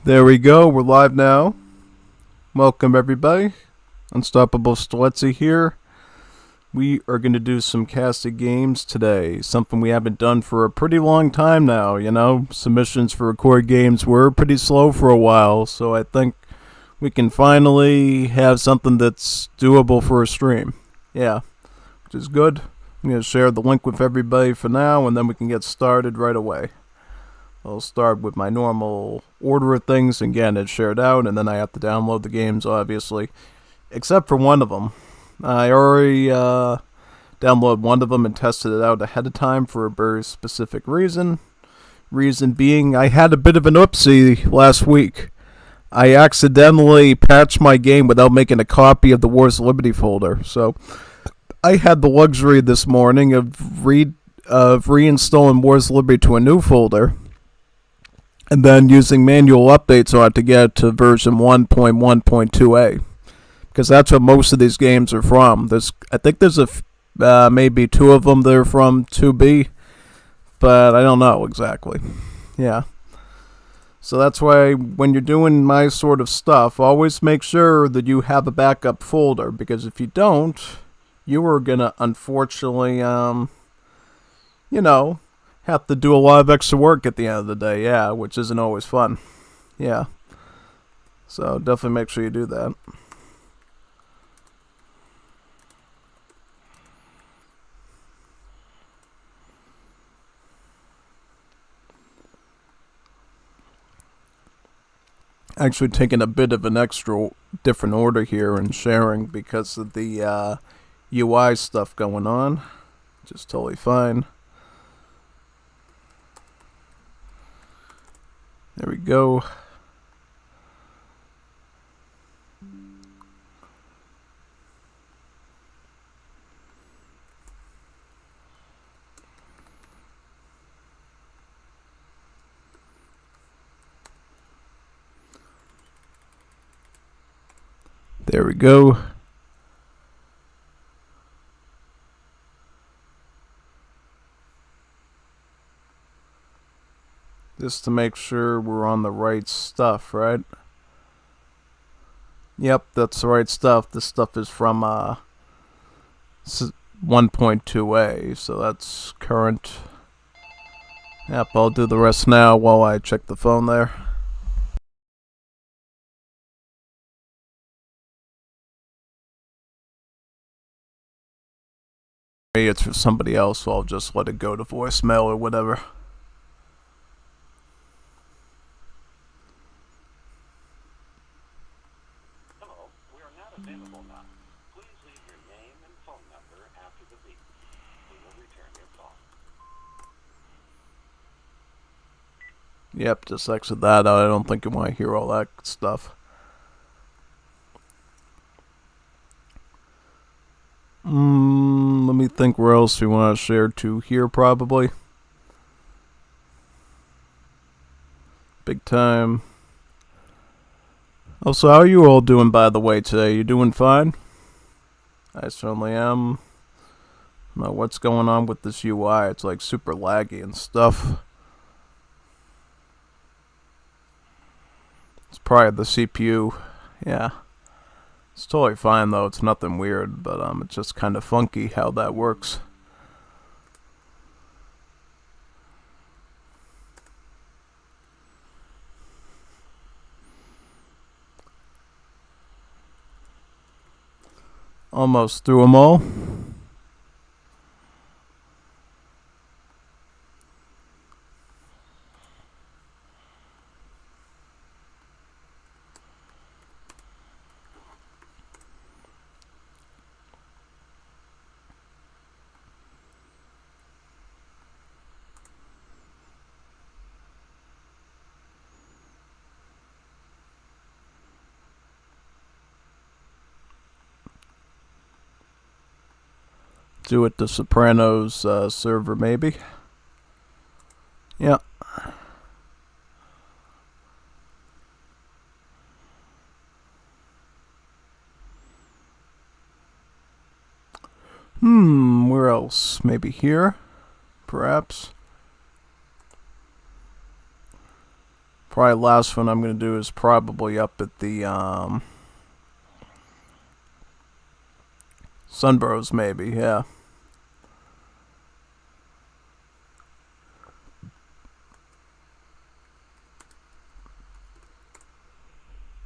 There we go. We're live now. Welcome, everybody. Unstoppable Stelezzi here. We are going to do some casted games today. Something we haven't done for a pretty long time now, you know. Submissions for record games were pretty slow for a while, so I think we can finally have something that's doable for a stream. Yeah, which is good. I'm going to share the link with everybody for now, and then we can get started right away. I'll start with my normal order of things and get it shared out, and then I have to download the games, obviously. Except for one of them. I already downloaded one of them and tested it out ahead of time for a very specific reason. Reason being, I had a bit of an oopsie last week. I accidentally patched my game without making a copy of the Wars of Liberty folder. So I had the luxury this morning of reinstalling Wars of Liberty to a new folder, and then using manual updates on it to get to version 1.1.2a. Because that's what most of these games are from. I think there's maybe two of them that are from 2b, but I don't know exactly. Yeah. So that's why when you're doing my sort of stuff, always make sure that you have a backup folder, because if you don't, you are going to unfortunately, have to do a lot of extra work at the end of the day, yeah, which isn't always fun. Yeah. So definitely make sure you do that. Actually taking a bit of an extra different order here and sharing because of the UI stuff going on. Just totally fine. There we go. There we go. Just to make sure we're on the right stuff, right? Yep, that's the right stuff. This stuff is from 1.2a, so that's current. Yep, I'll do the rest now while I check the phone there. It's for somebody else, so I'll just let it go to voicemail or whatever. Hello, we are not available now. Please leave your name and phone number after the beep. We will return your call. Yep, just exit that out. I don't think you want to hear all that stuff. Let me think where else we want to share to here, probably. Big time. Also, how are you all doing, by the way, today? You doing fine? I certainly am. I don't know what's going on with this UI. It's like super laggy and stuff. It's probably the CPU. Yeah. It's totally fine though, it's nothing weird, but it's just kind of funky how that works. Almost through them all. Do it the Sopranos server, maybe. Yeah. Where else? Maybe here, perhaps. Probably last one I'm going to do is probably up at the Sunbros, maybe, yeah.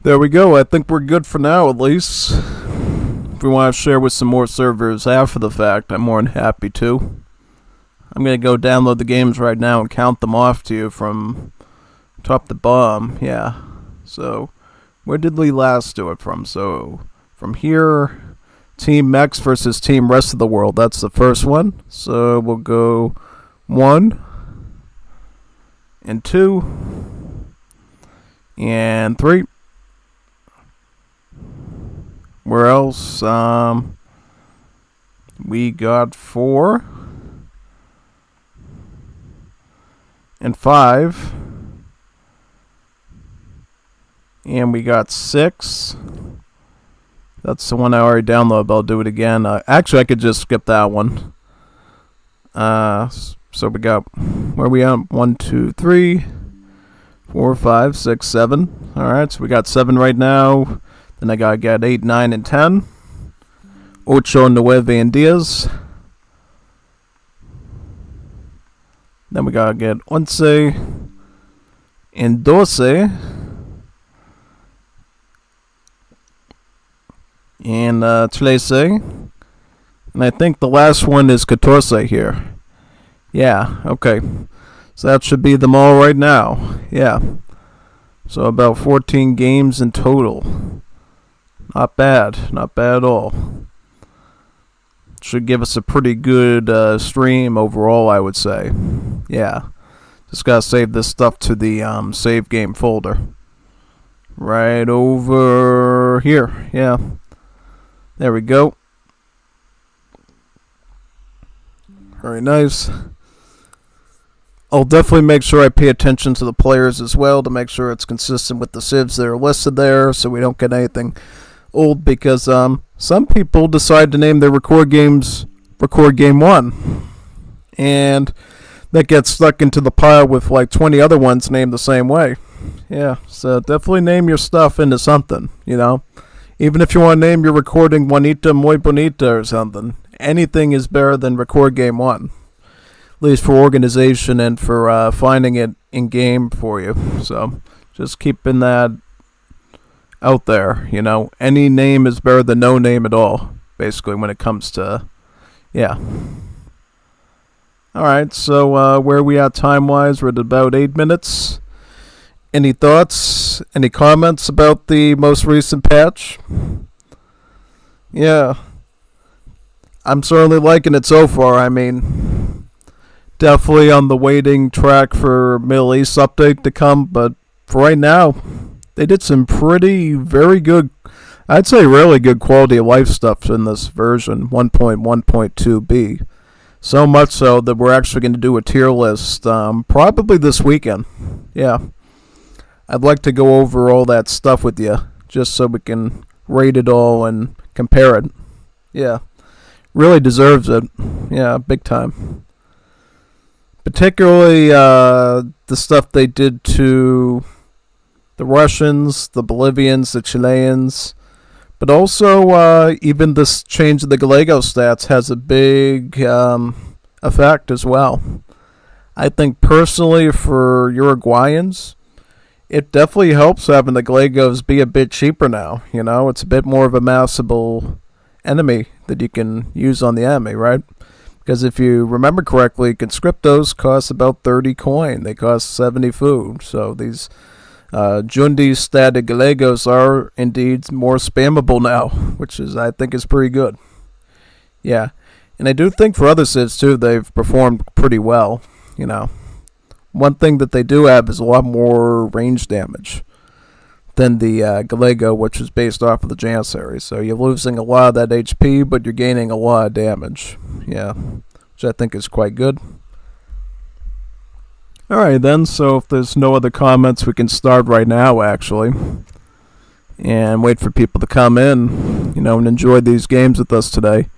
There we go. I think we're good for now, at least. If we want to share with some more servers after the fact, I'm more than happy to. I'm going to go download the games right now and count them off to you from top to bottom. Yeah. So, where did we last do it from? So, from here, Team Mex versus Team Rest of the World. That's the first one. So, we'll go 1 and 2 and 3. Where else? We got 4 and 5, and we got 6. That's the one I already downloaded, but I'll do it again. Actually, I could just skip that one. So we got, where are we at? 1, 2, 3, 4, 5, 6, 7. Alright, so we got 7 right now. Then I gotta get 8, 9, and 10. Ocho, nueve, and diez. Then we gotta get 11 and 12 and 13. And I think the last one is 14 here. Yeah, okay. So that should be them all right now. Yeah. So about 14 games in total. Not bad. Not bad at all. Should give us a pretty good stream overall, I would say. Yeah. Just gotta save this stuff to the save game folder. Right over here. Yeah. There we go. Very nice. I'll definitely make sure I pay attention to the players as well to make sure it's consistent with the civs that are listed there so we don't get anything old, because some people decide to name their record games Record Game 1, and that gets stuck into the pile with like 20 other ones named the same way. Yeah, so definitely name your stuff into something, you know. Even if you want to name your recording Juanita Muy Bonita or something, anything is better than Record Game 1. At least for organization and for finding it in game for you. So just keeping that out there, you know. Any name is better than no name at all, basically, when it comes to, yeah. Alright, so where are we at time-wise? We're at about 8 minutes. Any thoughts? Any comments about the most recent patch? Yeah. I'm certainly liking it so far. I mean, definitely on the waiting track for Middle East update to come, but for right now, they did some very good, I'd say really good quality of life stuff in this version, 1.1.2b. So much so that we're actually going to do a tier list probably this weekend. Yeah. I'd like to go over all that stuff with you, just so we can rate it all and compare it. Yeah. Really deserves it. Yeah, big time. Particularly the stuff they did to the Russians, the Bolivians, the Chileans, but also even this change of the Gallego stats has a big effect as well. I think personally for Uruguayans, it definitely helps having the Gallegos be a bit cheaper now. You know, it's a bit more of a massable enemy that you can use on the enemy, right? Because if you remember correctly, conscriptos cost about 30 coin. They cost 70 food. So these Jundi static Gallegos are indeed more spammable now, which is, I think, is pretty good. Yeah. And I do think for other civs too, they've performed pretty well, you know. One thing that they do have is a lot more range damage than the Gallego, which is based off of the Janissary. So you're losing a lot of that HP, but you're gaining a lot of damage. Yeah, which I think is quite good. Alright then, so if there's no other comments, we can start right now, actually. And wait for people to come in, you know, and enjoy these games with us today.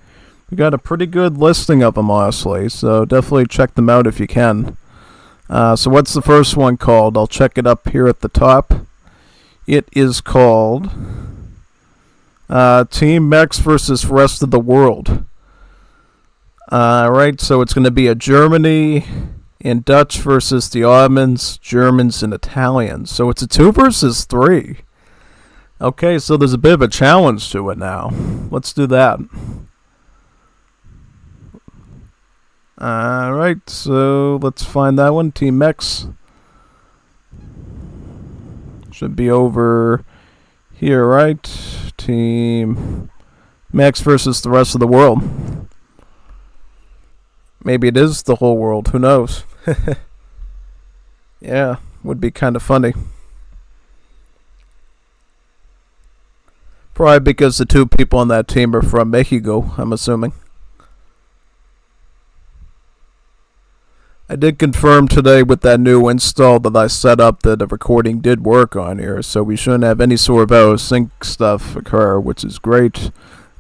We got a pretty good listing of them, honestly, so definitely check them out if you can. So what's the first one called? I'll check it up here at the top. It is called Team Mex versus Rest of the World. Right, so it's going to be a Germany and Dutch versus the Ottomans, Germans, and Italians. So it's a 2 versus 3. Okay, so there's a bit of a challenge to it now. Let's do that. Alright, so let's find that one. Team Mex. Should be over here, right? Team Mex versus the rest of the world. Maybe it is the whole world. Who knows? Yeah, would be kind of funny. Probably because the 2 people on that team are from Mexico, I'm assuming. I did confirm today with that new install that I set up that the recording did work on here, so we shouldn't have any sort of out of sync stuff occur, which is great.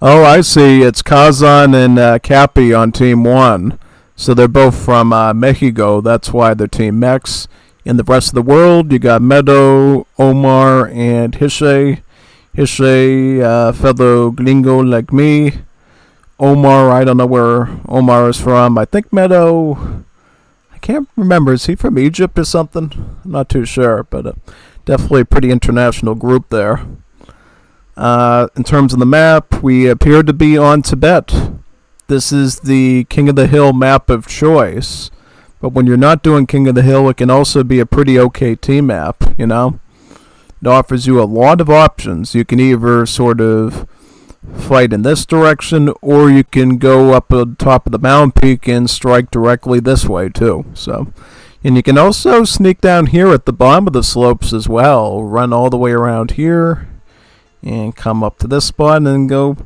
Oh, I see. It's Kazan and Cappy on Team 1. So they're both from Mexico. That's why they're Team Mex. In the rest of the world, you got Meadow, Omar, and Hishe. Hishe, fellow gringo like me. Omar, I don't know where Omar is from. I think Meadow, I can't remember. Is he from Egypt or something? I'm not too sure, but definitely a pretty international group there. In terms of the map, we appear to be on Tibet. This is the King of the Hill map of choice. But when you're not doing King of the Hill, it can also be a pretty okay team map, you know? It offers you a lot of options. You can either sort of fight in this direction, or you can go up on top of the mountain peak and strike directly this way, too. So, and you can also sneak down here at the bottom of the slopes as well. Run all the way around here and come up to this spot and then go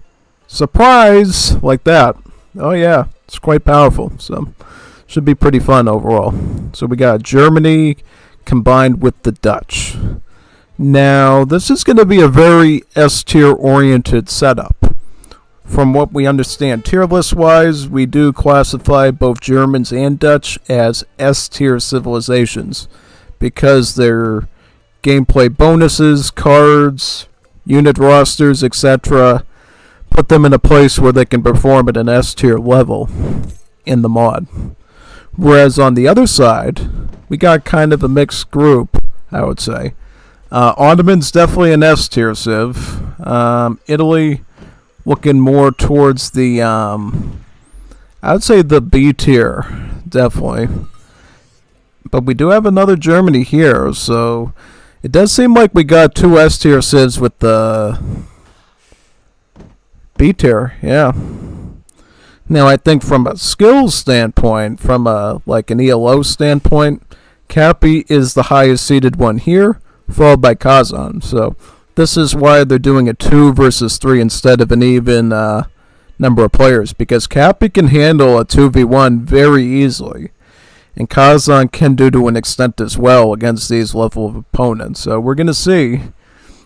surprise like that. Oh yeah, it's quite powerful. So should be pretty fun overall. So we got Germany combined with the Dutch. Now this is going to be a very S tier oriented setup. From what we understand tier list wise, we do classify both Germans and Dutch as S tier civilizations because their gameplay bonuses, cards, unit rosters, etc. put them in a place where they can perform at an S tier level in the mod. Whereas on the other side, we got kind of a mixed group, I would say. Ottomans definitely an S tier civ. Italy looking more towards the, I would say the B tier, definitely. But we do have another Germany here, so it does seem like we got 2 S tier civs with the B tier, yeah. Now I think from a skills standpoint, from a like an ELO standpoint, Cappy is the highest seeded one here, followed by Kazan. So this is why they're doing a 2 versus 3 instead of an even number of players, because Cappy can handle a 2v1 very easily, and Kazan can do to an extent as well against these level of opponents. So we're going to see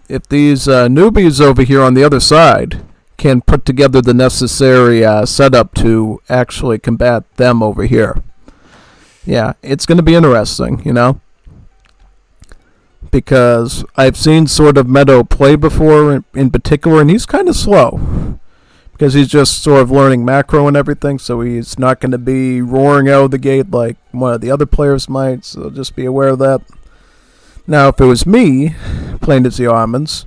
if these newbies over here on the other side can put together the necessary setup to actually combat them over here. Yeah, it's going to be interesting, you know, because I've seen sort of Meadow play before in particular, and he's kind of slow because he's just sort of learning macro and everything, so he's not going to be roaring out of the gate like one of the other players might, so just be aware of that. Now, if it was me playing as the Ottomans,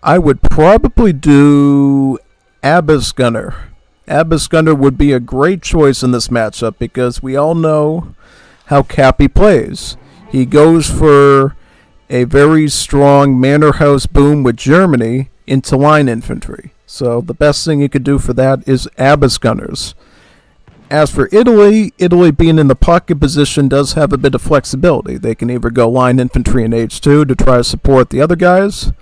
I would probably do Abyss Gunner. Abyss Gunner would be a great choice in this matchup because we all know how Cappy plays. He goes for a very strong manor house boom with Germany into line infantry. So the best thing you could do for that is Abyss Gunners. As for Italy, Italy being in the pocket position does have a bit of flexibility. They can either go line infantry in H2 to try to support the other guys,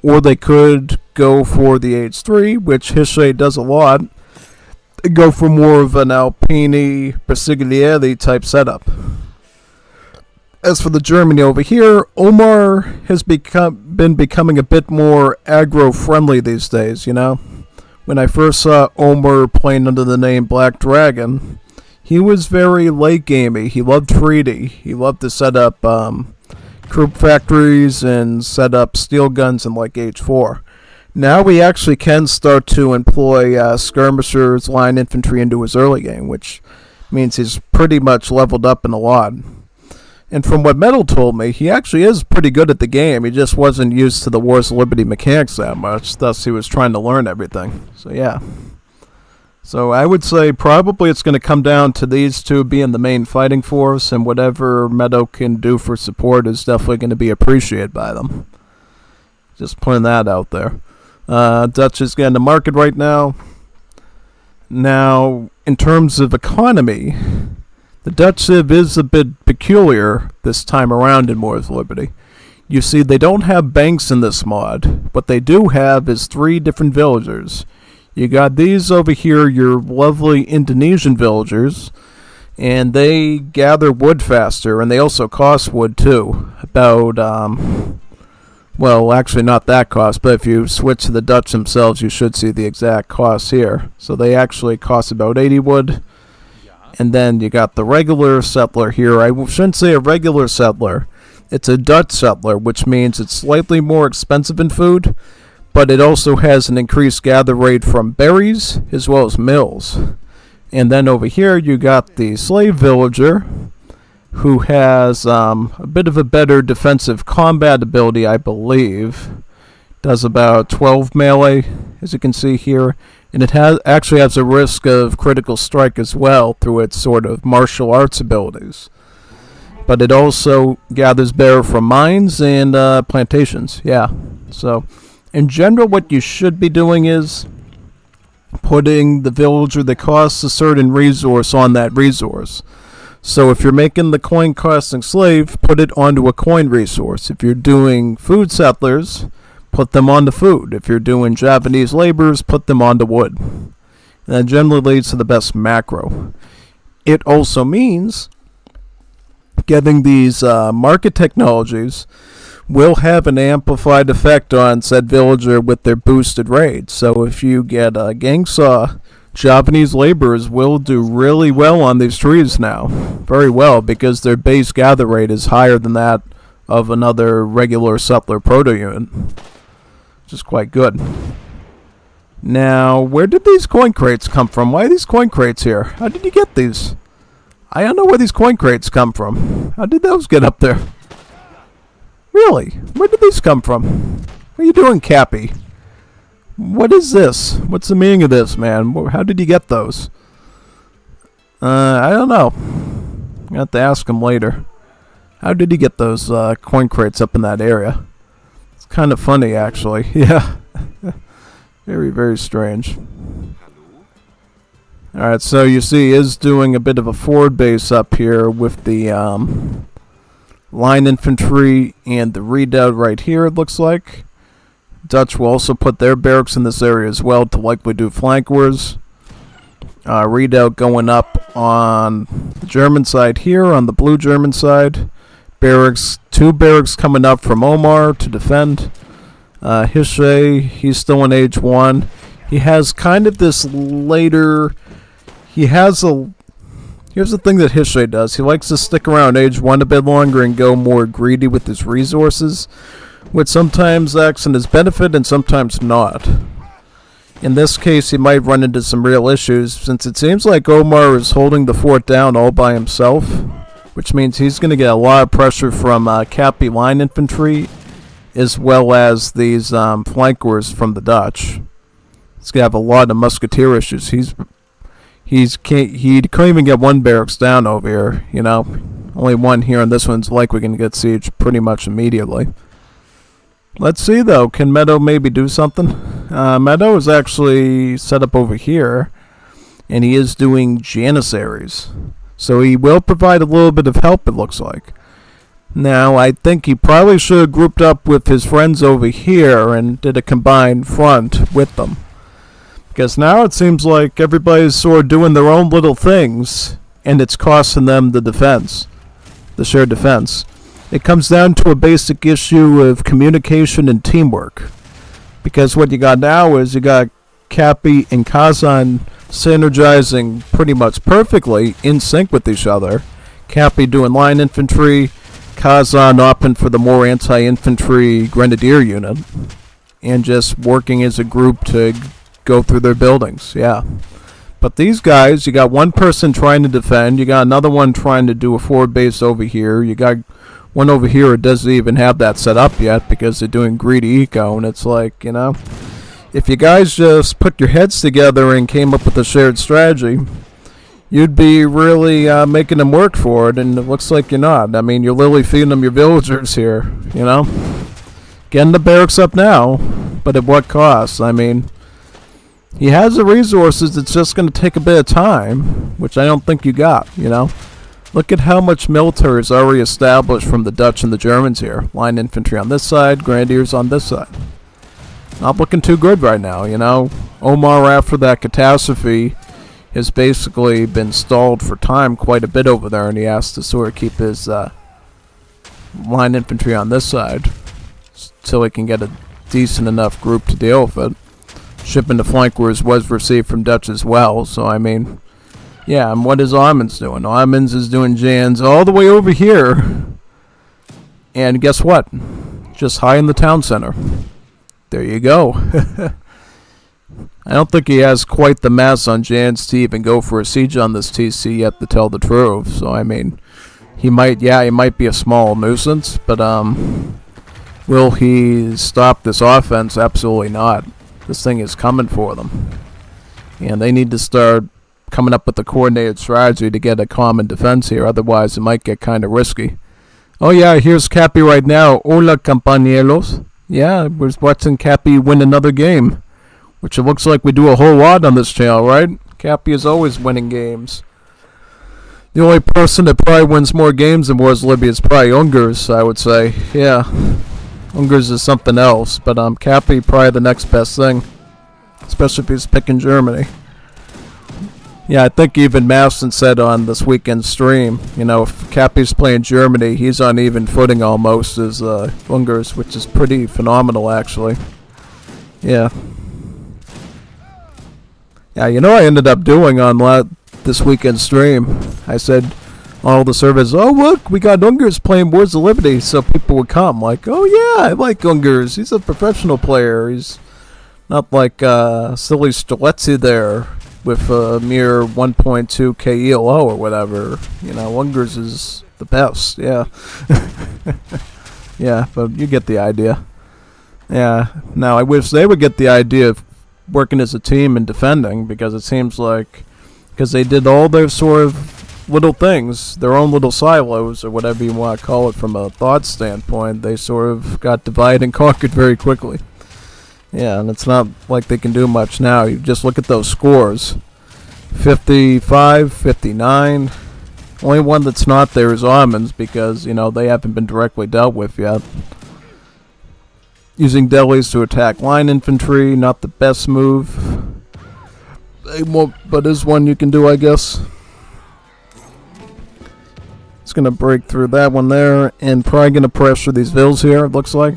or they could go for the H3, which Hishe does a lot, and go for more of an Alpini Bersaglieri type setup. As for the Germany over here, Omar has been becoming a bit more aggro-friendly these days, you know? When I first saw Omar playing under the name Black Dragon, He was very late gamey. He loved treaty. He loved to set up troop factories and set up steel guns in like Age 4. Now we actually can start to employ skirmishers, line infantry into his early game, which means he's pretty much leveled up in a lot. And from what Metal told me, he actually is pretty good at the game. He just wasn't used to the Wars of Liberty mechanics that much, thus he was trying to learn everything. So yeah. So I would say probably it's going to come down to these two being the main fighting force, and whatever Meadow can do for support is definitely going to be appreciated by them. Just putting that out there. Dutch is getting the market right now. Now, in terms of economy, the Dutch Civ is a bit peculiar this time around in Wars of Liberty. You see, they don't have banks in this mod. What they do have is 3 different villagers. You got these over here, your lovely Indonesian villagers, and they gather wood faster, and they also cost wood too. About, well, actually not that cost, but if you switch to the Dutch themselves, you should see the exact cost here. So they actually cost about 80 wood. And then you got the regular settler here. I shouldn't say a regular settler. It's a Dutch settler, which means it's slightly more expensive in food, but it also has an increased gather rate from berries as well as mills. And then over here you got the slave villager, who has a bit of a better defensive combat ability, I believe. Does about 12 melee, as you can see here. And it actually has a risk of critical strike as well through its sort of martial arts abilities. But it also gathers bear from mines and plantations. Yeah. So, in general, what you should be doing is putting the villager that costs a certain resource on that resource. So if you're making the coin costing slave, put it onto a coin resource. If you're doing food settlers, put them onto food. If you're doing Japanese laborers, put them onto wood. And that generally leads to the best macro. It also means getting these market technologies will have an amplified effect on said villager with their boosted raids. So if you get a gang saw, Japanese laborers will do really well on these trees now. Very well, because their base gather rate is higher than that of another regular settler proto-unit. Which is quite good. Now, where did these coin crates come from? Why are these coin crates here? How did you get these? I don't know where these coin crates come from. How did those get up there? Really? Where did these come from? What are you doing, Cappy? What is this? What's the meaning of this, man? How did you get those? I don't know. I'm gonna have to ask him later. How did he get those coin crates up in that area? It's kind of funny, actually. Yeah. Very, very strange. Alright, so you see he is doing a bit of a forward base up here with the line infantry and the redoubt right here, it looks like. Dutch will also put their barracks in this area as well to likely do flank wars. Redoubt going up on the German side here, on the blue German side. Barracks, 2 barracks coming up from Omar to defend. Hishe, he's still in Age 1. He has kind of this later... Here's the thing that Hishe does. He likes to stick around Age 1 a bit longer and go more greedy with his resources, which sometimes acts in his benefit and sometimes not. In this case, he might run into some real issues, since it seems like Omar is holding the fort down all by himself, which means he's going to get a lot of pressure from Cappy line infantry, as well as these flankers from the Dutch. He's going to have a lot of musketeer issues. He couldn't even get 1 barracks down over here, you know. Only 1 here, and this one's likely going to get sieged pretty much immediately. Let's see, though. Can Meadow maybe do something? Meadow is actually set up over here, and he is doing Janissaries. So he will provide a little bit of help, it looks like. Now, I think he probably should have grouped up with his friends over here and did a combined front with them. Because now it seems like everybody's sort of doing their own little things, and it's costing them the defense, the shared defense. It comes down to a basic issue of communication and teamwork. Because what you got now is you got Cappy and Kazan synergizing pretty much perfectly in sync with each other. Cappy doing line infantry, Kazan opting for the more anti-infantry grenadier unit, and just working as a group to go through their buildings. Yeah. But these guys, you got one person trying to defend, you got another one trying to do a forward base over here, you got one over here who doesn't even have that set up yet because they're doing greedy eco, and it's like, if you guys just put your heads together and came up with a shared strategy, you'd be really making them work for it, and it looks like you're not. I mean, you're literally feeding them your villagers here, Getting the barracks up now, but at what cost? I mean, he has the resources, it's just going to take a bit of time, which I don't think you got, Look at how much military is already established from the Dutch and the Germans here. Line infantry on this side, grenadiers on this side. Not looking too good right now, Omar, after that catastrophe, has basically been stalled for time quite a bit over there, and he has to sort of keep his line infantry on this side till he can get a decent enough group to deal with it. Shipping to flankers was received from Dutch as well, so I mean, yeah, and what is Armins doing? Armins is doing Jans all the way over here, and guess what? Just high in the town center. There you go. I don't think he has quite the mass on Jans to even go for a siege on this TC yet, to tell the truth. So I mean, he might be a small nuisance, but will he stop this offense? Absolutely not. This thing is coming for them, and they need to start coming up with a coordinated strategy to get a common defense here. Otherwise, it might get kind of risky. Oh yeah, here's Cappy right now. Hola, compañeros. Yeah, we're watching Cappy win another game, which it looks like we do a whole lot on this channel, right? Cappy is always winning games. The only person that probably wins more games than Wars Libya is probably Ungers, I would say. Yeah, Ungers is something else, but Cappy probably the next best thing, especially if he's picking Germany. Yeah, I think even Masson said on this weekend stream, if Cappy's playing Germany, he's on even footing almost as Ungers, which is pretty phenomenal, actually. Yeah. Yeah, I ended up doing on this weekend stream, I said all the servers, oh look, we got Ungers playing Wars of Liberty, so people would come like, oh yeah, I like Ungers, he's a professional player, he's not like silly Streletsy there with a mere 1.2k ELO or whatever. Ungers is the best, yeah. Yeah, but you get the idea. Yeah, now I wish they would get the idea of working as a team and defending, because it seems like, because they did all their sort of little things, their own little silos, or whatever you want to call it from a thought standpoint, they sort of got divided and conquered very quickly. Yeah, and it's not like they can do much now. You just look at those scores. 55, 59. Only one that's not there is Armins, because, they haven't been directly dealt with yet. Using delis to attack line infantry, not the best move. They won't, but is one you can do, I guess. It's going to break through that one there, and probably going to pressure these vills here, it looks like.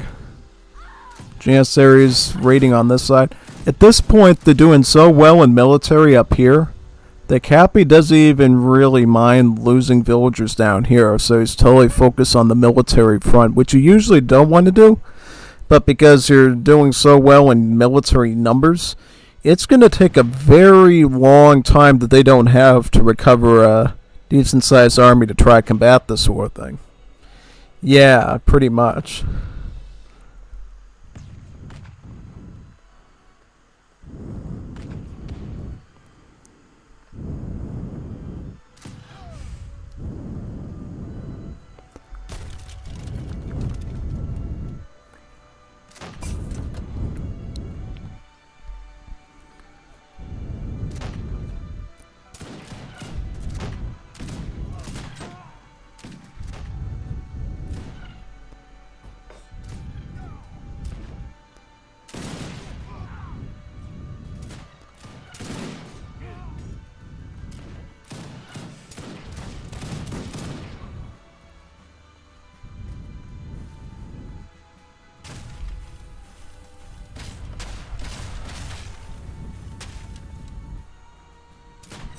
Janissaries raiding on this side. At this point, they're doing so well in military up here that Cappy doesn't even really mind losing villagers down here, so he's totally focused on the military front, which you usually don't want to do, but because you're doing so well in military numbers, it's going to take a very long time that they don't have to recover a decent-sized army to try to combat this sort of thing. Yeah, pretty much.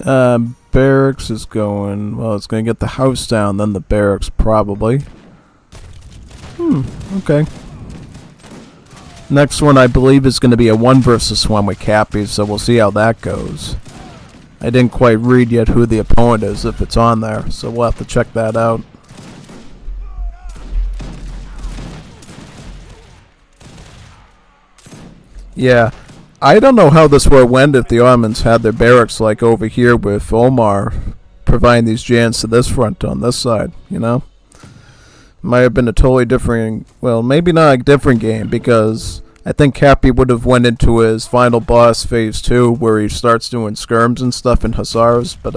Barracks is going. Well, it's going to get the house down, then the barracks probably. Okay. Next one, I believe, is going to be a 1 versus 1 with Cappy, so we'll see how that goes. I didn't quite read yet who the opponent is, if it's on there, so we'll have to check that out. Yeah, I don't know how this would have went if the Ottomans had their barracks like over here with Omar providing these jans to this front on this side, you know? Might have been a totally different, well, maybe not a different game, because I think Cappy would have went into his final boss phase 2 where he starts doing skirms and stuff in Hussars, but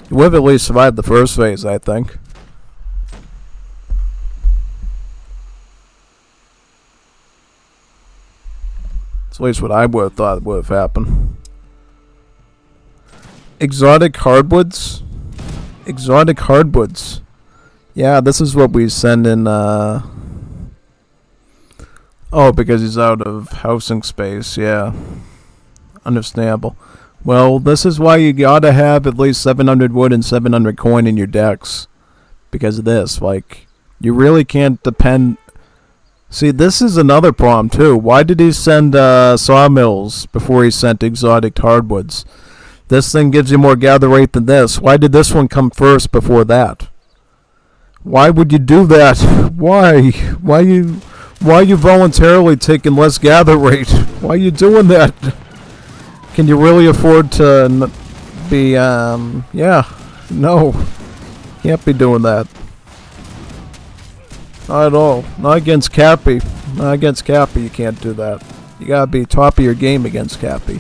he would have at least survived the first phase, I think. That's at least what I would have thought would have happened. Exotic hardwoods? Exotic hardwoods. Yeah, this is what we send in, oh, because he's out of housing space, yeah. Understandable. Well, this is why you gotta have at least 700 wood and 700 coin in your decks. Because of this, like, you really can't depend... See, this is another problem, too. Why did he send, sawmills before he sent exotic hardwoods? This thing gives you more gather rate than this. Why did this one come first before that? Why would you do that? Why? Why you voluntarily taking less gather rate? Why are you doing that? Can you really afford to be, yeah. No. Can't be doing that. Not at all. Not against Cappy. Not against Cappy, you can't do that. You gotta be top of your game against Cappy.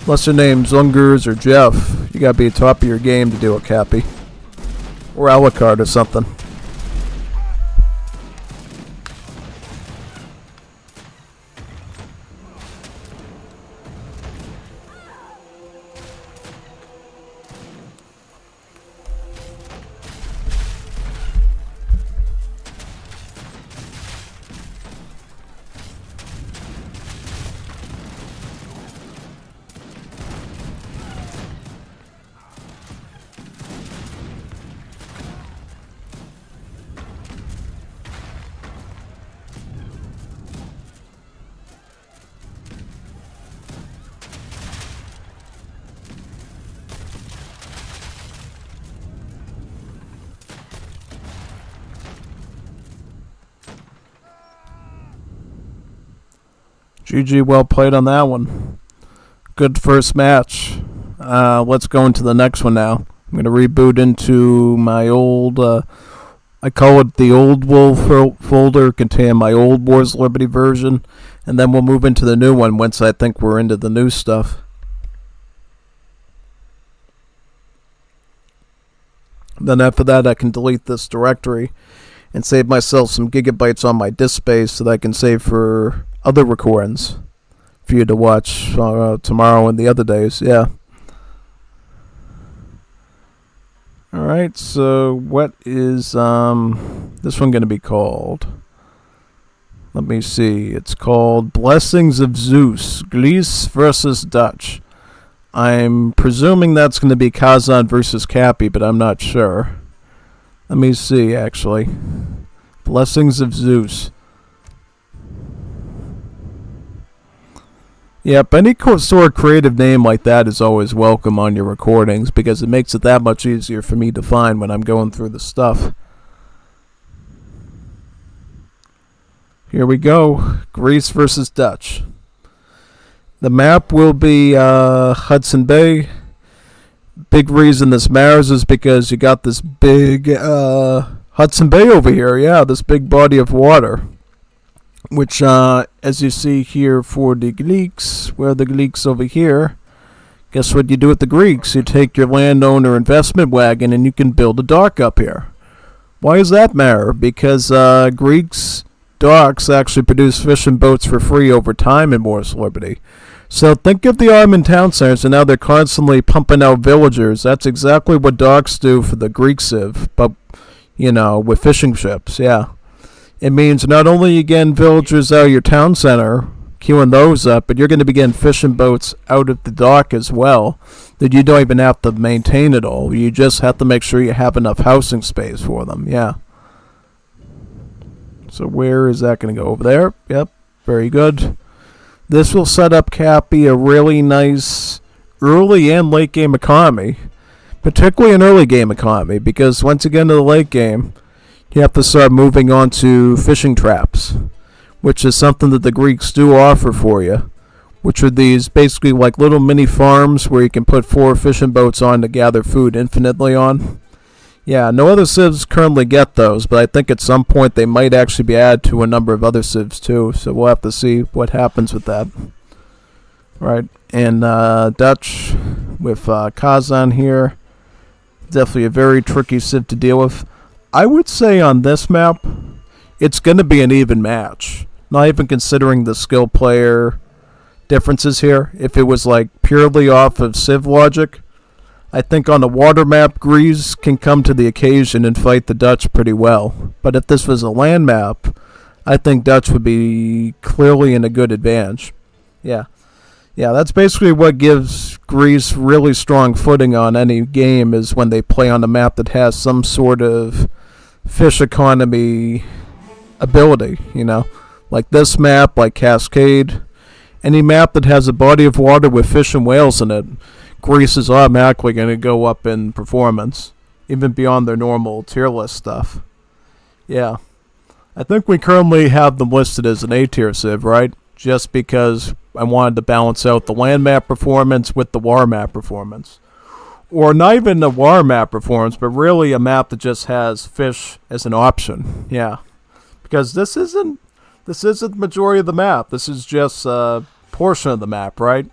Unless your name's Ungers or Jeff, you gotta be top of your game to do a Cappy. Or Alucard or something. GG, well played on that one. Good first match. Let's go into the next one now. I'm going to reboot into my old, I call it the old Wolf folder, contain my old Wars Liberty version, and then we'll move into the new one once I think we're into the new stuff. Then after that I can delete this directory and save myself some gigabytes on my disk space so that I can save for other recordings for you to watch tomorrow and the other days. Yeah. Alright, so what is this one going to be called? Let me see. It's called Blessings of Zeus, Greece versus Dutch. I'm presuming that's going to be Kazan versus Cappy, but I'm not sure. Let me see, actually. Blessings of Zeus. Yep, any sort of creative name like that is always welcome on your recordings because it makes it that much easier for me to find when I'm going through the stuff. Here we go. Greece versus Dutch. The map will be Hudson Bay. Big reason this matters is because you got this big Hudson Bay over here. Yeah, this big body of water. Which, as you see here for the Greeks, where the Greeks over here, guess what you do with the Greeks? You take your landowner investment wagon and you can build a dock up here. Why does that matter? Because Greeks' docks actually produce fishing boats for free over time in Wars Liberty. So think of the Ottoman town centers, and now they're constantly pumping out villagers. That's exactly what docks do for the Greek civ, but, you know, with fishing ships, yeah. It means not only you get villagers out of your town center, queuing those up, but you're going to be getting fishing boats out of the dock as well that you don't even have to maintain at all. You just have to make sure you have enough housing space for them. Yeah. So where is that going to go? Over there? Yep. Very good. This will set up Cappy a really nice early and late game economy, particularly an early game economy, because once you get into the late game, you have to start moving on to fishing traps, which is something that the Greeks do offer for you, which are these basically like little mini farms where you can put 4 fishing boats on to gather food infinitely on. Yeah, no other civs currently get those, but I think at some point they might actually be added to a number of other civs too, so we'll have to see what happens with that. Right, and Dutch with Kazan here. Definitely a very tricky civ to deal with. I would say on this map, it's going to be an even match. Not even considering the skill player differences here. If it was like purely off of civ logic, I think on a water map, Greece can come to the occasion and fight the Dutch pretty well. But if this was a land map, I think Dutch would be clearly in a good advantage. Yeah. Yeah, that's basically what gives Greece really strong footing on any game, is when they play on a map that has some sort of fish economy ability, you know. Like this map, like Cascade. Any map that has a body of water with fish and whales in it, Greece is automatically going to go up in performance, even beyond their normal tier list stuff. Yeah. I think we currently have them listed as an A-tier civ, right? Just because I wanted to balance out the land map performance with the war map performance. Or not even the war map performance, but really a map that just has fish as an option. Yeah. Because this isn't the majority of the map. This is just a portion of the map, right?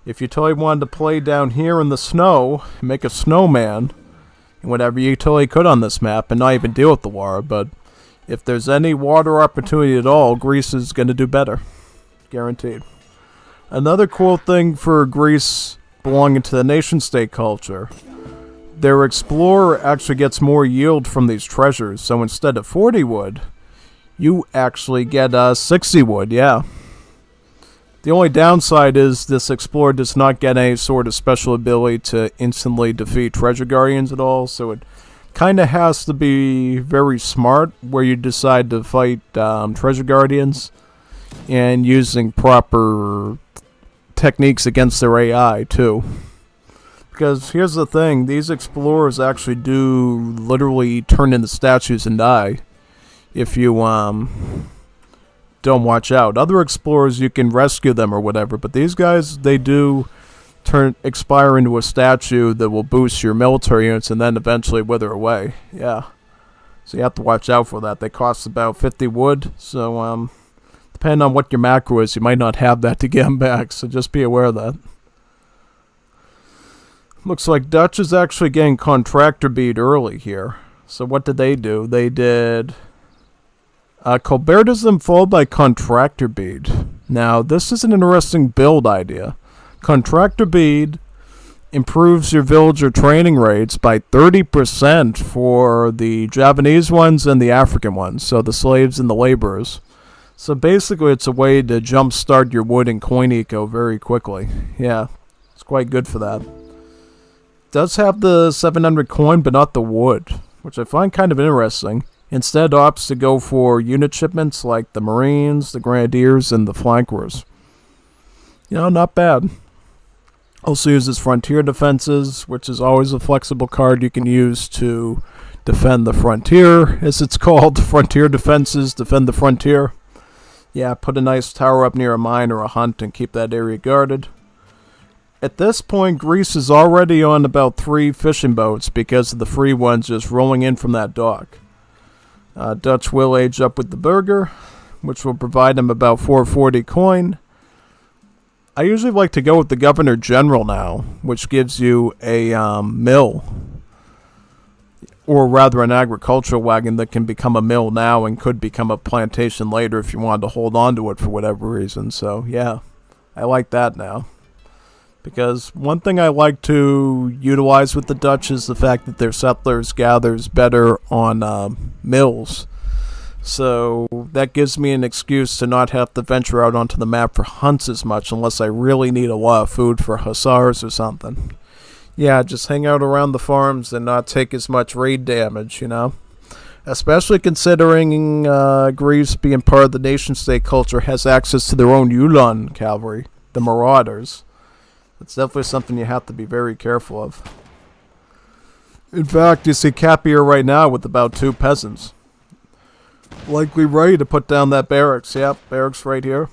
If you totally wanted to play down here in the snow, make a snowman, and whatever, you totally could on this map and not even deal with the war. But if there's any water opportunity at all, Greece is going to do better. Guaranteed. Another cool thing for Greece belonging to the nation-state culture, their explorer actually gets more yield from these treasures. So instead of 40 wood, you actually get 60 wood, yeah. The only downside is this explorer does not get any sort of special ability to instantly defeat treasure guardians at all, so it kind of has to be very smart where you decide to fight treasure guardians, and using proper techniques against their AI too. Because here's the thing, these explorers actually do literally turn into statues and die if you don't watch out. Other explorers, you can rescue them or whatever, but these guys, they do expire into a statue that will boost your military units and then eventually wither away. Yeah. So you have to watch out for that. They cost about 50 wood, so depending on what your macro is, you might not have that to get them back, so just be aware of that. Looks like Dutch is actually getting contractor bead early here. So what did they do? They did Colbertism followed by contractor bead. Now this is an interesting build idea. Contractor bead improves your villager training rates by 30% for the Javanese ones and the African ones, so the slaves and the laborers. So basically it's a way to jumpstart your wood and coin eco very quickly. Yeah, it's quite good for that. Does have the 700 coin but not the wood, which I find kind of interesting. Instead opts to go for unit shipments like the Marines, the Grenadiers, and the Flankers. You know, not bad. Also uses Frontier Defenses, which is always a flexible card you can use to defend the frontier, as it's called. Frontier Defenses, defend the frontier. Yeah, put a nice tower up near a mine or a hunt and keep that area guarded. At this point, Greece is already on about 3 fishing boats because of the free ones just rolling in from that dock. Dutch will age up with the burger, which will provide him about 440 coin. I usually like to go with the Governor General now, which gives you a mill, or rather an agricultural wagon that can become a mill now and could become a plantation later if you wanted to hold on to it for whatever reason. So yeah, I like that now. Because one thing I like to utilize with the Dutch is the fact that their settlers gathers better on mills. So that gives me an excuse to not have to venture out onto the map for hunts as much unless I really need a lot of food for hussars or something. Yeah, just hang out around the farms and not take as much raid damage, Especially considering Greece, being part of the nation-state culture, has access to their own Yulon cavalry, the Marauders. It's definitely something you have to be very careful of. In fact, you see Cap here right now with about 2 peasants. Likely ready to put down that barracks. Yep, barracks right here.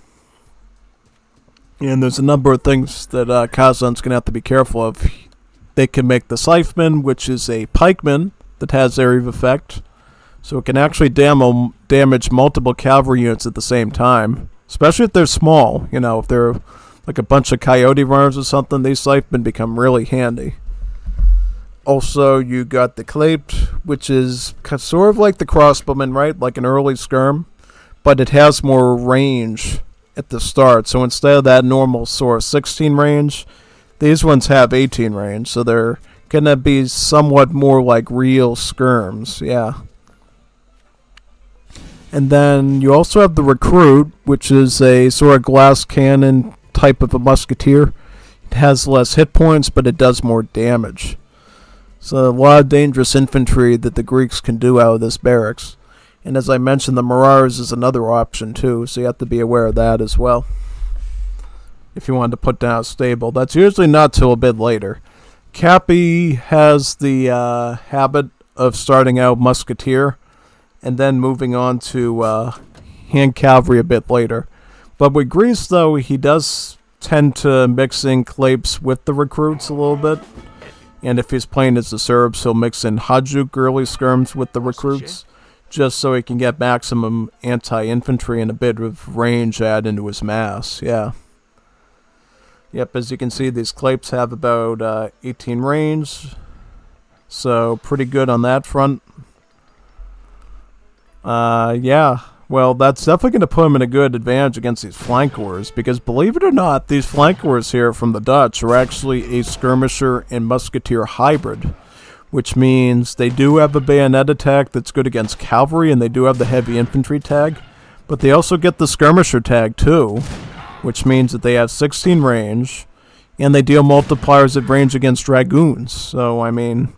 And there's a number of things that Kazan's going to have to be careful of. They can make the Scytheman, which is a pikeman that has area of effect. So it can actually damage multiple cavalry units at the same time. Especially if they're small. If they're like a bunch of coyote runners or something, these Scythemen become really handy. Also, you got the Clape, which is sort of like the crossbowman, right? Like an early skirm. But it has more range at the start. So instead of that normal sort of 16 range, these ones have 18 range. So they're going to be somewhat more like real skirms. Yeah. And then you also have the Recruit, which is a sort of glass cannon type of a musketeer. It has less hit points, but it does more damage. So a lot of dangerous infantry that the Greeks can do out of this barracks. And as I mentioned, the Marauders is another option too, so you have to be aware of that as well. If you wanted to put down a stable. That's usually not till a bit later. Cappy has the habit of starting out musketeer and then moving on to hand cavalry a bit later. But with Greece, though, he does tend to mix in Clapes with the recruits a little bit. And if he's playing as the Serbs, he'll mix in Hajduk early skirms with the recruits, just so he can get maximum anti-infantry and a bit of range add into his mass. Yeah. Yep, as you can see, these Clapes have about 18 range, so pretty good on that front. Yeah, well, that's definitely going to put him in a good advantage against these flankers, because believe it or not, these flankers here from the Dutch are actually a skirmisher and musketeer hybrid, which means they do have a bayonet attack that's good against cavalry, and they do have the heavy infantry tag, but they also get the skirmisher tag too, which means that they have 16 range, and they deal multipliers at range against dragoons. So, I mean,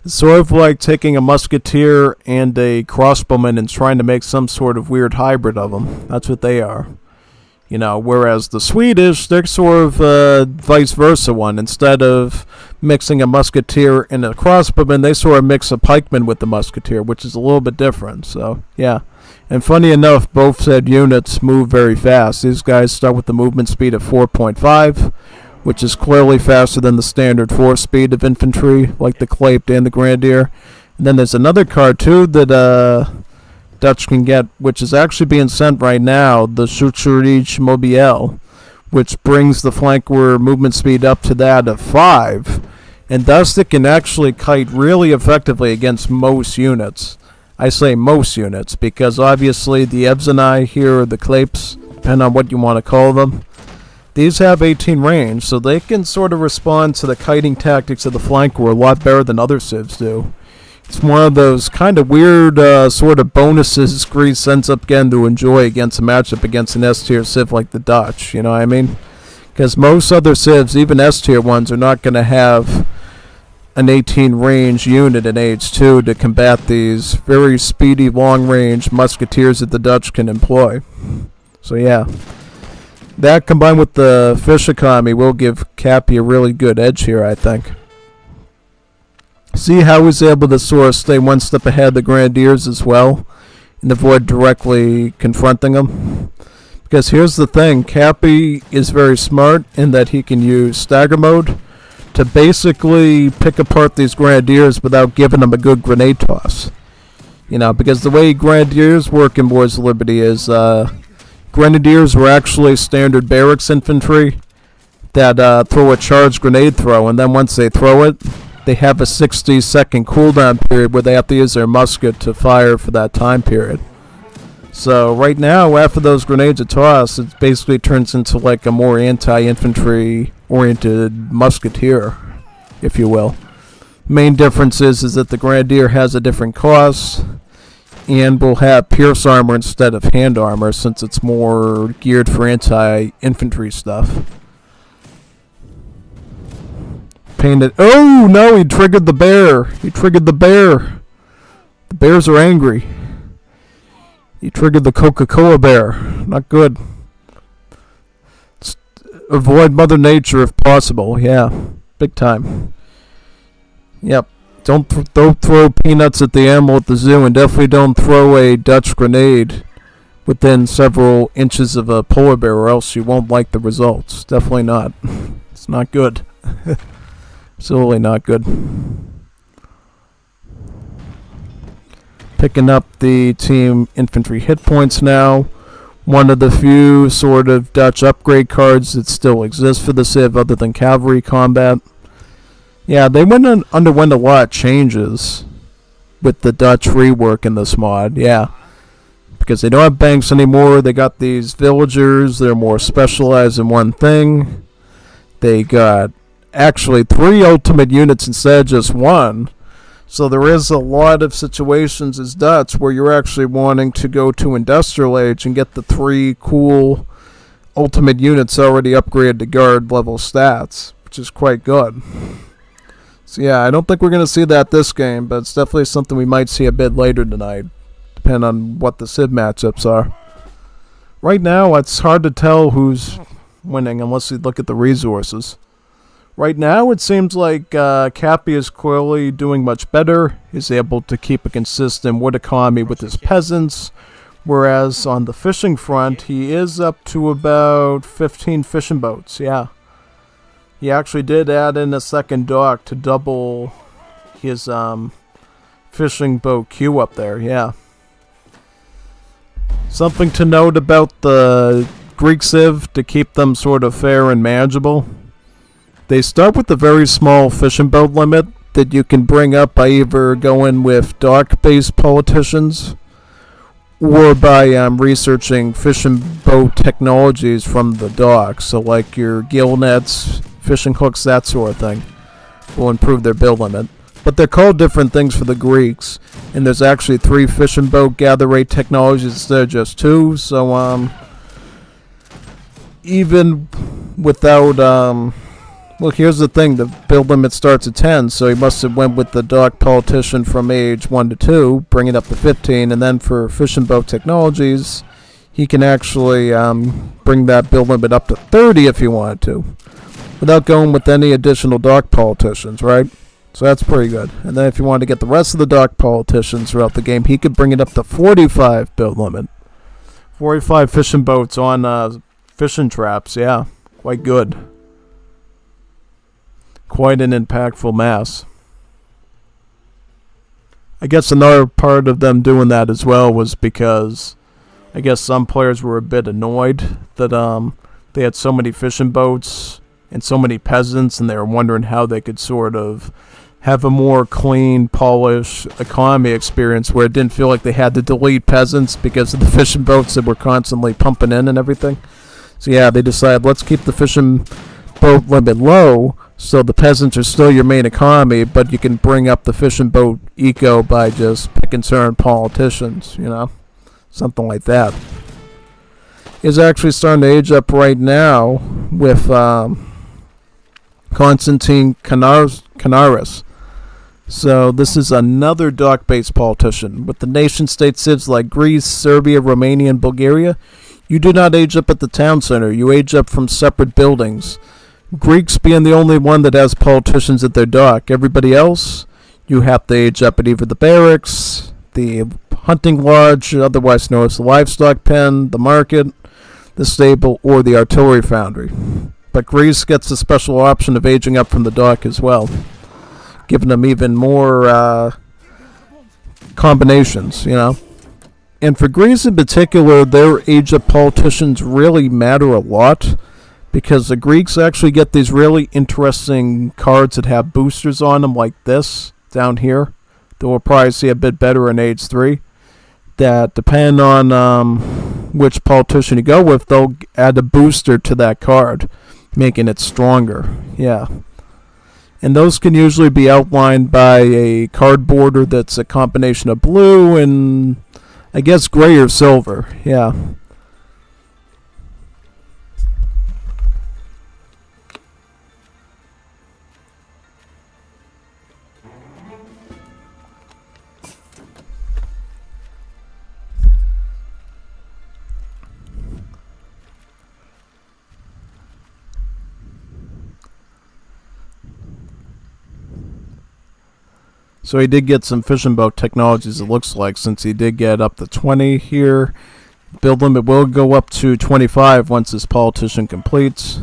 it's sort of like taking a musketeer and a crossbowman and trying to make some sort of weird hybrid of them. That's what they are. Whereas the Swedish, they're sort of vice versa one. Instead of mixing a musketeer and a crossbowman, they sort of mix a pikeman with the musketeer, which is a little bit different. So, yeah. And funny enough, both said units move very fast. These guys start with the movement speed of 4.5, which is clearly faster than the standard 4 speed of infantry, like the Clape and the Grenadier. And then there's another card, too, that Dutch can get, which is actually being sent right now, the Schutzerich Mobile, which brings the flanker movement speed up to that of 5. And thus it can actually kite really effectively against most units. I say most units, because obviously the Evzani here, or the Clapes, depending on what you want to call them, these have 18 range, so they can sort of respond to the kiting tactics of the flanker a lot better than other civs do. It's one of those kind of weird sort of bonuses Greece ends up getting to enjoy against a matchup against an S-tier civ like the Dutch, you know what I mean? Because most other civs, even S-tier ones, are not going to have an 18 range unit in Age 2 to combat these very speedy long range musketeers that the Dutch can employ. So yeah. That combined with the fish economy will give Cappy a really good edge here, I think. See how he's able to sort of stay one step ahead of the Grenadiers as well and avoid directly confronting them. Because here's the thing, Cappy is very smart in that he can use stagger mode to basically pick apart these Grenadiers without giving them a good grenade toss. Because the way Grenadiers work in Wars of Liberty is Grenadiers were actually standard barracks infantry that throw a charged grenade throw, and then once they throw it, they have a 60-second cooldown period where they have to use their musket to fire for that time period. So right now, after those grenades are tossed, it basically turns into like a more anti-infantry oriented musketeer, if you will. Main difference is that the Grenadier has a different cost, And we'll have pierce armor instead of hand armor since it's more geared for anti-infantry stuff. Painted. Oh no, he triggered the bear. He triggered the bear. The bears are angry. He triggered the Coca-Cola bear. Not good. Avoid Mother Nature if possible. Yeah, big time. Yep. Don't throw peanuts at the animal at the zoo, and definitely don't throw a Dutch grenade within several inches of a polar bear, or else you won't like the results. Definitely not. It's not good. Absolutely not good. Picking up the team infantry hit points now. One of the few sort of Dutch upgrade cards that still exist for the Civ other than cavalry combat. Yeah, they underwent a lot of changes with the Dutch rework in this mod, yeah. Because they don't have banks anymore, they got these villagers, they're more specialized in one thing. They got actually 3 ultimate units instead of just 1. So there is a lot of situations as Dutch where you're actually wanting to go to Industrial Age and get the 3 cool ultimate units already upgraded to guard level stats, which is quite good. So yeah, I don't think we're going to see that this game, but it's definitely something we might see a bit later tonight, depending on what the Civ matchups are. Right now, it's hard to tell who's winning unless you look at the resources. Right now, it seems like Cappy is clearly doing much better. He's able to keep a consistent wood economy with his peasants, whereas on the fishing front, he is up to about 15 fishing boats, yeah. He actually did add in a second dock to double his fishing boat queue up there, yeah. Something to note about the Greek Civ to keep them sort of fair and manageable. They start with a very small fishing boat limit that you can bring up by either going with dock-based politicians or by researching fishing boat technologies from the dock. So like your gill nets, fishing hooks, that sort of thing will improve their build limit. But they're called different things for the Greeks, and there's actually 3 fishing boat gather rate technologies instead of just 2. So even without well, here's the thing, the build limit starts at 10, so he must have went with the dock politician from age 1 to 2, bring it up to 15, and then for fishing boat technologies, he can actually bring that build limit up to 30 if he wanted to, without going with any additional dock politicians, right? So that's pretty good. And then if you wanted to get the rest of the dock politicians throughout the game, he could bring it up to 45 build limit. 45 fishing boats on fishing traps, yeah, quite good. Quite an impactful mass. I guess another part of them doing that as well was because I guess some players were a bit annoyed that they had so many fishing boats and so many peasants, and they were wondering how they could sort of have a more clean, polished economy experience where it didn't feel like they had to delete peasants because of the fishing boats that were constantly pumping in and everything. So yeah, they decided, let's keep the fishing boat limit low so the peasants are still your main economy, but you can bring up the fishing boat eco by just picking certain politicians, you know, something like that. Is actually starting to age up right now with Constantine Canaris. So this is another dock-based politician. With the nation-state civs like Greece, Serbia, Romania, and Bulgaria, you do not age up at the town center. You age up from separate buildings. Greeks being the only one that has politicians at their dock. Everybody else, you have to age up at either the barracks, the hunting lodge, otherwise known as the livestock pen, the market, the stable, or the artillery foundry. But Greece gets the special option of aging up from the dock as well, giving them even more combinations, you know. And for Greece in particular, their age-up politicians really matter a lot, because the Greeks actually get these really interesting cards that have boosters on them like this down here that we'll probably see a bit better in Age 3, that depend on which politician you go with, they'll add a booster to that card, making it stronger. Yeah. And those can usually be outlined by a card border that's a combination of blue and, I guess, gray or silver. Yeah. So he did get some fishing boat technologies, it looks like, since he did get up to 20 here. Build limit will go up to 25 once this politician completes.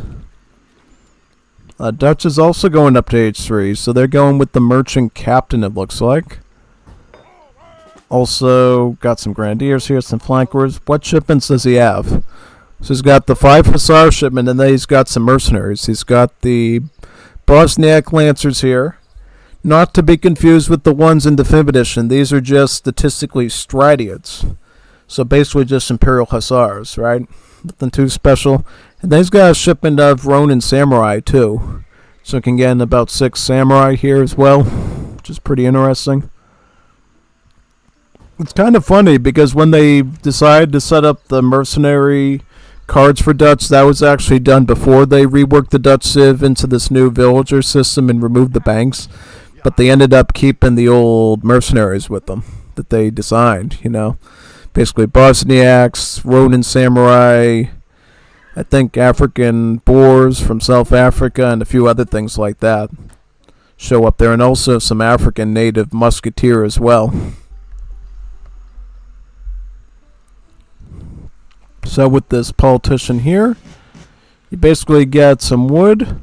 Dutch is also going up to H3, so they're going with the merchant captain, it looks like. Also got some grenadiers here, some flankers. What shipments does he have? So he's got the 5 Hussar shipment, and then he's got some mercenaries. He's got the Bosniak Lancers here. Not to be confused with the ones in Definitive Edition. These are just statistically Stradiates. So basically just Imperial Hussars, right? Nothing too special. And then he's got a shipment of Ronin Samurai too. So we can get in about 6 Samurai here as well, which is pretty interesting. It's kind of funny because when they decided to set up the mercenary cards for Dutch, that was actually done before they reworked the Dutch Civ into this new villager system and removed the banks. But they ended up keeping the old mercenaries with them that they designed, you know. Basically Bosniaks, Ronin Samurai, I think African Boers from South Africa, and a few other things like that show up there. And also some African native musketeer as well. So with this politician here, you basically get some wood.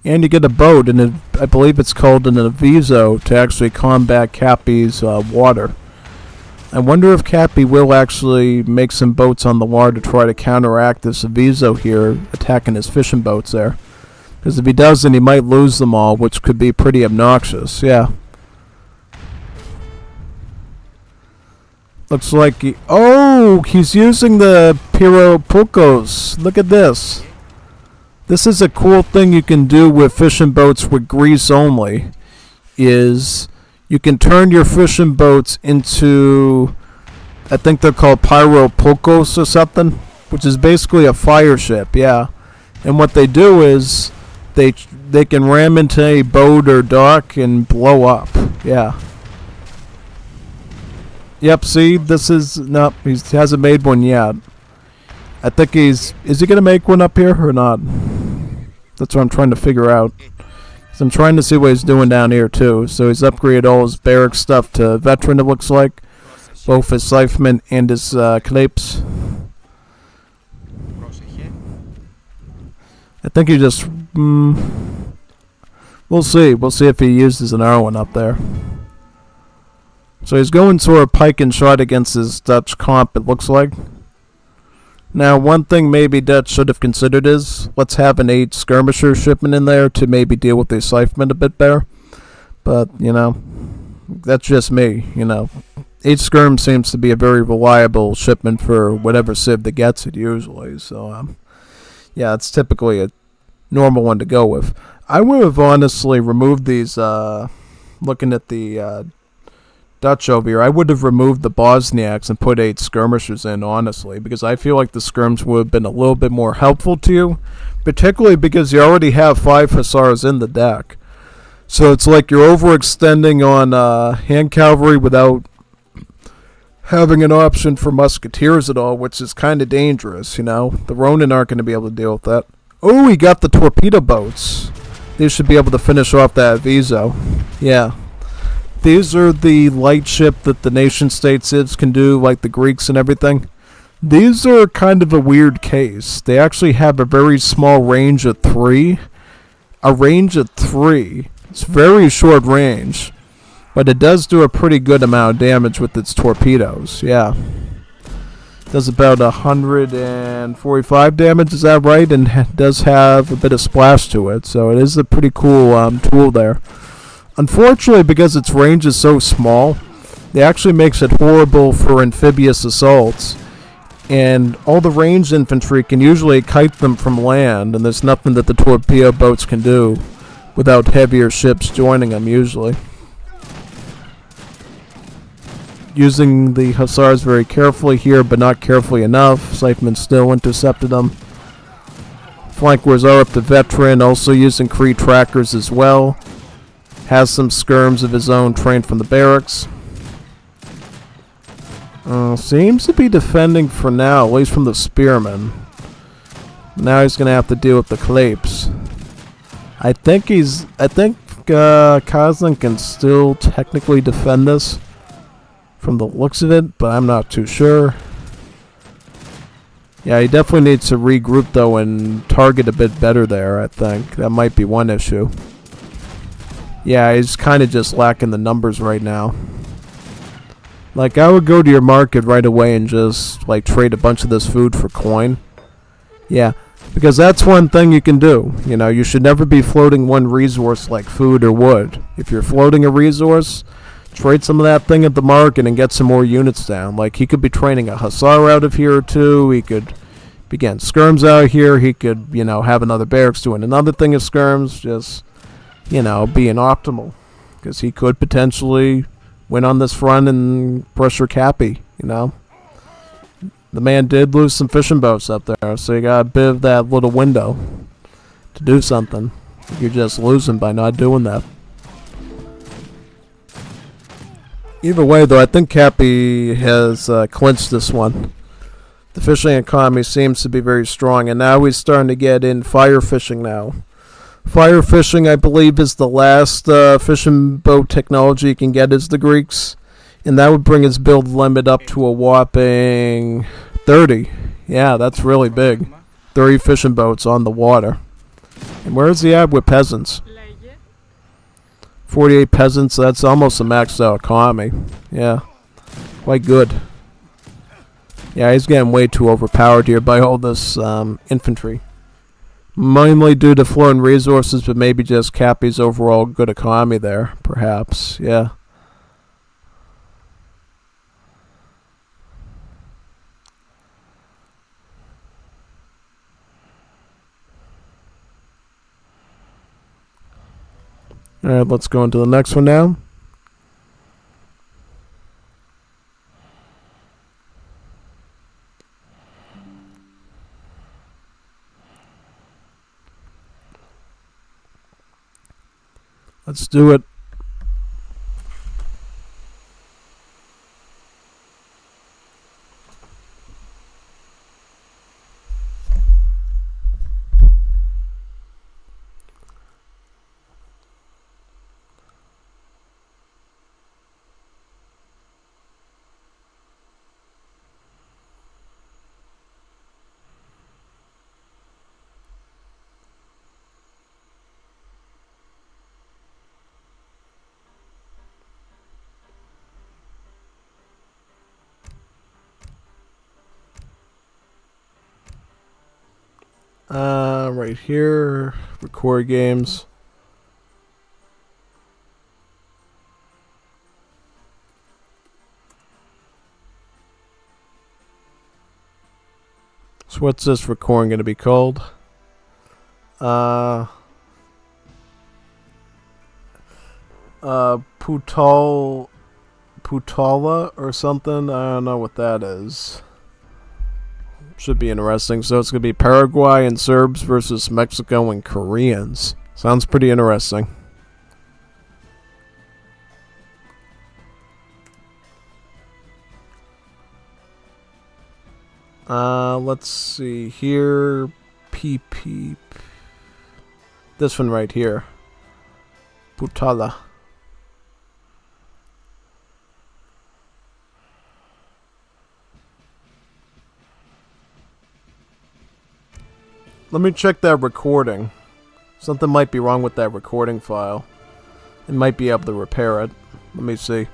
And you get a boat, and I believe it's called an aviso to actually combat Cappy's water. I wonder if Cappy will actually make some boats on the water to try to counteract this aviso here, attacking his fishing boats there. Because if he doesn't, he might lose them all, which could be pretty obnoxious. Yeah. Looks like he's using the Piropocos. Look at this. This is a cool thing you can do with fishing boats with grease only, is you can turn your fishing boats into, I think they're called Pyropocos or something, which is basically a fire ship, yeah. And what they do is they can ram into a boat or dock and blow up, yeah. Yep, see, this is, nope, he hasn't made one yet. I think is he going to make one up here or not? That's what I'm trying to figure out. So I'm trying to see what he's doing down here too. So he's upgraded all his barrack stuff to veteran, it looks like. Both his Scytheman and his Knapes. I think he just... we'll see. We'll see if he uses an Arwen up there. So he's going sort of pike and shot against his Dutch comp, it looks like. Now, one thing maybe Dutch should have considered is, let's have an 8 skirmisher shipment in there to maybe deal with the Scytheman a bit better. But, you know, that's just me, you know. 8 skirm seems to be a very reliable shipment for whatever civ that gets it usually. So, yeah, it's typically a normal one to go with. I would have honestly removed these, looking at the Dutch over here, I would have removed the Bosniaks and put 8 skirmishers in, honestly, because I feel like the skirms would have been a little bit more helpful to you, particularly because you already have 5 Hussars in the deck. So it's like you're overextending on hand cavalry without having an option for musketeers at all, which is kind of dangerous, you know. The Ronin aren't going to be able to deal with that. Oh, he got the torpedo boats. They should be able to finish off that aviso. Yeah. These are the light ship that the nation state civs can do, like the Greeks and everything. These are kind of a weird case. They actually have a very small range of 3. A range of 3. It's very short range. But it does do a pretty good amount of damage with its torpedoes, yeah. Does about 145 damage, is that right? And does have a bit of splash to it, so it is a pretty cool tool there. Unfortunately, because its range is so small, it actually makes it horrible for amphibious assaults. And all the ranged infantry can usually kite them from land, and there's nothing that the torpedo boats can do. without heavier ships joining them usually. Using the hussars very carefully here, but not carefully enough. Scytheman still intercepted them. Flankers are up the veteran, also using Cree trackers as well. Has some skirms of his own trained from the barracks. Seems to be defending for now, at least from the spearmen. Now he's going to have to deal with the Clapes. I think Kazan can still technically defend this from the looks of it, but I'm not too sure. Yeah, he definitely needs to regroup though and target a bit better there, I think. That might be one issue. Yeah, he's kind of just lacking the numbers right now. Like, I would go to your market right away and just, like, trade a bunch of this food for coin. Yeah, because that's one thing you can do. You know, you should never be floating one resource like food or wood. If you're floating a resource, trade some of that thing at the market and get some more units down. Like, he could be training a hussar out of here or two. He could begin skirms out here. He could, you know, have another barracks doing another thing of skirms. Just, you know, being optimal. Because he could potentially win on this front and pressure Cappy, you know. The man did lose some fishing boats up there, so you got a bit of that little window to do something. You're just losing by not doing that. Either way, though, I think Cappy has clinched this one. The fishing economy seems to be very strong, and now he's starting to get in fire fishing now. Fire fishing, I believe, is the last fishing boat technology you can get as the Greeks. And that would bring his build limit up to a whopping 30. Yeah, that's really big. 30 fishing boats on the water. And where's he at with peasants? 48 peasants, that's almost a maxed out economy. Yeah, quite good. Yeah, he's getting way too overpowered here by all this infantry. Mainly due to floating resources, but maybe just Cappy's overall good economy there, perhaps. Yeah. Alright, let's go into the next one now. Let's do it. Right here, record games. So what's this recording going to be called? Putala or something? I don't know what that is. Should be interesting. So it's going to be Paraguay and Serbs versus Mexico and Koreans. Sounds pretty interesting. Let's see here. PP. This one right here. Putala. Let me check that recording. Something might be wrong with that recording file. It might be able to repair it. Let me see.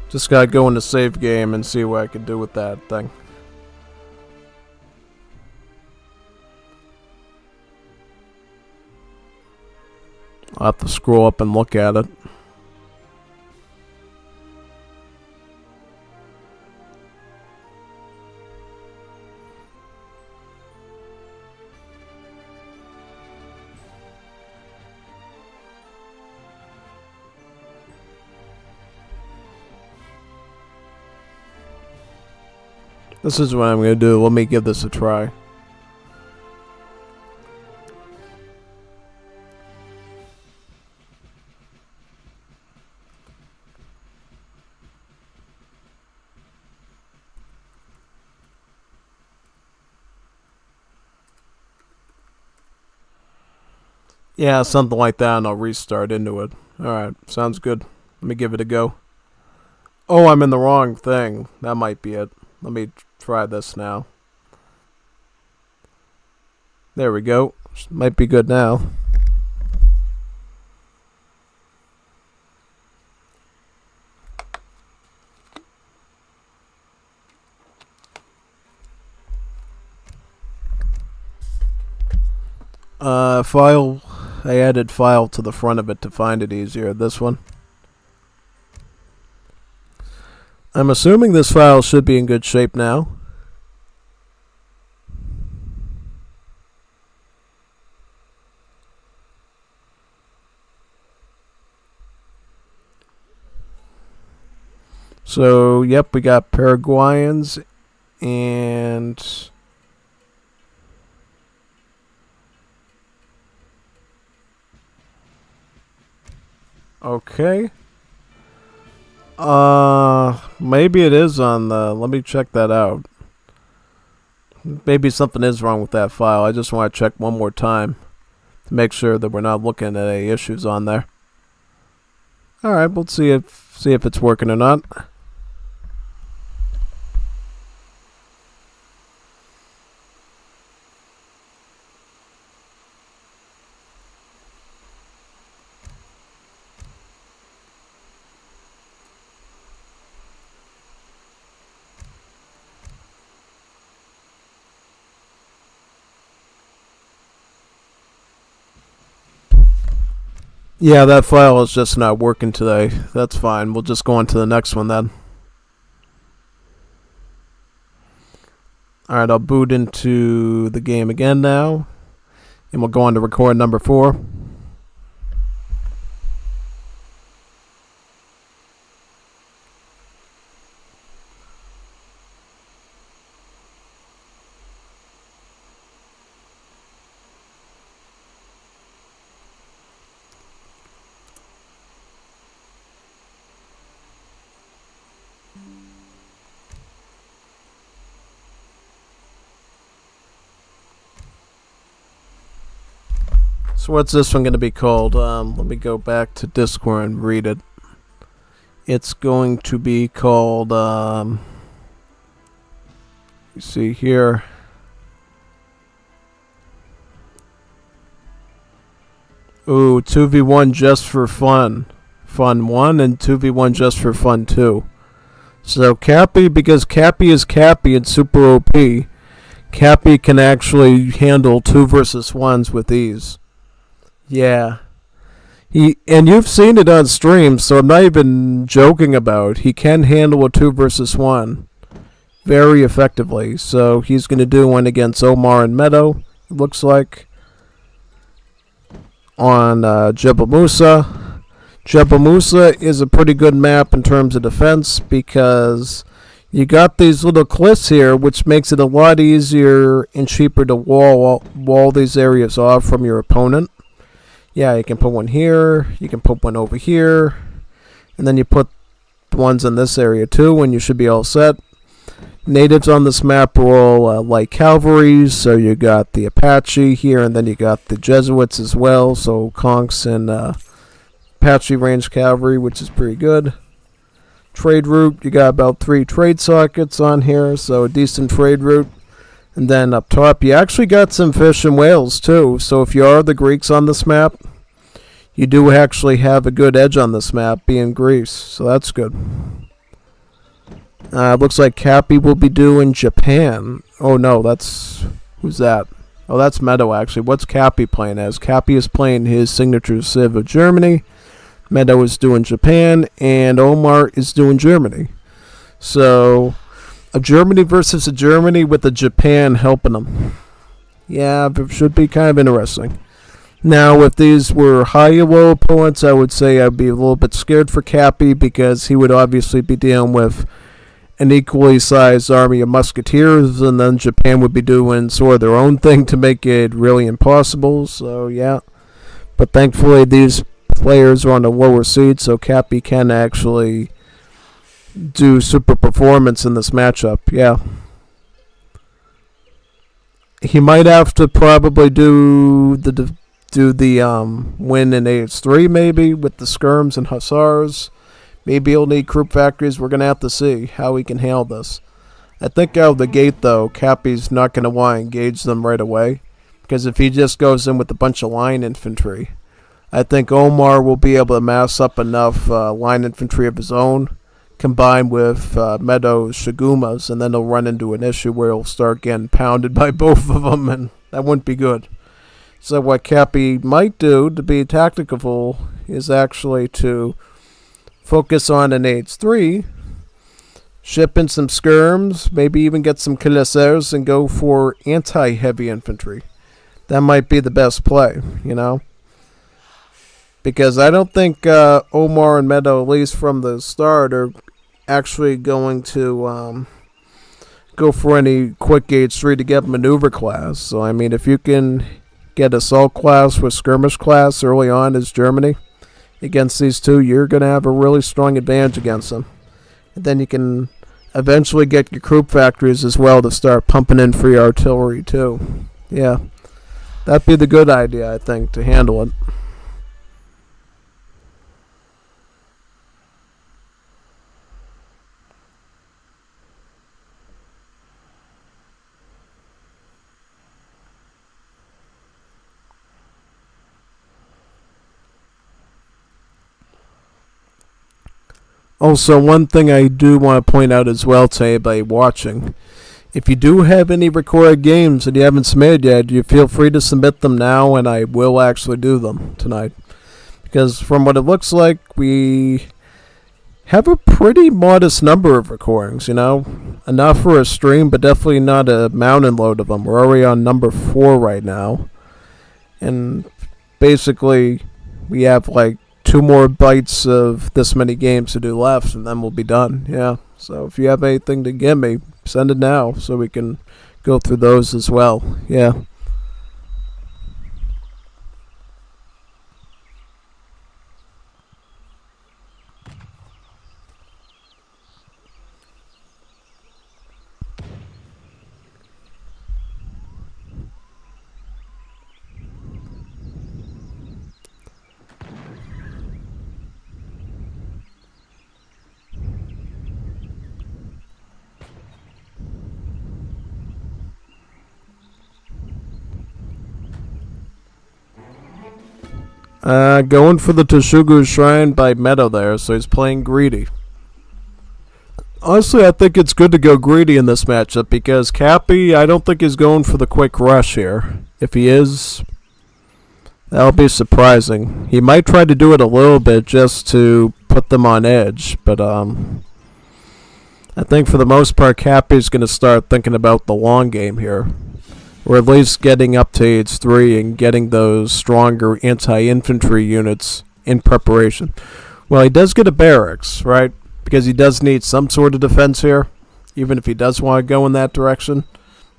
Just gotta go into save game and see what I can do with that thing. I'll have to scroll up and look at it. This is what I'm going to do. Let me give this a try. Yeah, something like that, and I'll restart into it. Alright, sounds good. Let me give it a go. Oh, I'm in the wrong thing. That might be it. Let me try this now. There we go. Might be good now. File. I added file to the front of it to find it easier. This one. I'm assuming this file should be in good shape now. So, yep, we got Paraguayans and okay. Maybe it is on the... Let me check that out. Maybe something is wrong with that file. I just want to check one more time to make sure that we're not looking at any issues on there. Alright, we'll see if it's working or not. Yeah, that file is just not working today. That's fine. We'll just go on to the next one then. Alright, I'll boot into the game again now. And we'll go on to record number 4. So what's this one going to be called? Let me go back to Discord and read it. It's going to be called, you see here. Ooh, 2v1 just for fun. Fun 1 and 2v1 just for fun 2. So Cappy, because Cappy is Cappy and super OP, Cappy can actually handle 2 versus 1s with ease. Yeah. And you've seen it on stream, so I'm not even joking about. He can handle a 2 versus 1 very effectively. So he's going to do one against Omar and Meadow, it looks like, on Jebel Musa. Jebel Musa is a pretty good map in terms of defense because you got these little cliffs here, which makes it a lot easier and cheaper to wall these areas off from your opponent. Yeah, you can put one here, you can put one over here, and then you put the ones in this area too, and you should be all set. Natives on this map are all light cavalry, so you got the Apache here, and then you got the Jesuits as well, so Conks and Apache range cavalry, which is pretty good. Trade route, you got about 3 trade sockets on here, so a decent trade route. And then up top, you actually got some fish and whales too. So if you are the Greeks on this map, you do actually have a good edge on this map, being Greece. So that's good. Looks like Cappy will be doing Japan. Oh no, that's... Who's that? Oh, that's Meadow actually. What's Cappy playing as? Cappy is playing his signature Civ of Germany. Meadow is doing Japan. And Omar is doing Germany. So... a Germany versus a Germany with a Japan helping them. Yeah, it should be kind of interesting. Now, if these were high or low opponents, I would say I'd be a little bit scared for Cappy because he would obviously be dealing with an equally sized army of musketeers, and then Japan would be doing sort of their own thing to make it really impossible. So yeah, but thankfully these players are on the lower seed, so Cappy can actually do super performance in this matchup. Yeah, he might have to probably do the win in AH3 maybe with the skirms and hussars. Maybe he'll need group factories. We're going to have to see how he can handle this. I think out of the gate, though, Cappy's not going to want to engage them right away. Because if he just goes in with a bunch of line infantry, I think Omar will be able to mass up enough line infantry of his own, combined with Meadows' Shigumas, and then he'll run into an issue where he'll start getting pounded by both of them, and that wouldn't be good. So what Cappy might do to be tactical is actually to focus on an H3, ship in some skirms, maybe even get some cuirassiers and go for anti-heavy infantry. That might be the best play, you know? Because I don't think Omar and Meadow, at least from the start, are actually going to go for any quick H3 to get maneuver class. So, I mean, if you can get assault class with skirmish class early on as Germany against these two, you're going to have a really strong advantage against them. And then you can eventually get your group factories as well to start pumping in free artillery too. Yeah, that'd be the good idea, I think, to handle it. Also, one thing I do want to point out as well to anybody watching, if you do have any recorded games that you haven't submitted yet, you feel free to submit them now, and I will actually do them tonight. Because from what it looks like, we have a pretty modest number of recordings, you know? Enough for a stream, but definitely not a mountain load of them. We're already on number 4 right now. And basically, we have like 2 more bites of this many games to do left, and then we'll be done. Yeah. So if you have anything to give me, send it now so we can go through those as well. Yeah. Going for the Toshugu Shrine by Meadow there, so he's playing greedy. Honestly, I think it's good to go greedy in this matchup because Cappy, I don't think he's going for the quick rush here. If he is, that'll be surprising. He might try to do it a little bit just to put them on edge, but I think for the most part, Cappy's going to start thinking about the long game here. Or at least getting up to age 3 and getting those stronger anti-infantry units in preparation. Well, he does get a barracks, right? Because he does need some sort of defense here, even if he does want to go in that direction.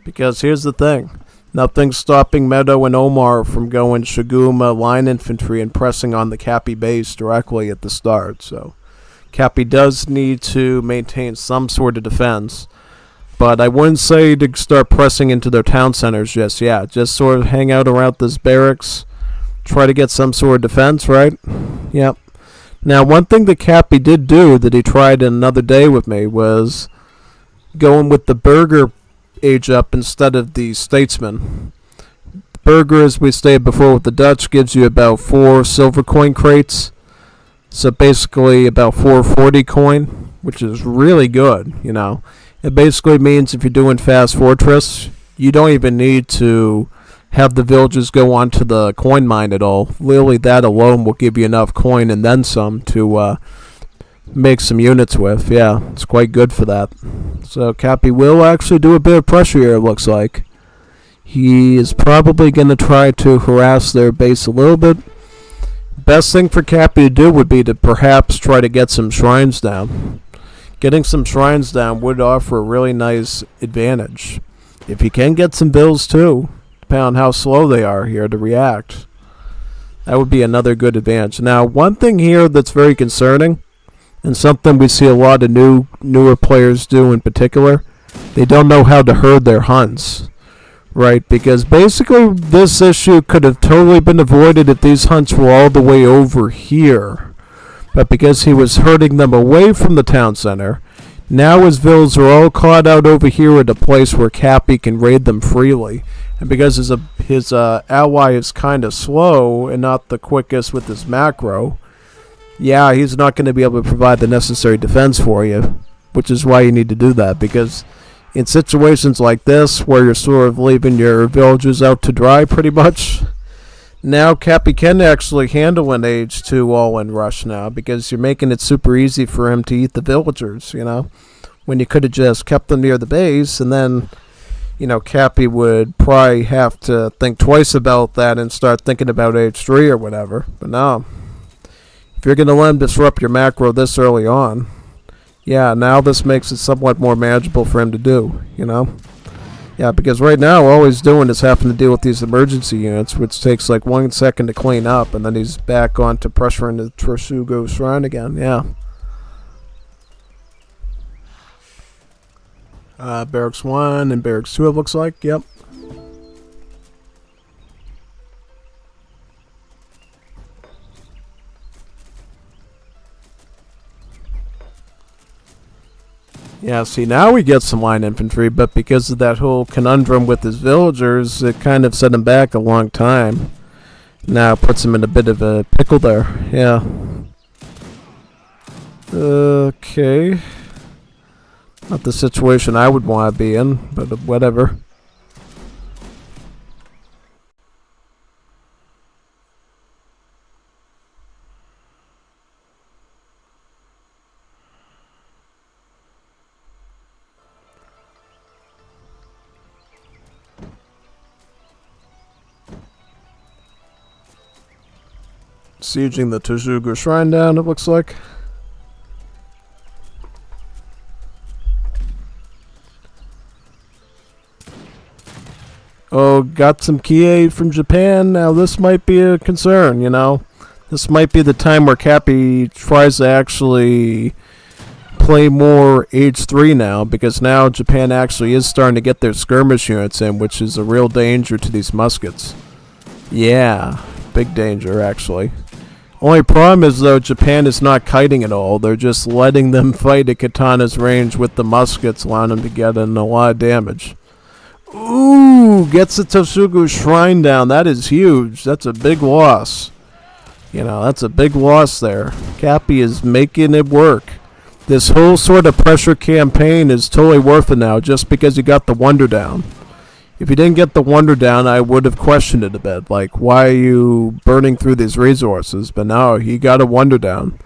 Because here's the thing. Nothing's stopping Meadow and Omar from going Shiguma line infantry and pressing on the Cappy base directly at the start. So Cappy does need to maintain some sort of defense. But I wouldn't say to start pressing into their town centers just yet. Just sort of hang out around this barracks. Try to get some sort of defense, right? Yep. Now, one thing that Cappy did do that he tried another day with me was going with the Burger age up instead of the Statesman. Burger, as we stated before with the Dutch, gives you about 4 silver coin crates. So basically about 440 coin, which is really good, you know. It basically means if you're doing Fast Fortress, you don't even need to have the villagers go onto the coin mine at all. Literally that alone will give you enough coin and then some to make some units with. Yeah, it's quite good for that. So Cappy will actually do a bit of pressure here, it looks like. He is probably going to try to harass their base a little bit. Best thing for Cappy to do would be to perhaps try to get some shrines down. getting some shrines down would offer a really nice advantage. If you can get some bills too, depending on how slow they are here to react, that would be another good advantage. Now, one thing here that's very concerning, and something we see a lot of newer players do in particular, they don't know how to herd their hunts, right? Because basically this issue could have totally been avoided if these hunts were all the way over here. But because he was herding them away from the town center, now his villas are all caught out over here at a place where Cappy can raid them freely. And because his ally is kind of slow and not the quickest with his macro, yeah, he's not going to be able to provide the necessary defense for you, which is why you need to do that. Because in situations like this, where you're sort of leaving your villagers out to dry pretty much, now Cappy can actually handle an age 2 all-in rush now, because you're making it super easy for him to eat the villagers, you know, when you could have just kept them near the base, and then, you know, Cappy would probably have to think twice about that and start thinking about age 3 or whatever. But no, if you're going to let him disrupt your macro this early on, yeah, now this makes it somewhat more manageable for him to do, you know? Yeah, because right now all he's doing is having to deal with these emergency units, which takes like 1 second to clean up, and then he's back on to pressuring the Torsugo Shrine again, yeah. Barracks 1 and Barracks 2 it looks like, yep. Yeah, see, now we get some line infantry, but because of that whole conundrum with his villagers, it kind of set him back a long time. Now it puts him in a bit of a pickle there, yeah. Okay. Not the situation I would want to be in, but whatever. Sieging the Torsugo Shrine down, it looks like. Oh, got some key aid from Japan. Now this might be a concern, you know. This might be the time where Cappy tries to actually play more age 3 now, because now Japan actually is starting to get their skirmish units in, which is a real danger to these muskets. Yeah, big danger actually. Only problem is, though, Japan is not kiting at all. They're just letting them fight at Katana's range with the muskets, allowing them to get in a lot of damage. Ooh, gets the Torsugo Shrine down. That is huge. That's a big loss. You know, that's a big loss there. Cappy is making it work. This whole sort of pressure campaign is totally worth it now, just because you got the Wonder down. If you didn't get the Wonder down, I would have questioned it a bit. Like, why are you burning through these resources? But no, he got a Wonder down.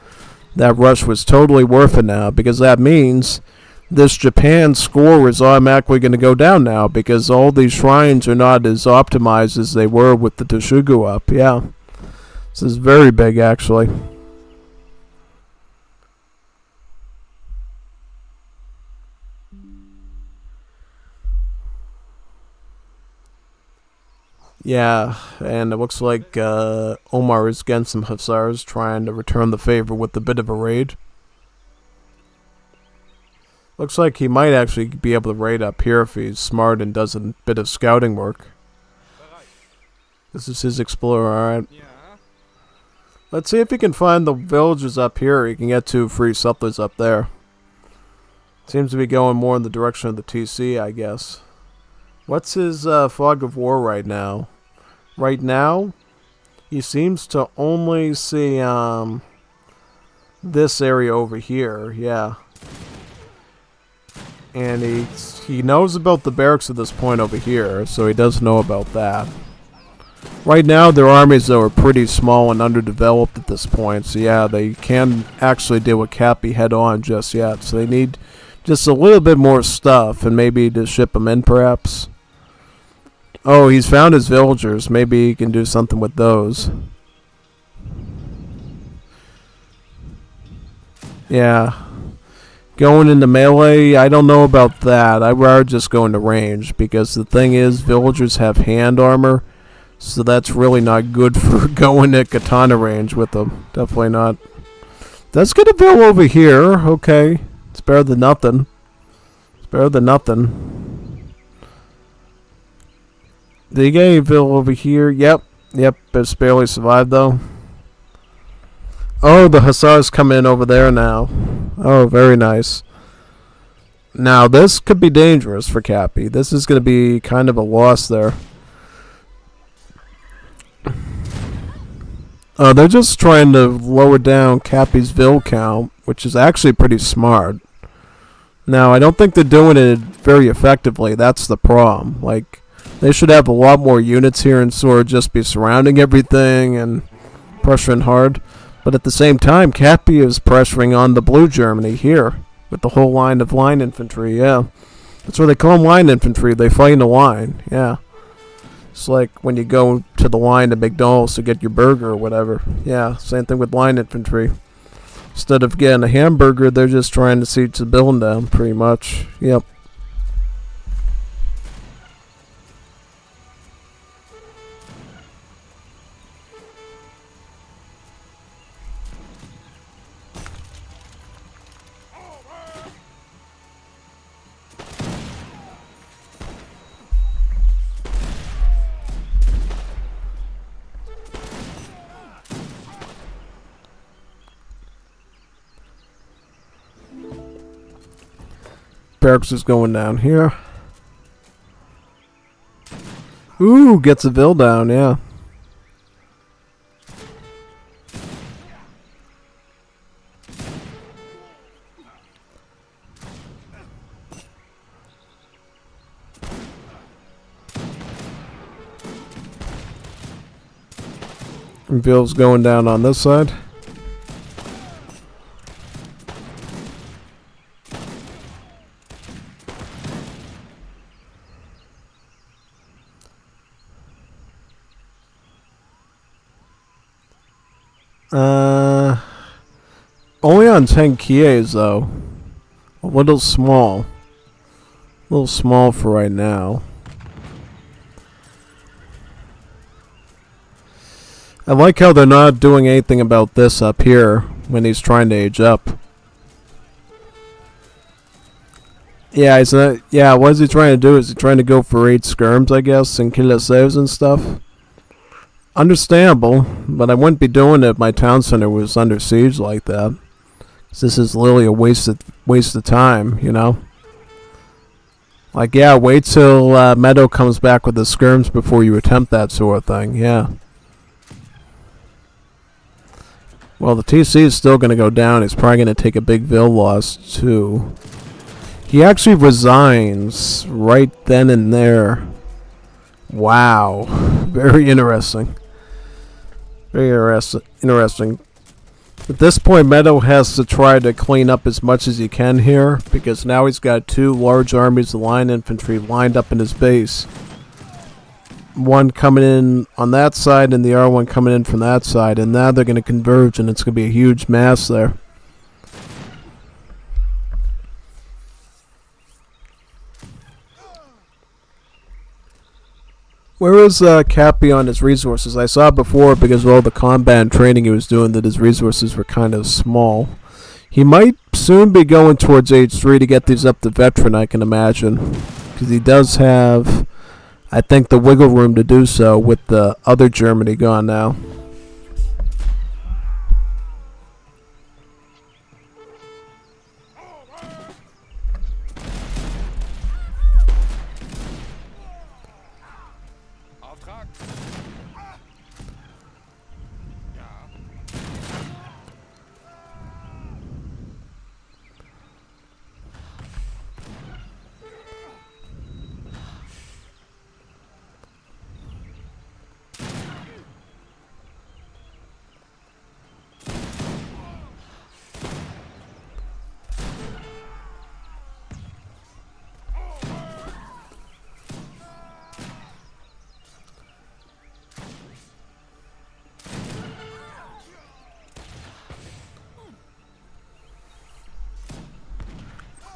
That rush was totally worth it now, because that means this Japan score is automatically going to go down now, because all these shrines are not as optimized as they were with the Torsugo up. Yeah. This is very big, actually. Yeah, and it looks like Omar is getting some Hussars, trying to return the favor with a bit of a raid. Looks like he might actually be able to raid up here if he's smart and does a bit of scouting work. This is his explorer, alright. Let's see if he can find the villagers up here. He can get 2 free settlers up there. Seems to be going more in the direction of the TC, I guess. What's his fog of war right now? Right now, he seems to only see this area over here, yeah. And he knows about the barracks at this point over here, so he does know about that. Right now, their armies, though, are pretty small and underdeveloped at this point, so yeah, they can't actually deal with Cappy head-on just yet, so they need just a little bit more stuff, and maybe to ship them in, perhaps. Oh, he's found his villagers. Maybe he can do something with those. Yeah. Going into melee, I don't know about that. I'd rather just go into range, because the thing is, villagers have hand armor, so that's really not good for going at katana range with them. Definitely not. Let's get a bill over here. Okay. It's better than nothing. It's better than nothing. Did you get any bill over here? Yep. Yep. It's barely survived, though. Oh, the hussars come in over there now. Oh, very nice. Now, this could be dangerous for Cappy. This is going to be kind of a loss there. They're just trying to lower down Cappy's Ville count, which is actually pretty smart. Now, I don't think they're doing it very effectively. That's the problem. Like, they should have a lot more units here and sort of just be surrounding everything and pressuring hard. But at the same time, Cappy is pressuring on the blue Germany here with the whole line of line infantry, yeah. That's what they call them, line infantry. They fight in a line, yeah. It's like when you go to the line at McDonald's to get your burger or whatever. Yeah, same thing with line infantry. Instead of getting a hamburger, they're just trying to siege the building down, pretty much. Yep. Barracks is going down here. Ooh, gets a Ville down, yeah. And Ville's going down on this side. Only on 10 Kies though. A little small. A little small for right now. I like how they're not doing anything about this up here when he's trying to age up. Yeah, he's not, yeah, what is he trying to do? Is he trying to go for 8 skirms, I guess, and kill ourselves and stuff? Understandable, but I wouldn't be doing it if my town center was under siege like that. This is literally a waste of time, you know? Like, yeah, wait till Meadow comes back with the skirms before you attempt that sort of thing, yeah. Well, the TC is still going to go down. He's probably going to take a big Ville loss, too. He actually resigns right then and there. Wow. Very interesting. Very interesting. At this point, Meadow has to try to clean up as much as he can here, because now he's got 2 large armies of line infantry lined up in his base. One coming in on that side and the other one coming in from that side, and now they're going to converge and it's going to be a huge mass there. Where is Cappy on his resources? I saw before, because of all the combat and training he was doing, that his resources were kind of small. He might soon be going towards age 3 to get these up to veteran, I can imagine. Because he does have, I think, the wiggle room to do so with the other Germany gone now.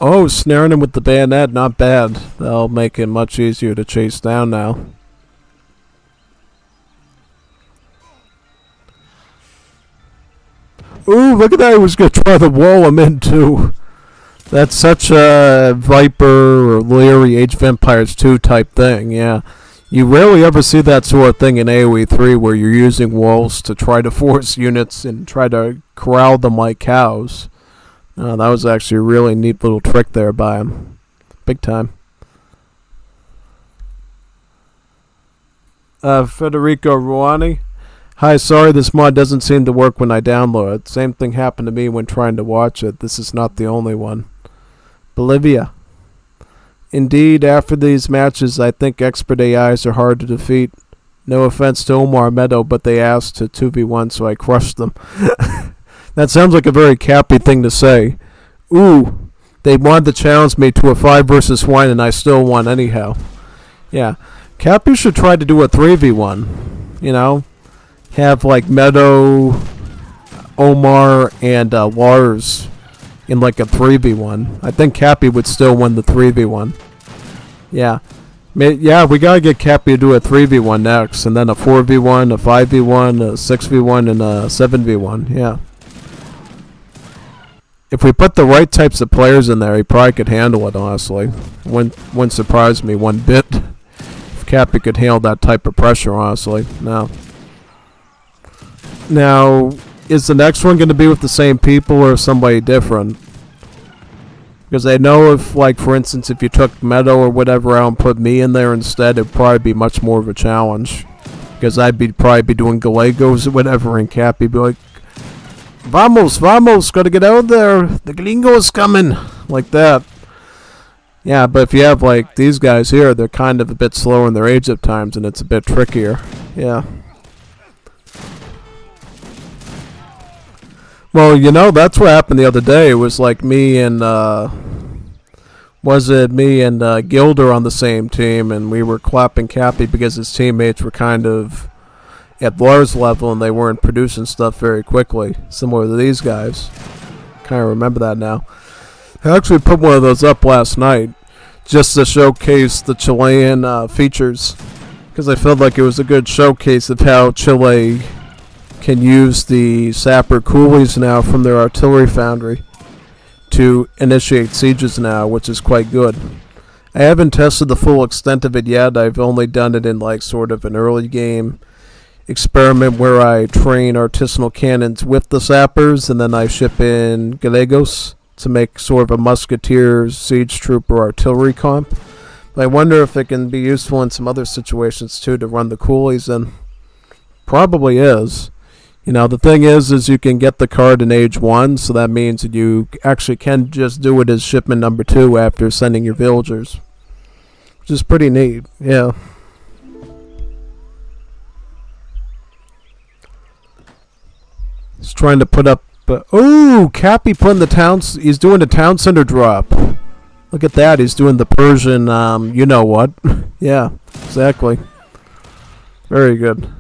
Oh, snaring him with the bayonet, not bad. That'll make it much easier to chase down now. Ooh, look at that. He was going to try to wall him in, too. That's such a Viper or Leary Age of Empires 2 type thing, yeah. You rarely ever see that sort of thing in AoE 3 where you're using walls to try to force units and try to corral them like cows. That was actually a really neat little trick there by him. Big time. Federico Ruani. Hi, sorry this mod doesn't seem to work when I download it. Same thing happened to me when trying to watch it. This is not the only one. Bolivia. Indeed, after these matches, I think expert AIs are hard to defeat. No offense to Omar Meadow, but they asked to 2v1, so I crushed them. That sounds like a very Cappy thing to say. Ooh, they wanted to challenge me to a 5 versus 1, and I still won anyhow. Yeah, Cappy should try to do a 3v1. You know, have like Meadow, Omar, and Lars in like a 3v1. I think Cappy would still win the 3v1. Yeah. Yeah, we gotta get Cappy to do a 3v1 next, and then a 4v1, a 5v1, a 6v1, and a 7v1. Yeah. If we put the right types of players in there, he probably could handle it, honestly. Wouldn't surprise me one bit if Cappy could handle that type of pressure, honestly. No. Now, is the next one going to be with the same people or somebody different? Because I know if, like, for instance, if you took Meadow or whatever out and put me in there instead, it'd probably be much more of a challenge. Because I'd probably be doing Gallegos or whatever, and Cappy be like, Vamos, vamos, gotta get out there, the gringo's coming, like that. Yeah, but if you have, like, these guys here, they're kind of a bit slower in their age at times, and it's a bit trickier. Yeah. Well, you know, that's what happened the other day. It was like me and, Gilder on the same team, and we were clapping Cappy because his teammates were kind of at Lars level and they weren't producing stuff very quickly, similar to these guys. Kind of remember that now. I actually put one of those up last night just to showcase the Chilean features, because I felt like it was a good showcase of how Chile can use the sapper coolies now from their artillery foundry to initiate sieges now, which is quite good. I haven't tested the full extent of it yet. I've only done it in like sort of an early game experiment where I train artisanal cannons with the sappers, and then I ship in Gallegos to make sort of a musketeer, siege trooper, artillery comp. But I wonder if it can be useful in some other situations too to run the coolies in. Probably is. You know, the thing is you can get the card in age 1, so that means that you actually can just do it as shipment number 2 after sending your villagers. Which is pretty neat, yeah. He's trying to put up... oh, Cappy putting the town... He's doing the town center drop. Look at that, he's doing the Persian, you know what. Yeah, exactly. Very good.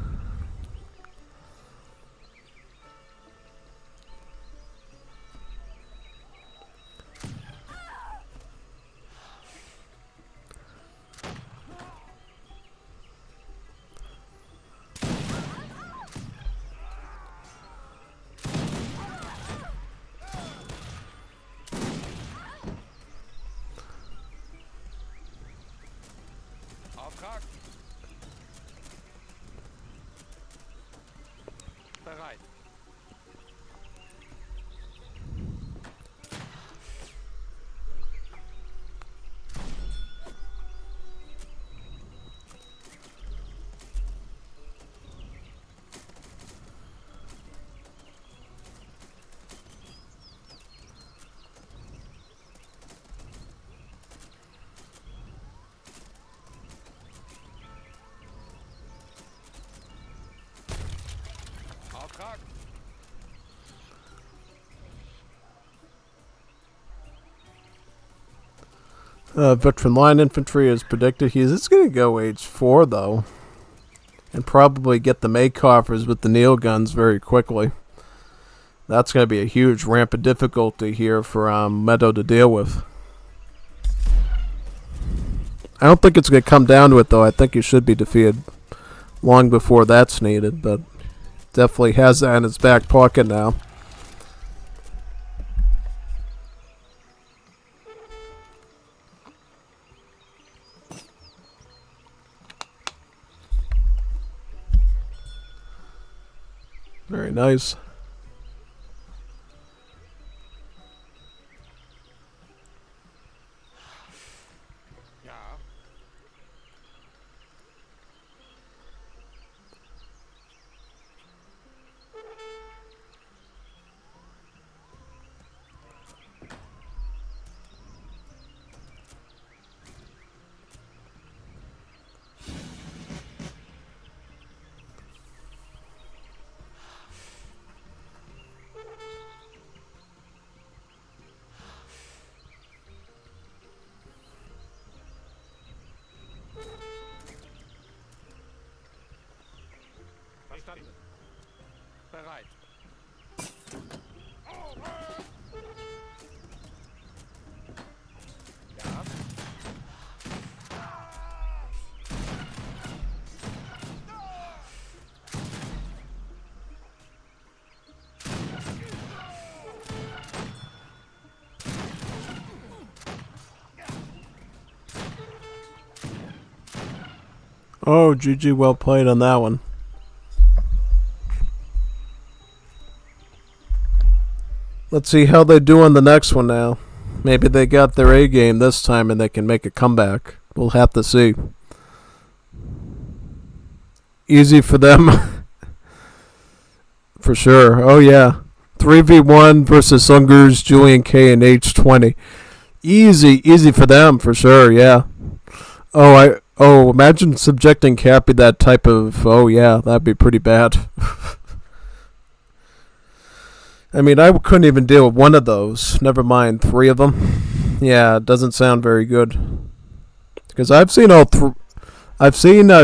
Bereit. Auftrag. Veteran line infantry is predicted. It's going to go age 4 though, and probably get the May coffers with the nail guns very quickly. That's going to be a huge ramp of difficulty here for Meadow to deal with. I don't think it's going to come down to it, though. I think he should be defeated long before that's needed, but definitely has that in his back pocket now. Very nice. Verstanden. Bereit. Ja. Oh, GG, well played on that one. Let's see how they do on the next one now. Maybe they got their A game this time and they can make a comeback. We'll have to see. Easy for them. For sure. Oh, yeah. 3v1 versus Ungers, Julian K, and H20. Easy for them, for sure, yeah. Imagine subjecting Cappy that type of... Oh, yeah, that'd be pretty bad. I mean, I couldn't even deal with one of those. Never mind 3 of them. Yeah, it doesn't sound very good. Because I've seen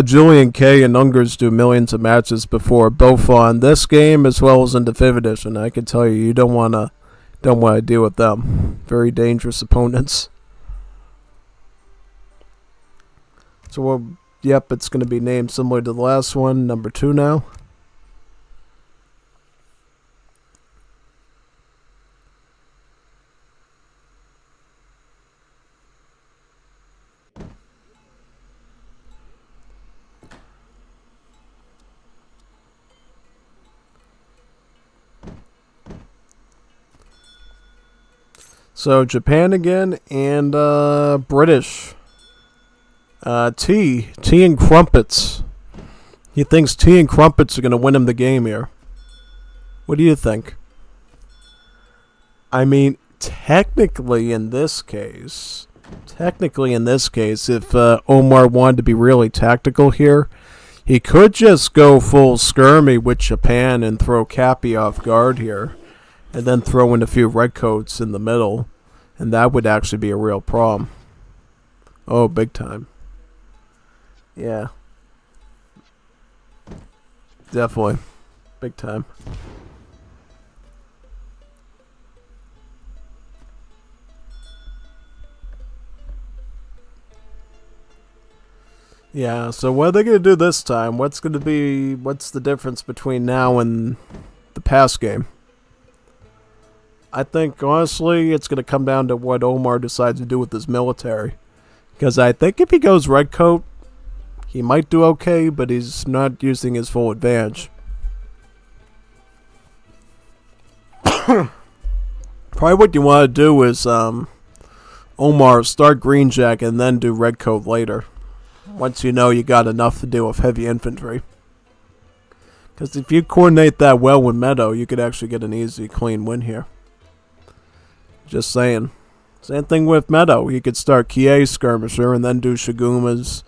Julian K and Ungers do millions of matches before, both on this game as well as in the 5th edition. I can tell you don't want to deal with them. Very dangerous opponents. So, yep, it's going to be named similar to the last one, number 2 now. So Japan again and British. Tea and Crumpets. He thinks Tea and Crumpets are going to win him the game here. What do you think? I mean, technically in this case, if Omar wanted to be really tactical here, he could just go full skirmy with Japan and throw Cappy off guard here. And then throw in a few redcoats in the middle. And that would actually be a real problem. Oh, big time. Yeah. Definitely. Big time. Yeah, so what are they going to do this time? What's the difference between now and the past game? I think, honestly, it's going to come down to what Omar decides to do with his military. Because I think if he goes redcoat, he might do okay, but he's not using his full advantage. Probably what you want to do is Omar start greenjack and then do redcoat later. Once you know you got enough to deal with heavy infantry. Because if you coordinate that well with Meadow, you could actually get an easy, clean win here. Just saying. Same thing with Meadow. You could start Kie Skirmisher and then do Shigumas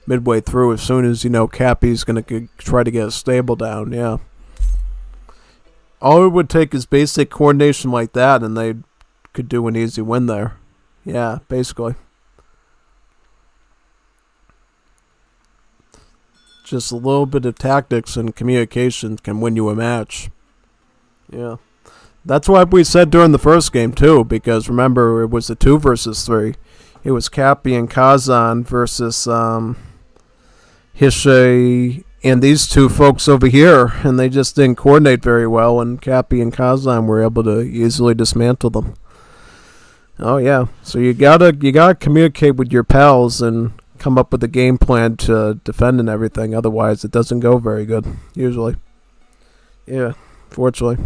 midway through as soon as you know Cappy's going to try to get a stable down. Yeah. All it would take is basic coordination like that and they could do an easy win there. Yeah, basically. Just a little bit of tactics and communication can win you a match. Yeah. That's what we said during the first game, too, because remember, it was a 2 versus 3. it was Cappy and Kazan versus Hishe and these two folks over here, and they just didn't coordinate very well, and Cappy and Kazan were able to easily dismantle them. Oh yeah, so you gotta communicate with your pals and come up with a game plan to defend and everything. Otherwise, it doesn't go very good usually. Yeah, fortunately.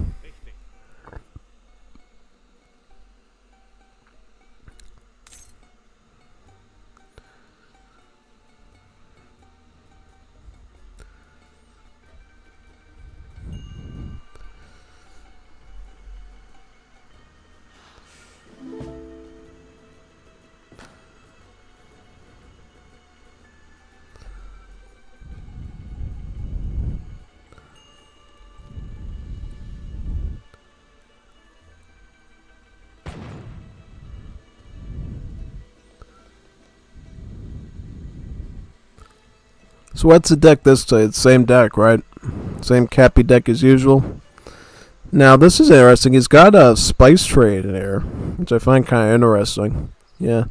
So what's the deck this time? It's the same deck, right? Same Cappy deck as usual. Now this is interesting. He's got a Spice Trade in here, which I find kind of interesting. Yeah.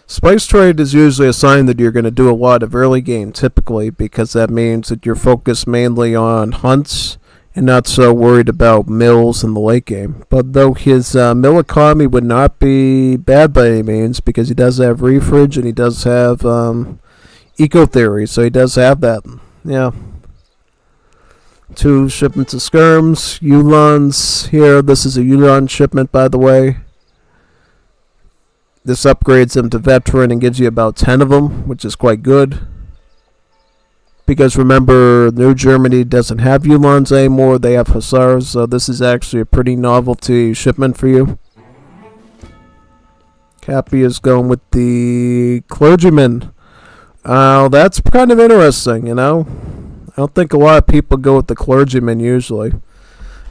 Spice Trade is usually a sign that you're going to do a lot of early game, typically, because that means that you're focused mainly on hunts and not so worried about mills in the late game. But though his mill economy would not be bad by any means, because he does have refridge and he does have eco theory, so he does have that. Yeah. 2 shipments of skirms, Yulons here. This is a Yulon shipment, by the way. This upgrades him to veteran and gives you about 10 of them, which is quite good. Because remember, New Germany doesn't have Yulons anymore, they have Hussars, so this is actually a pretty novelty shipment for you. Cappy is going with the clergyman. That's kind of interesting, you know. I don't think a lot of people go with the clergyman usually.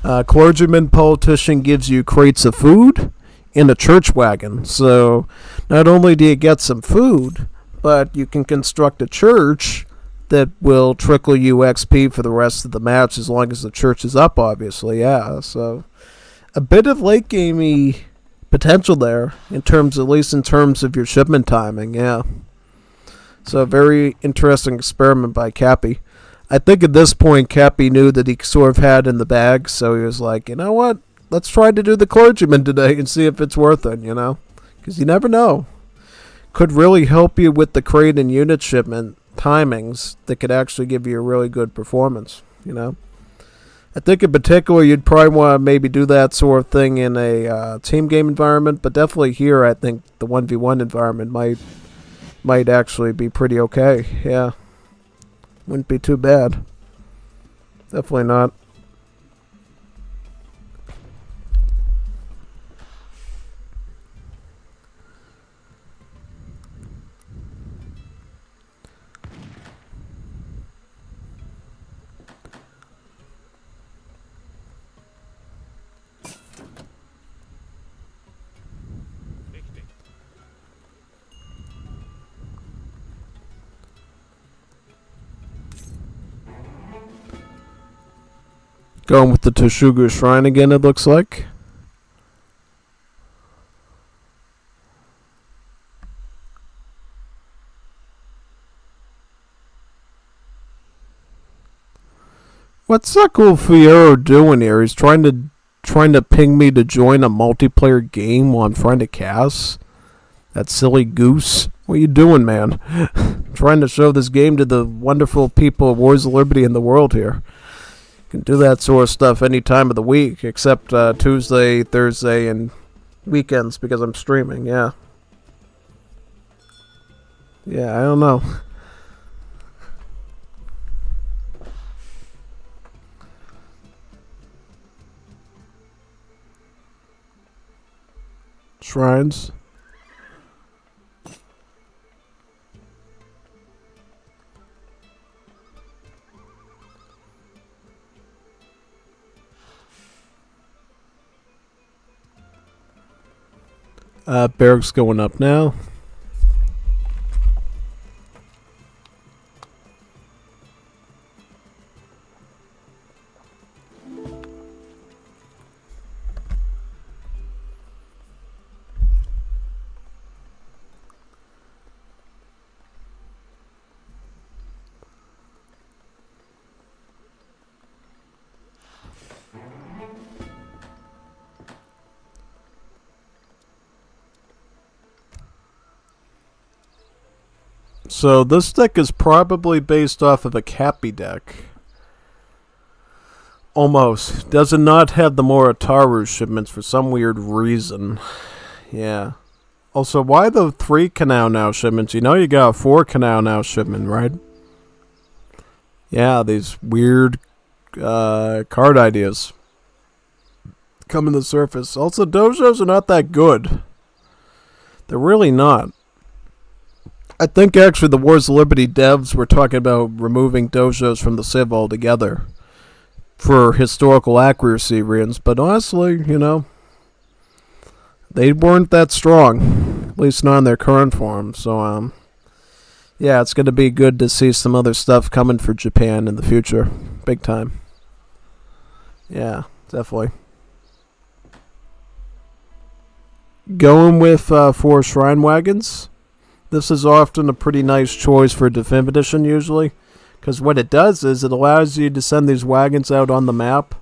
Clergyman politician gives you crates of food in a church wagon. So not only do you get some food, but you can construct a church that will trickle you XP for the rest of the match as long as the church is up, obviously. Yeah, so a bit of late gamey potential there, at least in terms of your shipment timing, yeah. So a very interesting experiment by Cappy. I think at this point Cappy knew that he sort of had in the bag, so he was like, you know what? Let's try to do the clergyman today and see if it's worth it, you know? Because you never know. Could really help you with the crate and unit shipment timings that could actually give you a really good performance, you know? I think in particular you'd probably want to maybe do that sort of thing in a team game environment, but definitely here I think the 1v1 environment might actually be pretty okay, yeah. Wouldn't be too bad. Definitely not. Going with the Toshugu Shrine again, it looks like. What's that cool Fiero doing here? He's trying to ping me to join a multiplayer game while I'm trying to cast. That silly goose. What are you doing, man? Trying to show this game to the wonderful people of Wars of Liberty in the world here. Can do that sort of stuff any time of the week, except Tuesday, Thursday, and weekends because I'm streaming, yeah. Yeah, I don't know. Shrines. Barracks going up now. So this deck is probably based off of a Cappy deck. Almost. Does it not have the Moritaru shipments for some weird reason? Yeah. Also, why the 3 Canal Now shipments? You know you got a 4 Canal Now shipment, right? Yeah, these weird card ideas coming to the surface. Also, dojos are not that good. They're really not. I think actually the Wars of Liberty devs were talking about removing dojos from the Civ altogether for historical accuracy reasons, but honestly, you know, they weren't that strong, at least not in their current form. So, yeah, it's going to be good to see some other stuff coming for Japan in the future, big time. Yeah, definitely. Going with 4 Shrine Wagons. This is often a pretty nice choice for Definitive Edition usually, because what it does is it allows you to send these wagons out on the map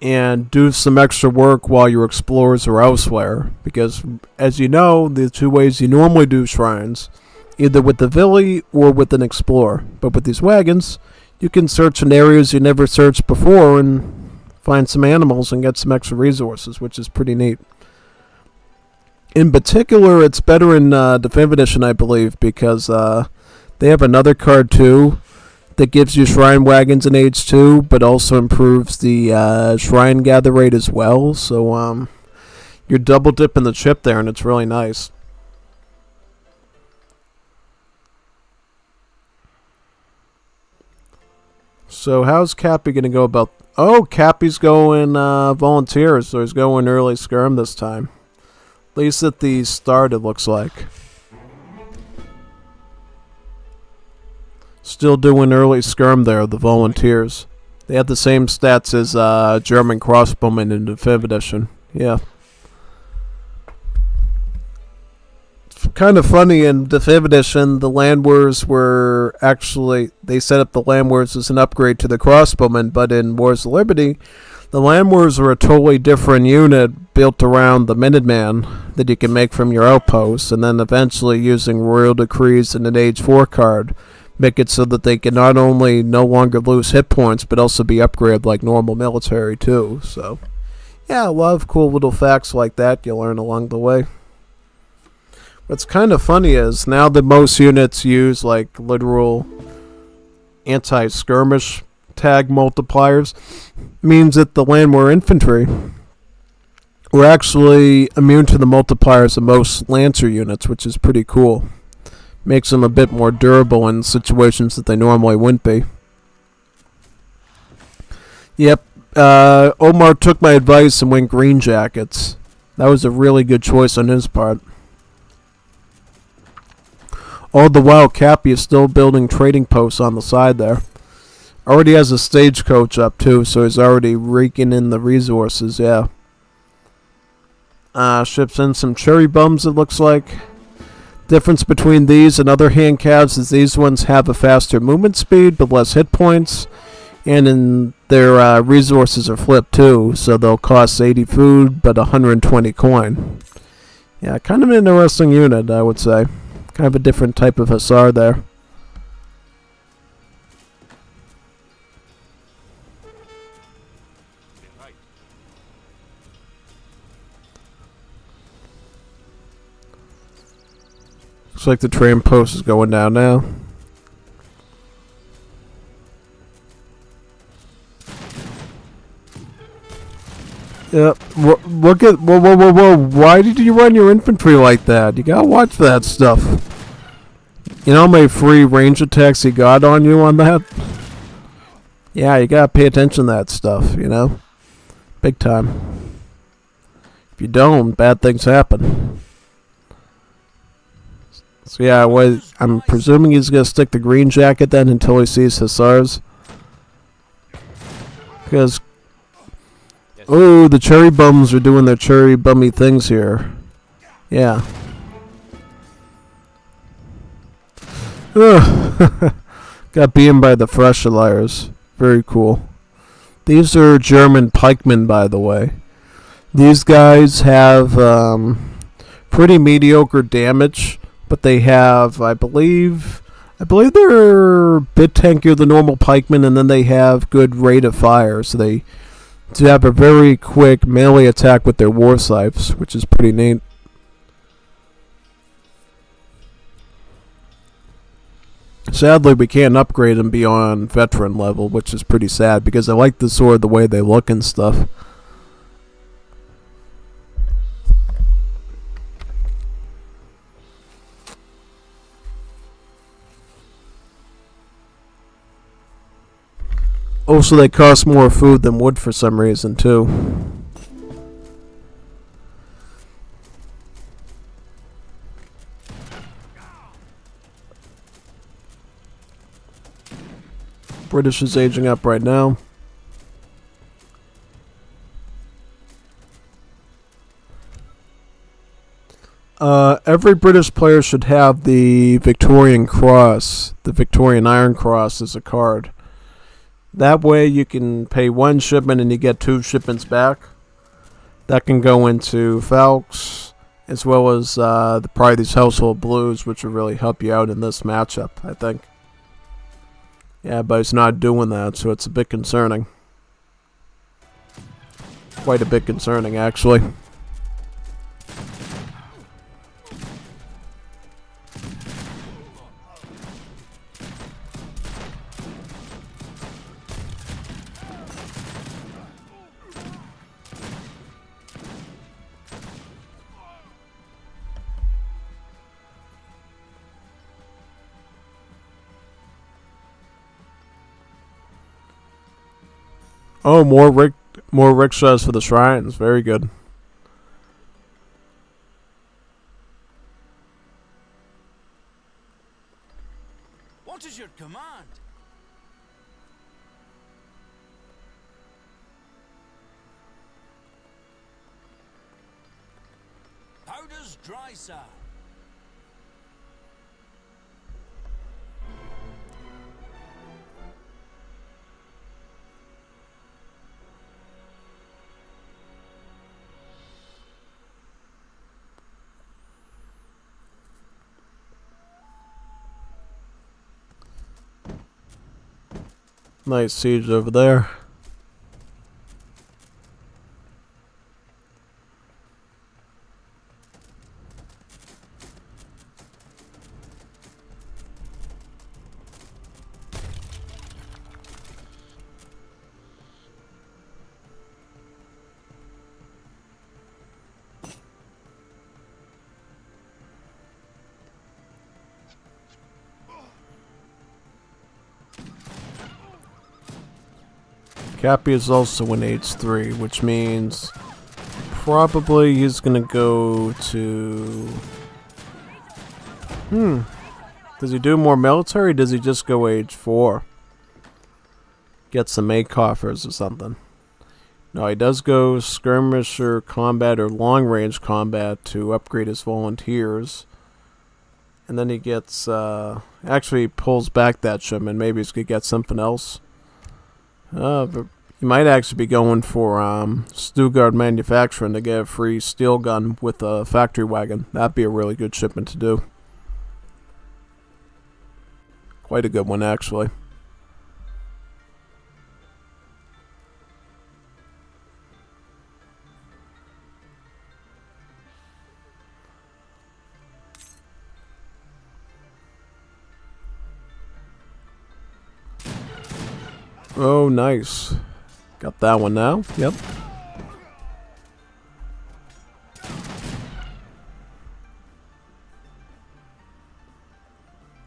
and do some extra work while your explorers are elsewhere. Because, as you know, the 2 ways you normally do shrines, either with the Vili or with an explorer. But with these wagons, you can search in areas you never searched before and find some animals and get some extra resources, which is pretty neat. In particular, it's better in Definitive Edition, I believe, because they have another card, too, that gives you Shrine Wagons in Age 2, but also improves the Shrine Gather rate as well. So you're double dipping the chip there, and it's really nice. So how's Cappy going to go about... Oh, Cappy's going Volunteers, so he's going early skirm this time. At least at the start, it looks like. Still doing early skirm there, the Volunteers. They have the same stats as German crossbowmen in Definitive Edition. Yeah. It's kind of funny, in Definitive Edition, the Land Wars were actually... They set up the Land Wars as an upgrade to the crossbowmen, but in Wars of Liberty... The Land Wars are a totally different unit built around the Minuteman that you can make from your outposts, and then eventually using Royal Decrees and an Age 4 card, make it so that they can not only no longer lose hit points, but also be upgraded like normal military too. So, yeah, a lot of cool little facts like that you learn along the way. What's kind of funny is, now that most units use like literal anti-skirmish tag multipliers, means that the Land War infantry were actually immune to the multipliers of most Lancer units, which is pretty cool. Makes them a bit more durable in situations that they normally wouldn't be. Yep, Omar took my advice and went Green Jackets. That was a really good choice on his part. All the while, Cappy is still building trading posts on the side there. Already has a stagecoach up too, so he's already raking in the resources, yeah. Ships in some cherry bums, it looks like. Difference between these and other hand calves is these ones have a faster movement speed, but less hit points. And in their resources are flipped too, so they'll cost 80 food, but 120 coin. Yeah, kind of an interesting unit, I would say. Kind of a different type of Hussar there. Looks like the train post is going down now. Yep. Look at... Whoa. Why did you run your infantry like that? You gotta watch that stuff. You know how many free range attacks he got on you on that? Yeah, you gotta pay attention to that stuff, you know? Big time. If you don't, bad things happen. So yeah, I'm presuming he's going to stick the Green Jacket then until he sees Hussars. Because... Oh, the cherry bums are doing their cherry bummy things here. Yeah. Got beaten by the Freshaliers. Very cool. These are German pikemen, by the way. These guys have pretty mediocre damage, but they have, I believe they're a bit tankier than normal pikemen, and then they have good rate of fire, so they have a very quick melee attack with their war scythes, which is pretty neat. Sadly, we can't upgrade them beyond veteran level, which is pretty sad, because I like the sword, the way they look and stuff. Also, they cost more food than wood for some reason, too. British is aging up right now. Every British player should have the Victorian Cross, the Victorian Iron Cross, as a card. That way you can pay one shipment and you get 2 shipments back. That can go into Falks, as well as probably these Household Blues, which will really help you out in this matchup, I think. Yeah, but it's not doing that, so it's a bit concerning. Quite a bit concerning, actually. Oh, more rickshaws for the shrines. Very good. What is your command? Powder's dry, sir. Nice siege over there. Cappy is also in H3, which means probably he's gonna go to... Does he do more military, or does he just go H4? Get some A coffers or something. No, he does go skirmisher combat or long range combat to upgrade his volunteers. And then he gets, actually he pulls back that shipment. Maybe he's gonna get something else. But you might actually be going for Stuttgart Manufacturing to get a free steel gun with a factory wagon. That'd be a really good shipment to do. Quite a good one, actually. Oh, nice. Got that one now. Yep.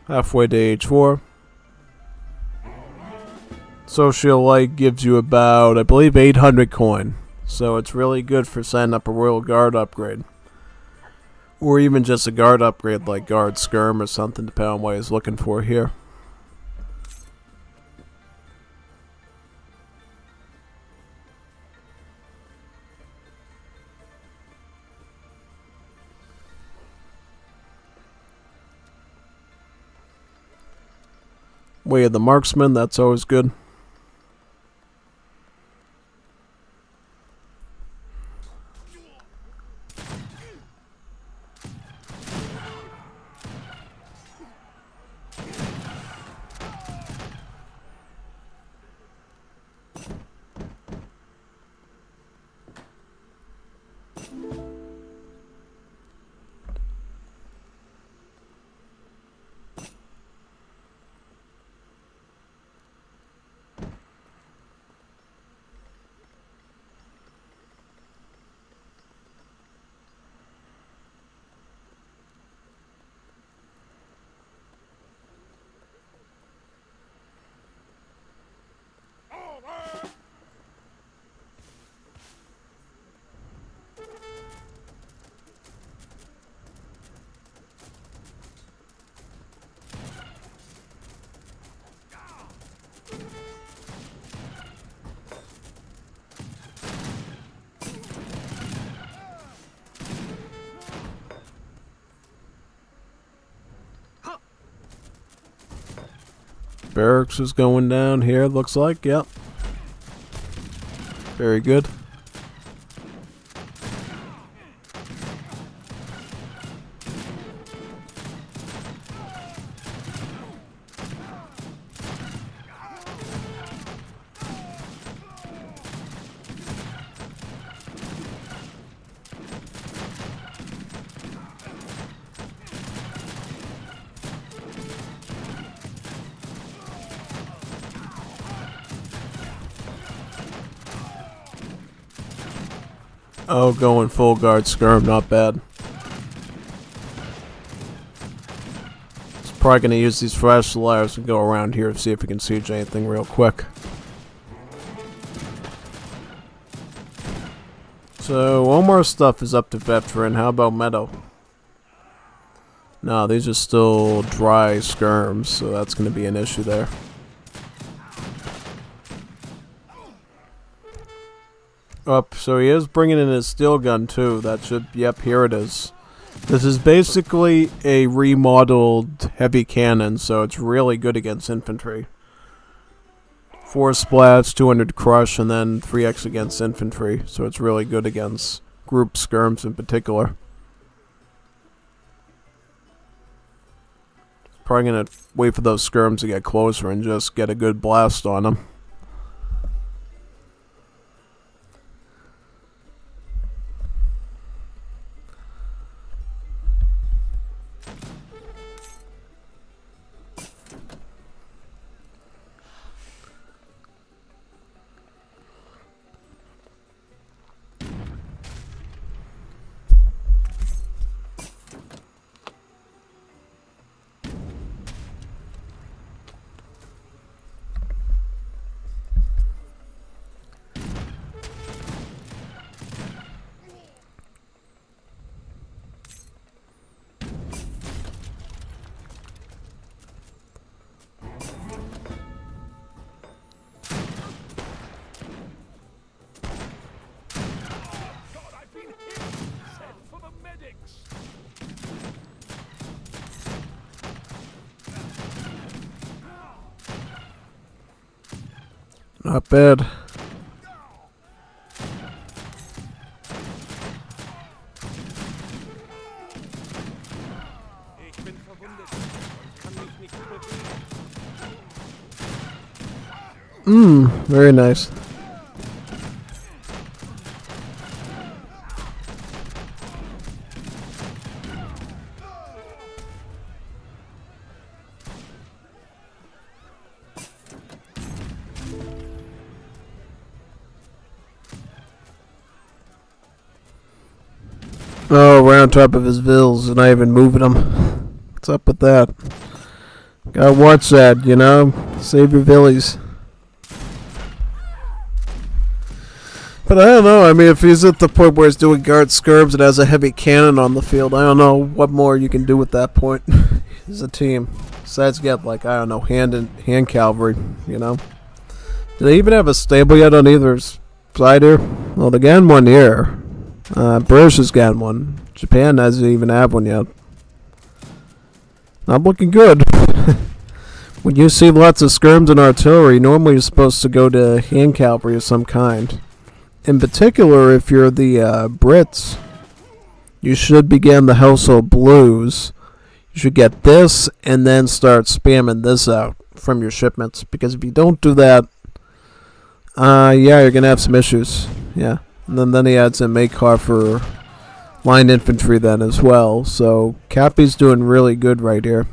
Halfway to H4. Social Light gives you about, I believe, 800 coin. So it's really good for setting up a Royal Guard upgrade. Or even just a guard upgrade like Guard Skirm or something, depending on what he's looking for here. Way of the Marksman, that's always good. Barracks is going down here, looks like. Yep. Very good. Oh, going full guard skirm, not bad. It's probably going to use these flashlights and go around here to see if we can siege anything real quick. So, one more stuff is up to veteran. How about meadow? No, these are still dry skirms, so that's going to be an issue there. Up, so he is bringing in his steel gun too. That should, yep, here it is. This is basically a remodeled heavy cannon, so it's really good against infantry. 4 splats, 200 crush, and then 3x against infantry, so it's really good against group skirms in particular. Probably gonna wait for those skirms to get closer and just get a good blast on them. Not bad. Ich bin verwundet. Ich kann mich nicht bewegen. Very nice. Oh, we're on top of his vills and not even moving them. What's up with that? Gotta watch that, you know? Save your villies. But I don't know, I mean, if he's at the point where he's doing guard skirms and has a heavy cannon on the field, I don't know what more you can do at that point. He's a team. Besides get, like, I don't know, hand cavalry, you know? Do they even have a stable yet on either side here? Well, they got one here. British has got one. Japan doesn't even have one yet. Not looking good. When you see lots of skirms and artillery, normally you're supposed to go to hand cavalry of some kind. In particular, if you're the Brits, you should begin the household blues. You should get this and then start spamming this out from your shipments. Because if you don't do that, yeah, you're going to have some issues. Yeah. And then he adds in Makar for line infantry then as well. So Cappy's doing really good right here.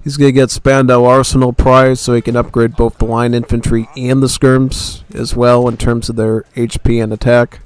He's going to get Spandau Arsenal prize so he can upgrade both the line infantry and the skirms as well in terms of their HP and attack.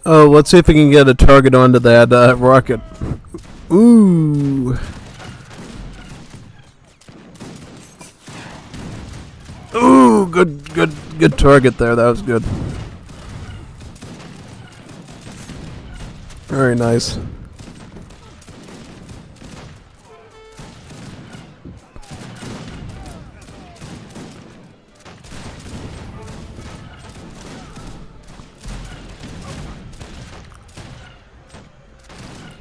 Oh, let's see if we can get a target onto that rocket. Ooh. Ooh, good target there. That was good. Very nice.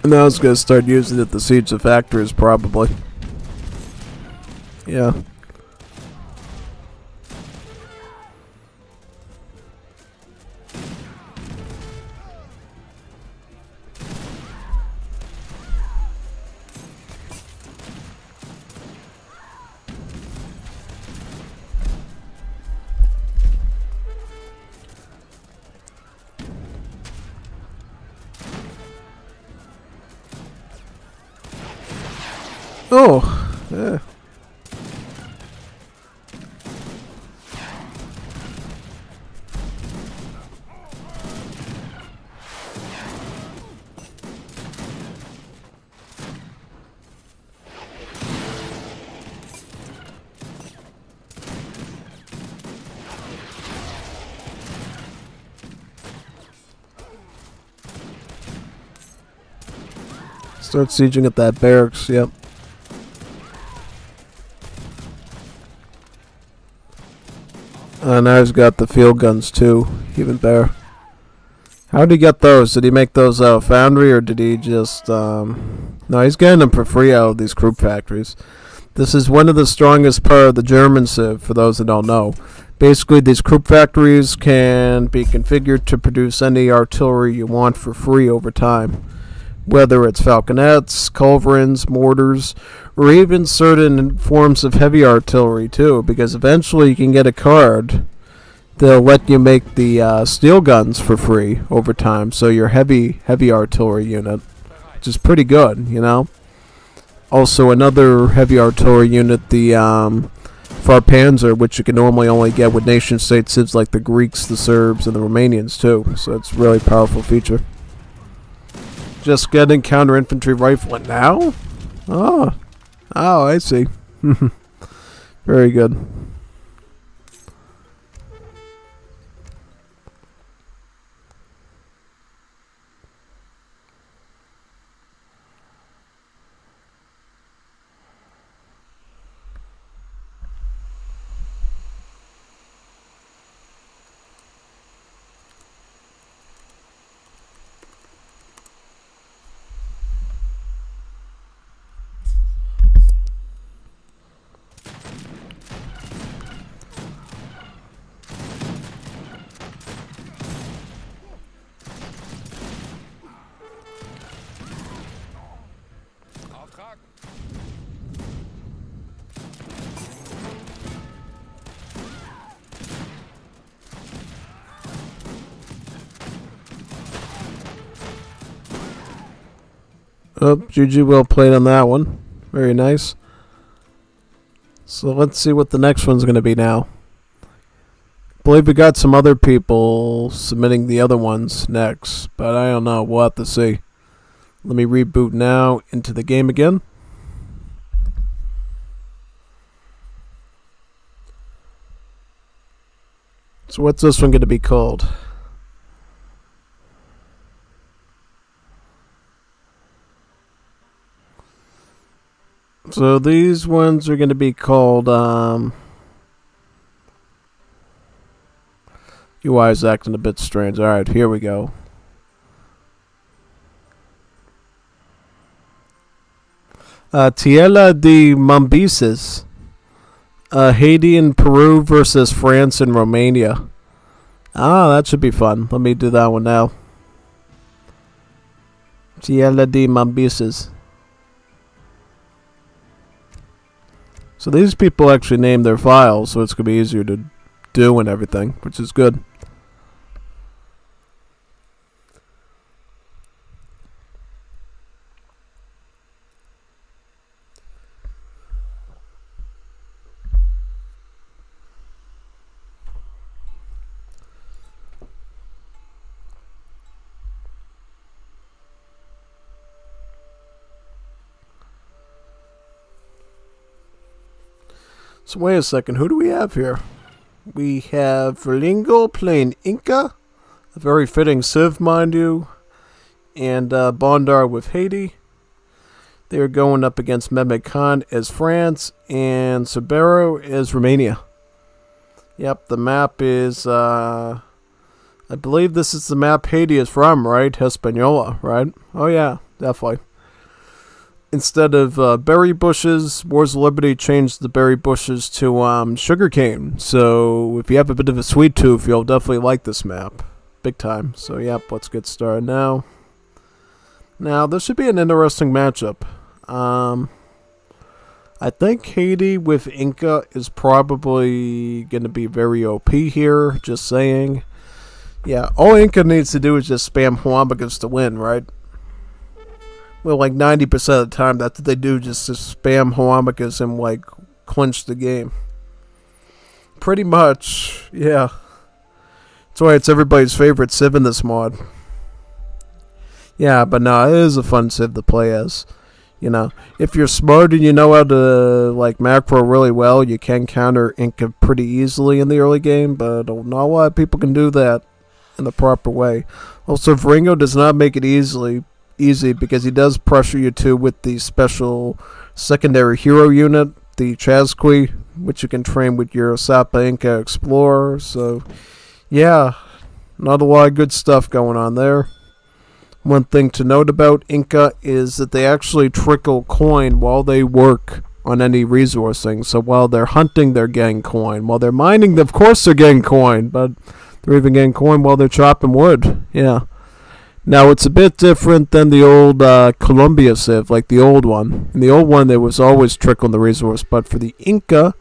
And now it's gonna start using it to siege the factories, probably. Yeah. Oh, yeah. Start sieging at that barracks, yep. Now he's got the field guns too, even better. How did he get those? Did he make those out of foundry, or did he just, No, he's getting them for free out of these group factories. This is one of the strongest part of the German Civ, for those that don't know. Basically, these group factories can be configured to produce any artillery you want for free over time. Whether it's falconets, culverins, mortars, or even certain forms of heavy artillery too, because eventually you can get a card that'll let you make the steel guns for free over time, so your heavy artillery unit, which is pretty good, you know. Also, another heavy artillery unit, the Farpanzer, which you can normally only get with nation-state civs like the Greeks, the Serbs, and the Romanians too, so it's a really powerful feature. Just getting counter-infantry rifle now? Oh, I see. Very good. Oh, GG, well played on that one. Very nice. So let's see what the next one's going to be now. I believe we got some other people submitting the other ones next, but I don't know. We'll have to see. Let me reboot now into the game again. So what's this one going to be called? So these ones are going to be called, UI is acting a bit strange. Alright, here we go. Tierra de Mambises. Haiti and Peru versus France and Romania. Ah, that should be fun. Let me do that one now. Tierra de Mambises. So these people actually named their files, so it's going to be easier to do and everything, which is good. So wait a second, who do we have here? We have Verlingo playing Inca, a very fitting civ, mind you, and Bondar with Haiti. They are going up against Mehmed Khan as France and Sabero as Romania. Yep, the map is, I believe this is the map Haiti is from, right? Hispaniola, right? Oh yeah, definitely. Instead of berry bushes, Wars of Liberty changed the berry bushes to sugarcane. So if you have a bit of a sweet tooth, you'll definitely like this map. Big time. So yep, let's get started now. Now, this should be an interesting matchup. I think Haiti with Inca is probably going to be very OP here, just saying. Yeah, all Inca needs to do is just spam Huambicas to win, right? Well, like 90% of the time, that's what they do, just to spam Huambicas and, like, clinch the game. Pretty much, yeah. That's why it's everybody's favorite civ in this mod. Yeah, but no, it is a fun civ to play as. You know, if you're smart and you know how to, like, macro really well, you can counter Inca pretty easily in the early game, but not a lot of people can do that in the proper way. Also, Vringo does not make it easy because he does pressure you too with the special secondary hero unit, the Chazqui, which you can train with your Sapa Inca Explorer. So, yeah, not a lot of good stuff going on there. One thing to note about Inca is that they actually trickle coin while they work on any resourcing. So while they're hunting, they're getting coin. While they're mining, of course they're getting coin, but they're even getting coin while they're chopping wood. Yeah. Now, it's a bit different than the old Colombia civ, like the old one. In the old one, there was always trickle in the resource, but for the Inca,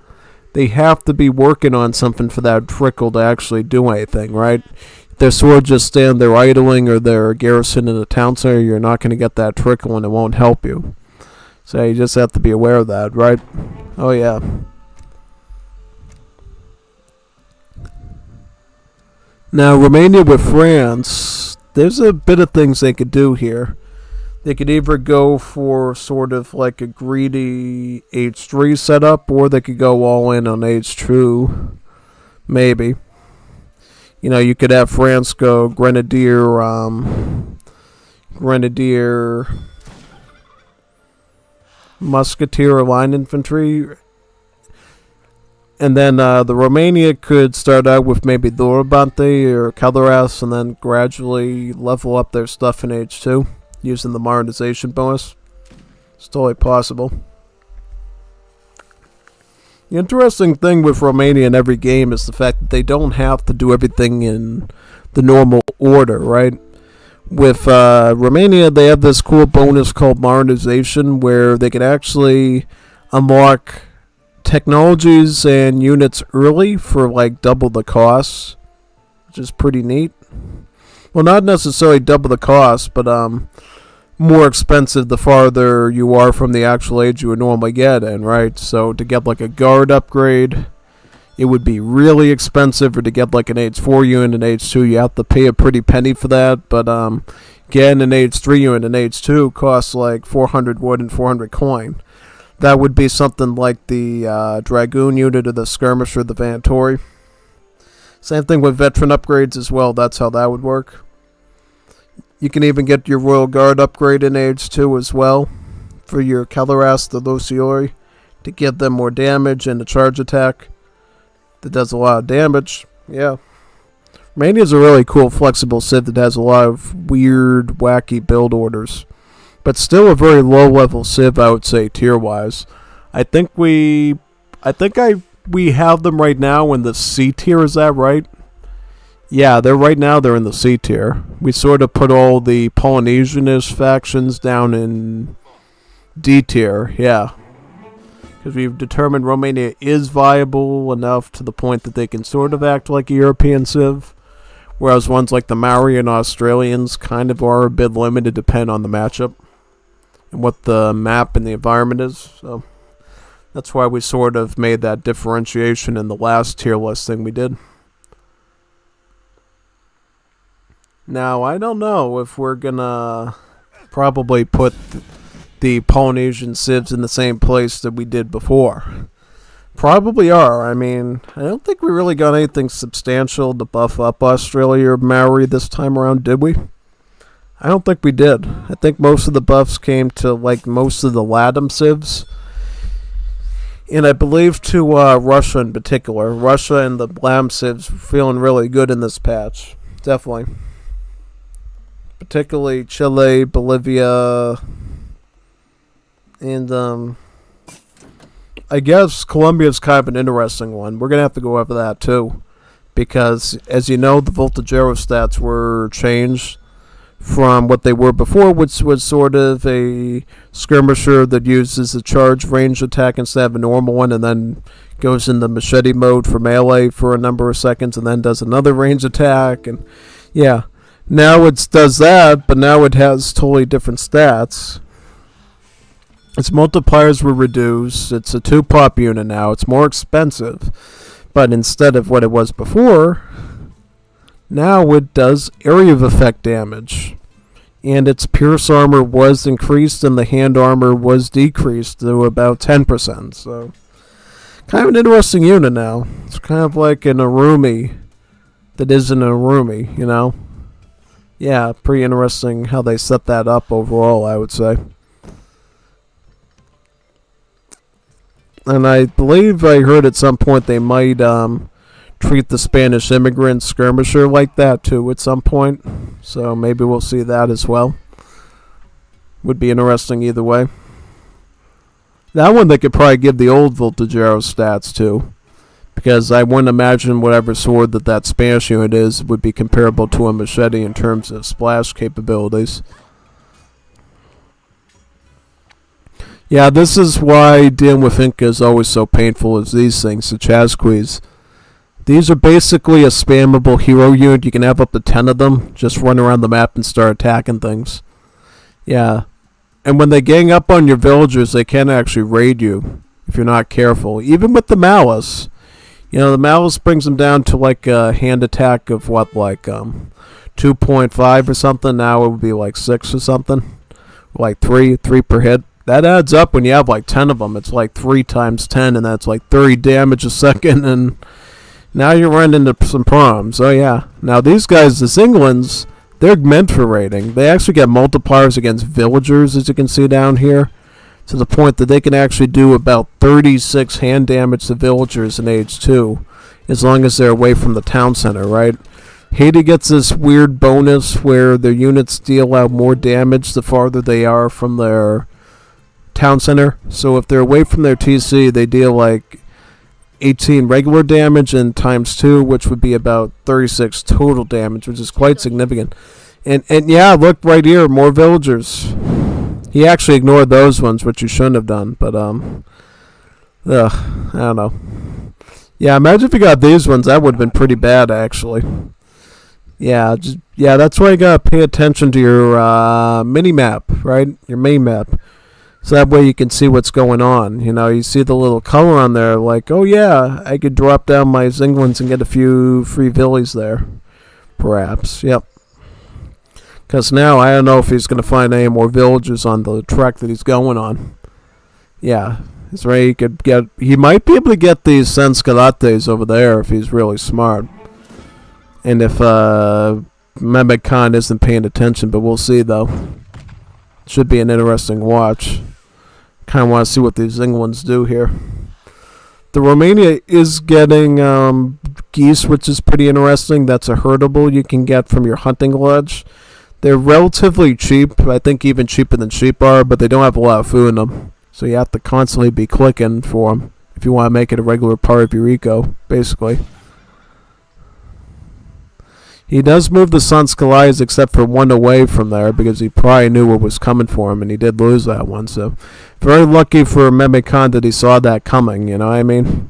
they have to be working on something for that trickle to actually do anything, right? If their sword just stand there idling or they're garrison in a town center, you're not going to get that trickle and it won't help you. So you just have to be aware of that, right? Oh, yeah. Now, Romania with France, there's a bit of things they could do here. They could either go for sort of like a greedy H3 setup, or they could go all in on H2. Maybe. You know, you could have France go Grenadier, Musketeer, or Line Infantry. And then the Romania could start out with maybe Dorabante or Calaras and then gradually level up their stuff in H2 using the modernization bonus. It's totally possible. The interesting thing with Romania in every game is the fact that they don't have to do everything in the normal order, right? With Romania, they have this cool bonus called modernization where they can actually unlock technologies and units early for like double the cost, which is pretty neat. Well, not necessarily double the cost, but more expensive the farther you are from the actual age you would normally get in, right? So to get like a guard upgrade, it would be really expensive, or to get like an H4 unit in H2, you have to pay a pretty penny for that. But getting an H3 unit in H2 costs like 400 wood and 400 coin. That would be something like the Dragoon unit or the Skirmisher, the Vantori. Same thing with veteran upgrades as well. That's how that would work. You can even get your Royal Guard upgrade in H2 as well for your Calaras, the Luciori, to give them more damage and a charge attack that does a lot of damage. Yeah. Romania is a really cool flexible civ that has a lot of weird, wacky build orders. But still a very low level civ, I would say, tier wise. I think we have them right now in the C tier, is that right? Yeah, they're in the C tier. We sort of put all the Polynesianist factions down in D tier, yeah. Because we've determined Romania is viable enough to the point that they can sort of act like a European civ. Whereas ones like the Maori and Australians kind of are a bit limited, depending on the matchup and what the map and the environment is. So that's why we sort of made that differentiation in the last tier list thing we did. Now, I don't know if we're gonna probably put the Polynesian civs in the same place that we did before. Probably are. I mean, I don't think we really got anything substantial to buff up Australia or Maori this time around, did we? I don't think we did. I think most of the buffs came to, like, most of the Latam civs. And I believe to Russia in particular. Russia and the Lam civs feeling really good in this patch. Definitely. Particularly Chile, Bolivia, and I guess Colombia's kind of an interesting one. We're going to have to go over that too. Because, as you know, the Voltagero stats were changed from what they were before, which was sort of a skirmisher that uses a charge range attack instead of a normal one, and then goes into machete mode for melee for a number of seconds, and then does another range attack. And yeah, now it does that, but now it has totally different stats. Its multipliers were reduced. It's a 2-pop unit now. It's more expensive. But instead of what it was before, now it does area of effect damage. And its pierce armor was increased and the hand armor was decreased to about 10%. So, kind of an interesting unit now. It's kind of like an Arumi that isn't an Arumi, you know? Yeah, pretty interesting how they set that up overall, I would say. And I believe I heard at some point they might treat the Spanish immigrant skirmisher like that too at some point. So maybe we'll see that as well. Would be interesting either way. That one they could probably give the old Voltagero stats to. Because I wouldn't imagine whatever sword that Spanish unit is would be comparable to a machete in terms of splash capabilities. Yeah, this is why dealing with Inca is always so painful, is these things, the Chasquis. These are basically a spammable hero unit. You can have up to 10 of them. Just run around the map and start attacking things. Yeah. And when they gang up on your villagers, they can actually raid you if you're not careful. Even with the Malice. You know, the Malice brings them down to like a hand attack of what, like 2.5 or something. Now it would be like 6 or something. Like 3 per hit. That adds up when you have like 10 of them. It's like 3 times 10, and that's like 30 damage a second, and now you're running into some problems. Oh yeah. Now these guys, the Zinglins, they're meant for raiding. They actually get multipliers against villagers, as you can see down here, to the point that they can actually do about 36 hand damage to villagers in Age 2, as long as they're away from the town center, right? Haiti gets this weird bonus where their units deal out more damage the farther they are from their town center. So if they're away from their TC, they deal like 18 regular damage and times 2, which would be about 36 total damage, which is quite significant. And yeah, look right here, more villagers. He actually ignored those ones, which you shouldn't have done, but I don't know. Yeah, imagine if you got these ones, that would have been pretty bad actually. Yeah, that's why you gotta pay attention to your mini map, right? Your main map. So that way you can see what's going on. You know, you see the little color on there, like, oh yeah, I could drop down my Zinglins and get a few free villies there. Perhaps, yep. Because now I don't know if he's going to find any more villagers on the track that he's going on. Yeah, it's right. He might be able to get these Sanskalates over there if he's really smart. And if Mehmed Khan isn't paying attention, but we'll see though. Should be an interesting watch. Kind of want to see what these Zinglins do here. The Romania is getting geese, which is pretty interesting. That's a herdable you can get from your hunting lodge. They're relatively cheap. I think even cheaper than sheep are, but they don't have a lot of food in them. So you have to constantly be clicking for them if you want to make it a regular part of your eco, basically. He does move the Sanskalias except for one away from there because he probably knew what was coming for him, and he did lose that one. So very lucky for Mehmed Khan that he saw that coming, you know what I mean?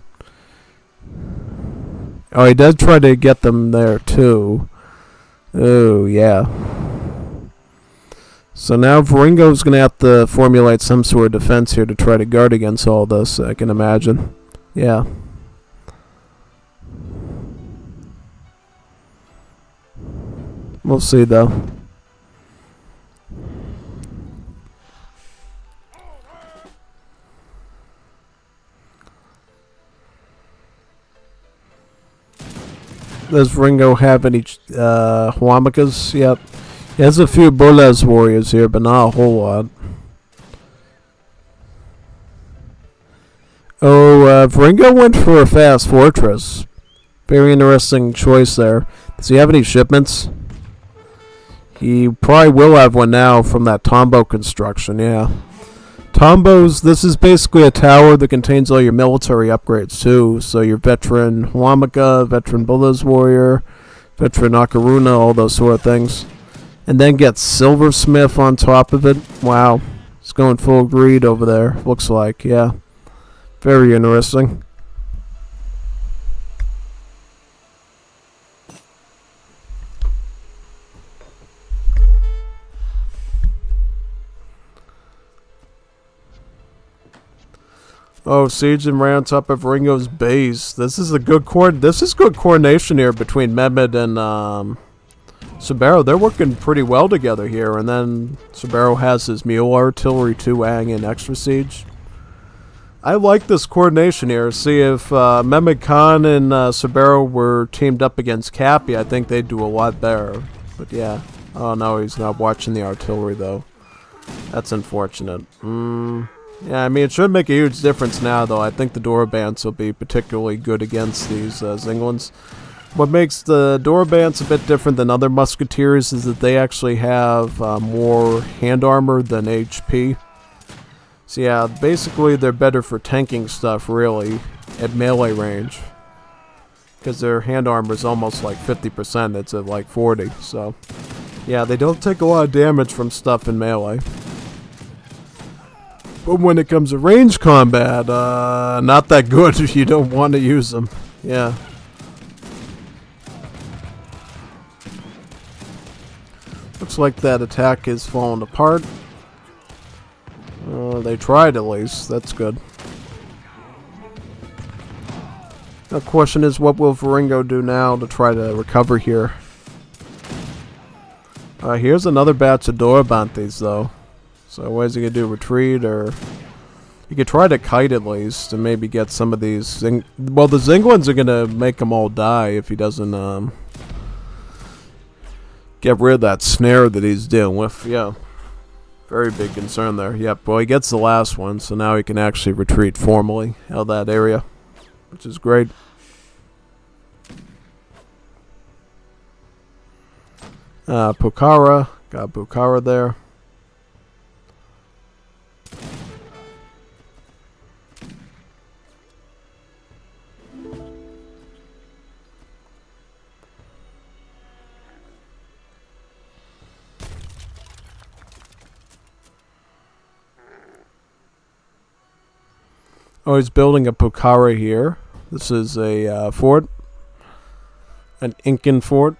Oh, he did try to get them there too. Oh, yeah. So now Varingo's going to have to formulate some sort of defense here to try to guard against all this, I can imagine. Yeah. We'll see, though. Does Ringo have any Huamacas? Yep. He has a few Bolas warriors here, but not a whole lot. Oh, Ringo went for a fast fortress. Very interesting choice there. Does he have any shipments? He probably will have one now from that Tombo construction, yeah. Tombos, this is basically a tower that contains all your military upgrades too. So your veteran Huamaca, veteran Bolas warrior, veteran Ocarina, all those sort of things. And then get Silversmith on top of it. Wow. It's going full greed over there, looks like, yeah. Very interesting. Oh, siege and right on top of Ringo's base. This is good coordination here between Mehmed and Subaru. They're working pretty well together here. And then Subaru has his mule artillery too, adding in extra siege. I like this coordination here. See, if Mehmed Khan and Subaru were teamed up against Cappy, I think they'd do a lot better. But yeah. Oh no, he's not watching the artillery though. That's unfortunate. Yeah, I mean, it should make a huge difference now, though. I think the Dorabants will be particularly good against these Zinglins. What makes the Dorabants a bit different than other musketeers is that they actually have more hand armor than HP. So yeah, basically they're better for tanking stuff, really, at melee range. Because their hand armor is almost like 50%, it's at like 40, so... Yeah, they don't take a lot of damage from stuff in melee. But when it comes to range combat, not that good if you don't want to use them. Yeah. Looks like that attack is falling apart. They tried at least. That's good. The question is, what will Ringo do now to try to recover here? Here's another batch of Dorabantes, though. So what is he going to do, retreat, or... You could try to kite at least, and maybe get some of these... Well, the Zinglins are going to make them all die if he doesn't get rid of that snare that he's dealing with. Yeah. Very big concern there. Yep, well, he gets the last one, so now he can actually retreat formally out of that area, which is great. Pokhara. Got Pokhara there. Oh, he's building a Pokhara here. This is a fort. An Incan fort.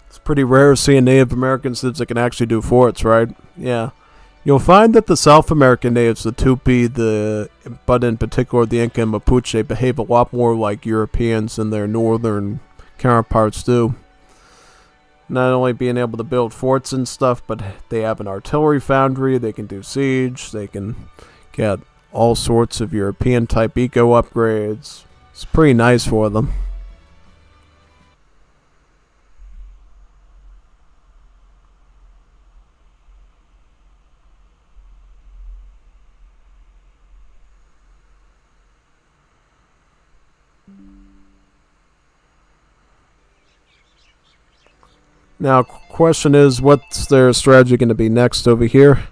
It's pretty rare seeing Native American civs that can actually do forts, right? Yeah. You'll find that the South American natives, the Tupi, but in particular the Inca and Mapuche, behave a lot more like Europeans than their northern counterparts do. Not only being able to build forts and stuff, but they have an artillery foundry, they can do siege, they can get all sorts of European type eco upgrades. It's pretty nice for them. Now, question is, what's their strategy going to be next over here?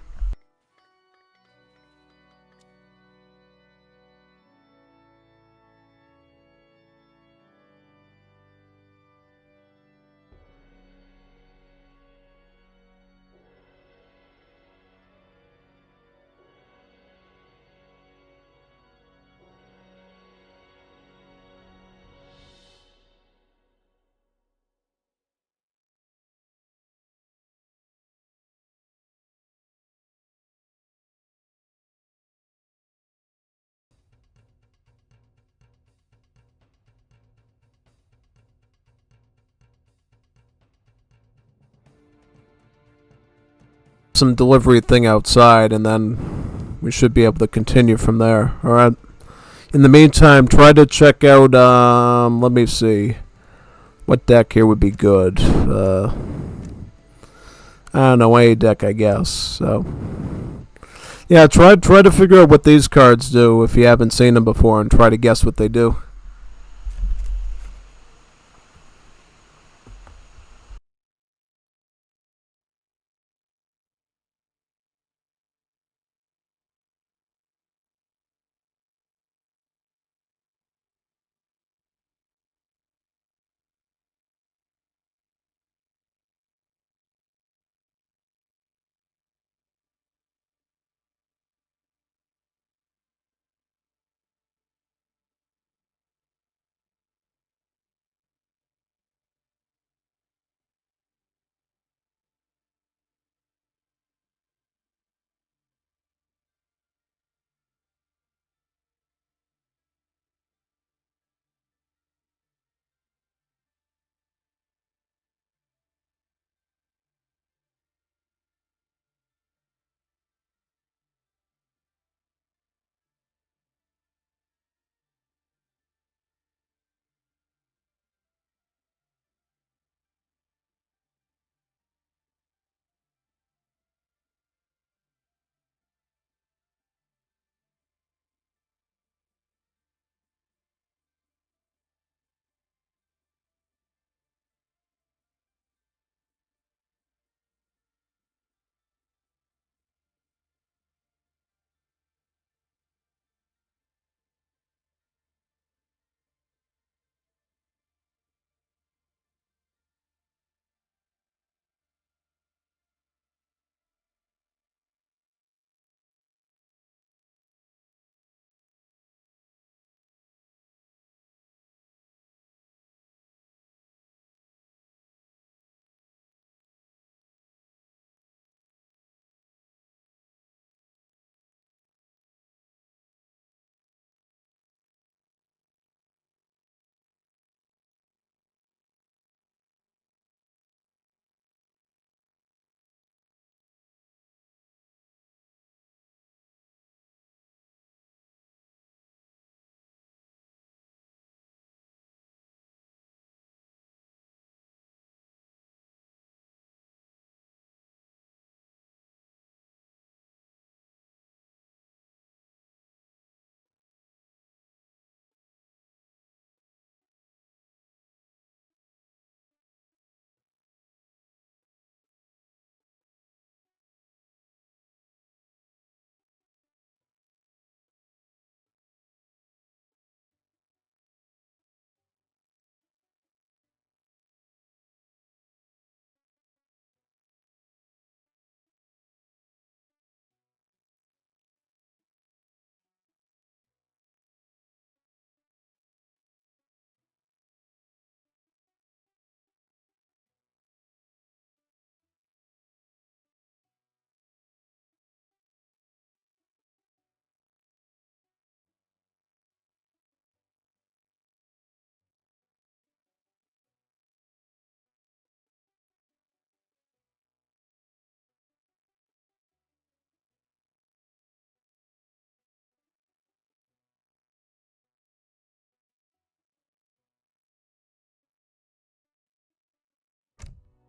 Some delivery thing outside, and then we should be able to continue from there. Alright. In the meantime, try to check out, let me see. What deck here would be good? I don't know, any deck, I guess. So, yeah, try to figure out what these cards do if you haven't seen them before and try to guess what they do.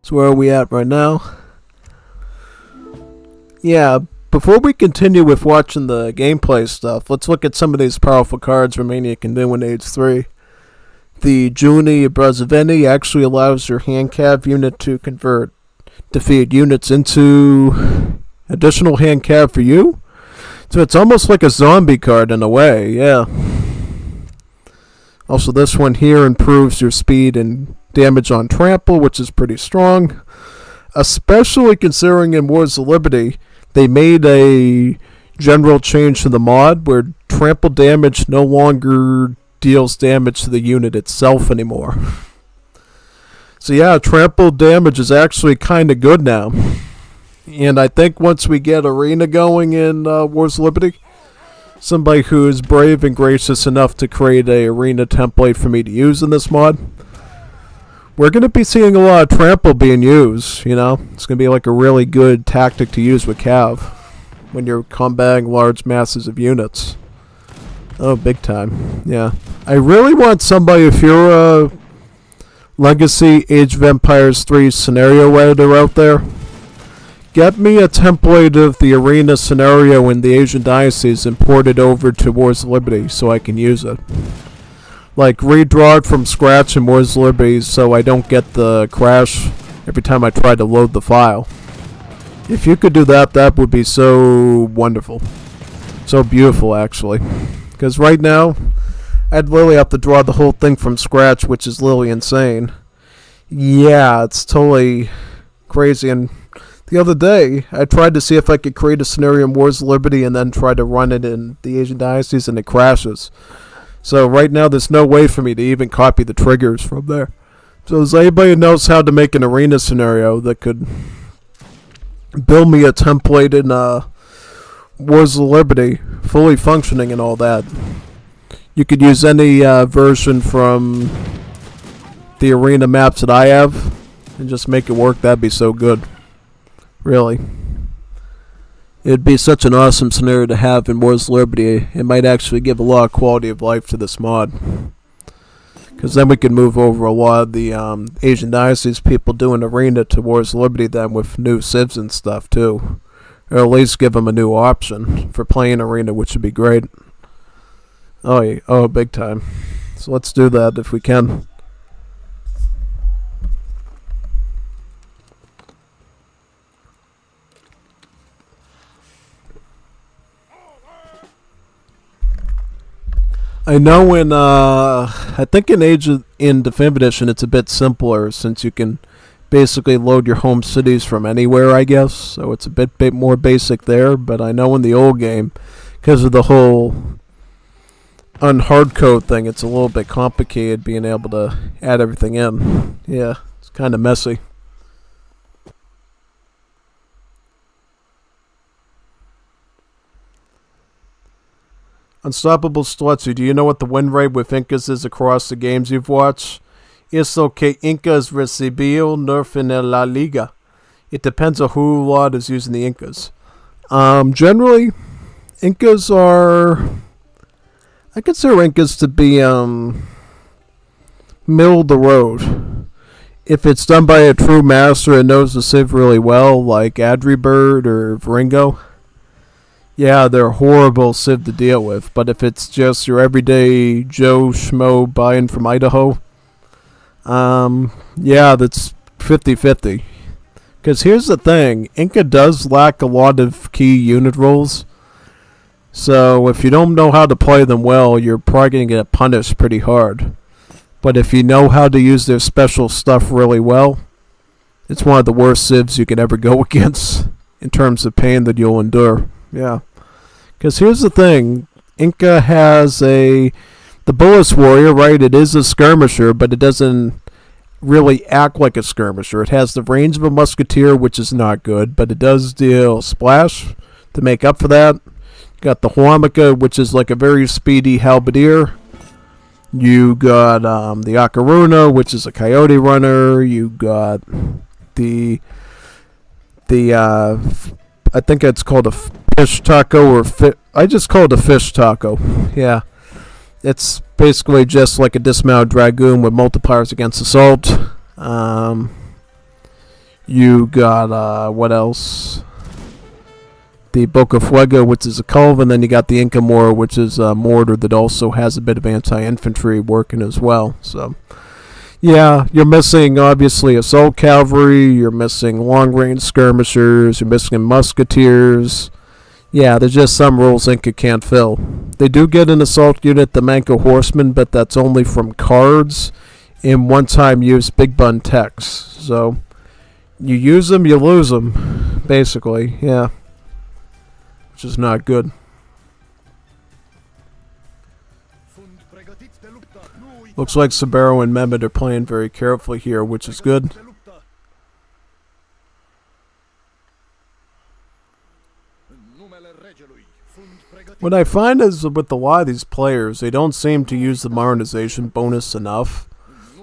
So where are we at right now? Yeah, before we continue with watching the gameplay stuff, let's look at some of these powerful cards Romania can do in Age 3. The Juni Brazaveni actually allows your hand cav unit to convert defeated units into additional hand cav for you. So it's almost like a zombie card in a way, yeah. Also, this one here improves your speed and damage on trample, which is pretty strong. Especially considering in Wars of Liberty, they made a general change to the mod where trample damage no longer deals damage to the unit itself anymore. So yeah, trample damage is actually kind of good now. And I think once we get Arena going in Wars of Liberty, somebody who is brave and gracious enough to create a Arena template for me to use in this mod, we're going to be seeing a lot of trample being used, you know. It's going to be like a really good tactic to use with Cav when you're combating large masses of units. Oh, big time. Yeah. I really want somebody, if you're a Legacy Age of Empires 3 scenario editor out there, get me a template of the arena scenario in the Asian Diocese and port it over to Wars of Liberty so I can use it. Like, redraw it from scratch in Wars of Liberty so I don't get the crash every time I try to load the file. If you could do that, that would be so wonderful. So beautiful, actually. Because right now, I'd literally have to draw the whole thing from scratch, which is literally insane. Yeah, it's totally crazy. And the other day, I tried to see if I could create a scenario in Wars of Liberty and then try to run it in the Asian Diocese, and it crashes. So right now, there's no way for me to even copy the triggers from there. So does anybody who knows how to make an arena scenario that could build me a template in Wars of Liberty, fully functioning and all that? You could use any version from the arena maps that I have and just make it work. That'd be so good. Really. It'd be such an awesome scenario to have in Wars of Liberty. It might actually give a lot of quality of life to this mod. Because then we could move over a lot of the Asian Diocese people doing arena to Wars of Liberty then with new civs and stuff too. Or at least give them a new option for playing arena, which would be great. Oh, yeah. Oh, big time. So let's do that if we can. I know I think in Definitive Edition it's a bit simpler since you can basically load your home cities from anywhere, I guess. So it's a bit more basic there, but I know in the old game, because of the whole unhardcode thing, it's a little bit complicated being able to add everything in. Yeah, it's kind of messy. Unstoppable Stutzy, do you know what the win rate with Incas is across the games you've watched? Es lo que Incas recibió nerf en la liga. It depends on who lot is using the Incas. Generally, Incas are... I consider Incas to be middle of the road. If it's done by a true master and knows the civ really well, like Adribird or Vringo, yeah, they're horrible civ to deal with. But if it's just your everyday Joe Schmo buying from Idaho, yeah, that's 50-50. Because here's the thing, Inca does lack a lot of key unit roles. So if you don't know how to play them well, you're probably going to get punished pretty hard. But if you know how to use their special stuff really well, it's one of the worst civs you could ever go against in terms of pain that you'll endure. Yeah. Because here's the thing, Inca has the Bullets Warrior, right? It is a skirmisher, but it doesn't really act like a skirmisher. It has the range of a musketeer, which is not good, but it does deal splash to make up for that. You got the Huamaca, which is like a very speedy halberdier. You got the Ocarina, which is a coyote runner. You got the I think it's called a fish taco or I just call it a fish taco. Yeah. It's basically just like a dismounted dragoon with multipliers against assault. You got, what else? The Boca Fuego, which is a culve, and then you got the Inca Mora, which is a mortar that also has a bit of anti-infantry working as well. So, yeah, you're missing, obviously, assault cavalry, you're missing long-range skirmishers, you're missing musketeers. Yeah, there's just some rules Inca can't fill. They do get an assault unit, the Manco Horsemen, but that's only from cards in one-time use big bun techs. So, you use them, you lose them, basically, yeah. Which is not good. Looks like Sabero and Mehmet are playing very carefully here, which is good. What I find is with a lot of these players, they don't seem to use the modernization bonus enough.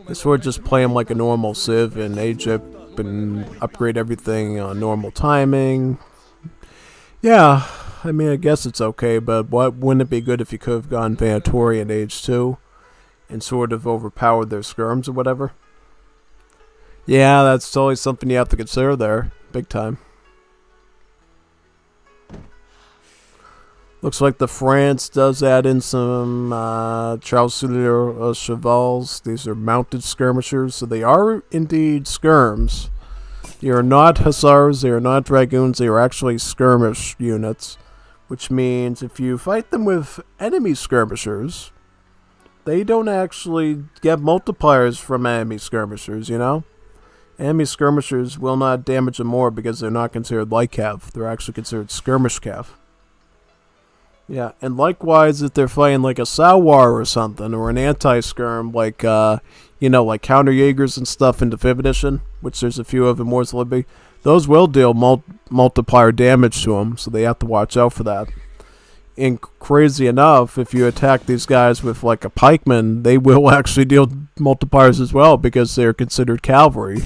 They sort of just play them like a normal civ in Egypt and upgrade everything on normal timing. Yeah, I mean, I guess it's okay, but wouldn't it be good if you could have gone Vantorian age 2 and sort of overpowered their skirms or whatever? Yeah, that's totally something you have to consider there. Big time. Looks like the France does add in some Chausselier Chevals. These are mounted skirmishers, so they are indeed skirms. They are not hussars, they are not dragoons, they are actually skirmish units. Which means if you fight them with enemy skirmishers, they don't actually get multipliers from enemy skirmishers, you know? Enemy skirmishers will not damage them more because they're not considered light cav. They're actually considered skirmish cav. Yeah, and likewise, if they're fighting like a Sawar or something, or an anti-skirm, like, like counter-Jaegers and stuff in the 5th edition, which there's a few of in Wars of Liberty, those will deal multiplier damage to them, so they have to watch out for that. And crazy enough, if you attack these guys with like a pikeman, they will actually deal multipliers as well, because they're considered cavalry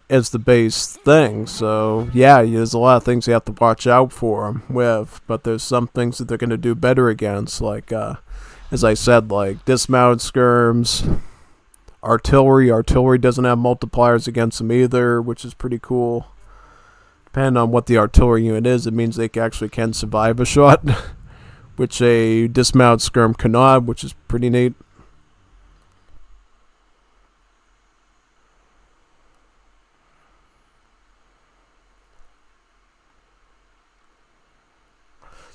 as the base thing. So yeah, there's a lot of things you have to watch out for them with, but there's some things that they're going to do better against, like as I said, like dismounted skirms, artillery. Artillery doesn't have multipliers against them either, which is pretty cool. Depending on what the artillery unit is, it means they actually can survive a shot, which a dismounted skirm cannot, which is pretty neat.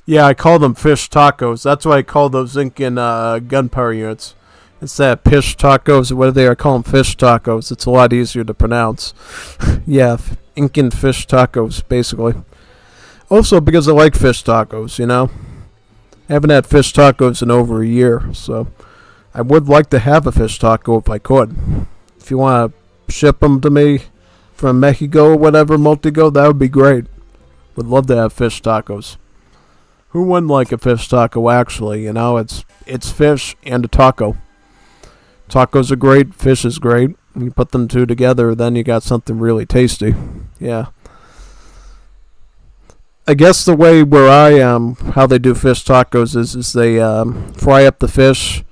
Yeah, I call them fish tacos. That's why I call those Incan gunpowder units. Instead of pish tacos or whatever they are, I call them fish tacos. It's a lot easier to pronounce. Yeah, Incan fish tacos, basically. Also, because I like fish tacos, you know. I haven't had fish tacos in over a year, so I would like to have a fish taco if I could. If you want to ship them to me from Mexico or whatever, Multigo, that would be great. Would love to have fish tacos. Who wouldn't like a fish taco, actually? You know, it's fish and a taco. Tacos are great, fish is great. When you put them two together, then you got something really tasty. Yeah. I guess the way where I am, how they do fish tacos is they fry up the fish,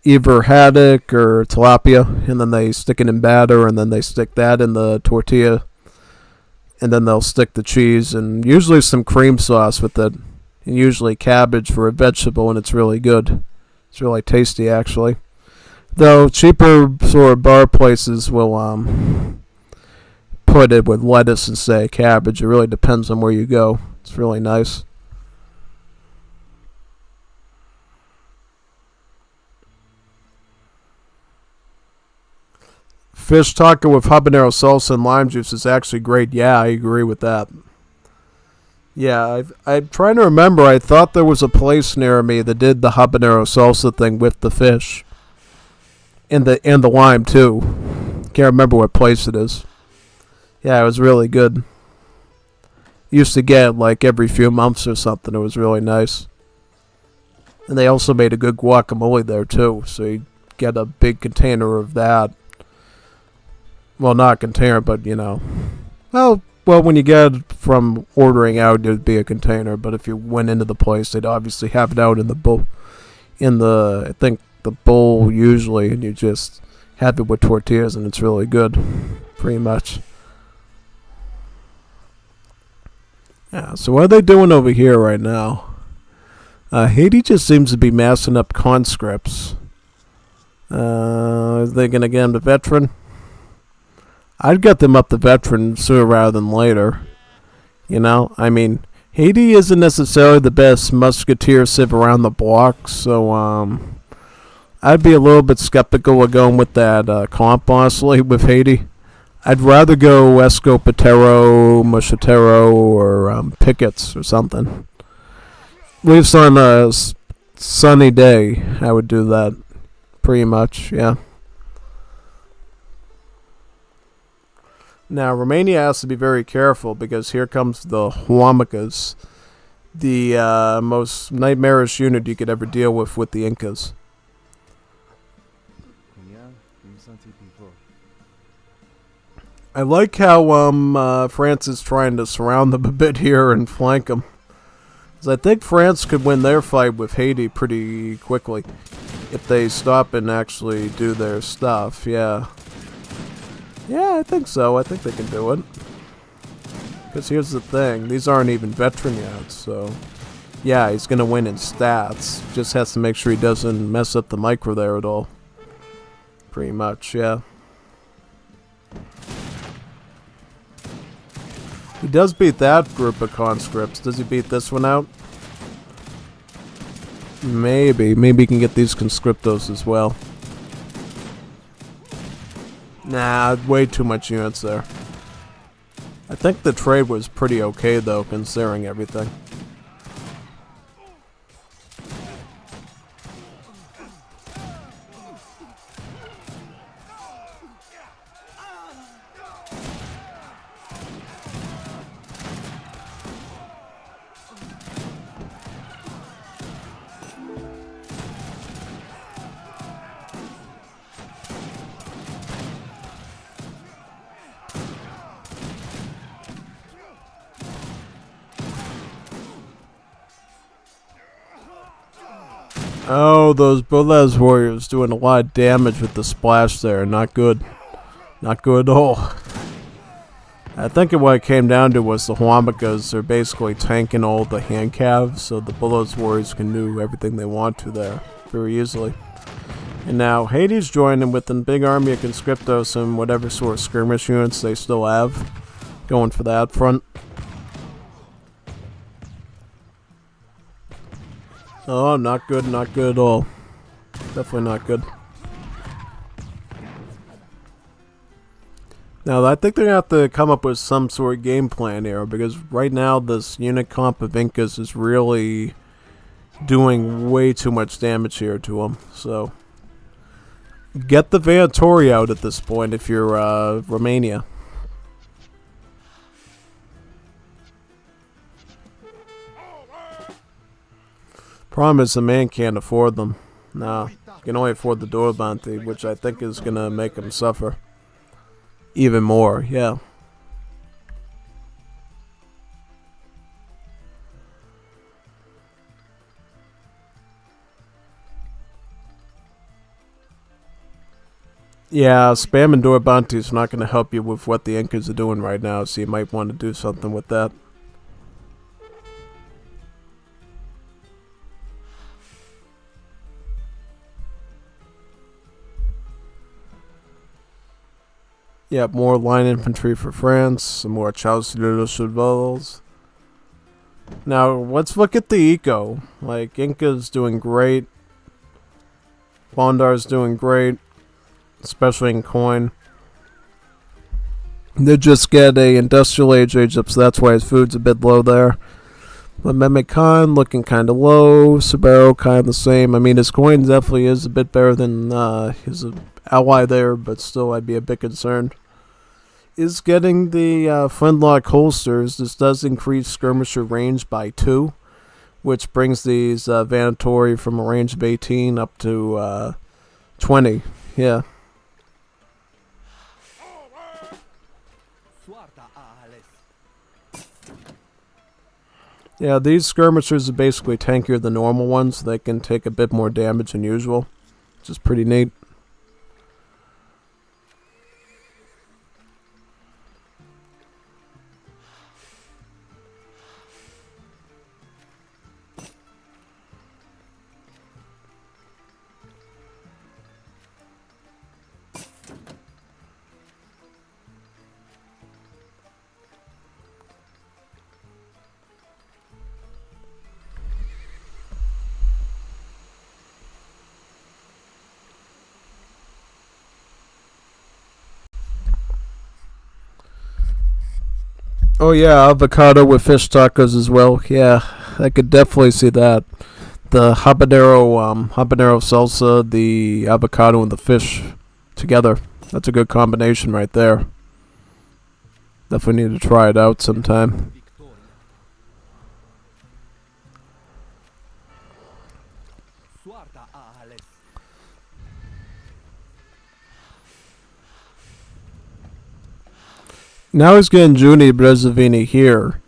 either haddock or tilapia, and then they stick it in batter, and then they stick that in the tortilla, and then they'll stick the cheese and usually some cream sauce with it, and usually cabbage for a vegetable, and it's really good. It's really tasty, actually. Though cheaper sort of bar places will put it with lettuce and say cabbage. It really depends on where you go. It's really nice. Fish taco with habanero salsa and lime juice is actually great. Yeah, I agree with that. Yeah, I'm trying to remember. I thought there was a place near me that did the habanero salsa thing with the fish. And the lime, too. Can't remember what place it is. Yeah, it was really good. Used to get it like every few months or something. It was really nice. And they also made a good guacamole there, too. So you get a big container of that. Well, not a container, but, you know. Well, when you get it from ordering out, it would be a container. But if you went into the place, they'd obviously have it out in the bowl. I think, the bowl usually, and you just have it with tortillas, and it's really good. Pretty much. Yeah, so what are they doing over here right now? Haiti just seems to be massing up conscripts. Are they going to get them to veteran? I'd get them up to veteran sooner rather than later. You know, I mean, Haiti isn't necessarily the best musketeer civ around the block, so I'd be a little bit skeptical of going with that comp, honestly, with Haiti. I'd rather go Escopetero, Mochetero, or Pickets or something. At least on a sunny day, I would do that. Pretty much, yeah. Now, Romania has to be very careful because here comes the Huamacas, the most nightmarish unit you could ever deal with the Incas. I like how France is trying to surround them a bit here and flank them. 'Cause I think France could win their fight with Haiti pretty quickly if they stop and actually do their stuff. Yeah. Yeah, I think so. I think they can do it. Because here's the thing. These aren't even veteran yet, so... Yeah, he's going to win in stats. Just has to make sure he doesn't mess up the micro there at all. Pretty much, yeah. He does beat that group of conscripts. Does he beat this one out? Maybe. Maybe he can get these conscriptos as well. Nah, way too much units there. I think the trade was pretty okay, though, considering everything. Oh, those Bolas warriors doing a lot of damage with the splash there. Not good. Not good at all. I think what it came down to was the Huamacas are basically tanking all the hand calves, so the Bolas warriors can do everything they want to there very easily. And now Haiti's joining with a big army of conscriptos and whatever sort of skirmish units they still have going for that front. Oh, not good at all. Definitely not good. Now, I think they're going to have to come up with some sort of game plan here, because right now this unit comp of Incas is really doing way too much damage here to them. So, get the Vantori out at this point if you're Romania. Problem is the man can't afford them. No, he can only afford the door bounty, which I think is going to make him suffer even more, yeah. Yeah, spamming door bounties is not going to help you with what the Incas are doing right now, so you might want to do something with that. Yeah, more line infantry for France, some more chevals. Now, let's look at the eco. Like, Inca's doing great. Bondar's doing great, especially in coin. They just get a industrial age up, so that's why his food's a bit low there. But Mehmet Khan looking kind of low. Sabero kind of the same. I mean, his coin definitely is a bit better than his ally there, but still I'd be a bit concerned. Is getting the flintlock holsters. This does increase skirmisher range by 2, which brings these Vantori from a range of 18 up to 20. Yeah. Yeah, these skirmishers are basically tankier than normal ones. They can take a bit more damage than usual, which is pretty neat. Oh yeah, avocado with fish tacos as well. Yeah, I could definitely see that. The habanero salsa, the avocado, and the fish together. That's a good combination right there. Definitely need to try it out sometime. Now he's getting Juni Brezovini here.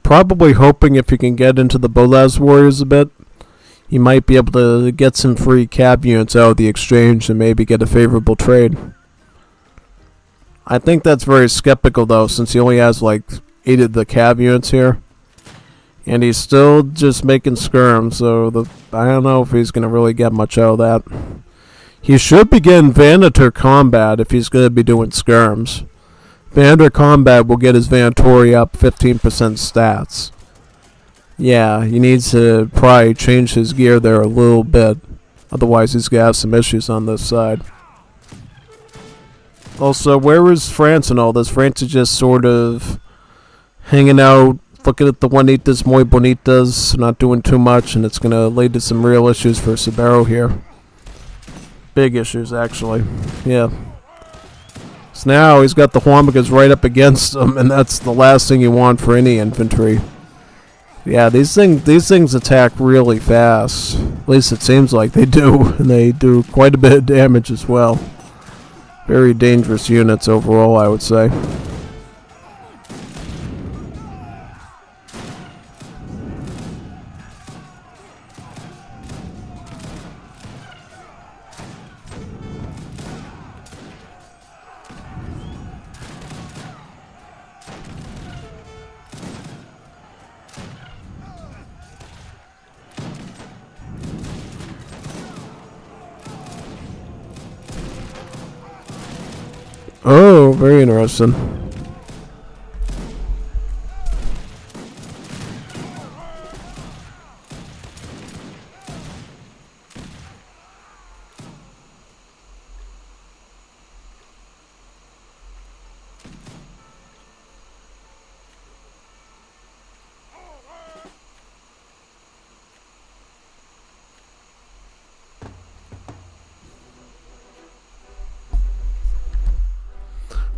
probably hoping if he can get into the Bolas Warriors a bit, he might be able to get some free cab units out of the exchange and maybe get a favorable trade. I think that's very skeptical though, since he only has like 8 of the cab units here. And he's still just making skirms, so I don't know if he's going to really get much out of that. He should begin Venator Combat if he's going to be doing skirms. Venator Combat will get his Venatori up 15% stats. Yeah, he needs to probably change his gear there a little bit. Otherwise he's going to have some issues on this side. Also, where is France in all this? France is just sort of hanging out, looking at the Juanitas muy bonitas, not doing too much, and it's going to lead to some real issues for Sabero here. Big issues, actually. Yeah. So now he's got the Huamagas right up against him, and that's the last thing you want for any infantry. Yeah, these things attack really fast. At least it seems like they do, and they do quite a bit of damage as well. Very dangerous units overall, I would say. Oh, very interesting.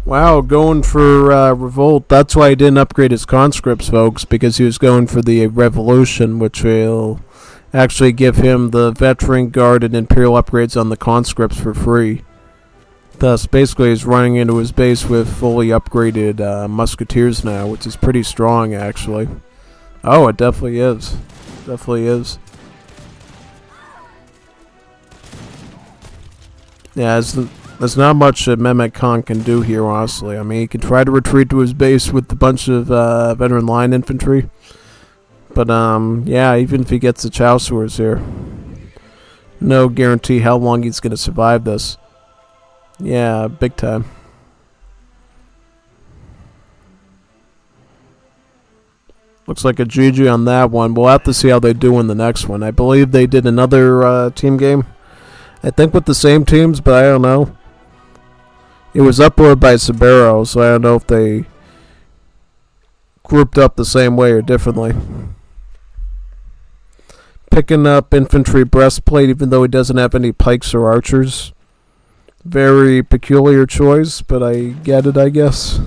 Wow, going for Revolt. That's why he didn't upgrade his conscripts, folks, because he was going for the Revolution, which will actually give him the Veteran Guard and Imperial upgrades on the conscripts for free. Thus, basically, he's running into his base with fully upgraded Musketeers now, which is pretty strong, actually. Oh, it definitely is. Definitely is. Yeah, there's not much that Mehmet Khan can do here, honestly. I mean, he can try to retreat to his base with a bunch of veteran line infantry. But, yeah, even if he gets the Chausuars here, no guarantee how long he's going to survive this. Yeah, big time. Looks like a GG on that one. We'll have to see how they do in the next one. I believe they did another team game. I think with the same teams, but I don't know. It was uploaded by Sabero, so I don't know if they grouped up the same way or differently. Picking up infantry breastplate even though he doesn't have any pikes or archers. Very peculiar choice, but I get it, I guess.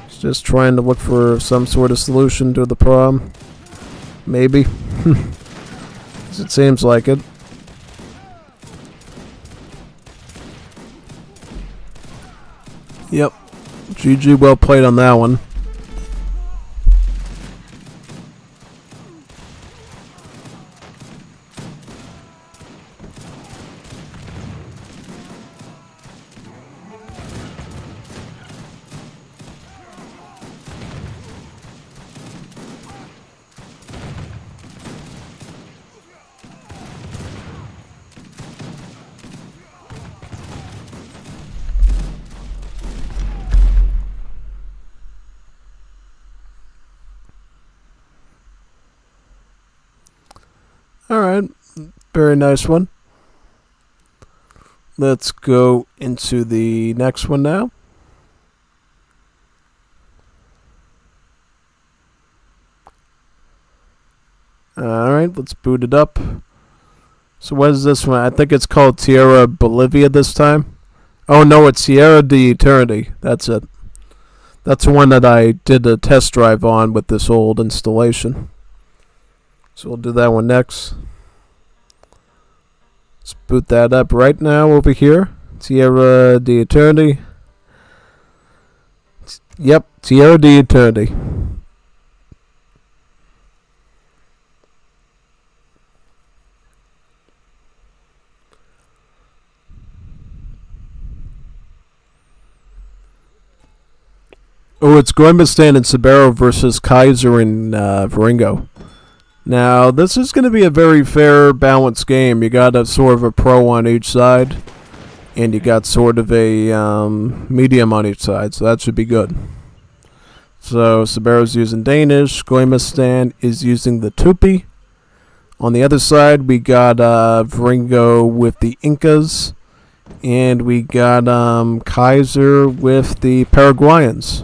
He's just trying to look for some sort of solution to the problem. Maybe. It seems like it. Yep. GG, well played on that one. Alright, very nice one. Let's go into the next one now. Alright, let's boot it up. So what is this one? I think it's called Tierra Bolivia this time. Oh no, it's Sierra de Eternity. That's it. That's the one that I did a test drive on with this old installation. So we'll do that one next. Let's boot that up right now over here. Tierra de Eternity. Yep, Tierra de Eternity. Oh, it's Goimistan and Sabero versus Kaiser and Varingo. Now, this is going to be a very fair, balanced game. You got a sort of a pro on each side, and you got sort of a medium on each side, so that should be good. So, Sabero's using Danish, Goimistan is using the Tupi. On the other side, we got Varingo with the Incas, and we got Kaiser with the Paraguayans.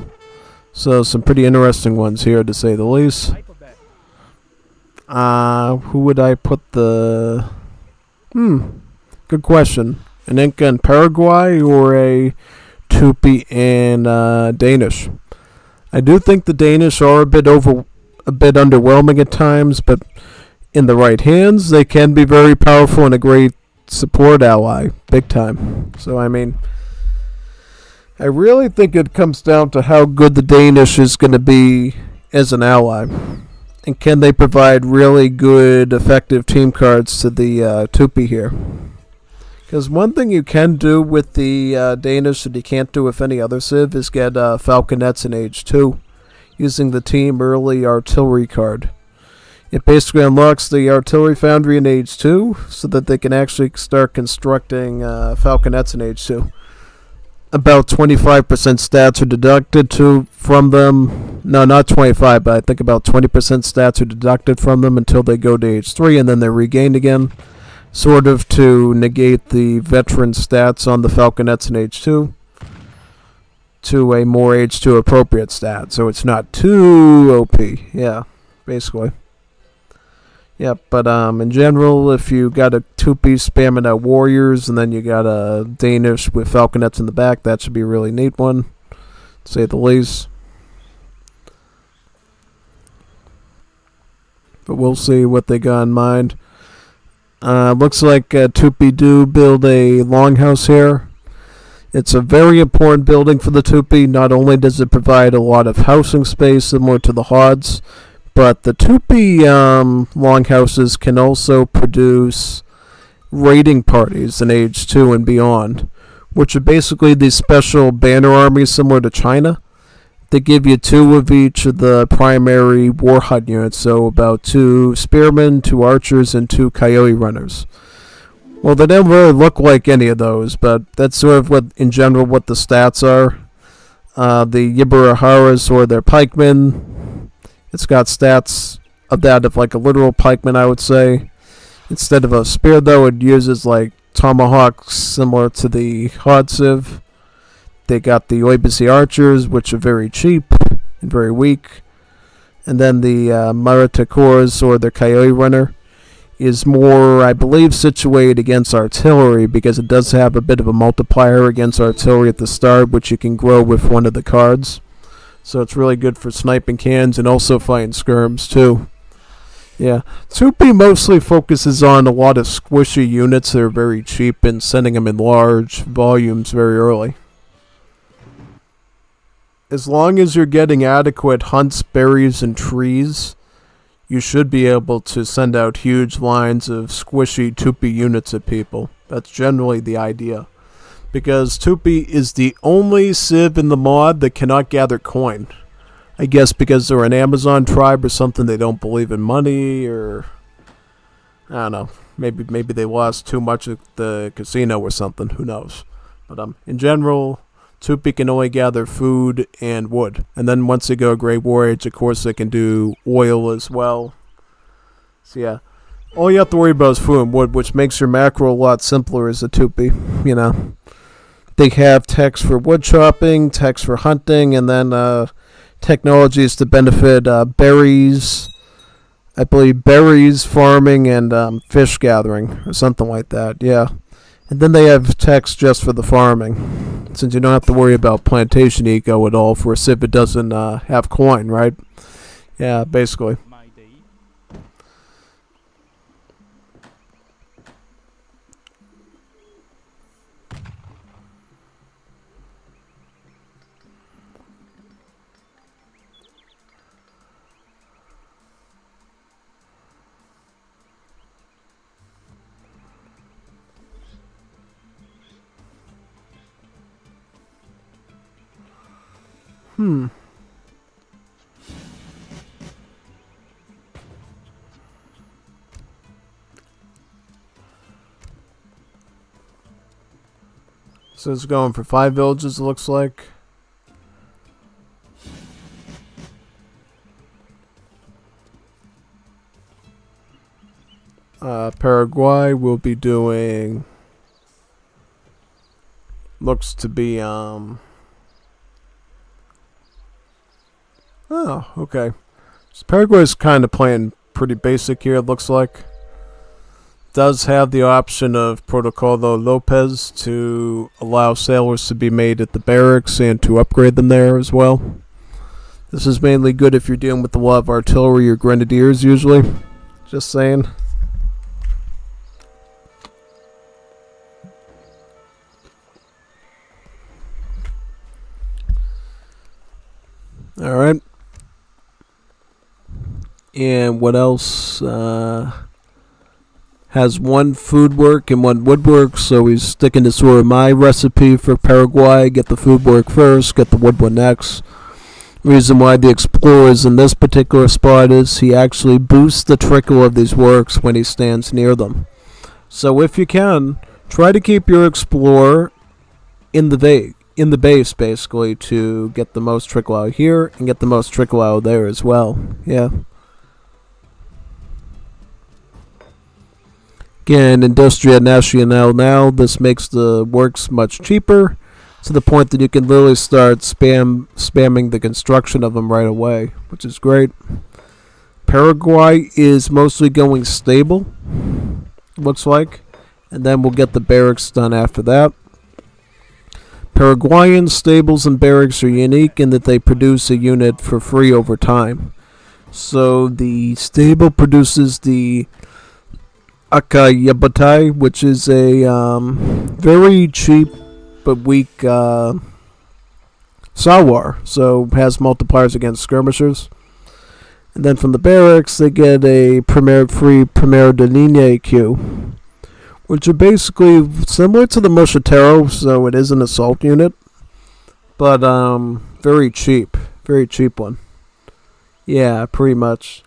So, some pretty interesting ones here, to say the least. Who would I put the... good question. An Inca and Paraguay or a Tupi and Danish? I do think the Danish are a bit underwhelming at times, but in the right hands, they can be very powerful and a great support ally, big time. So, I mean, I really think it comes down to how good the Danish is going to be as an ally. And can they provide really good, effective team cards to the Tupi here? Because one thing you can do with the Danish that you can't do with any other civ is get Falconets in Age 2 using the Team Early Artillery card. It basically unlocks the Artillery Foundry in Age 2 so that they can actually start constructing Falconets in Age 2. About 25% stats are deducted from them. No, not 25, but I think about 20% stats are deducted from them until they go to Age 3, and then they're regained again, sort of to negate the veteran stats on the Falconets in Age 2 to a more Age 2 appropriate stat. So it's not too OP. Yeah, basically. Yeah, but in general, if you got a Tupi spamming out warriors, and then you got a Danish with Falconets in the back, that should be a really neat one, to say the least. But we'll see what they got in mind. Looks like Tupi do build a longhouse here. It's a very important building for the Tupi. Not only does it provide a lot of housing space similar to the Hods, but the Tupi longhouses can also produce raiding parties in Age 2 and beyond, which are basically these special banner armies similar to China. They give you 2 of each of the primary war hut units, so about 2 spearmen, 2 archers, and 2 coyote runners. Well, they don't really look like any of those, but that's sort of what, in general, what the stats are. The Yibaraharas, or their pikemen, it's got stats of that of like a literal pikeman, I would say. Instead of a spear, though, it uses like tomahawks similar to the Hod Civ. They got the Oibisi archers, which are very cheap and very weak. And then the Maritakors, or the coyote runner, is more, I believe, situated against artillery because it does have a bit of a multiplier against artillery at the start, which you can grow with one of the cards. So it's really good for sniping cans and also fighting skirms too. Yeah, Tupi mostly focuses on a lot of squishy units that are very cheap and sending them in large volumes very early. As long as you're getting adequate hunts, berries, and trees, you should be able to send out huge lines of squishy Tupi units at people. That's generally the idea. Because Tupi is the only civ in the mod that cannot gather coin. I guess because they're an Amazon tribe or something, they don't believe in money, or I don't know. Maybe they lost too much at the casino or something. Who knows? But in general, Tupi can only gather food and wood. And then once they go Great War Age, of course, they can do oil as well. So yeah, all you have to worry about is food and wood, which makes your macro a lot simpler as a Tupi, you know. They have techs for wood chopping, techs for hunting, and then technologies to benefit berries. I believe berries farming and fish gathering or something like that. Yeah, and then they have techs just for the farming, since you don't have to worry about plantation eco at all for a civ it doesn't have coin, right? Yeah, basically. So it's going for 5 villages, it looks like. Paraguay will be doing... Looks to be, Oh, okay. So Paraguay's kind of playing pretty basic here, it looks like. Does have the option of Protocolo Lopez to allow sailors to be made at the barracks and to upgrade them there as well. This is mainly good if you're dealing with a lot of artillery or grenadiers usually. Just saying. Alright. And what else? Has 1 food work and 1 woodwork, so he's sticking to sort of my recipe for Paraguay. Get the food work first, get the woodwork next. Reason why the explorers in this particular spot is he actually boosts the trickle of these works when he stands near them. So if you can, try to keep your explorer in the base basically to get the most trickle out here and get the most trickle out there as well. Yeah. Again, Industria Nacional now, this makes the works much cheaper to the point that you can literally start spamming the construction of them right away, which is great. Paraguay is mostly going stable, looks like, and then we'll get the barracks done after that. Paraguayan stables and barracks are unique in that they produce a unit for free over time. So the stable produces the Akayabatai, which is a very cheap but weak Sawar, so has multipliers against skirmishers. And then from the barracks, they get a free Primero de Linea AQ, which are basically similar to the Mosquitero, so it is an assault unit, but very cheap one. Yeah, pretty much.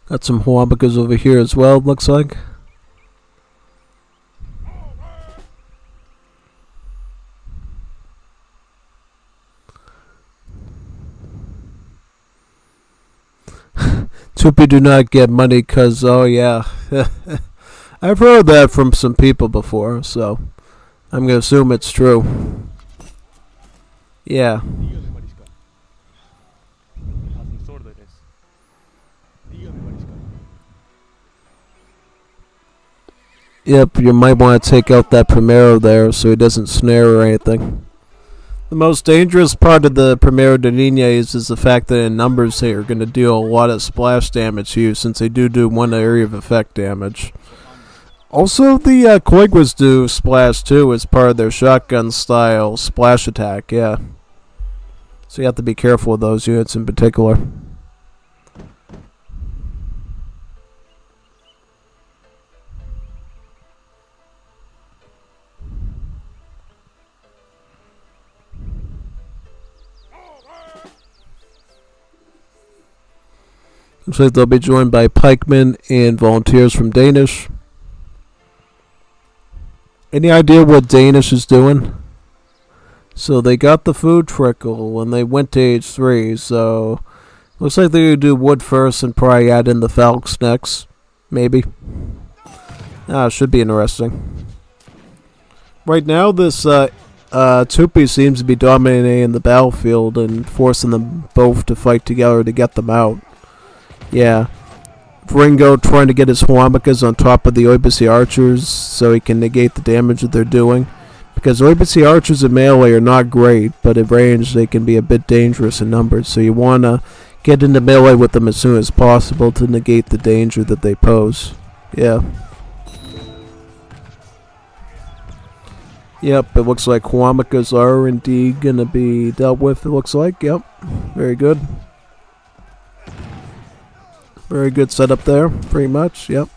Got some Huambacas over here as well, looks like. Tupi do not get money because, oh yeah. I've heard that from some people before, so I'm going to assume it's true. Yeah. Dígame, Mariscal. A sus órdenes. Dígame, Mariscal. Yep, you might want to take out that Primero there so he doesn't snare or anything. The most dangerous part of the Primero de Linea is the fact that in numbers they are going to deal a lot of splash damage to you since they do 1 area of effect damage. Also, the Coiguas do splash too as part of their shotgun style splash attack, yeah. So you have to be careful with those units in particular. Looks like they'll be joined by pikemen and volunteers from Danish. Any idea what Danish is doing? So they got the food trickle and they went to age 3, so looks like they're going to do wood first and probably add in the Falcons next. Maybe. Should be interesting. Right now this Tupi seems to be dominating the battlefield and forcing them both to fight together to get them out. Yeah. Ringo trying to get his Huambacas on top of the Oibisi archers so he can negate the damage that they're doing. Because Oibisi archers in melee are not great, but at range they can be a bit dangerous in numbers. So you want to get into melee with them as soon as possible to negate the danger that they pose. Yeah. Yep, it looks like Huambacas are indeed going to be dealt with, it looks like. Yep, very good. Very good setup there, pretty much, yep.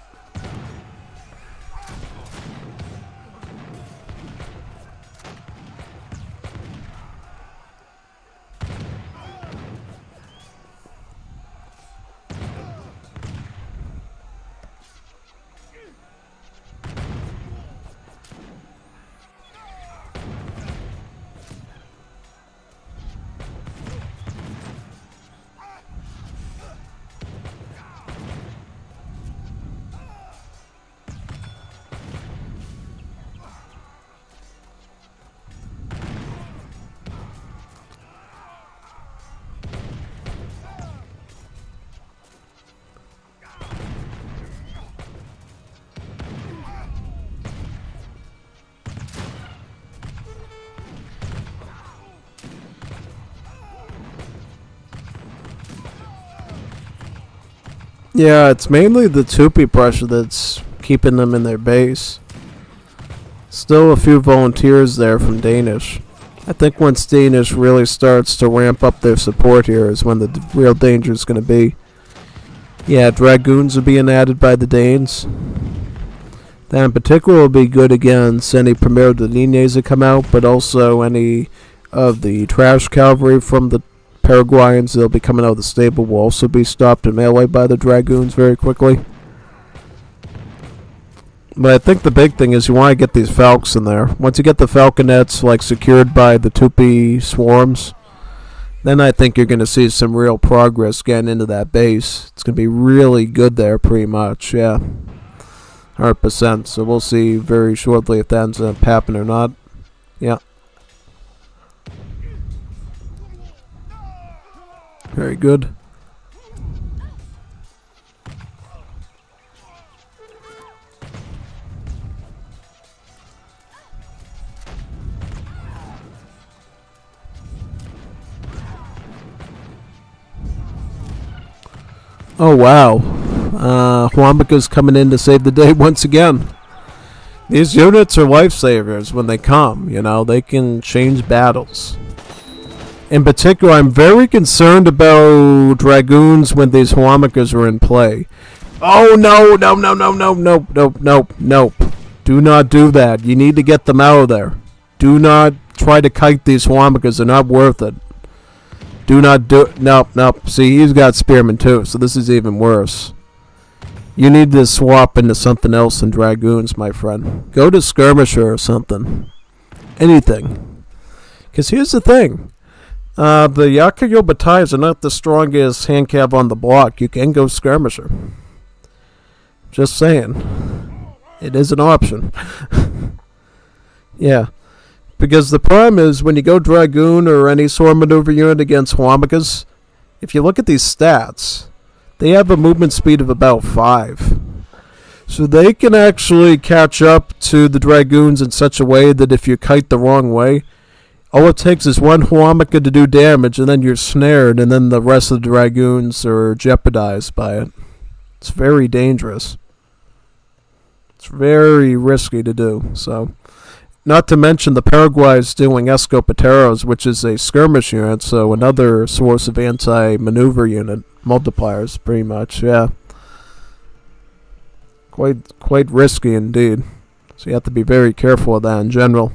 Yeah, it's mainly the Tupi pressure that's keeping them in their base. Still a few volunteers there from Danish. I think once Danish really starts to ramp up their support here is when the real danger is going to be. Yeah, Dragoons are being added by the Danes. That in particular will be good against any Primero de Líneas that come out, but also any of the trash cavalry from the Paraguayans that'll be coming out of the stable will also be stopped in melee by the Dragoons very quickly. But I think the big thing is you want to get these Falcons in there. Once you get the Falconets like secured by the Tupi swarms, then I think you're going to see some real progress getting into that base. It's going to be really good there pretty much, yeah. 100%. So we'll see very shortly if that ends up happening or not. Yeah. Very good. Oh wow. Huamaka's coming in to save the day once again. These units are lifesavers when they come, you know, they can change battles. In particular, I'm very concerned about Dragoons when these Huamakas are in play. Oh no. Do not do that. You need to get them out of there. Do not try to kite these Huamakas. They're not worth it. Do not do it. Nope. See, he's got Spearmen too, so this is even worse. You need to swap into something else than Dragoons, my friend. Go to Skirmisher or something. Anything. Because here's the thing. The Yakayo Battalions are not the strongest hand cav on the block. You can go Skirmisher. Just saying. It is an option. Yeah. Because the problem is, when you go Dragoon or any sword maneuver unit against Huamakas, if you look at these stats, they have a movement speed of about 5. So they can actually catch up to the Dragoons in such a way that if you kite the wrong way, all it takes is one Huamaka to do damage, and then you're snared, and then the rest of the Dragoons are jeopardized by it. It's very dangerous. It's very risky to do, so... Not to mention the Paraguay is doing Escopeteros, which is a skirmish unit, so another source of anti-maneuver unit multipliers, pretty much, yeah. Quite risky indeed. So you have to be very careful of that in general.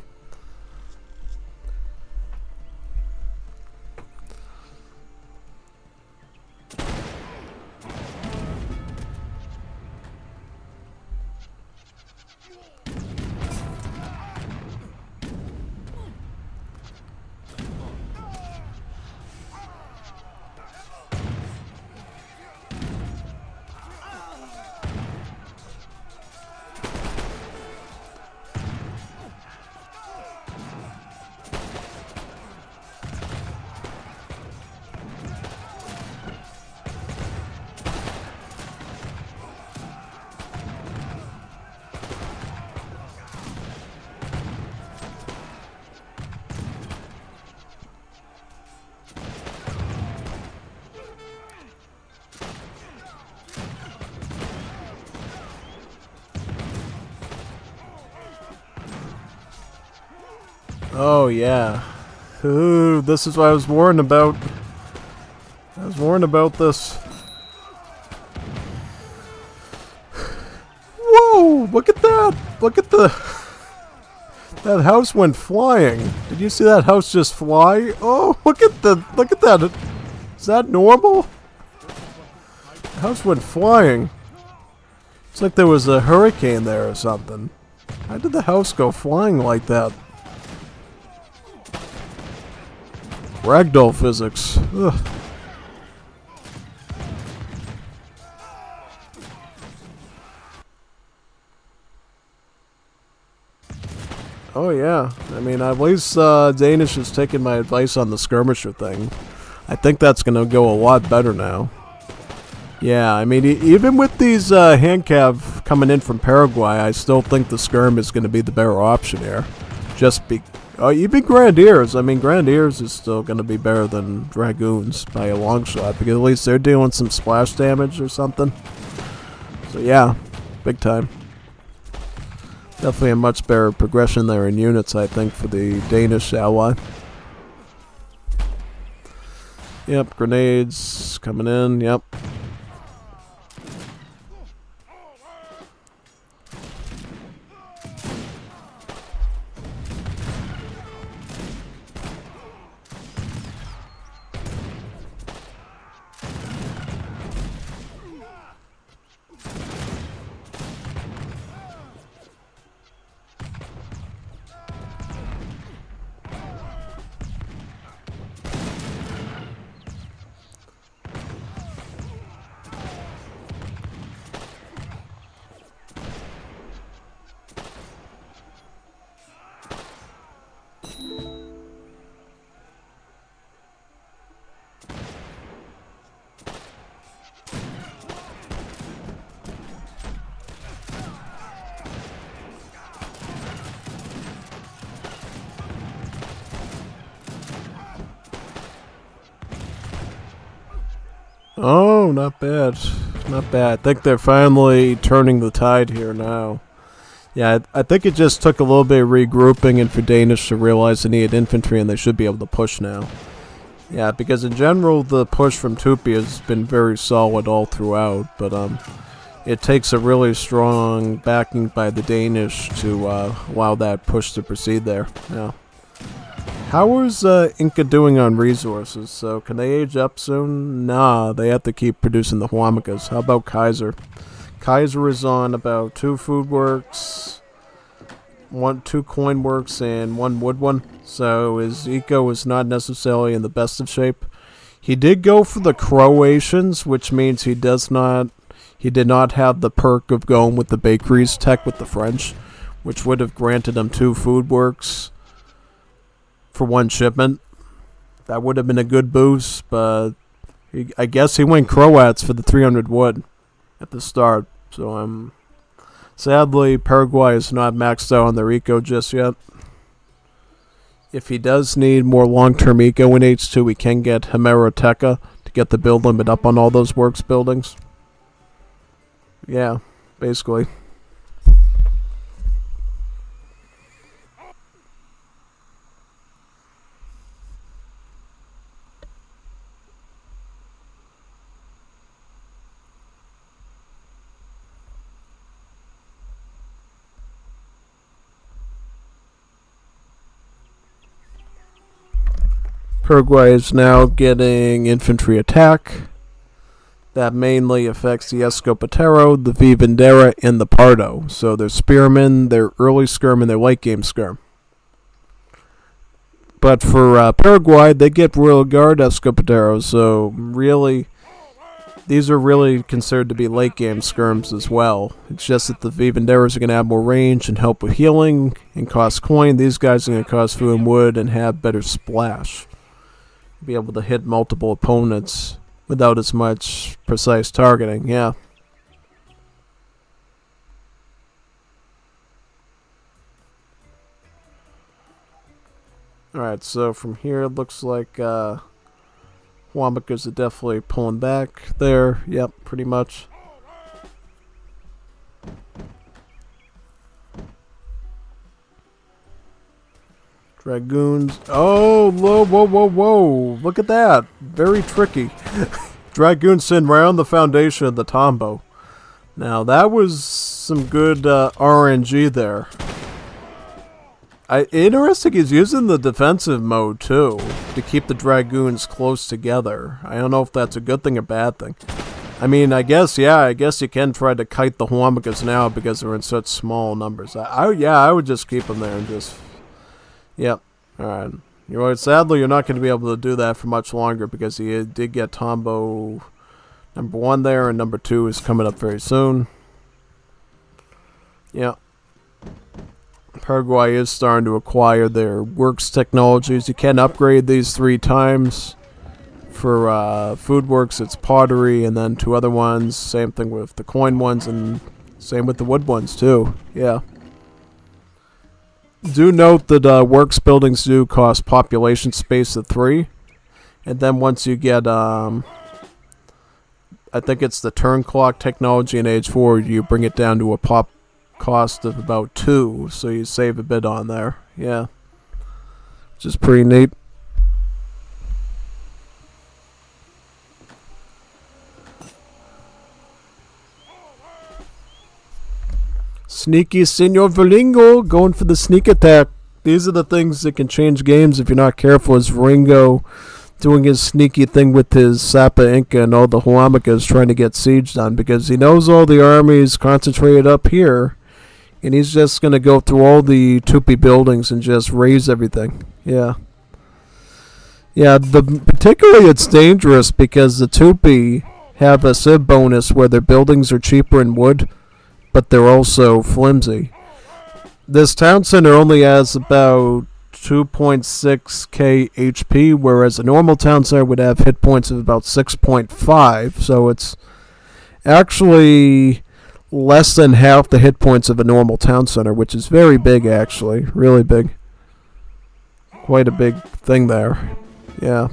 Oh yeah. Ooh, this is what I was warned about. I was warned about this. Oh, look at that! Look at the... That house went flying. Did you see that house just fly? Oh, look at that. Is that normal? The house went flying. It's like there was a hurricane there or something. How did the house go flying like that? Ragdoll physics. Ugh. Oh yeah, I mean at least Danish is taking my advice on the skirmisher thing. I think that's gonna go a lot better now. Yeah, I mean even with these hand cav coming in from Paraguay, I still think the skirm is gonna be the better option here. Even Grenadiers. I mean Grenadiers is still gonna be better than Dragoons by a long shot because at least they're doing some splash damage or something. So yeah, big time. Definitely a much better progression there in units, I think, for the Danish ally. Yep, grenades coming in, yep. Oh, not bad. Not bad. I think they're finally turning the tide here now. Yeah, I think it just took a little bit of regrouping and for Danish to realize they needed infantry and they should be able to push now. Yeah, because in general the push from Tupi has been very solid all throughout, but it takes a really strong backing by the Danish to allow that push to proceed there. Yeah. How is Inca doing on resources? So can they age up soon? Nah, they have to keep producing the huamacas. How about Kaiser? Kaiser is on about 2 food works, 2 coin works, and 1 wood one. So his eco is not necessarily in the best of shape. He did go for the Croatians, which means he did not have the perk of going with the bakeries tech with the French, which would have granted him 2 food works for 1 shipment. That would have been a good boost, but I guess he went Croats for the 300 wood at the start. So sadly Paraguay is not maxed out on their eco just yet. If he does need more long-term eco in H2, we can get Hemeroteca to get the build limit up on all those works buildings. Yeah, basically. Paraguay is now getting infantry attack. That mainly affects the Escopetero, the Vivandera, and the Pardo. So their spearmen, their early skirm, and their late game skirm. But for Paraguay, they get Royal Guard Escopeteros, so really, these are really considered to be late game skirms as well. It's just that the Vivanderas are going to have more range and help with healing and cost coin. These guys are going to cost food and wood and have better splash. Be able to hit multiple opponents without as much precise targeting, yeah. Alright, so from here it looks like Huamacas are definitely pulling back there. Yep, pretty much. Dragoons. Oh, whoa, whoa, whoa, whoa. Look at that. Very tricky. Dragoons sitting right on the foundation of the Tombo. Now that was some good RNG there. Interesting, he's using the defensive mode too to keep the Dragoons close together. I don't know if that's a good thing or bad thing. I mean, I guess you can try to kite the Huamacas now because they're in such small numbers. I would just keep them there and just... Yep. Alright. You know, sadly, you're not going to be able to do that for much longer because he did get Tombo number 1 there, and number 2 is coming up very soon. Yeah. Paraguay is starting to acquire their works technologies. You can upgrade these 3 times. For food works, it's pottery, and then 2 other ones. Same thing with the coin ones, and same with the wood ones too. Yeah. Do note that works buildings do cost population space of 3, and then once you get I think it's the turn clock technology in Age 4, you bring it down to a pop cost of about 2, so you save a bit on there. Yeah, which is pretty neat. Sneaky Senor Verlingo going for the sneak attack. These are the things that can change games if you're not careful. As Verlingo doing his sneaky thing with his Sapa Inca and all the Huamacas trying to get siege done, because he knows all the armies concentrated up here, and he's just going to go through all the Tupi buildings and just raise everything. Yeah. Yeah, particularly it's dangerous because the Tupi have a civ bonus where their buildings are cheaper in wood, but they're also flimsy. This town center only has about 2.6k HP, whereas a normal town center would have hit points of about 6.5, so it's actually less than half the hit points of a normal town center, which is very big actually, really big. Quite a big thing there. Yeah.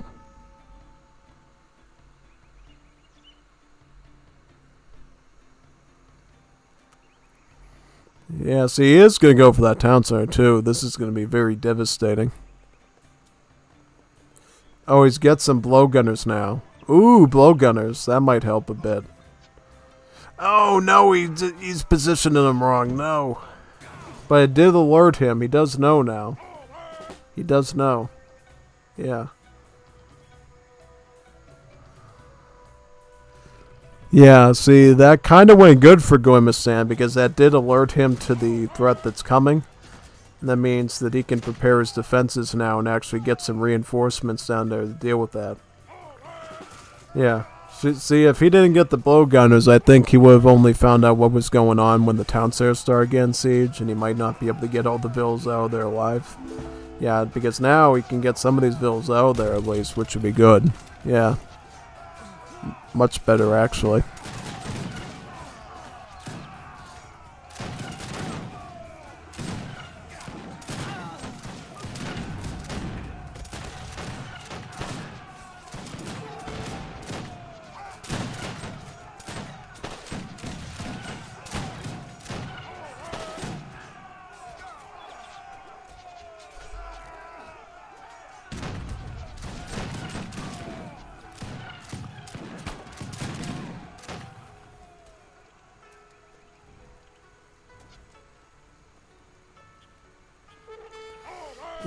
Yeah, see, he is going to go for that town center, too. This is going to be very devastating. Oh, he's got some blowgunners now. Ooh, blowgunners. That might help a bit. Oh, no, he's positioning them wrong. No. But it did alert him. He does know now. He does know. Yeah. Yeah, see, that kind of went good for Goimistan because that did alert him to the threat that's coming. And that means that he can prepare his defenses now and actually get some reinforcements down there to deal with that. Yeah. See, if he didn't get the blowgunners, I think he would have only found out what was going on when the town center started getting siege, and he might not be able to get all the villas out of there alive. Yeah, because now he can get some of these villas out of there at least, which would be good. Yeah. Much better, actually.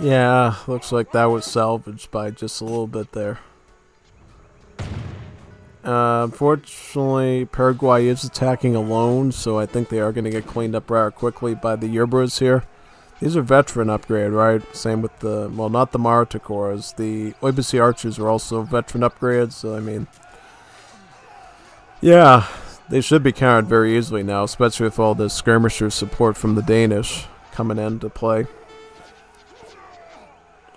Yeah, looks like that was salvaged by just a little bit there. Unfortunately, Paraguay is attacking alone, so I think they are going to get cleaned up rather quickly by the Yerbras here. These are veteran upgrade, right? Same with the, well, not the Marticores. The Oibusi Archers are also veteran upgrades, so I mean... Yeah, they should be countered very easily now, especially with all the skirmisher support from the Danish coming into play.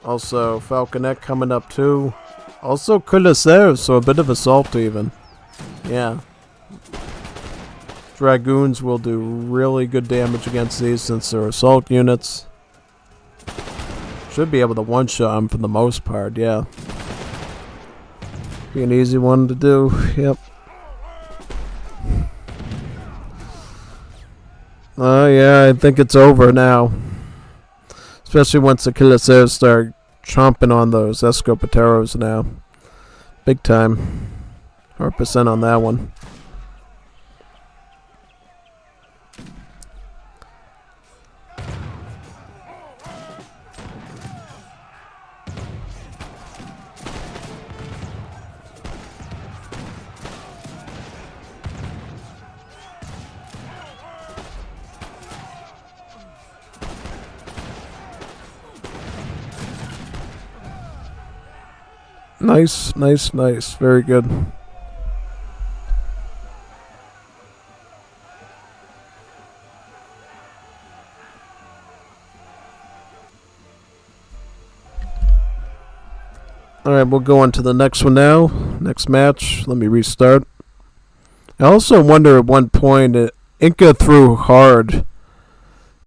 Also, Falconet coming up too. Also, Cuirassiers, so a bit of assault even. Yeah. Dragoons will do really good damage against these since they're assault units. Should be able to one-shot them for the most part, yeah. Be an easy one to do, yep. Oh yeah, I think it's over now. Especially once the Cuirassiers start chomping on those Escopeteros now. Big time. 100% on that one. Nice, nice, nice. Very good. Alright, we'll go on to the next one now. Next match. Let me restart. I also wonder at one point, Inca threw hard.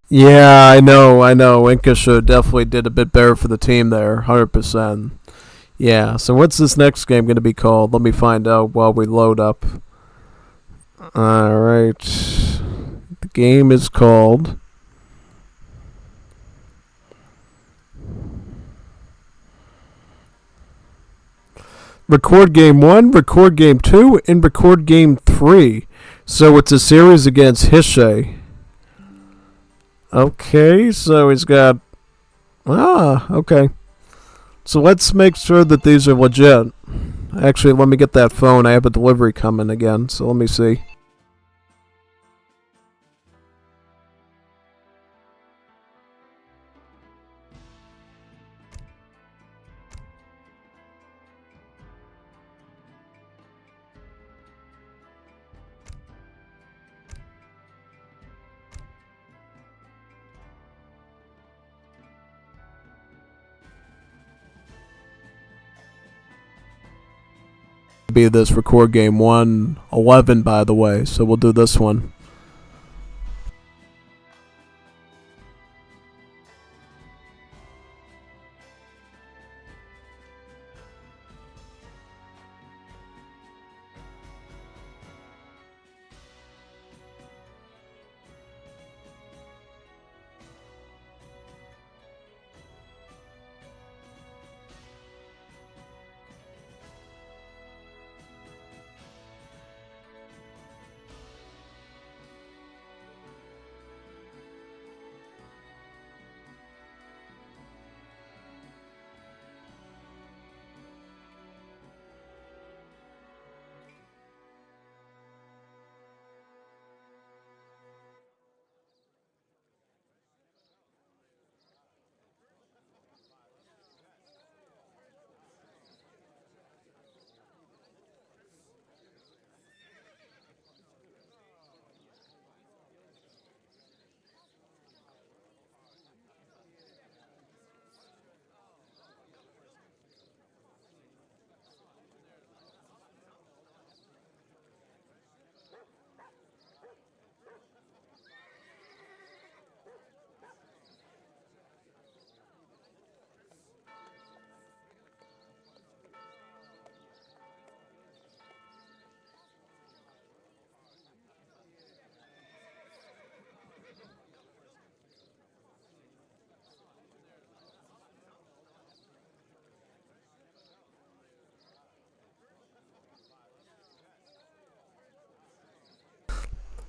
Yeah, I know. Inca should definitely did a bit better for the team there. 100%. Yeah, so what's this next game going to be called? Let me find out while we load up. Alright. The game is called... Record Game 1, Record Game 2, and Record Game 3. So it's a series against Hiche. Okay, so he's got... okay. So let's make sure that these are legit. Actually, let me get that phone. I have a delivery coming again, so let me see. Be this Record Game 111, by the way, so we'll do this one.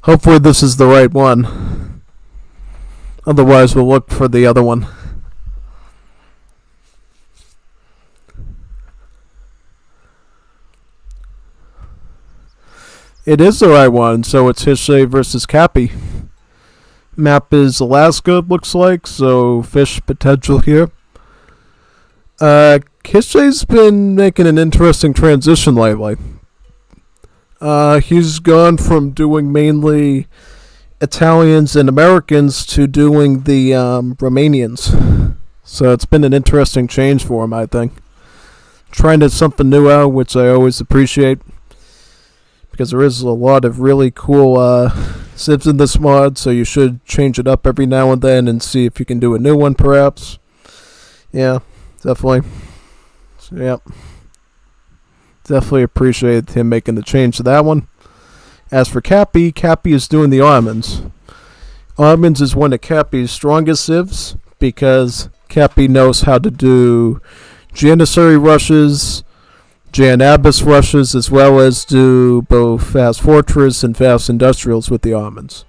Hopefully this is the right one. Otherwise we'll look for the other one. It is the right one, so it's Hiche versus Cappy. Map is Alaska, it looks like, so fish potential here. Hiche's been making an interesting transition lately. He's gone from doing mainly Italians and Americans to doing the Romanians. So it's been an interesting change for him, I think. Trying to something new out, which I always appreciate. Because there is a lot of really cool civs in this mod, so you should change it up every now and then and see if you can do a new one, perhaps. Yeah, definitely. So, yeah. Definitely appreciate him making the change to that one. As for Cappy, Cappy is doing the Armins. Armins is one of Cappy's strongest civs because Cappy knows how to do Janissary rushes, Jan Abbas rushes, as well as do both Fast Fortress and Fast Industrials with the Armins.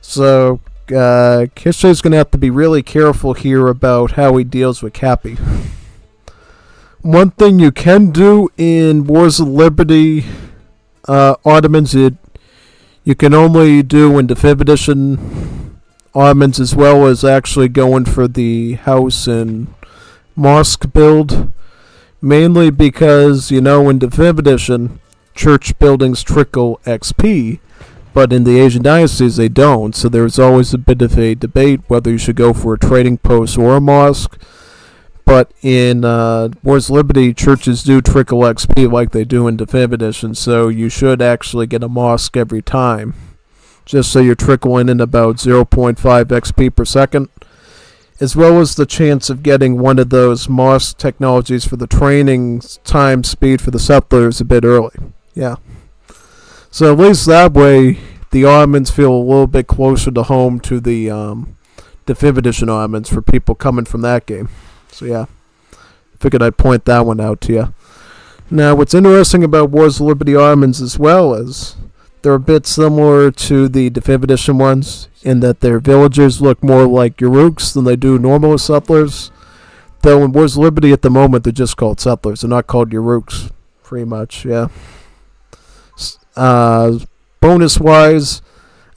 So, Hiche's going to have to be really careful here about how he deals with Cappy. One thing you can do in Wars of Liberty Ottomans, you can only do in the 5th edition Ottomans, as well as actually going for the house and mosque build, Mainly because, in the 5th edition, church buildings trickle XP, but in the Asian dynasties they don't, so there's always a bit of a debate whether you should go for a trading post or a mosque. But in Wars of Liberty, churches do trickle XP like they do in the 5th edition, so you should actually get a mosque every time. Just so you're trickling in about 0.5 XP per second, as well as the chance of getting one of those mosque technologies for the training time speed for the settlers a bit early. Yeah. So at least that way, the Ottomans feel a little bit closer to home to the 5th edition Ottomans for people coming from that game. So yeah, figured I'd point that one out to you. Now, what's interesting about Wars of Liberty Ottomans as well is they're a bit similar to the 5th edition ones in that their villagers look more like Uruks than they do normal settlers. Though in Wars of Liberty at the moment, they're just called settlers. They're not called Uruks, pretty much, yeah. Bonus-wise,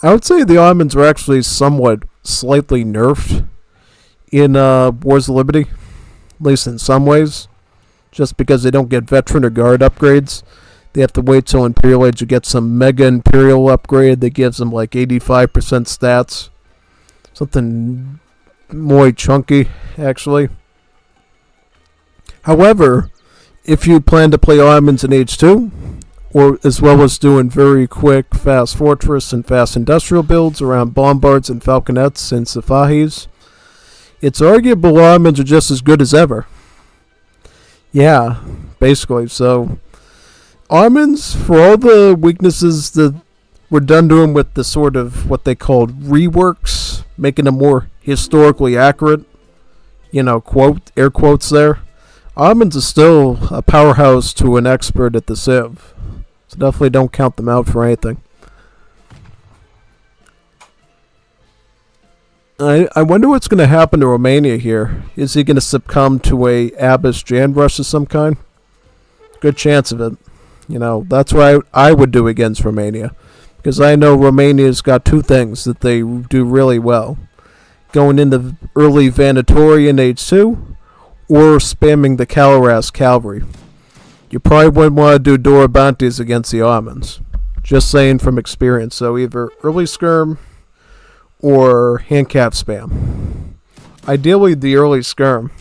I would say the Ottomans are actually somewhat slightly nerfed in Wars of Liberty, at least in some ways, just because they don't get veteran or guard upgrades. They have to wait till Imperial Age to get some Mega Imperial upgrade that gives them like 85% stats. Something more chunky, actually. However, if you plan to play Ottomans in Age 2, or as well as doing very quick, fast fortress and fast industrial builds around bombards and falconets and Safahis, it's arguable Ottomans are just as good as ever. Yeah, basically. So, Ottomans, for all the weaknesses that were done to them with the sort of what they called reworks, making them more historically accurate, quote, air quotes there, Ottomans are still a powerhouse to an expert at the Civ. So definitely don't count them out for anything. I wonder what's going to happen to Romania here. Is he going to succumb to a Abbas Jan rush of some kind? Good chance of it. That's what I would do against Romania. Because I know Romania's got two things that they do really well. Going into early Vanatori in Age 2, or spamming the Kalaras cavalry. You probably wouldn't want to do Dora bounties against the Ottomans. Just saying from experience. So either early skirm or handcap spam. Ideally the early skirm.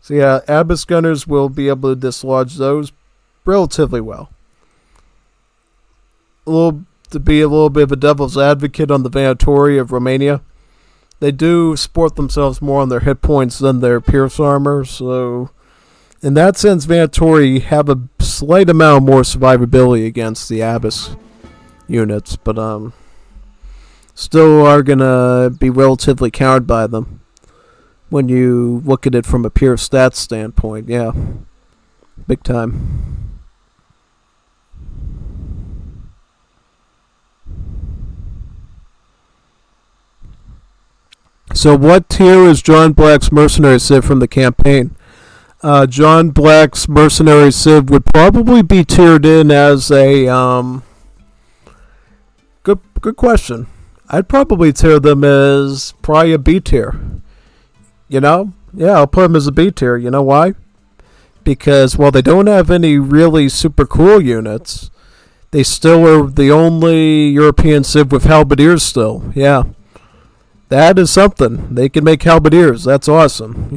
So yeah, Abbas gunners will be able to dislodge those relatively well. To be a little bit of a devil's advocate on the Vanatori of Romania, they do sport themselves more on their hit points than their pierce armor, so in that sense Vanatori have a slight amount more survivability against the Abbas units, but still are gonna be relatively countered by them when you look at it from a pure stats standpoint. Yeah, big time. So what tier is John Black's Mercenary Civ from the campaign? John Black's Mercenary Civ would probably be tiered in as a good question. I'd probably tier them as probably a B tier. Yeah, I'll put them as a B tier. You know why? Because while they don't have any really super cool units, they still are the only European Civ with halberdiers still. Yeah. That is something. They can make halberdiers. That's awesome.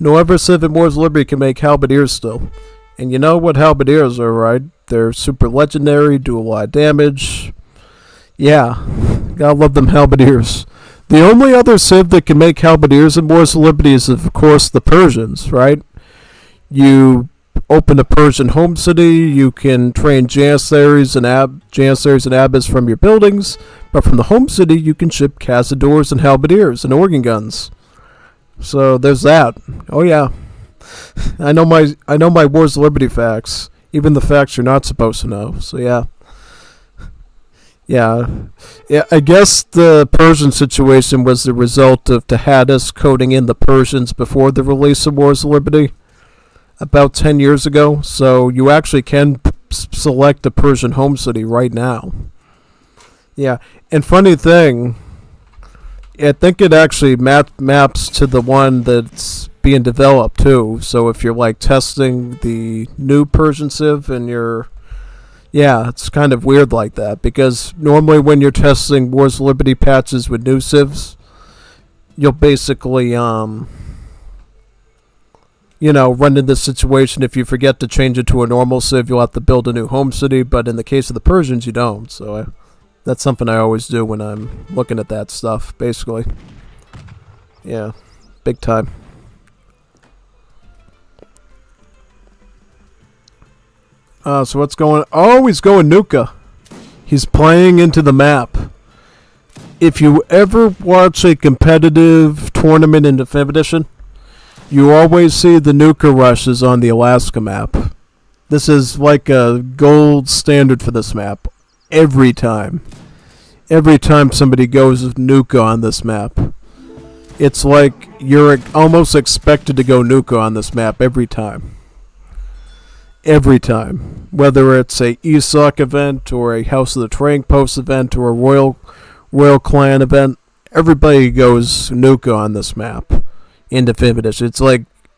No other Civ in Wars of Liberty can make halberdiers still. And you know what halberdiers are, right? They're super legendary, do a lot of damage. Yeah, gotta love them halberdiers. The only other Civ that can make halberdiers in Wars of Liberty is, of course, the Persians, right? You open a Persian home city, you can train Janissaries and Abbas from your buildings, but from the home city you can ship Cazadors and halberdiers and organ guns. So there's that. Oh yeah, I know my Wars of Liberty facts, even the facts you're not supposed to know. So yeah. I guess the Persian situation was the result of Tehaddus coding in the Persians before the release of Wars of Liberty about 10 years ago, so you actually can select a Persian home city right now. Yeah, and funny thing, I think it actually maps to the one that's being developed too. So if you're like testing the new Persian Civ and yeah, it's kind of weird like that, because normally when you're testing Wars of Liberty patches with new civs, you'll basically run into this situation. If you forget to change it to a normal civ, you'll have to build a new home city, but in the case of the Persians, you don't. So that's something I always do when I'm looking at that stuff, basically. Yeah, big time. So what's going on? Oh, he's going Nuka. He's playing into the map. If you ever watch a competitive tournament in the 5th edition, you always see the Nuka rushes on the Alaska map. This is like a gold standard for this map. Every time. Every time somebody goes Nuka on this map. It's like you're almost expected to go Nuka on this map every time. Every time. Whether it's a ESOC event or a House of the Trading Post event or a Royal Clan event, everybody goes Nuka on this map in the 5th edition.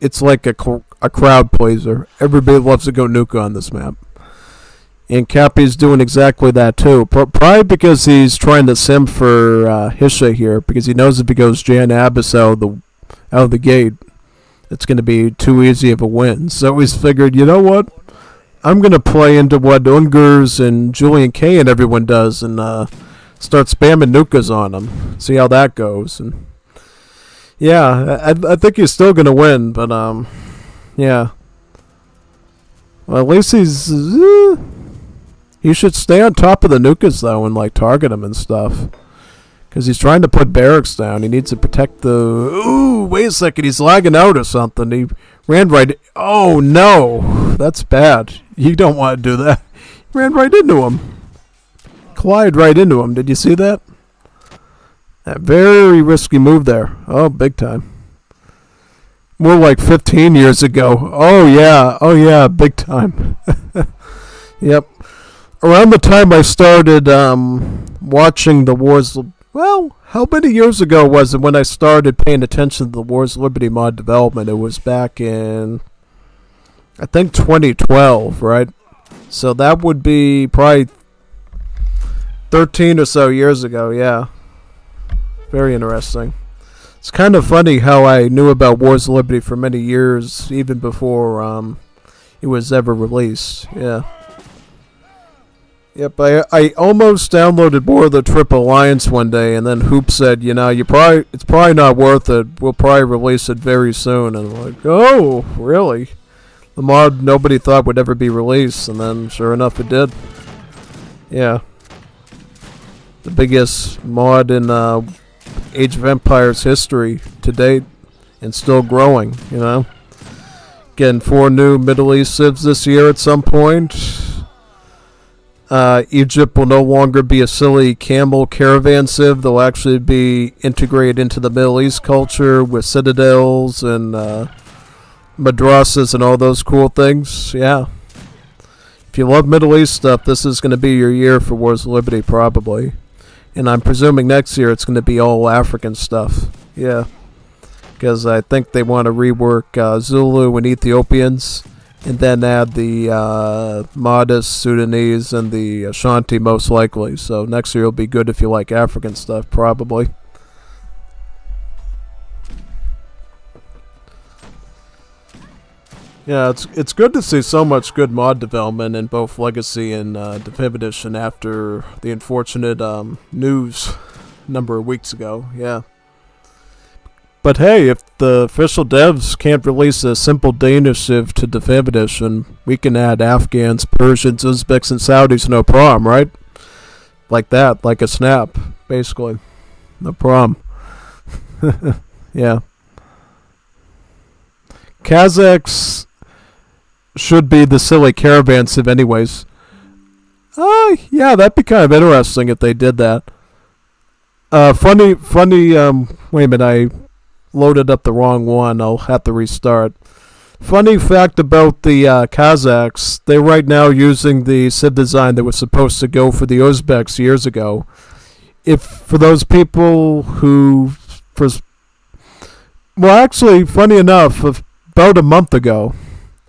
It's like a crowd pleaser. Everybody loves to go Nuka on this map. And Cappy's doing exactly that too. Probably because he's trying to sim for Hisha here, because he knows if he goes Jan Abyss out of the gate, it's going to be too easy of a win. So he's figured, you know what? I'm going to play into what Ungers and Julian K and everyone does and start spamming Nukas on them. See how that goes. And yeah, I think he's still going to win, but yeah. Well, at least he should stay on top of the Nukas though and like target them and stuff. Because he's trying to put barracks down. He needs to protect the... Ooh, wait a second. He's lagging out or something. He ran right... Oh, no. That's bad. You don't want to do that. He ran right into him. Collided right into him. Did you see that? That very risky move there. Oh, big time. More like 15 years ago. Oh, yeah. Oh, yeah. Big time. Yep. Around the time I started watching the Wars... Well, how many years ago was it when I started paying attention to the Wars of Liberty mod development? It was back in, I think, 2012, right? So that would be probably 13 or so years ago, yeah. Very interesting. It's kind of funny how I knew about Wars of Liberty for many years, even before it was ever released, yeah. Yep, I almost downloaded more of the Triple Alliance one day, and then Hoop said, it's probably not worth it. We'll probably release it very soon. And I'm like, oh, really? The mod nobody thought would ever be released, and then sure enough it did. Yeah. The biggest mod in Age of Empires history to date, and still growing, Getting 4 new Middle East civs this year at some point. Egypt will no longer be a silly camel caravan civ. They'll actually be integrated into the Middle East culture with citadels and madrasas and all those cool things. Yeah. If you love Middle East stuff, this is going to be your year for Wars of Liberty, probably. And I'm presuming next year it's going to be all African stuff. Yeah. Because I think they want to rework Zulu and Ethiopians. And then add the Madis, Sudanese, and the Ashanti most likely. So next year will be good if you like African stuff, probably. Yeah, it's good to see so much good mod development in both Legacy and Definitive Edition after the unfortunate news a number of weeks ago. Yeah. But hey, if the official devs can't release a simple Danish civ to Definitive Edition, we can add Afghans, Persians, Uzbeks, and Saudis, no problem, right? Like that, like a snap, basically. No problem. Yeah. Kazakhs should be the silly caravan civ anyways. Yeah, that'd be kind of interesting if they did that. Funny, wait a minute, I loaded up the wrong one. I'll have to restart. Funny fact about the Kazakhs, they're right now using the civ design that was supposed to go for the Uzbeks years ago. If for those people who Well, actually, funny enough, about a month ago,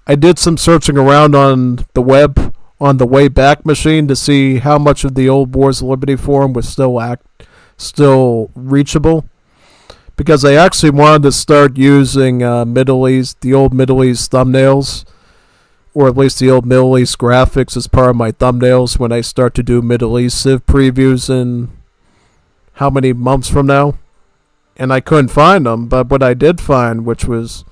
I did some searching around on the web on the Wayback Machine to see how much of the old Wars of Liberty forum was still reachable, because I actually wanted to start using the old Middle East thumbnails, or at least the old Middle East graphics as part of my thumbnails when I start to do Middle East Civ previews in how many months from now. And I couldn't find them, but what I did find, which was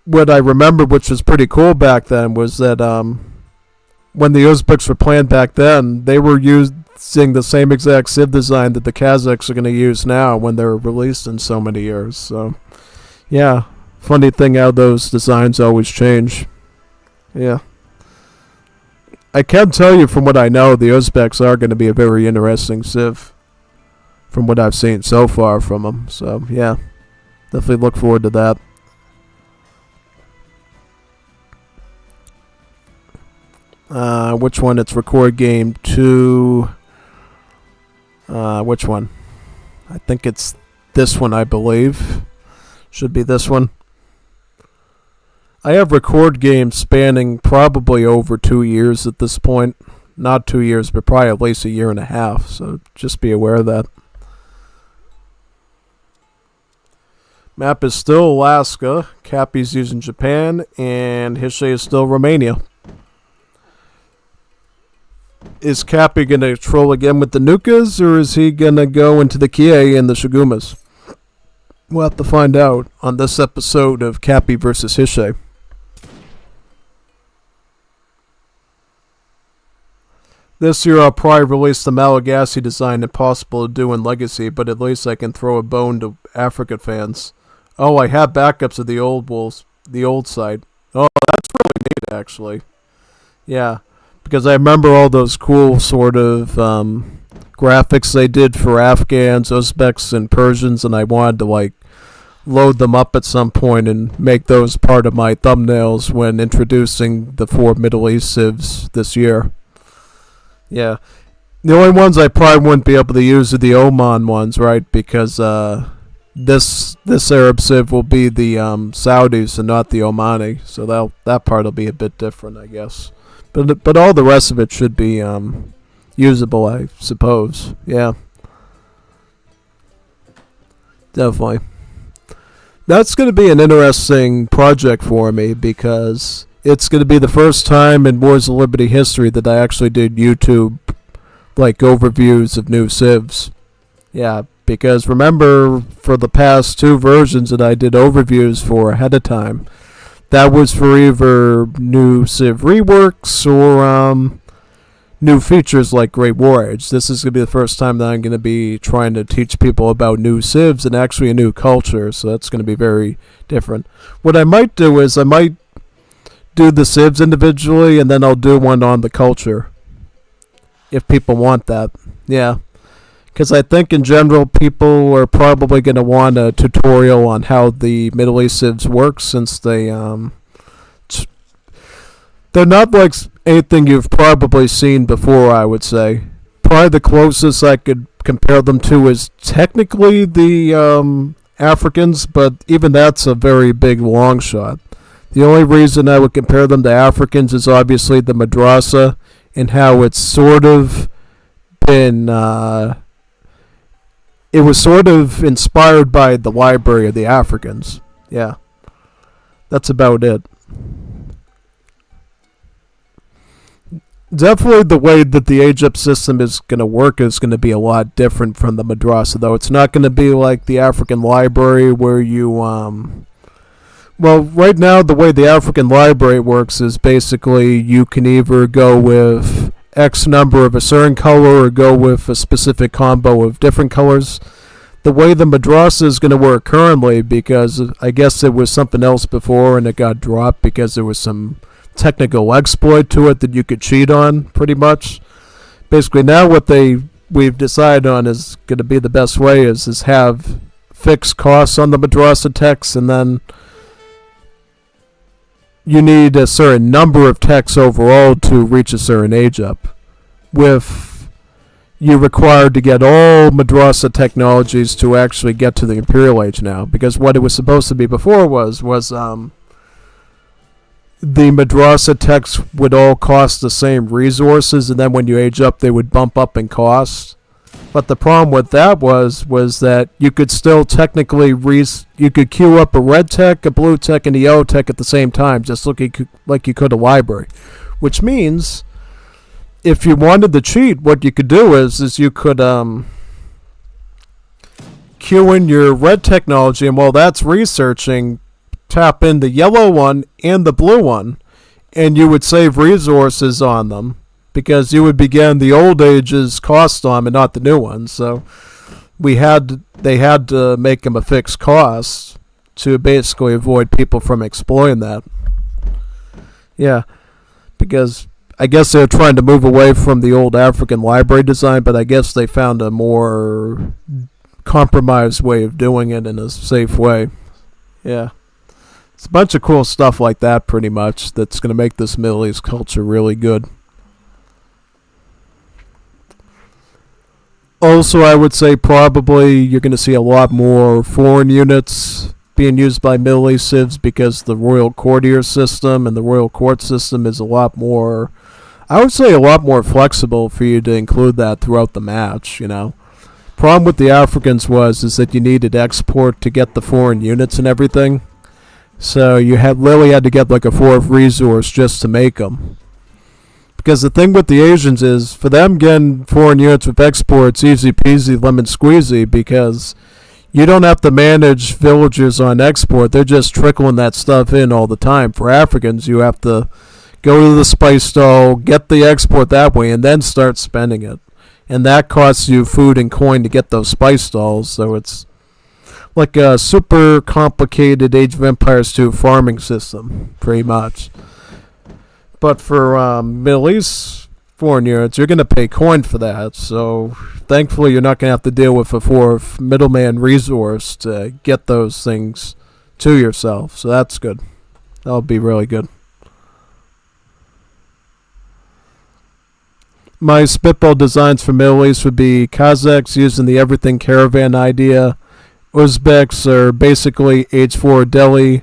what I remembered, which was pretty cool back then, was that when the Uzbeks were playing back then, they were using the same exact Civ design that the Kazakhs are going to use now when they're released in so many years. So, yeah, funny thing how those designs always change. Yeah. I can tell you from what I know, the Uzbeks are going to be a very interesting Civ from what I've seen so far from them. So, yeah, definitely look forward to that. Which one? It's record game 2. Which one? I think it's this one, I believe. Should be this one. I have record games spanning probably over 2 years at this point. Not 2 years, but probably at least a year and a half. So just be aware of that. Map is still Alaska. Cappy's using Japan. And Hishe is still Romania. Is Cappy going to troll again with the Nukas, or is he going to go into the Kie and the Shigumas? We'll have to find out on this episode of Cappy vs. Hishe. This year I'll probably release the Malagasy design Impossible to Do in Legacy, but at least I can throw a bone to Africa fans. Oh, I have backups of the old Wolves, the old site. Oh, that's really neat, actually. Yeah. Because I remember all those cool sort of graphics they did for Afghans, Uzbeks, and Persians, and I wanted to load them up at some point and make those part of my thumbnails when introducing the 4 Middle East civs this year. Yeah. The only ones I probably wouldn't be able to use are the Oman ones, right? Because this Arab civ will be the Saudis and not the Omani, so that part will be a bit different, I guess. But all the rest of it should be usable, I suppose. Yeah. Definitely. That's going to be an interesting project for me because it's going to be the first time in Wars of Liberty history that I actually did YouTube overviews of new civs. Yeah, because remember for the past 2 versions that I did overviews for ahead of time, that was for either new Civ reworks or new features like Great War Age. This is going to be the first time that I'm going to be trying to teach people about new Civs and actually a new culture, so that's going to be very different. What I might do is I might do the Civs individually and then I'll do one on the culture, if people want that. Yeah. Because I think in general people are probably going to want a tutorial on how the Middle East civs work, since they're not like anything you've probably seen before, I would say. Probably the closest I could compare them to is technically the Africans, but even that's a very big long shot. The only reason I would compare them to Africans is obviously the madrasa and how it's sort of been... it was sort of inspired by the Library of the Africans. Yeah. That's about it. Definitely the way that the age-up system is going to work is going to be a lot different from the madrasa, though. It's not going to be like the African Library where you... Well, right now the way the African Library works is basically you can either go with X number of a certain color or go with a specific combo of different colors. The way the madrasa is going to work currently, because I guess it was something else before and it got dropped because there was some technical exploit to it that you could cheat on, pretty much. Basically now what we've decided on is going to be the best way is have fixed costs on the madrasa texts, and then you need a certain number of texts overall to reach a certain age up. With you're required to get all madrasa technologies to actually get to the Imperial Age now, because what it was supposed to be before was the madrasa techs would all cost the same resources, and then when you age up, they would bump up in cost. But the problem with that was that you could still technically you could queue up a red tech, a blue tech, and a yellow tech at the same time, just looking like you could a library. Which means, if you wanted to cheat, what you could do is you could queue in your red technology, and while that's researching, tap in the yellow one and the blue one, and you would save resources on them, because you would begin the old age's cost on and not the new ones. So they had to make them a fixed cost to basically avoid people from exploiting that. Yeah, because I guess they're trying to move away from the old African library design, but I guess they found a more compromised way of doing it in a safe way. Yeah. It's a bunch of cool stuff like that, pretty much, that's going to make this Middle East culture really good. Also, I would say probably you're going to see a lot more foreign units being used by Middle East civs, because the royal courtier system and the royal court system is a lot more, I would say, a lot more flexible for you to include that throughout the match, you know. Problem with the Africans is that you needed export to get the foreign units and everything. So you literally had to get like a fourth resource just to make them. Because the thing with the Asians is, for them getting foreign units with exports, easy peasy lemon squeezy, because you don't have to manage villagers on export. They're just trickling that stuff in all the time. For Africans, you have to go to the spice stall, get the export that way, and then start spending it. And that costs you food and coin to get those spice stalls, so it's like a super complicated Age of Empires 2 farming system, pretty much. But for Middle East foreign units, you're going to pay coin for that. So thankfully, you're not going to have to deal with a fourth middleman resource to get those things to yourself. So that's good. That'll be really good. My spitball designs for Middle East would be Kazakhs using the everything caravan idea. Uzbeks are basically Age 4 Delhi.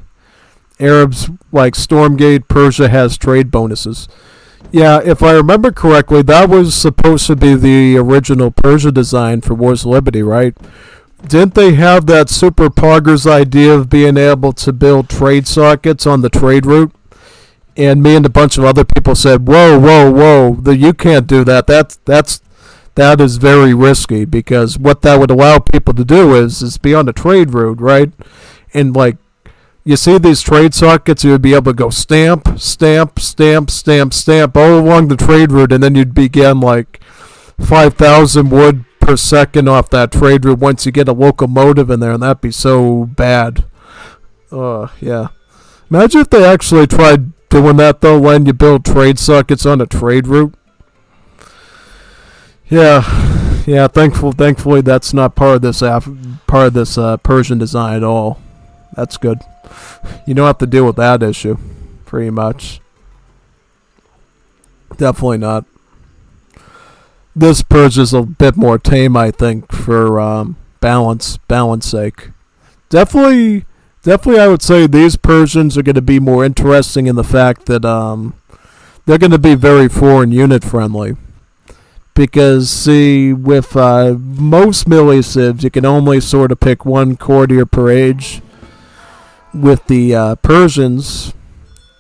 Arabs like Stormgate. Persia has trade bonuses. Yeah, if I remember correctly, that was supposed to be the original Persia design for Wars of Liberty, right? Didn't they have that super poggers idea of being able to build trade sockets on the trade route? And me and a bunch of other people said, whoa, you can't do that. That is very risky, because what that would allow people to do is be on the trade route, right? And like, you see these trade sockets, you would be able to go stamp all along the trade route, and then you'd begin like 5,000 wood per second off that trade route once you get a locomotive in there, and that'd be so bad. Yeah. Imagine if they actually tried doing that, though, when you build trade sockets on a trade route. Yeah. Thankfully, that's not part of this Persian design at all. That's good. You don't have to deal with that issue, pretty much. Definitely not. This Persia's a bit more tame, I think, for balance sake. Definitely, I would say these Persians are going to be more interesting in the fact that they're going to be very foreign unit friendly. Because, see, with most Middle East civs, you can only sort of pick one courtier per age. With the Persians,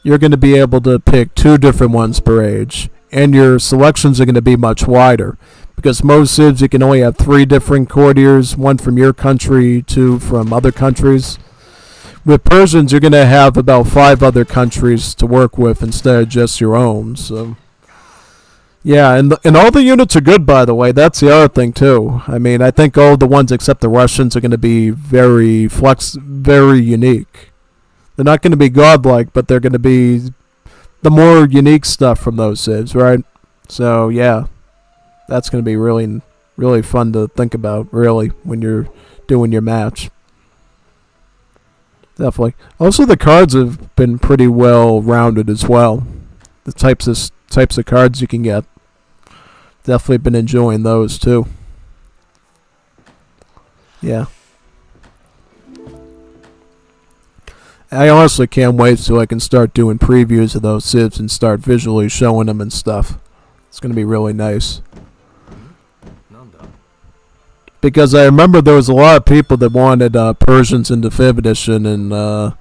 you're going to be able to pick two different ones per age. And your selections are going to be much wider. Because most civs, you can only have 3 different courtiers, one from your country, 2 from other countries. With Persians, you're going to have about 5 other countries to work with instead of just your own. So, yeah, and all the units are good, by the way. That's the other thing, too. I mean, I think all the ones except the Russians are going to be very unique. They're not going to be godlike, but they're going to be the more unique stuff from those civs, right? So, yeah, that's going to be really, really fun to think about, really, when you're doing your match. Definitely. Also, the cards have been pretty well rounded as well. The types of cards you can get. Definitely been enjoying those too. Yeah. I honestly can't wait till I can start doing previews of those civs and start visually showing them and stuff. It's going to be really nice. Because I remember there was a lot of people that wanted Persians in the 5th edition, and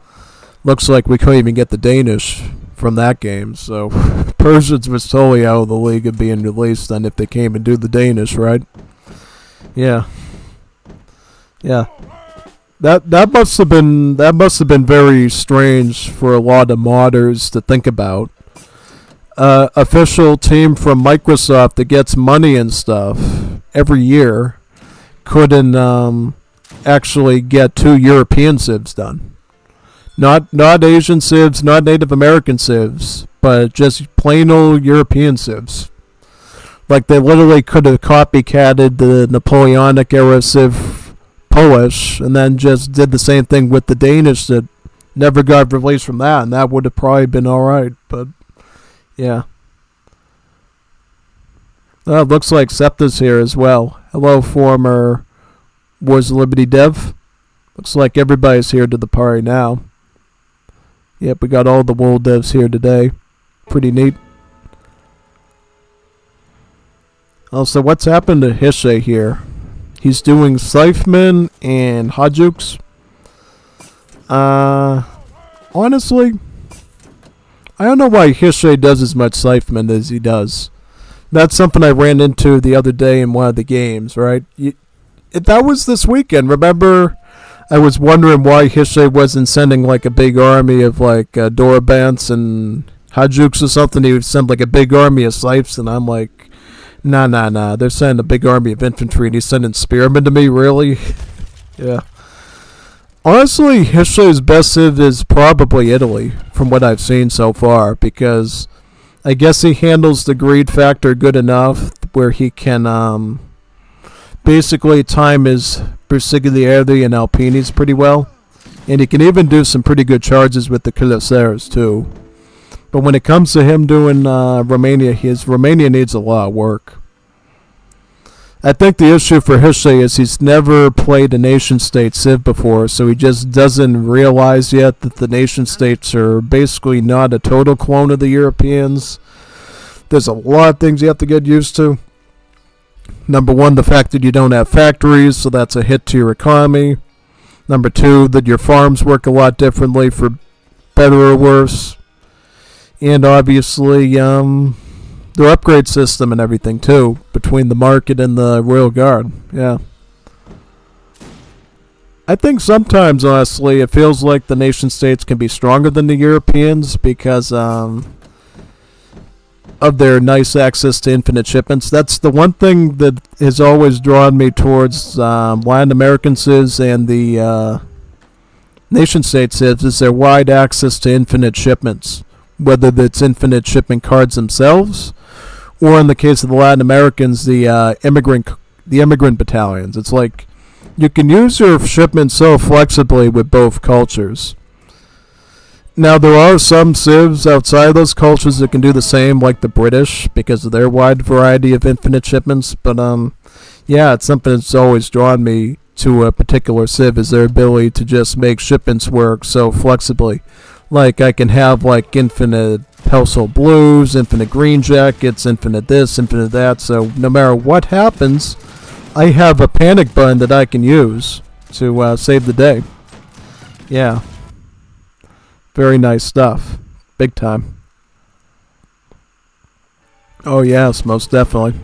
looks like we couldn't even get the Danish from that game. So Persians was totally out of the league of being released then if they came and do the Danish, right? Yeah. Yeah. That must have been very strange for a lot of modders to think about. Official team from Microsoft that gets money and stuff every year couldn't actually get 2 European civs done. Not Asian civs, not Native American civs, but just plain old European civs. Like they literally could have copycatted the Napoleonic era civ Polish, and then just did the same thing with the Danish that never got released from that, and that would have probably been alright, but yeah. It looks like Septa's here as well. Hello, former Wars of Liberty dev. Looks like everybody's here to the party now. Yep, we got all the world devs here today. Pretty neat. Also, what's happened to Hishe here? He's doing Scytheman and Hajuks. Honestly, I don't know why Hishe does as much Scytheman as he does. That's something I ran into the other day in one of the games, right? That was this weekend. Remember, I was wondering why Hishe wasn't sending like a big army of like Dorabants and Hajuks or something. He would send like a big army of Scythes, and I'm like, Nah. They're sending a big army of infantry, and he's sending spearmen to me, really? Yeah. Honestly, Hishe's best civ is probably Italy, from what I've seen so far, because I guess he handles the greed factor good enough where he can basically time his Bersiglieri and Alpinis pretty well. And he can even do some pretty good charges with the Cuirassiers, too. But when it comes to him doing Romania, Romania needs a lot of work. I think the issue for Hishe is he's never played a nation-state civ before, so he just doesn't realize yet that the nation-states are basically not a total clone of the Europeans. There's a lot of things you have to get used to. Number one, the fact that you don't have factories, so that's a hit to your economy. Number two, that your farms work a lot differently for better or worse. And obviously, their upgrade system and everything, too, between the market and the Royal Guard. Yeah. I think sometimes, honestly, it feels like the nation-states can be stronger than the Europeans because of their nice access to infinite shipments. That's the one thing that has always drawn me towards Latin American civs and the nation-state civs is their wide access to infinite shipments. Whether it's infinite shipment cards themselves, or in the case of the Latin Americans, the immigrant battalions. It's like you can use your shipments so flexibly with both cultures. Now there are some civs outside of those cultures that can do the same, like the British, because of their wide variety of infinite shipments. But yeah, it's something that's always drawn me to a particular civ is their ability to just make shipments work so flexibly. Like, I can have, like, infinite household blues, infinite green jackets, infinite this, infinite that. So, no matter what happens, I have a panic button that I can use to save the day. Yeah. Very nice stuff. Big time. Oh, yes, most definitely.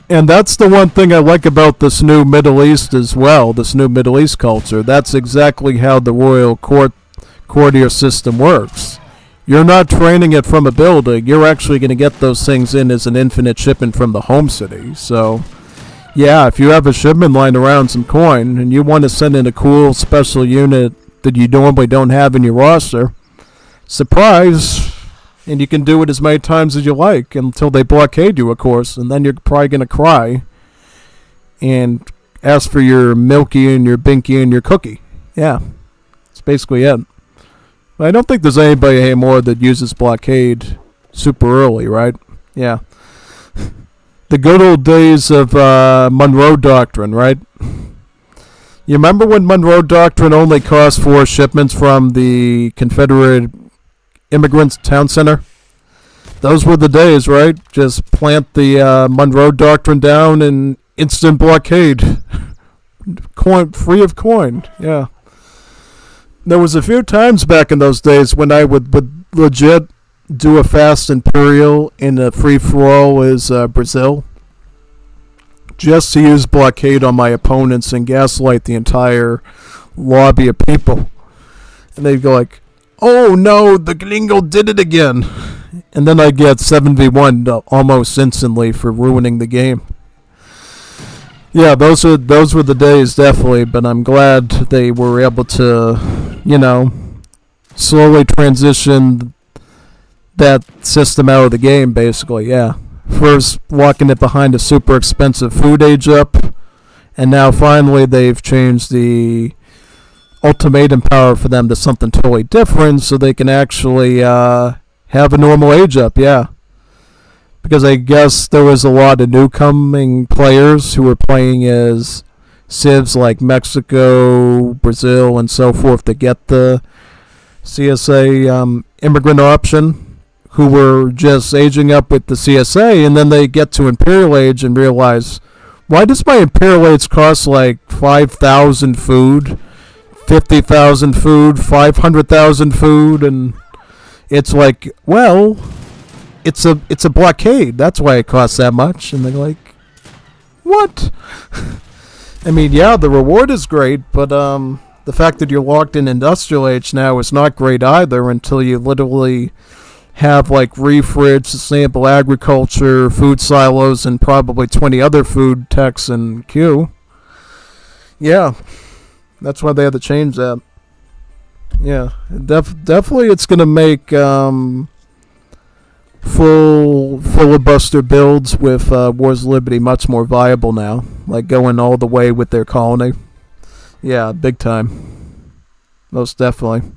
And that's the one thing I like about this new Middle East as well, this new Middle East culture. That's exactly how the royal courtier system works. You're not training it from a building. You're actually going to get those things in as an infinite shipment from the home city. So, yeah, if you have a shipment lying around some coin and you want to send in a cool special unit that you normally don't have in your roster, surprise! And you can do it as many times as you like until they blockade you, of course. And then you're probably going to cry and ask for your Milky and your Binky and your Cookie. Yeah, that's basically it. But I don't think there's anybody anymore that uses blockade super early, right? Yeah. the good old days of Monroe Doctrine, right? You remember when Monroe Doctrine only cost 4 shipments from the Confederate Immigrants Town Center? Those were the days, right? Just plant the Monroe Doctrine down and instant blockade. Coin, free of coin, yeah. There was a few times back in those days when I would legit do a fast imperial in a free-for-all as Brazil, just to use blockade on my opponents and gaslight the entire lobby of people. And they'd go like, oh no, the gringo did it again. And then I get 7v1 almost instantly for ruining the game. Yeah, those were the days, definitely, but I'm glad they were able to, slowly transition that system out of the game, basically, yeah. First, walking it behind a super expensive food age up, and now finally they've changed the ultimatum power for them to something totally different so they can actually have a normal age up, yeah. Because I guess there was a lot of newcoming players who were playing as civs like Mexico, Brazil, and so forth to get the CSA immigrant option, who were just aging up with the CSA, and then they get to Imperial Age and realize, why does my Imperial Age cost like 5,000 food, 50,000 food, 500,000 food, and it's like, well, it's a blockade. That's why it costs that much. And they're like, what? I mean, yeah, the reward is great, but the fact that you're locked in Industrial Age now is not great either until you literally have like refridge, sustainable agriculture, food silos, and probably 20 other food techs in queue. Yeah, that's why they had to change that. Yeah, definitely it's going to make full filibuster builds with Wars of Liberty much more viable now. Like going all the way with their colony. Yeah, big time. Most definitely.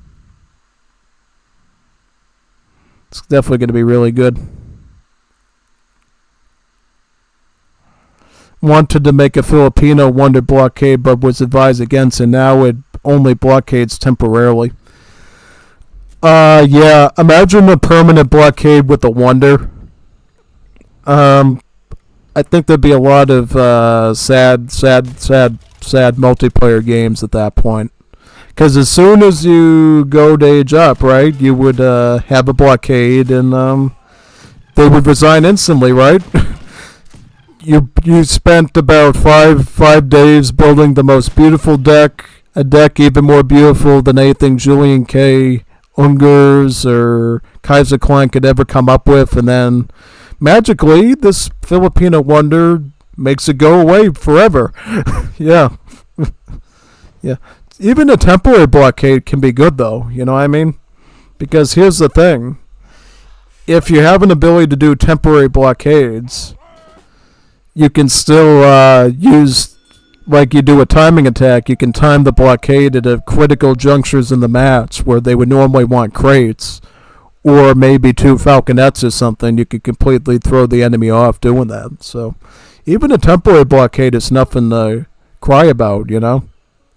It's definitely going to be really good. Wanted to make a Filipino wonder blockade, but was advised against, and now it only blockades temporarily. Yeah, imagine a permanent blockade with a wonder. I think there'd be a lot of sad multiplayer games at that point. Because as soon as you go to age up, right, you would have a blockade, and they would resign instantly, right? You spent about five days building the most beautiful deck, a deck even more beautiful than anything Julian K. Ungers or Kaiser Klein could ever come up with, and then magically this Filipino wonder makes it go away forever. Yeah. Yeah. Even a temporary blockade can be good, though, you know what I mean? Because here's the thing. If you have an ability to do temporary blockades, you can still use, like you do a timing attack, you can time the blockade at critical junctures in the match where they would normally want crates, or maybe 2 falconets or something. You could completely throw the enemy off doing that. So even a temporary blockade is nothing to cry about, you know?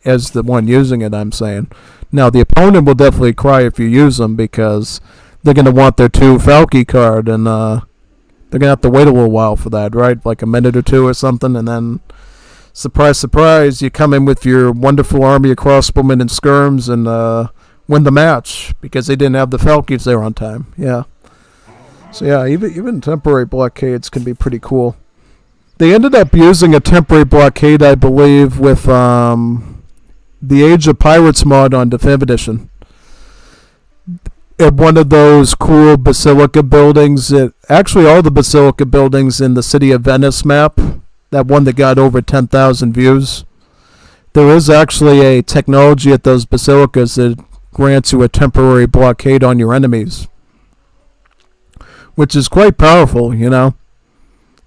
As the one using it, I'm saying. Now, the opponent will definitely cry if you use them because they're going to want their 2 Falky card, and they're going to have to wait a little while for that, right? Like a minute or 2 or something, and then, surprise, surprise, you come in with your wonderful army of crossbowmen and skirms and win the match because they didn't have the Falkies there on time. Yeah. So, yeah, even temporary blockades can be pretty cool. They ended up using a temporary blockade, I believe, with the Age of Pirates mod on Definitive Edition. At one of those cool Basilica buildings, actually all the Basilica buildings in the City of Venice map, that one that got over 10,000 views, there is actually a technology at those Basilicas that grants you a temporary blockade on your enemies, which is quite powerful, you know?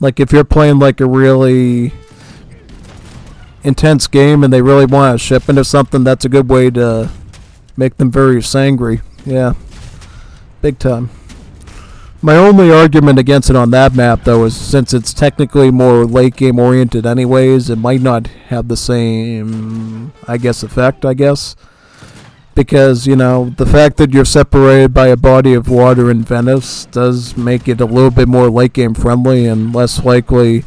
Like if you're playing like a really intense game and they really want a shipment or something, that's a good way to make them very angry. Yeah. Big time. My only argument against it on that map, though, is since it's technically more late game oriented anyways, it might not have the same, effect, Because, the fact that you're separated by a body of water in Venice does make it a little bit more late game friendly and less likely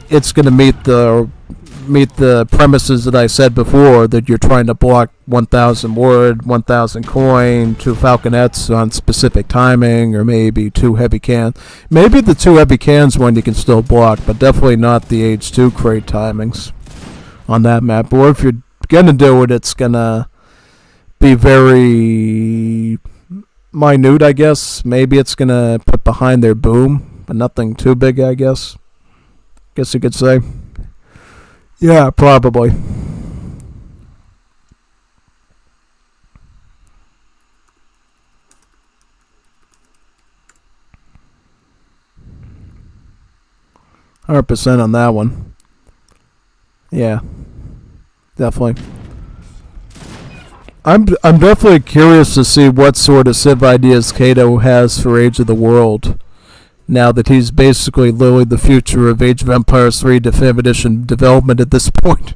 it's going to meet the premises that I said before, that you're trying to block 1,000 wood, 1,000 coin, 2 falconets on specific timing, or maybe 2 heavy cans. Maybe the 2 heavy cans one you can still block, but definitely not the age 2 crate timings on that map. Or if you're going to do it, it's going to be very minute, I guess. Maybe it's going to put behind their boom, but nothing too big, I guess. Guess you could say. Yeah, probably. %, on that one. Yeah, definitely. I'm definitely curious to see what sort of Civ ideas Kato has for Age of the World, now that he's basically literally the future of Age of Empires 3 Definitive Edition development at this point.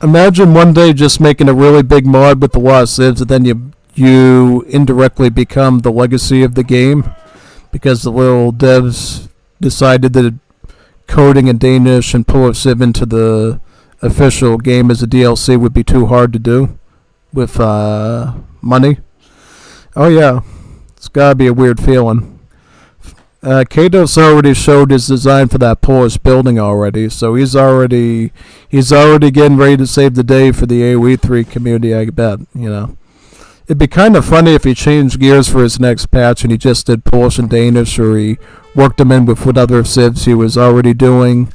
Imagine one day just making a really big mod with a lot of civs, and then you indirectly become the legacy of the game, because the little devs decided that coding in Danish and pull a civ into the official game as a DLC would be too hard to do with money. Oh yeah, it's gotta be a weird feeling. Kato's already showed his design for that Polish building already, so he's already getting ready to save the day for the AoE3 community, I bet, It'd be kind of funny if he changed gears for his next patch and he just did Polish and Danish, or he worked them in with what other civs he was already doing.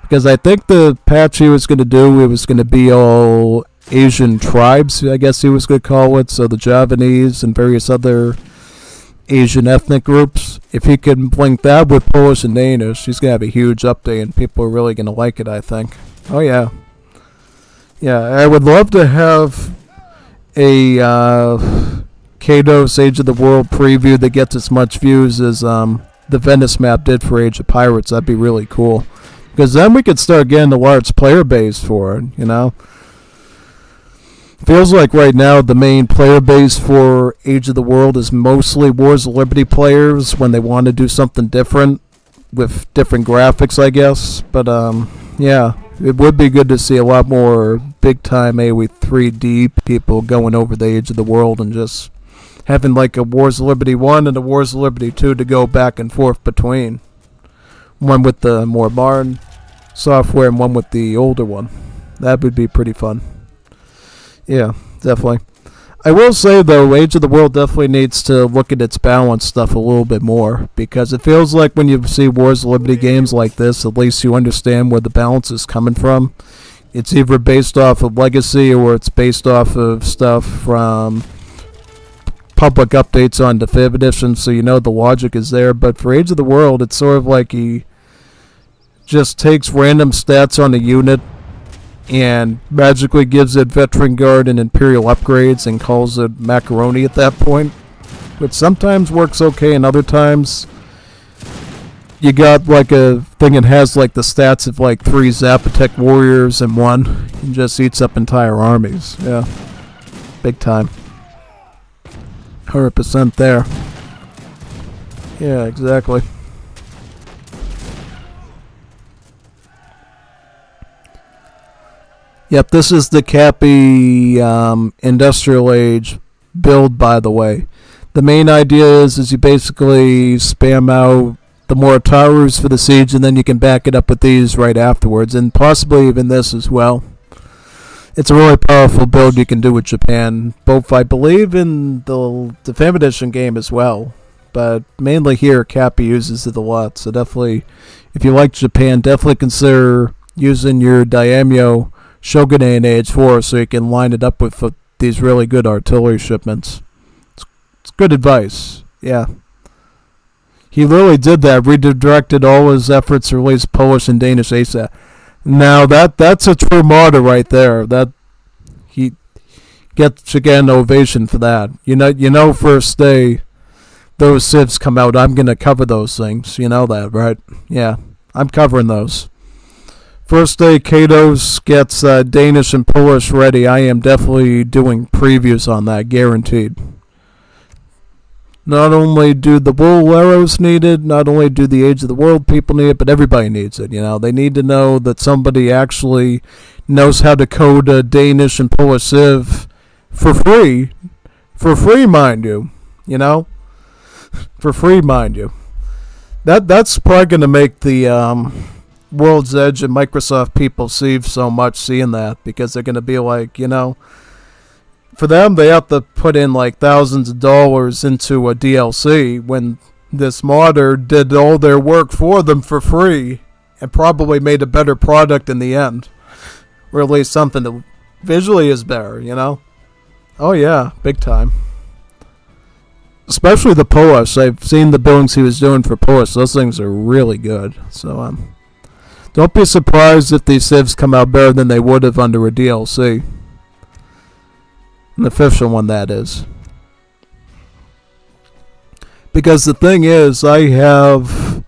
Because I think the patch he was going to do, it was going to be all Asian tribes, I guess he was going to call it, so the Javanese and various other Asian ethnic groups. If he can link that with Polish and Danish, he's going to have a huge update, and people are really going to like it, I think. Oh, yeah. Yeah, I would love to have a Kato's Age of the World preview that gets as much views as the Venice map did for Age of Pirates. That'd be really cool. Because then we could start getting a large player base for it, Feels like right now the main player base for Age of the World is mostly Wars of Liberty players when they want to do something different with different graphics, I guess. But yeah, it would be good to see a lot more big-time AoE 3D people going over the Age of the World and just having like a Wars of Liberty 1 and a Wars of Liberty 2 to go back and forth between. One with the more modern software and one with the older one. That would be pretty fun. Yeah, definitely. I will say, though, Age of the World definitely needs to look at its balance stuff a little bit more, because it feels like when you see Wars of Liberty games like this, at least you understand where the balance is coming from. It's either based off of legacy or it's based off of stuff from public updates on Definitive Edition, so you know the logic is there. But for Age of the World, it's sort of like he just takes random stats on a unit and magically gives it Veteran Guard and Imperial upgrades and calls it macaroni at that point, which sometimes works okay, and other times you got like a thing that has like the stats of like 3 Zapotec warriors and 1 and just eats up entire armies. Yeah, big time. 100% there. Yeah, exactly. Yep, this is the Cappy Industrial Age build, by the way. The main idea is you basically spam out the Moritarus for the siege, and then you can back it up with these right afterwards, and possibly even this as well. It's a really powerful build you can do with Japan, both I believe in the Definitive Edition game as well, but mainly here Cappy uses it a lot, so definitely, if you like Japan, definitely consider using your Daimyo Shogun in Age 4 so you can line it up with these really good artillery shipments. It's good advice, yeah. He literally did that, redirected all his efforts to release Polish and Danish ASAP. Now that's a true martyr right there. That he gets again ovation for that. You know, first day those civs come out, I'm going to cover those things. You know that, right? Yeah, I'm covering those. First day Kato's gets Danish and Polish ready. I am definitely doing previews on that, guaranteed. Not only do the wool arrows need it, not only do the Age of the World people need it, but everybody needs it. You know, they need to know that somebody actually knows how to code a Danish and Polish civ for free. For free, mind you. You know? For free, mind you. That's probably going to make the World's Edge and Microsoft people save so much seeing that, because they're going to be like, you know, for them, they have to put in like thousands of dollars into a DLC when this modder did all their work for them for free and probably made a better product in the end. Or at least something that visually is better, you know? Oh yeah, big time. Especially the Polish. I've seen the buildings he was doing for Polish. Those things are really good. So, don't be surprised if these civs come out better than they would have under a DLC. An official one, that is. Because the thing is, I have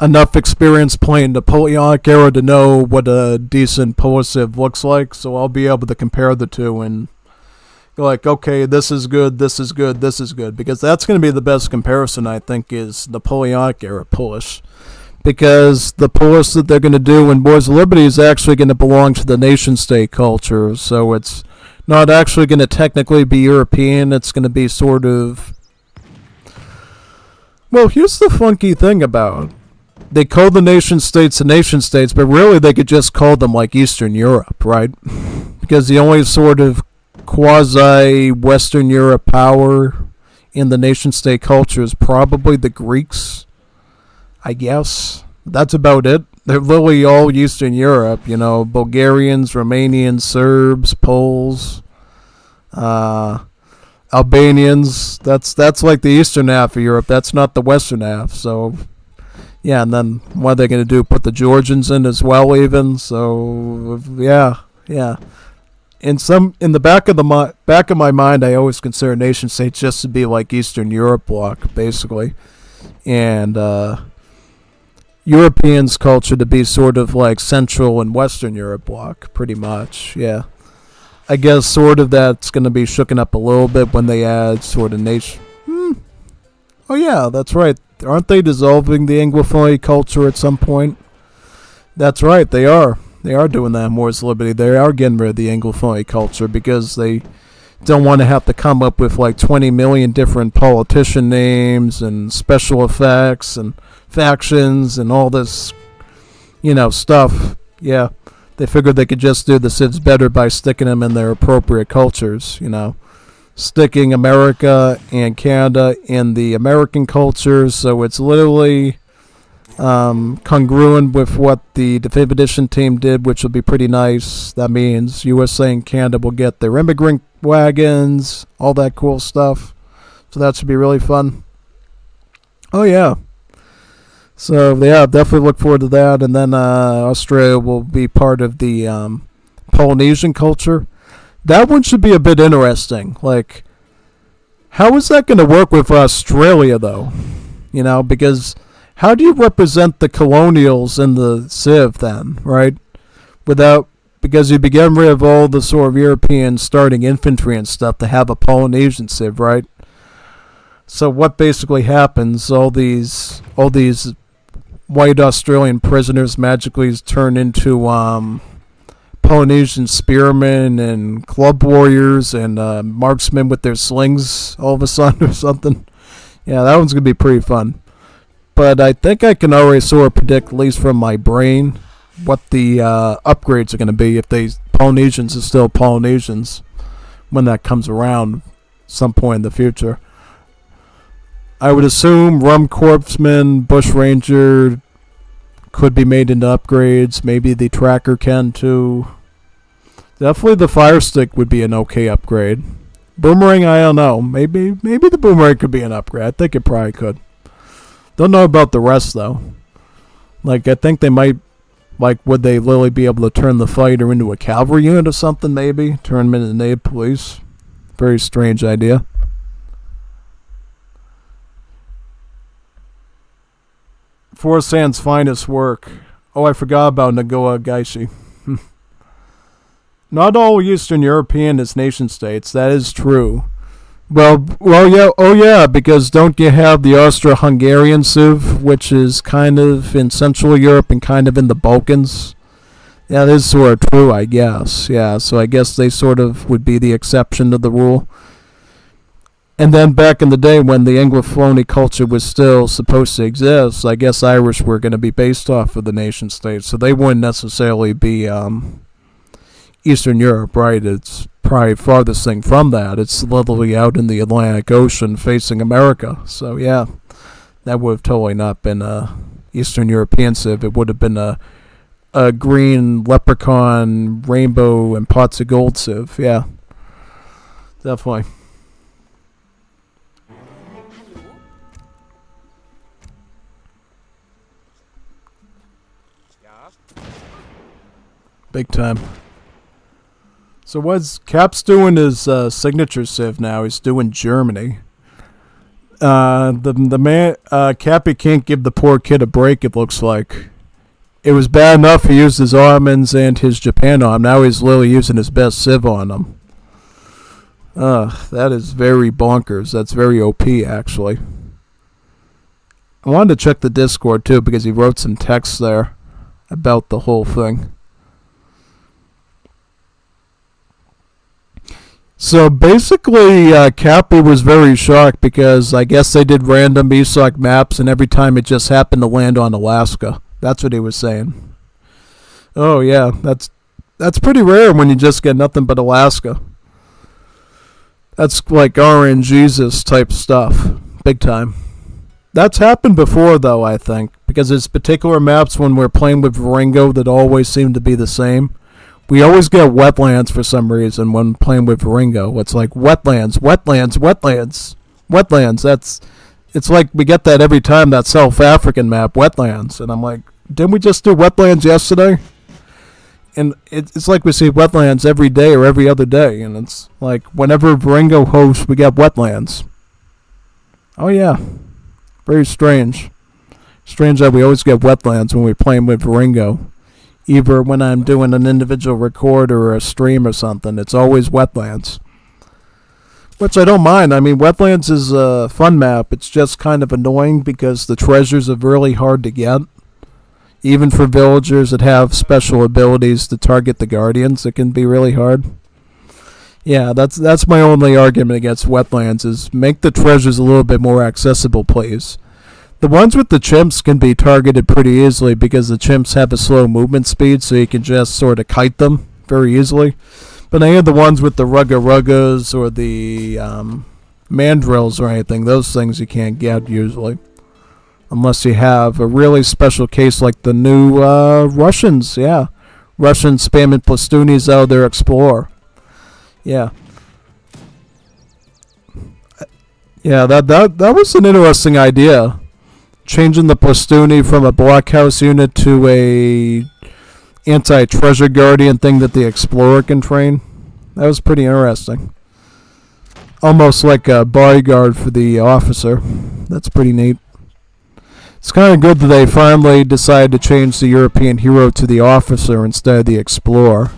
enough experience playing Napoleonic era to know what a decent Polish civ looks like, so I'll be able to compare the two and go like, okay, this is good, this is good, this is good. Because that's going to be the best comparison, I think, is Napoleonic era Polish. Because the Polish that they're going to do in Wars of Liberty is actually going to belong to the nation-state culture, so it's not actually going to technically be European. It's going to be sort of... Well, here's the funky thing about it. They call the nation-states, but really they could just call them like Eastern Europe, right? Because the only sort of quasi-Western Europe power in the nation-state culture is probably the Greeks, I guess. That's about it. They're literally all Eastern Europe, you know, Bulgarians, Romanians, Serbs, Poles, Albanians. That's like the eastern half of Europe. That's not the western half. So, yeah, and then what are they going to do? Put the Georgians in as well, even? So, yeah. In the back of my mind, I always consider nation states just to be like Eastern Europe bloc, basically, and Europeans' culture to be sort of like Central and Western Europe bloc, pretty much, yeah. I guess sort of that's going to be shooken up a little bit when they add sort of nation... Oh yeah, that's right. Aren't they dissolving the Anglophone culture at some point? That's right, they are. They are doing that in Wars of Liberty. They are getting rid of the Anglophone culture because they don't want to have to come up with like 20 million different politician names and special effects and factions and all this, you know, stuff. Yeah, they figured they could just do the civs better by sticking them in their appropriate cultures, you know. Sticking America and Canada in the American cultures, so it's literally congruent with what the Definitive Edition team did, which will be pretty nice. That means USA and Canada will get their immigrant wagons, all that cool stuff. So that should be really fun. Oh yeah. So yeah, definitely look forward to that. And then Australia will be part of the Polynesian culture. That one should be a bit interesting. Like, how is that going to work with Australia, though? You know, because how do you represent the colonials in the Civ then, right? Because you begin rid of all the sort of European starting infantry and stuff to have a Polynesian Civ, right? So what basically happens? All these white Australian prisoners magically turn into Polynesian spearmen and club warriors and marksmen with their slings all of a sudden or something. Yeah, that one's going to be pretty fun. But I think I can already sort of predict, at least from my brain, what the upgrades are going to be if Polynesians are still Polynesians when that comes around some point in the future. I would assume Rum Corpsman, Bushranger could be made into upgrades. Maybe the Tracker can too. Definitely the Fire Stick would be an okay upgrade. Boomerang, I don't know. Maybe the Boomerang could be an upgrade. I think it probably could. Don't know about the rest though. Like, I think they might, like, would they literally be able to turn the fighter into a cavalry unit or something, maybe? Turn them into native police. Very strange idea. Forest Sand's finest work. Oh, I forgot about Nagoya Gaishi. Not all Eastern European is nation states. That is true. Well, yeah, oh yeah, because don't you have the Austro-Hungarian Civ, which is kind of in Central Europe and kind of in the Balkans? Yeah, that is sort of true, I guess. Yeah, so I guess they sort of would be the exception to the rule. And then back in the day when the Anglophony culture was still supposed to exist, I guess Irish were going to be based off of the nation states, so they wouldn't necessarily be Eastern Europe, right? It's probably farthest thing from that. It's literally out in the Atlantic Ocean facing America. So yeah, that would have totally not been a Eastern European Civ. It would have been a green leprechaun, rainbow, and pots of gold Civ. Yeah, definitely. Big time. So what's Cap's doing his signature Civ now? He's doing Germany. The man Cappy can't give the poor kid a break. It looks like it was bad enough he used his Ottomans and his Japan on him. Now he's literally using his best Civ on them. That is very bonkers. That's very OP actually. I wanted to check the Discord too because he wrote some text there about the whole thing. So basically, Cappy was very shocked because I guess they did random ESOC maps and every time it just happened to land on Alaska. That's what he was saying. Oh yeah, that's pretty rare when you just get nothing but Alaska. That's like RNGesus type stuff. Big time. That's happened before though, I think. Because there's particular maps when we're playing with Ringo that always seem to be the same. We always get wetlands for some reason when playing with Ringo. It's like wetlands. It's like we get that every time, that South African map, wetlands. And I'm like, didn't we just do wetlands yesterday? And it's like we see wetlands every day or every other day. And it's like whenever Ringo hosts, we get wetlands. Oh yeah. Very strange. Strange that we always get wetlands when we're playing with Ringo. Either when I'm doing an individual record or a stream or something, it's always wetlands. Which I don't mind. I mean, wetlands is a fun map. It's just kind of annoying because the treasures are really hard to get. Even for villagers that have special abilities to target the guardians, it can be really hard. Yeah, that's my only argument against wetlands is make the treasures a little bit more accessible, please. The ones with the chimps can be targeted pretty easily because the chimps have a slow movement speed, so you can just sort of kite them very easily. But any of the ones with the ruggas or the mandrills or anything, those things you can't get usually. Unless you have a really special case like the new Russians, yeah. Russians spamming Plastunis out of their Explorer. Yeah. Yeah, that was an interesting idea. Changing the Plastuni from a blockhouse unit to a anti-treasure guardian thing that the Explorer can train. That was pretty interesting. Almost like a bodyguard for the officer. That's pretty neat. It's kind of good that they finally decided to change the European hero to the officer instead of the Explorer.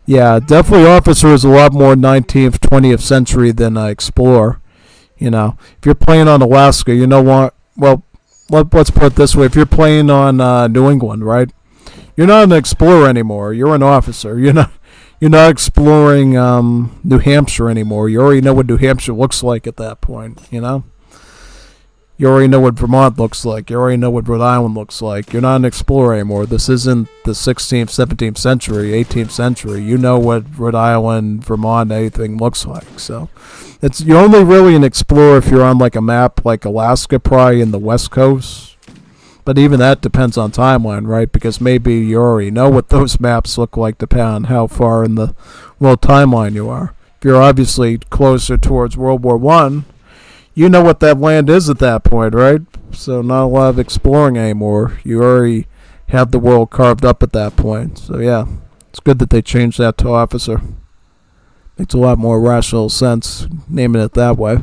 Yeah, definitely officer is a lot more 19th, 20th century than Explorer. You know, if you're playing on Alaska, you know what? Well, let's put it this way. If you're playing on New England, right? You're not an explorer anymore. You're an officer. You're not exploring New Hampshire anymore. You already know what New Hampshire looks like at that point, you know? You already know what Vermont looks like. You already know what Rhode Island looks like. You're not an explorer anymore. This isn't the 16th, 17th century, 18th century. You know what Rhode Island, Vermont, anything looks like. So you're only really an explorer if you're on like a map like Alaska, probably in the West Coast. But even that depends on timeline, right? Because maybe you already know what those maps look like depending on how far in the world timeline you are. If you're obviously closer towards World War I, you know what that land is at that point, right? So not a lot of exploring anymore. You already have the world carved up at that point. So yeah, it's good that they changed that to officer. Makes a lot more rational sense naming it that way.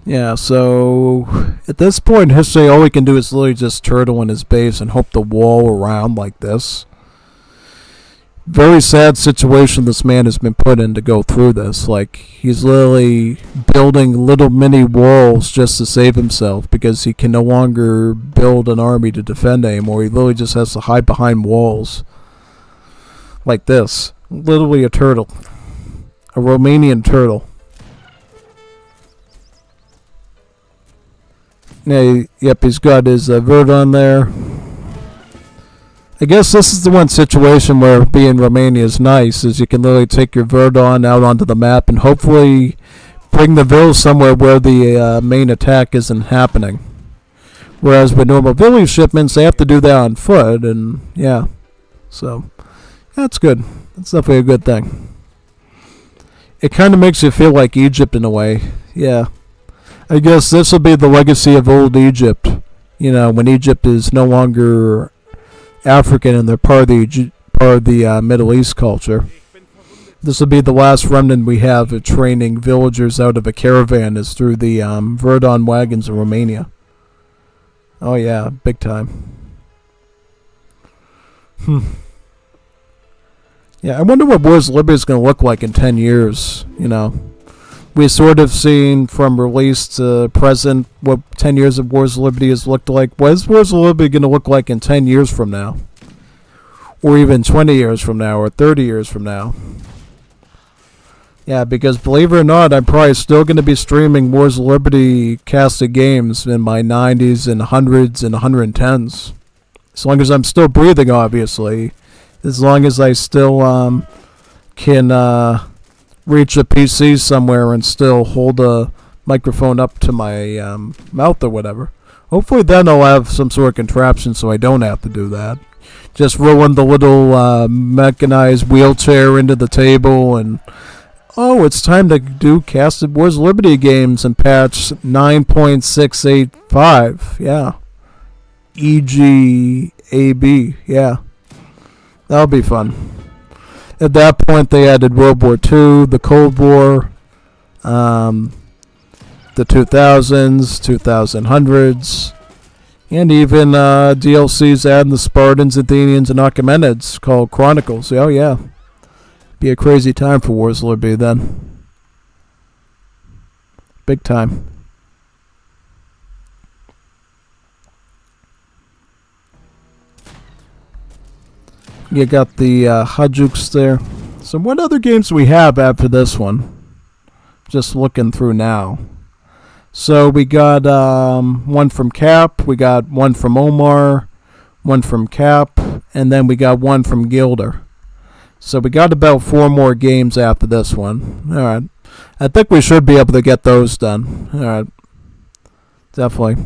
Yeah, so at this point in history, all we can do is literally just turtle in his base and hope the wall around like this. Very sad situation this man has been put in to go through this. Like, he's literally building little mini walls just to save himself because he can no longer build an army to defend anymore. He literally just has to hide behind walls. Like this. Literally a turtle. A Romanian turtle. Yeah, yep, he's got his Verdun there. I guess this is the one situation where being Romania is nice, is you can literally take your Verdun out onto the map and hopefully bring the Ville somewhere where the main attack isn't happening. Whereas with normal village shipments, they have to do that on foot, and yeah. So, that's good. That's definitely a good thing. It kind of makes you feel like Egypt in a way, yeah. I guess this will be the legacy of old Egypt. You know, when Egypt is no longer African and they're part of the Middle East culture. This will be the last remnant we have of training villagers out of a caravan is through the Verdun wagons in Romania. Oh yeah, big time. Yeah, I wonder what Wars of Liberty is going to look like in 10 years, you know. We sort of seen from release to present what 10 years of Wars of Liberty has looked like. What is Wars of Liberty going to look like in 10 years from now? Or even 20 years from now, or 30 years from now? Yeah, because believe it or not, I'm probably still going to be streaming Wars of Liberty casted games in my 90s and 100s and 110s. As long as I'm still breathing, obviously. As long as I still can reach a PC somewhere and still hold a microphone up to my mouth or whatever. Hopefully then I'll have some sort of contraption so I don't have to do that. Just rolling the little mechanized wheelchair into the table and... Oh, it's time to do Casted Wars of Liberty games and patch 9.685. Yeah. EGAB. Yeah. That'll be fun. At that point, they added World War II, the Cold War, the 2000s, 2100s, and even DLCs adding the Spartans, Athenians, and Achaemenids called Chronicles. Oh, yeah. Be a crazy time for Wars of Liberty then. Big time. You got the Hajuks there. So what other games do we have after this one? Just looking through now. So we got one from Cap, we got one from Omar, one from Cap, and then we got one from Gilder. So we got about 4 more games after this one. Alright. I think we should be able to get those done. Alright. Definitely.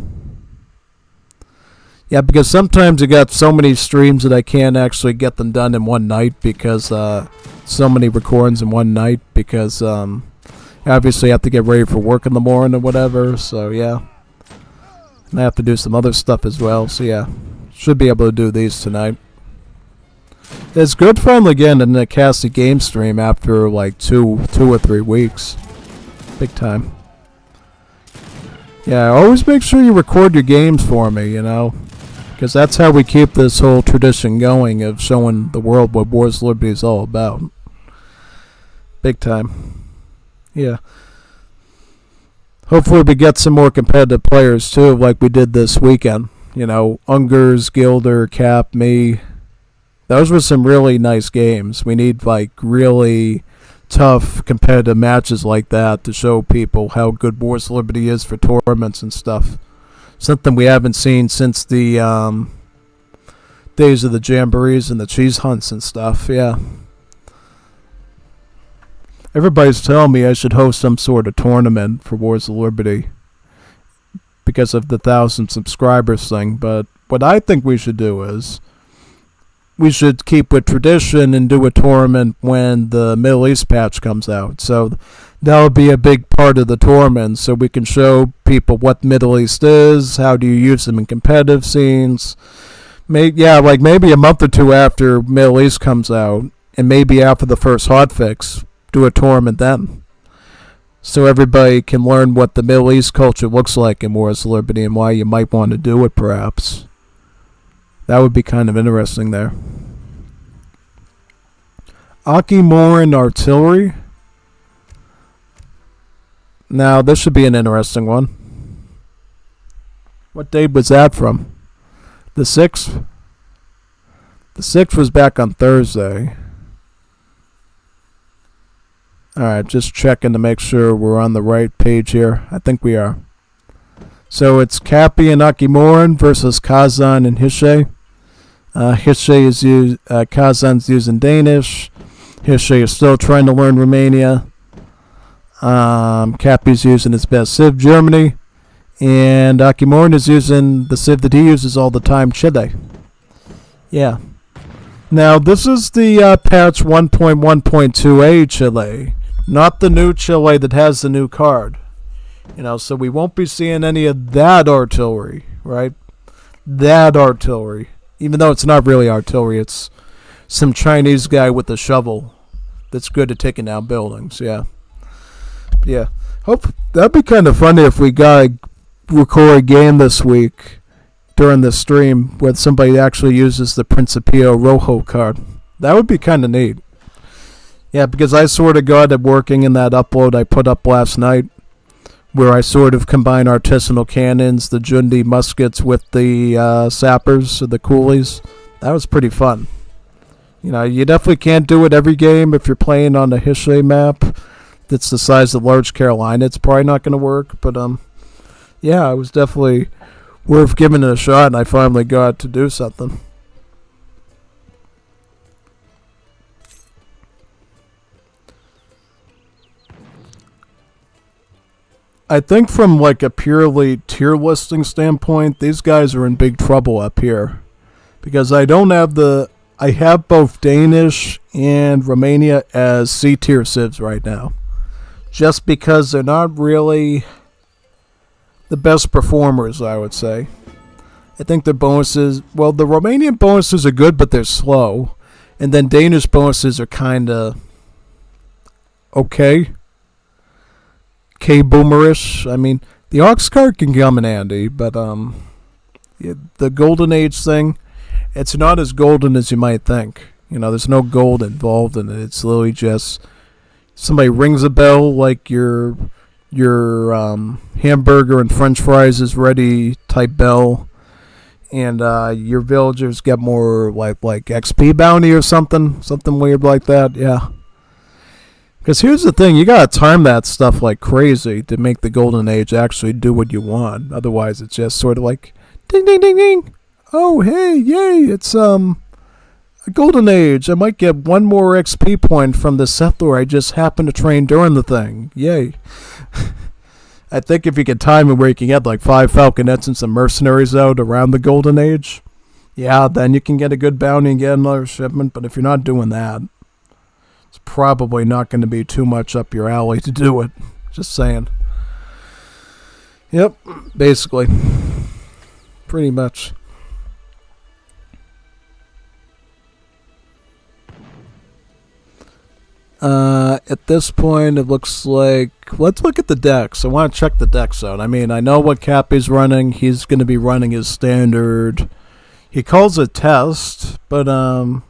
Yeah, because sometimes you got so many streams that I can't actually get them done in one night because so many recordings in one night because obviously I have to get ready for work in the morning or whatever. So yeah. And I have to do some other stuff as well. So yeah. Should be able to do these tonight. It's good finally getting in a casted game stream after like two or 3 weeks. Big time. Yeah, always make sure you record your games for me, you know. Because that's how we keep this whole tradition going of showing the world what Wars of Liberty is all about. Big time. Yeah. Hopefully we get some more competitive players too, like we did this weekend. You know, Ungers, Gilder, Cap, me. Those were some really nice games. We need like really tough competitive matches like that to show people how good Wars of Liberty is for tournaments and stuff. Something we haven't seen since the days of the jamborees and the cheese hunts and stuff. Yeah. Everybody's telling me I should host some sort of tournament for Wars of Liberty because of the 1,000 subscribers thing. But what I think we should do is we should keep with tradition and do a tournament when the Middle East patch comes out. So that'll be a big part of the tournament, so we can show people what Middle East is, how do you use them in competitive scenes. Maybe a month or 2 after Middle East comes out, and maybe after the first hotfix, do a tournament then. so everybody can learn what the Middle East culture looks like in Wars of Liberty and why you might want to do it, perhaps. That would be kind of interesting there. Akimoran Artillery. Now, this should be an interesting one. What date was that from? The 6th? The 6th was back on Thursday. Alright, just checking to make sure we're on the right page here. I think we are. So it's Cappy and Akimoran versus Kazan and Hishe. Kazan's using Danish. Hishe is still trying to learn Romania. Cappy's using his best Civ, Germany. And Akimoran is using the Civ that he uses all the time, Chile. Yeah. Now, this is the patch 1.1.2a Chile. Not the new Chile that has the new card. So we won't be seeing any of that artillery, right? That artillery. Even though it's not really artillery, it's some Chinese guy with a shovel that's good at taking down buildings, yeah. Yeah. Hope that'd be kind of funny if we got record a game this week during the stream where somebody actually uses the Principio Rojo card. That would be kind of neat. Yeah, because I sort of got it working in that upload I put up last night where I sort of combine artisanal cannons, the Jundi muskets with the sappers or the coolies. That was pretty fun. You definitely can't do it every game if you're playing on the Hishe map that's the size of Large Carolina. It's probably not going to work, but yeah, it was definitely worth giving it a shot, and I finally got to do something. I think from like a purely tier listing standpoint, these guys are in big trouble up here. Because I have both Danish and Romania as C tier civs right now. Just because they're not really the best performers, I would say. I think their bonuses, well, the Romanian bonuses are good, but they're slow. And then Danish bonuses are kind of okay. K-boomerish. I mean, the Ox card can come in handy, but the Golden Age thing, it's not as golden as you might think. There's no gold involved in it. It's literally just somebody rings a bell like your hamburger and french fries is ready type bell, and your villagers get more like XP bounty or something weird like that. Yeah. Because here's the thing, you gotta time that stuff like crazy to make the Golden Age actually do what you want. Otherwise, it's just sort of like, ding, ding, ding, ding. Oh, hey, yay, it's a Golden Age. I might get one more XP point from the settler I just happened to train during the thing. Yay. I think if you can time it where you can get like 5 falconets and some mercenaries out around the Golden Age, yeah, then you can get a good bounty and get another shipment. But if you're not doing that, it's probably not going to be too much up your alley to do it. Just saying. Yep, basically. Pretty much. At this point, it looks like... Let's look at the decks. I want to check the decks out. I mean, I know what Cappy's running. He's going to be running his standard. He calls it test, but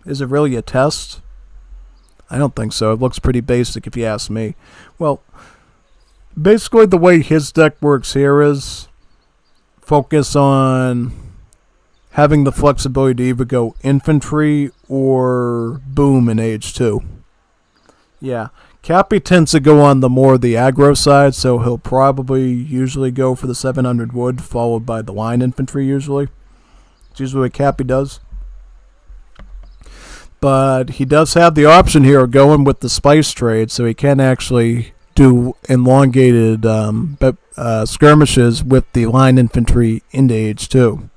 is it really a test? I don't think so. It looks pretty basic if you ask me. Well, basically the way his deck works here is focus on having the flexibility to either go infantry or boom in Age 2. Yeah. Cappy tends to go on the more the aggro side, so he'll probably usually go for the 700 wood, followed by the line infantry usually. It's usually what Cappy does. But he does have the option here of going with the spice trade, so he can actually do elongated skirmishes with the line infantry into Age 2.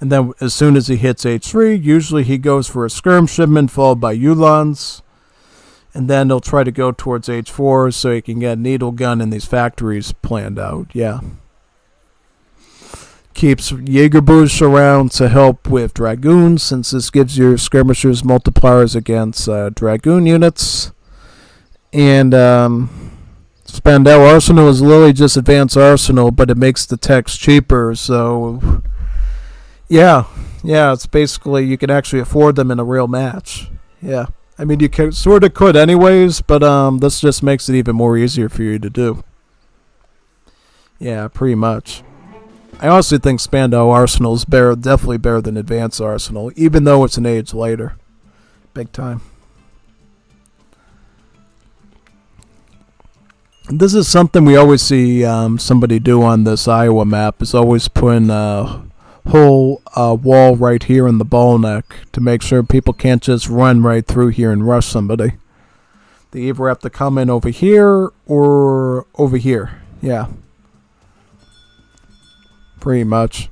And then as soon as he hits Age 3, usually he goes for a skirm shipment followed by Ulans. And then he'll try to go towards Age 4 so he can get needle gun in these factories planned out. Yeah. Keeps Jägerbusch around to help with Dragoons, since this gives your skirmishers multipliers against Dragoon units. And as Spandau Arsenal is literally just advanced arsenal, but it makes the text cheaper. So, yeah, it's basically you can actually afford them in a real match. Yeah, I mean you sort of could anyways, but this just makes it even more easier for you to do. Yeah, pretty much. I honestly think Spandau Arsenal is definitely better than Advanced Arsenal, even though it's an age later. Big time. This is something we always see somebody do on this Iowa map, is always putting a whole wall right here in the ball neck to make sure people can't just run right through here and rush somebody. They either have to come in over here or over here. Yeah. Pretty much.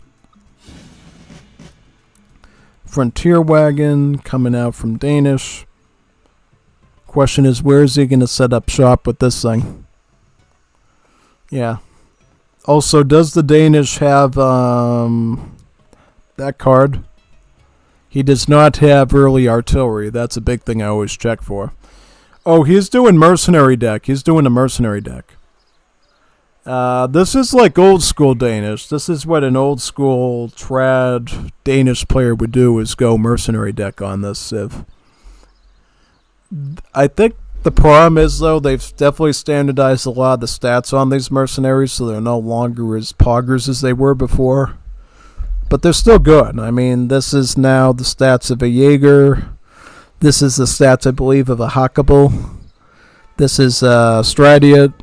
Frontier wagon coming out from Danish. Question is, where is he going to set up shop with this thing? Yeah. Also, does the Danish have that card? He does not have early artillery. That's a big thing I always check for. Oh, he's doing mercenary deck. He's doing a mercenary deck. This is like old school Danish. This is what an old school trad Danish player would do, is go mercenary deck on this civ. I think the problem is, though, they've definitely standardized a lot of the stats on these mercenaries, so they're no longer as poggers as they were before. But they're still good. I mean, this is now the stats of a Jaeger. This is the stats, I believe, of a Hackable. This is Stradiot.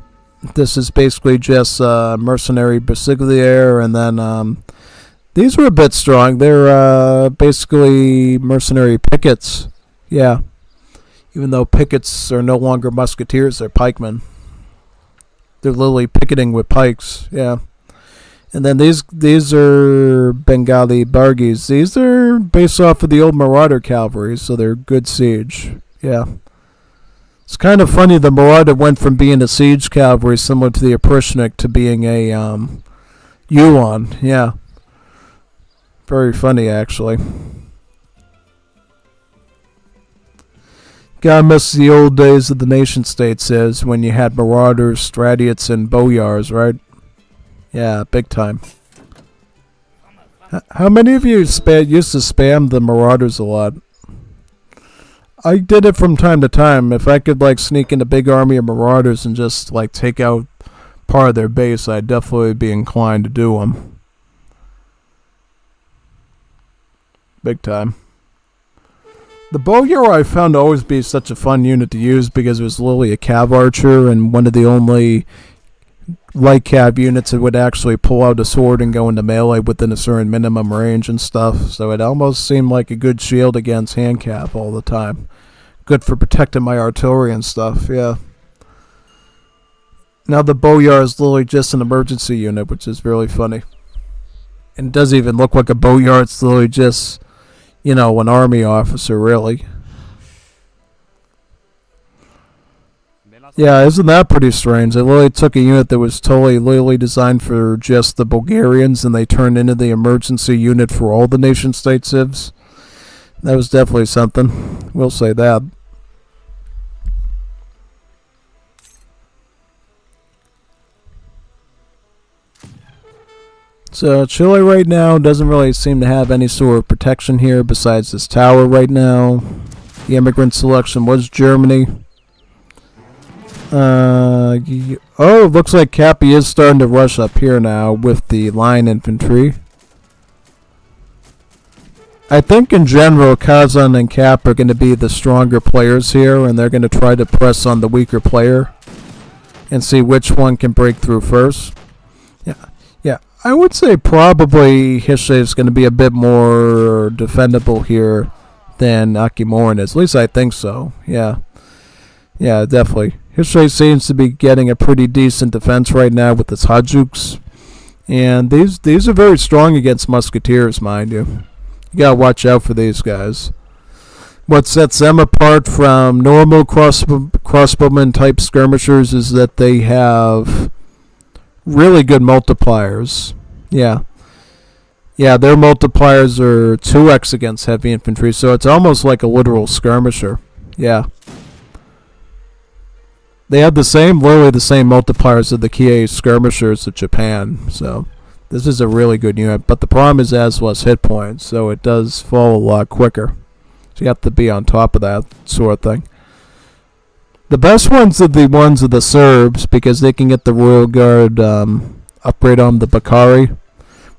This is basically just mercenary Basigliere, and then these were a bit strong. They're basically mercenary pickets. Yeah. Even though pickets are no longer musketeers, they're pikemen. They're literally picketing with pikes. Yeah. And then these are Bengali Bargis. These are based off of the old Marauder cavalry, so they're good siege. Yeah. It's kind of funny, the Marauder went from being a siege cavalry similar to the Oprishnik to being a Yuan. Yeah. Very funny, actually. Gotta miss the old days of the nation states, is when you had Marauders, Stradiots, and Boyars, right? Yeah, big time. How many of you used to spam the Marauders a lot? I did it from time to time. If I could like sneak in a big army of Marauders and just like take out part of their base, I'd definitely be inclined to do them. Big time. The Boyar I found to always be such a fun unit to use because it was literally a cav archer and one of the only light cav units that would actually pull out a sword and go into melee within a certain minimum range and stuff. So it almost seemed like a good shield against hand cav all the time. Good for protecting my artillery and stuff, yeah. Now the Boyar is literally just an emergency unit, which is really funny. And it doesn't even look like a Boyar, it's literally just, you know, an army officer, really. Yeah, isn't that pretty strange? They literally took a unit that was literally designed for just the Bulgarians, and they turned into the emergency unit for all the nation-state civs. That was definitely something. We'll say that. So Chile right now doesn't really seem to have any sort of protection here besides this tower right now. The immigrant selection was Germany. Oh, looks like Cappy is starting to rush up here now with the line infantry. I think in general Kazan and Cap are going to be the stronger players here, and they're going to try to press on the weaker player and see which one can break through first. Yeah, I would say probably Hishe is going to be a bit more defendable here than Akimorin is. At least I think so. Yeah, definitely. Hishe seems to be getting a pretty decent defense right now with its Hajuks. And these are very strong against musketeers, mind you. You gotta watch out for these guys. What sets them apart from normal crossbowmen type skirmishers is that they have really good multipliers. Yeah, their multipliers are 2x against heavy infantry, so it's almost like a literal skirmisher. Yeah. They have literally the same multipliers of the Kia skirmishers of Japan. So this is a really good unit. But the problem is it has less hit points, so it does fall a lot quicker. So you have to be on top of that sort of thing. The best ones are the Serbs, because they can get the Royal Guard upgrade on the Bakari,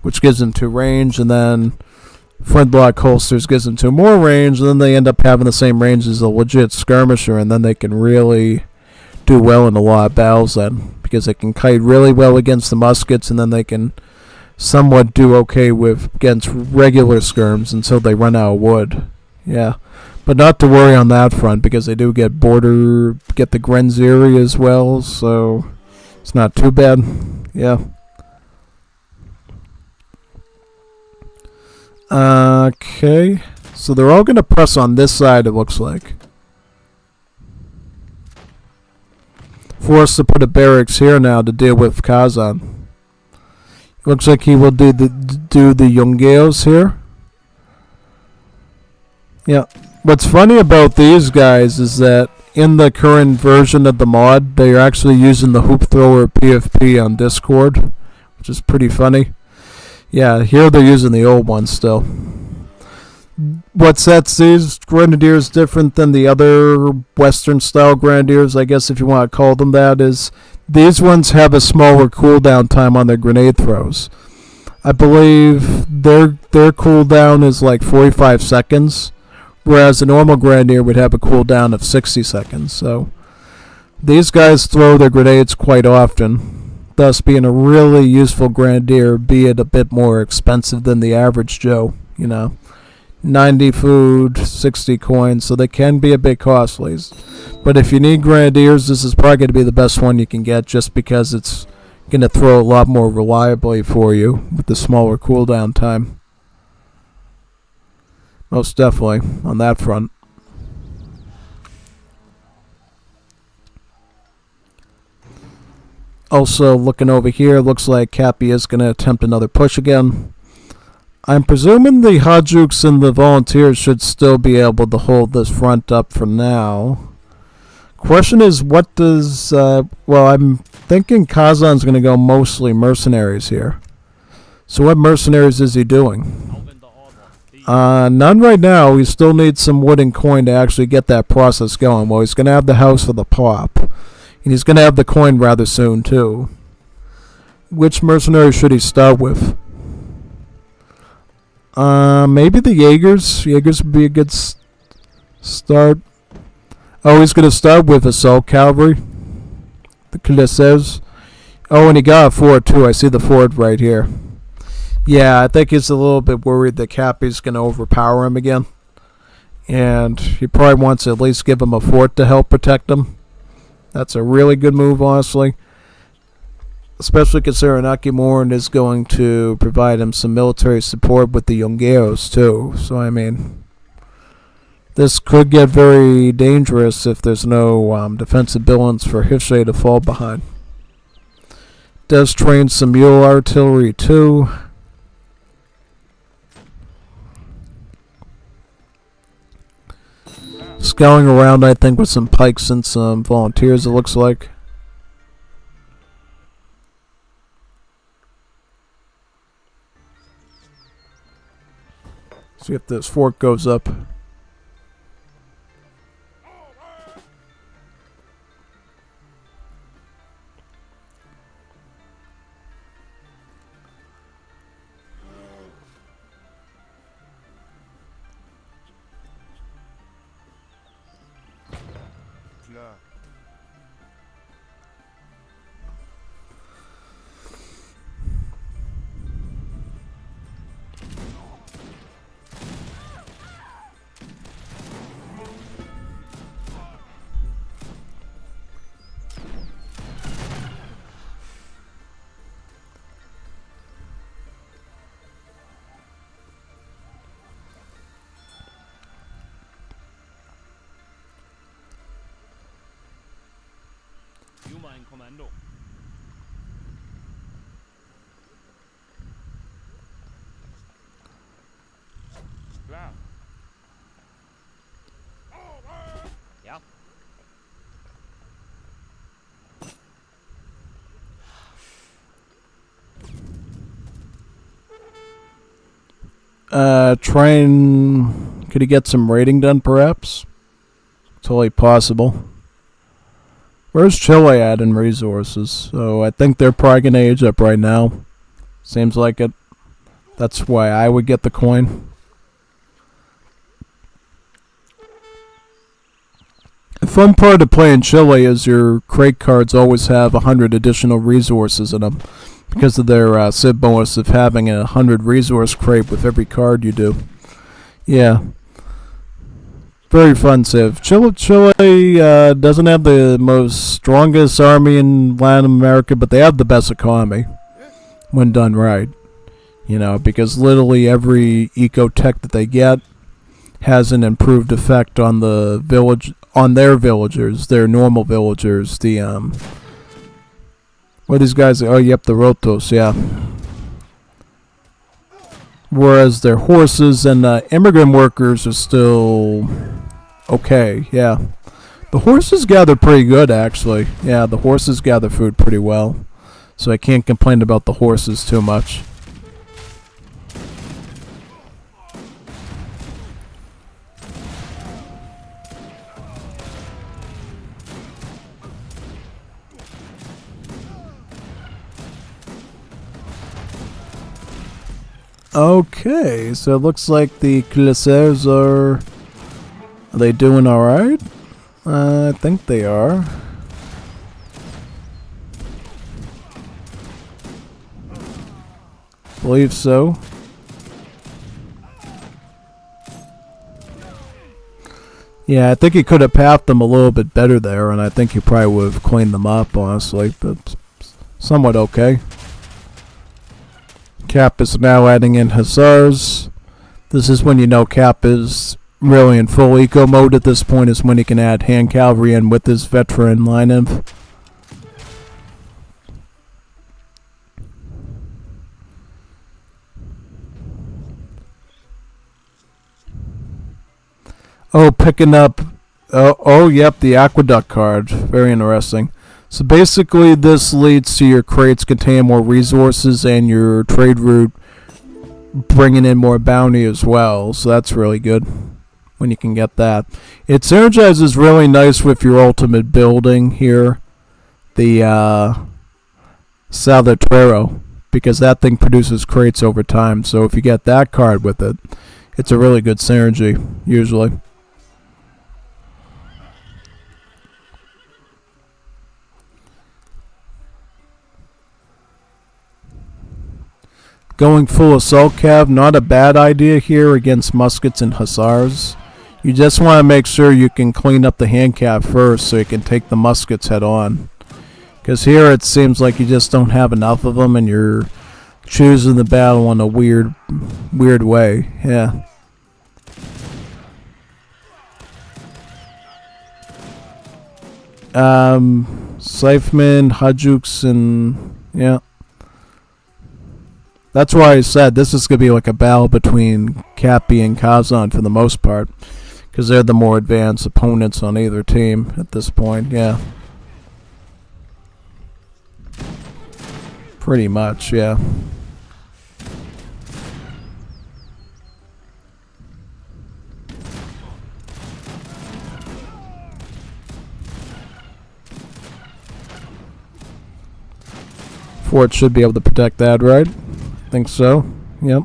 which gives them 2 range, and then Flintlock holsters gives them 2 more range, and then they end up having the same range as a legit skirmisher, and then they can really do well in a lot of battles then, because they can kite really well against the muskets, and then they can somewhat do okay against regular skirms until they run out of wood. Yeah. But not to worry on that front, because they do get the Grenziri as well, so it's not too bad. Yeah. Okay. So they're all going to press on this side, it looks like. Forced to put a barracks here now to deal with Kazan. Looks like he will do the Yungeos here. Yeah. What's funny about these guys is that in the current version of the mod, they're actually using the Hoop Thrower PFP on Discord, which is pretty funny. Yeah, here they're using the old one still. What sets these Grenadiers different than the other Western-style Grenadiers, I guess if you want to call them that, is these ones have a smaller cooldown time on their grenade throws. I believe their cooldown is like 45 seconds. Whereas a normal Grenadier would have a cooldown of 60 seconds. So these guys throw their grenades quite often, thus being a really useful Grenadier, be it a bit more expensive than the average Joe. 90 food, 60 coins, so they can be a bit costly. But if you need Grenadiers, this is probably going to be the best one you can get, just because it's going to throw a lot more reliably for you with the smaller cooldown time. Most definitely, on that front. Also, looking over here, looks like Cappy is going to attempt another push again. I'm presuming the Hajuks and the Volunteers should still be able to hold this front up for now. Question is, what does... well, I'm thinking Kazan's going to go mostly mercenaries here. So what mercenaries is he doing? None right now. We still need some wood and coin to actually get that process going. Well, he's going to have the house for the pop. And he's going to have the coin rather soon, too. Which mercenary should he start with? Maybe the Jaegers. Jaegers would be a good start. Oh, he's going to start with Assault Cavalry. The Clisses. Oh, and he got a fort, too. I see the fort right here. Yeah, I think he's a little bit worried that Cappy's going to overpower him again. And he probably wants to at least give him a fort to help protect him. That's a really good move, honestly. Especially considering Akimorin is going to provide him some military support with the Yungeos, too. So, I mean, this could get very dangerous if there's no defensive villains for Hishe to fall behind. Does train some mule artillery, too. Scouring around, I think, with some pikes and some volunteers, it looks like. See if this fort goes up. Yuma in Kommando. Klar. Ja. Try and... Could he get some raiding done, perhaps? Totally possible. Where's Chile at in resources? So I think they're probably going to age up right now. Seems like it. That's why I would get the coin. The fun part of playing Chile is your crate cards always have 100 additional resources in them because of their SIB bonus of having a 100 resource crate with every card you do. Yeah. Very fun civ. Chile doesn't have the most strongest army in Latin America, but they have the best economy when done right. You know, because literally every eco-tech that they get has an improved effect on the village, on their villagers, their normal villagers. The what are these guys? Oh, yep, the Rotos, yeah. Whereas their horses and immigrant workers are still okay, yeah. The horses gather pretty good, actually. Yeah, the horses gather food pretty well. So I can't complain about the horses too much. Okay, so it looks like the Clasers are they doing alright? I think they are. Believe so. Yeah, I think he could have pathed them a little bit better there, and I think he probably would have cleaned them up, honestly, but somewhat okay. Cap is now adding in Hussars. This is when you know Cap is really in full eco mode at this point, is when he can add hand cavalry in with his veteran line inf. Oh, picking up... Oh, yep, the aqueduct card. Very interesting. So basically this leads to your crates containing more resources and your trade route bringing in more bounty as well. So that's really good when you can get that. It synergizes really nice with your ultimate building here. The Saldatrero. Because that thing produces crates over time. So if you get that card with it, it's a really good synergy, usually. Going full assault cav, not a bad idea here against muskets and hussars. You just want to make sure you can clean up the hand cav first so you can take the muskets head on. Because here it seems like you just don't have enough of them and you're choosing the battle in a weird way. Yeah. Seifman, Hajuks, and yeah. That's why I said this is going to be like a battle between Cappy and Kazan for the most part. Because they're the more advanced opponents on either team at this point, yeah. Pretty much, yeah. Fort should be able to protect that, right? Think so. Yep.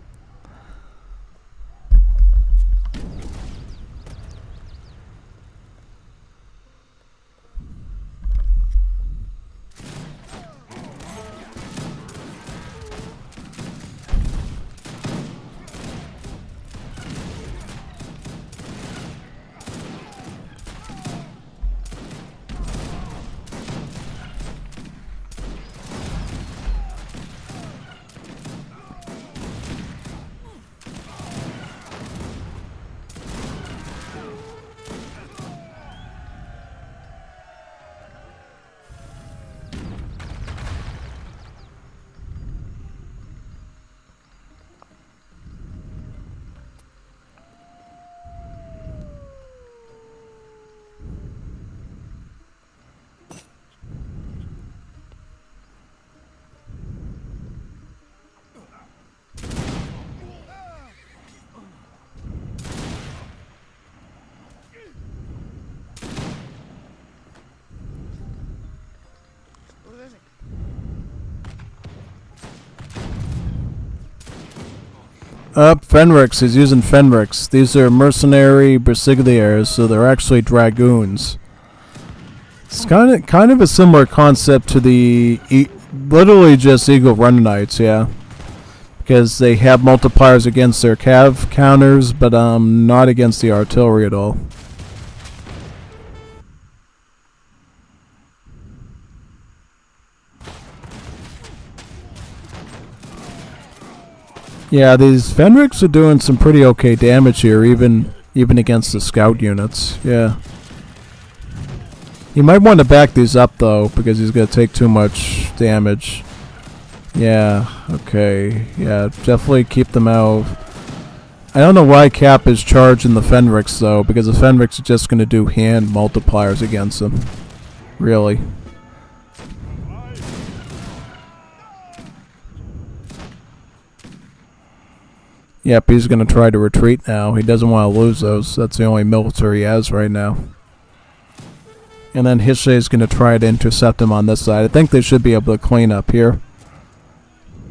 Fenrix. He's using Fenrix. These are mercenary Brasigliers, so they're actually dragoons. It's kind of a similar concept to the literally just Eagle Runner Knights, yeah. Because they have multipliers against their cav counters, but not against the artillery at all. Yeah, these Fenrix are doing some pretty okay damage here, even against the scout units. Yeah. You might want to back these up though, because he's gonna take too much damage. Yeah, okay. Yeah, definitely keep them out. I don't know why Cap is charging the Fenrix though, because the Fenrix is just gonna do hand multipliers against him. Really. Yep, he's going to try to retreat now. He doesn't want to lose those. That's the only military he has right now. And then Hishe is going to try to intercept him on this side. I think they should be able to clean up here.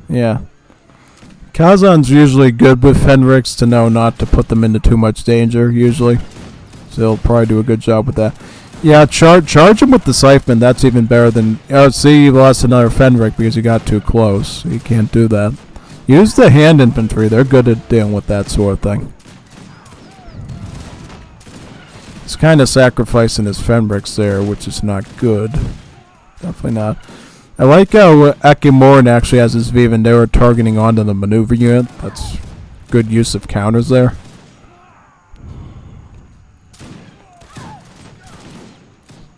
Yeah. Kazan's usually good with Fenrix to know not to put them into too much danger, usually. So he'll probably do a good job with that. Yeah, charge him with the Siphon. That's even better than... Oh, see, you lost another Fenrix because you got too close. You can't do that. Use the hand infantry. They're good at dealing with that sort of thing. He's kind of sacrificing his Fenrix there, which is not good. Definitely not. I like how Akimorin actually has his Viven. They were targeting onto the maneuver unit. That's good use of counters there.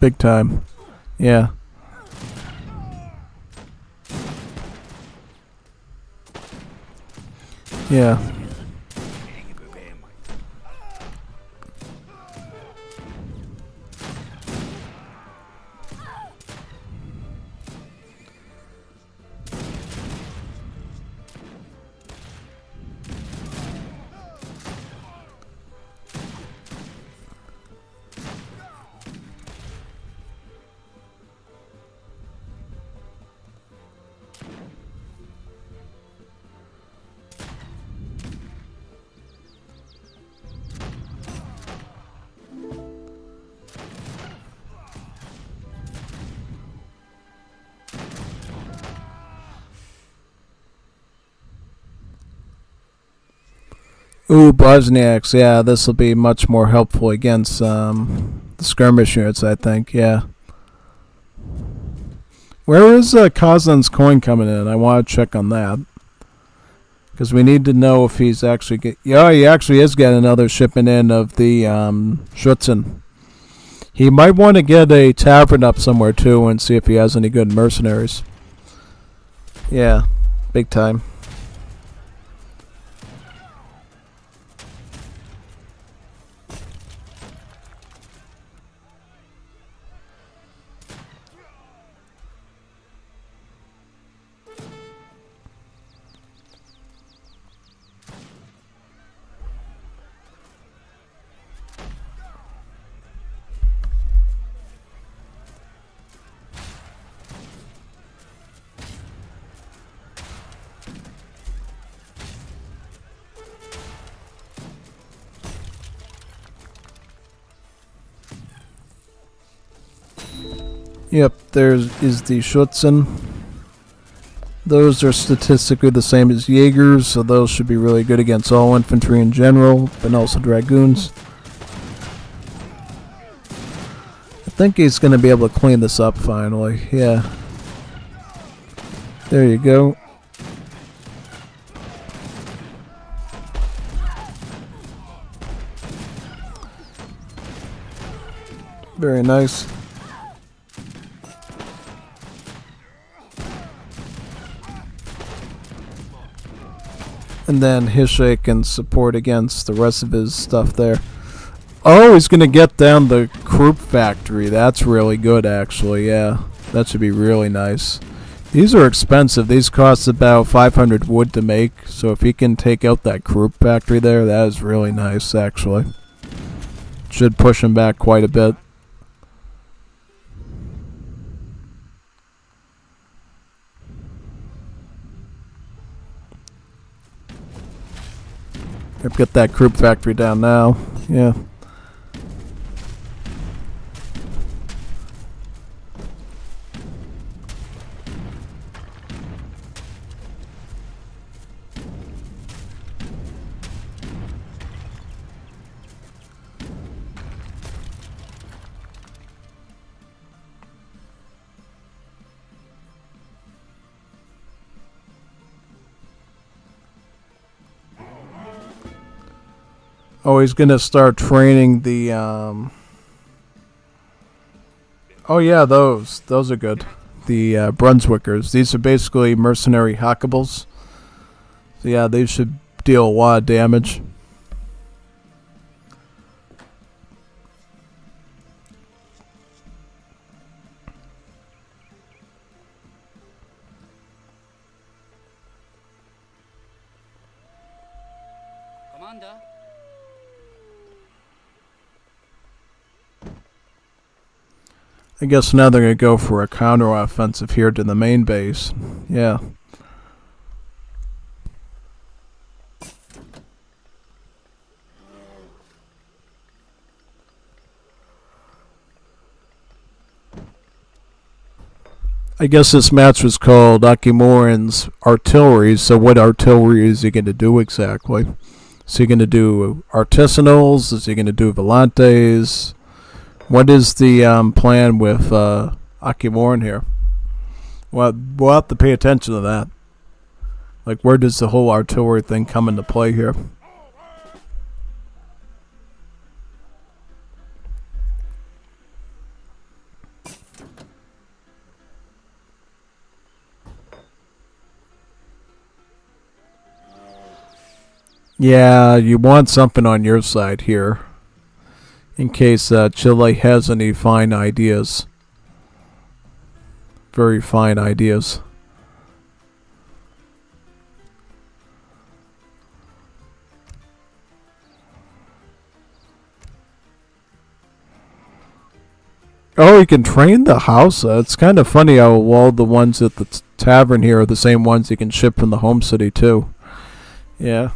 Big time. Yeah. Yeah. Ooh, Bosniaks. Yeah, this will be much more helpful against the skirmish units, I think. Yeah. Where is Kazan's coin coming in? I want to check on that. Because we need to know if he's actually... Yeah, he actually is getting another shipment in of the Schutzen. He might want to get a tavern up somewhere, too, and see if he has any good mercenaries. Yeah, big time. Yep, there is the Schutzen. Those are statistically the same as Jaegers, so those should be really good against all infantry in general, but also Dragoons. I think he's going to be able to clean this up finally, yeah. There you go. Very nice. And then Hishe can support against the rest of his stuff there. Oh, he's going to get down the Krupp factory. That's really good, actually, yeah. That should be really nice. These are expensive. These cost about 500 wood to make. So if he can take out that Krupp factory there, that is really nice, actually. Should push him back quite a bit. I've got that croup factory down now. Yeah. Oh, he's gonna start training the oh yeah, those are good. The Brunswickers. These are basically mercenary hackables. So yeah, they should deal a lot of damage. Commander. I guess now they're gonna go for a counter-offensive here to the main base. Yeah. I guess this match was called Akimoran's Artillery, so what artillery is he going to do exactly? Is he going to do artisanals? Is he going to do volantes? What is the plan with Akimoran here? Well, we'll have to pay attention to that. Like, where does the whole artillery thing come into play here? Yeah, you want something on your side here, in case Chile has any fine ideas. Very fine ideas. Oh, you can train the house. It's kind of funny how all the ones at the tavern here are the same ones you can ship from the home city too. Yeah.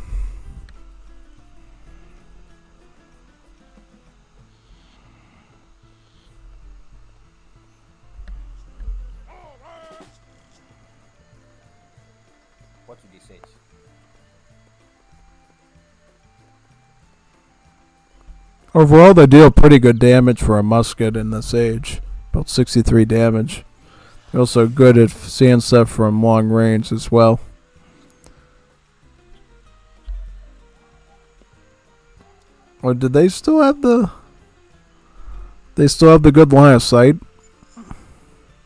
What did he say? Overall, they deal pretty good damage for a musket in this age. About 63 damage. They're also good at seeing stuff from long range as well. Or did they still have the... They still have the good line of sight?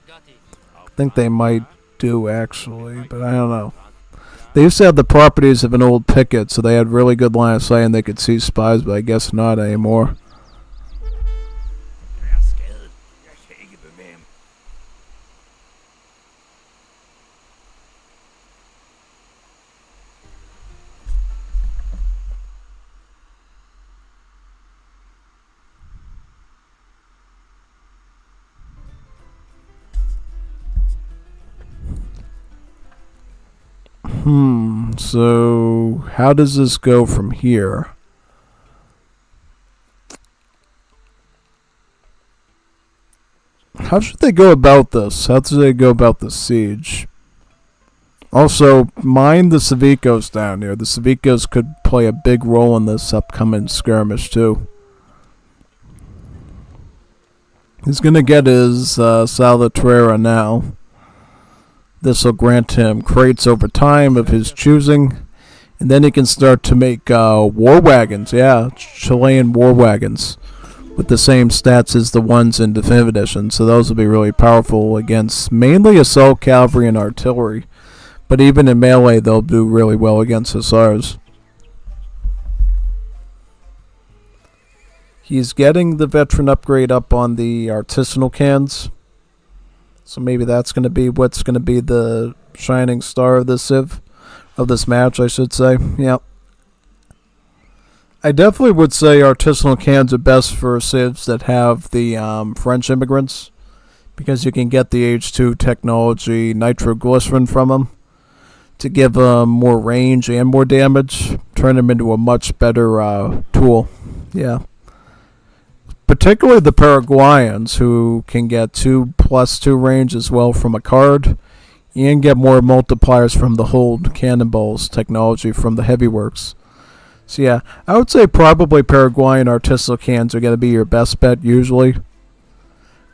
Got it. I think they might do, actually, but I don't know. They used to have the properties of an old picket, so they had really good line of sight and they could see spies, but I guess not anymore. So how does this go from here? How should they go about this? How should they go about the siege? Also, mind the Savicos down here. The Savicos could play a big role in this upcoming skirmish too. He's gonna get his Salvatierra now. This will grant him crates over time of his choosing. And then he can start to make war wagons. Yeah, Chilean war wagons. With the same stats as the ones in Definitive Edition. So those will be really powerful against mainly assault cavalry and artillery. But even in melee, they'll do really well against hussars. He's getting the veteran upgrade up on the artisanal cans. So maybe that's going to be what's going to be the shining star of this civ. Of this match, I should say. Yep. I definitely would say artisanal cans are best for civs that have the French immigrants. Because you can get the H2 technology nitroglycerin from them. to give them more range and more damage. Turn them into a much better tool. Yeah. Particularly the Paraguayans, who can get 2+2 range as well from a card, and get more multipliers from the hold cannonballs technology from the heavy works. So yeah, I would say probably Paraguayan artisanal cans are going to be your best bet usually.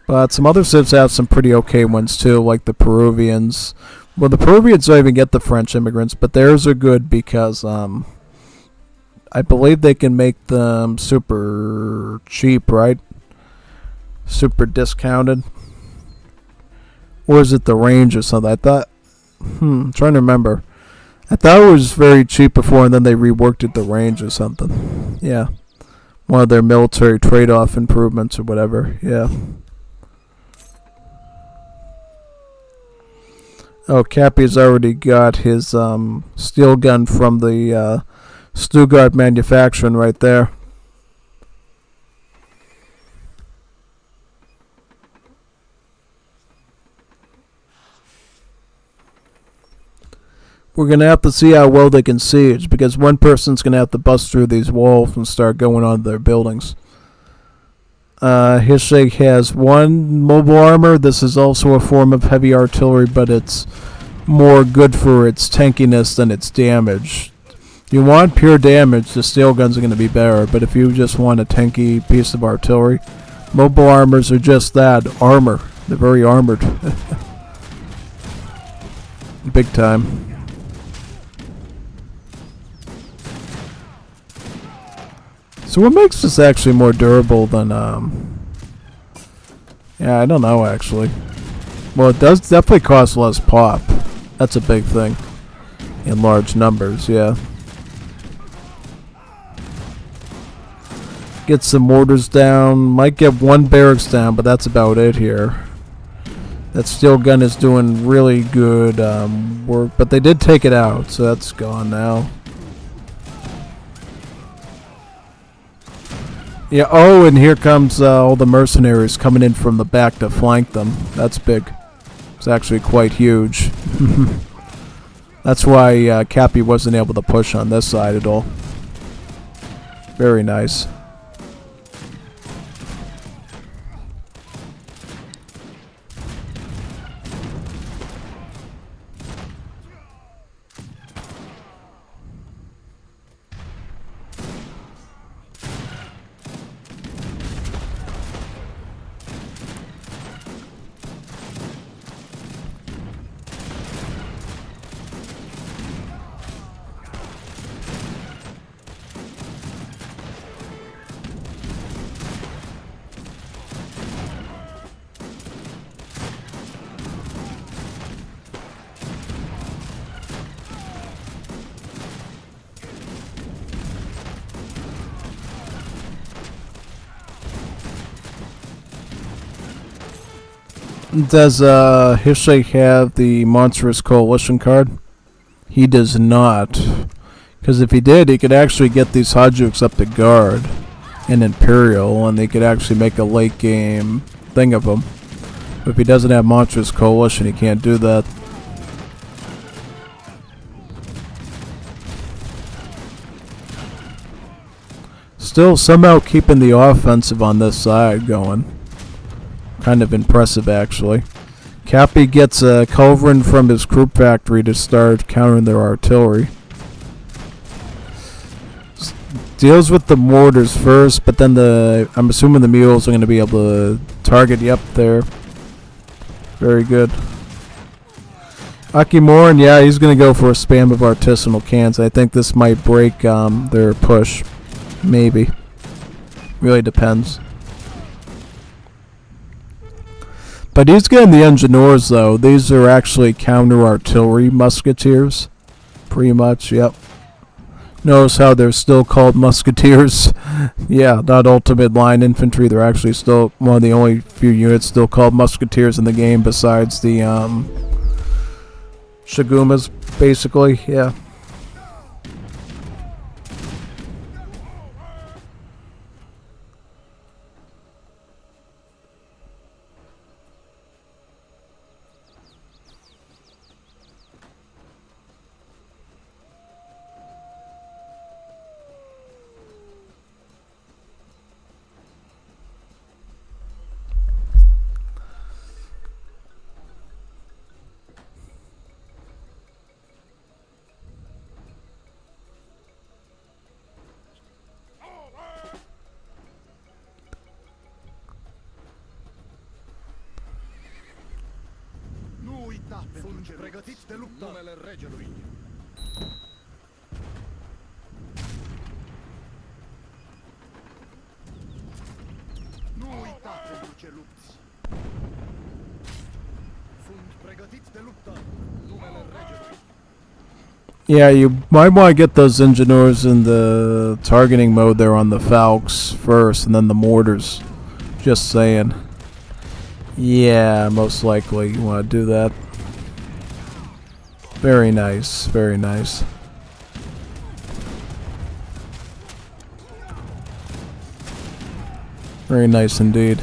But some other civs have some pretty okay ones too, like the Peruvians. Well, the Peruvians don't even get the French immigrants, but theirs are good because I believe they can make them super cheap, right? Super discounted. Or is it the range or something? I thought, I'm trying to remember. I thought it was very cheap before, and then they reworked it the range or something. Yeah. One of their military trade-off improvements or whatever. Yeah. Oh, Cappy's already got his steel gun from the Stuttgart manufacturing right there. We're going to have to see how well they can siege, because one person's going to have to bust through these walls and start going on their buildings. Hishig has 1 mobile armor. This is also a form of heavy artillery, but it's more good for its tankiness than its damage. If you want pure damage, the steel guns are going to be better, but if you just want a tanky piece of artillery, mobile armors are just that, armor. They're very armored. Big time. So what makes this actually more durable than, yeah, I don't know actually. Well, it does definitely cost less pop. That's a big thing. In large numbers, yeah. Get some mortars down. Might get 1 barracks down, but that's about it here. That steel gun is doing really good work, but they did take it out, so that's gone now. Yeah, oh, and here comes all the mercenaries coming in from the back to flank them. That's big. It's actually quite huge. That's why Cappy wasn't able to push on this side at all. Very nice. Does Hishig have the Monstrous Coalition card? He does not. Because if he did, he could actually get these Hajuks up to guard and Imperial, and they could actually make a late game thing of them. But if he doesn't have Monstrous Coalition, he can't do that. Still somehow keeping the offensive on this side going. Kind of impressive, actually. Cappy gets a culverin from his Krupp factory to start countering their artillery. Deals with the mortars first, but then I'm assuming the mules are going to be able to target you up there. Very good. Akimoran, yeah, he's going to go for a spam of artisanal cans. I think this might break their push. Maybe. Really depends. But he's getting the engineers, though. These are actually counter-artillery musketeers. Pretty much, yep. Notice how they're still called musketeers. Yeah, not ultimate line infantry. They're actually still one of the only few units still called musketeers in the game besides the Shigumas, basically, yeah. Sunt pregătiți de luptă. Numele regelui. Nu uita pentru ce lupți. Sunt pregătiți de luptă. Numele regelui. Yeah, you might want to get those engineers in the targeting mode there on the Falcons first, and then the mortars. Just saying. Yeah, most likely you want to do that. Very nice, very nice. Very nice indeed.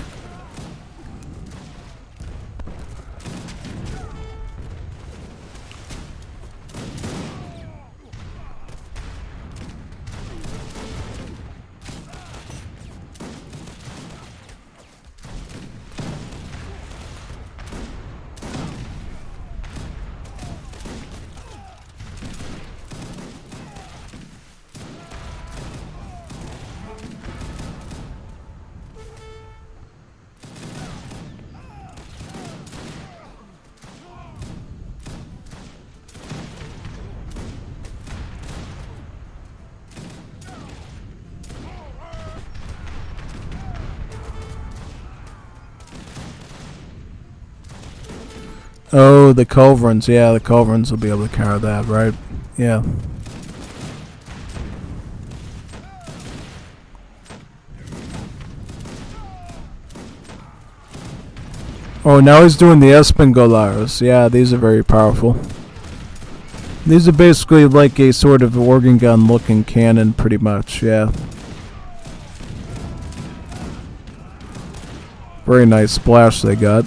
Oh, the culverins. Yeah, the culverins will be able to counter that, right? Yeah. Oh, now he's doing the Espingolares. Yeah, these are very powerful. These are basically like a sort of organ gun looking cannon, pretty much, yeah. Very nice splash they got.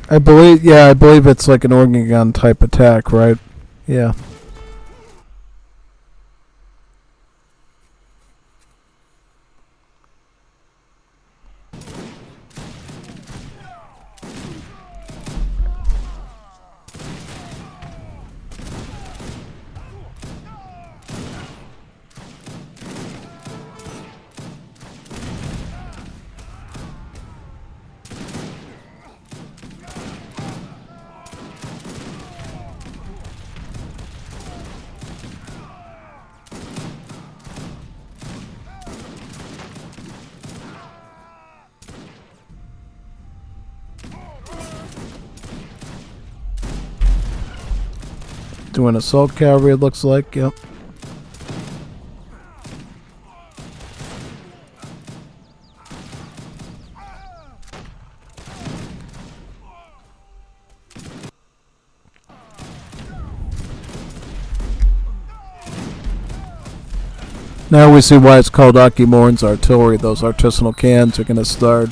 I believe it's like an organ gun type attack, right? Yeah. Doing assault cavalry, it looks like. Yep. Now we see why it's called Aki Morn's artillery. Those artisanal cannons are going to start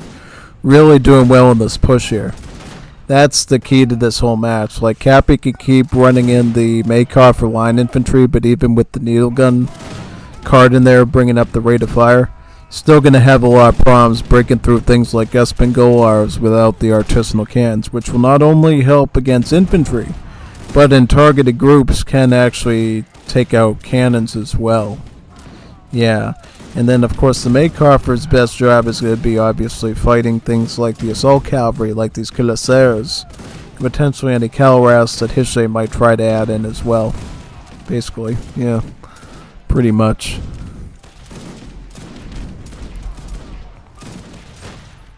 really doing well in this push here. That's the key to this whole match. Like, Cappy can keep running in the Makar for line infantry, but even with the needle gun card in there bringing up the rate of fire, still going to have a lot of problems breaking through things like Espingolars without the artisanal cannons, which will not only help against infantry, but in targeted groups can actually take out cannons as well. Yeah, and then of course the Maycoffer's best job is going to be obviously fighting things like the assault cavalry, like these cuirassiers, potentially any Caloras that Hishe might try to add in as well. Basically, yeah, pretty much.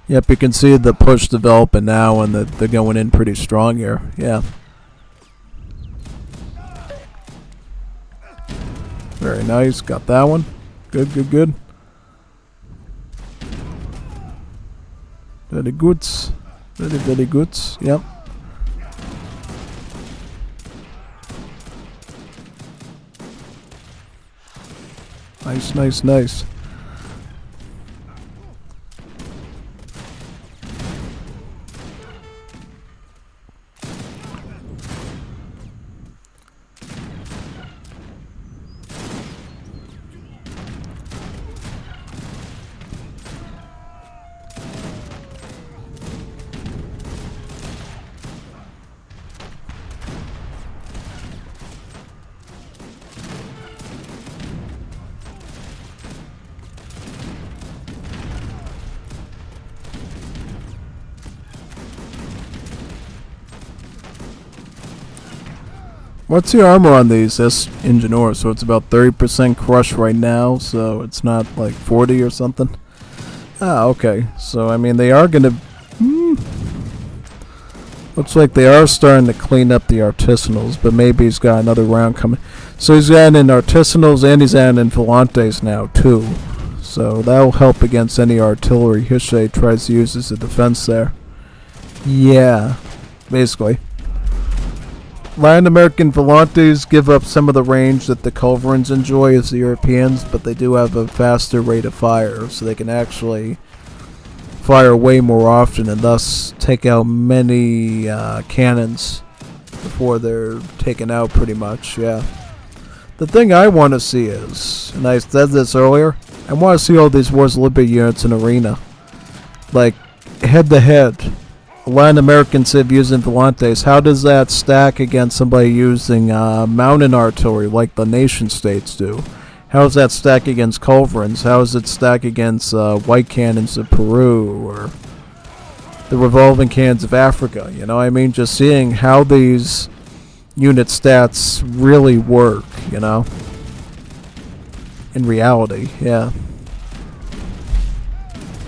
Yep, you can see the push developing now, and they're going in pretty strong here. Yeah. Very nice, got that one. Good, good, good. Very good. Very, very good. Yep. Nice, nice, nice. What's the armor on these? This engine ore, so it's about 30% crush right now, so it's not like 40 or something. Ah, okay. So, I mean, they are gonna... looks like they are starting to clean up the artisanals, but maybe he's got another round coming. So he's adding in artisanals and he's adding in volantes now, too. So that'll help against any artillery Hishe tries to use as a defense there. Yeah, basically. Latin American volantes give up some of the range that the culverins enjoy as the Europeans, but they do have a faster rate of fire, so they can actually fire way more often and thus take out many cannons before they're taken out pretty much, yeah. The thing I want to see is, and I said this earlier, I want to see all these Wars Libya units in arena. Like, head to head. Latin American civ using volantes, how does that stack against somebody using mountain artillery like the nation states do? How does that stack against culverins? How does it stack against white cannons of Peru or the revolving cannons of Africa? You know what I mean? Just seeing how these unit stats really work, you know? In reality, yeah.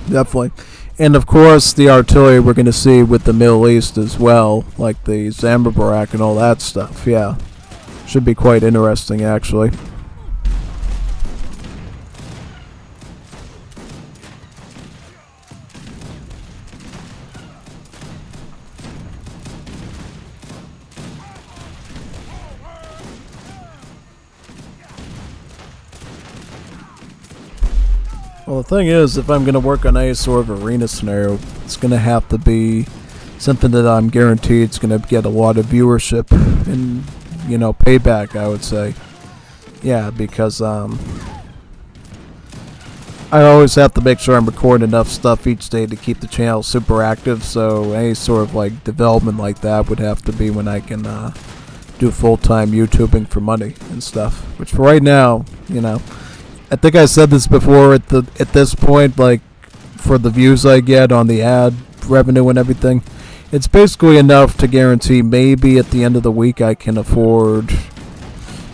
Definitely. And of course, the artillery we're going to see with the Middle East as well, like the Zambabarak and all that stuff, yeah. Should be quite interesting, actually. Well, the thing is, if I'm going to work on any sort of arena scenario, it's going to have to be something that I'm guaranteed is going to get a lot of viewership and, you know, payback, I would say. Yeah, because I always have to make sure I'm recording enough stuff each day to keep the channel super active, so any sort of, like, development like that would have to be when I can do full-time YouTubing for money and stuff. Which for right now, you know... I think I said this before at this point, like, for the views I get on the ad revenue and everything, it's basically enough to guarantee maybe at the end of the week I can afford,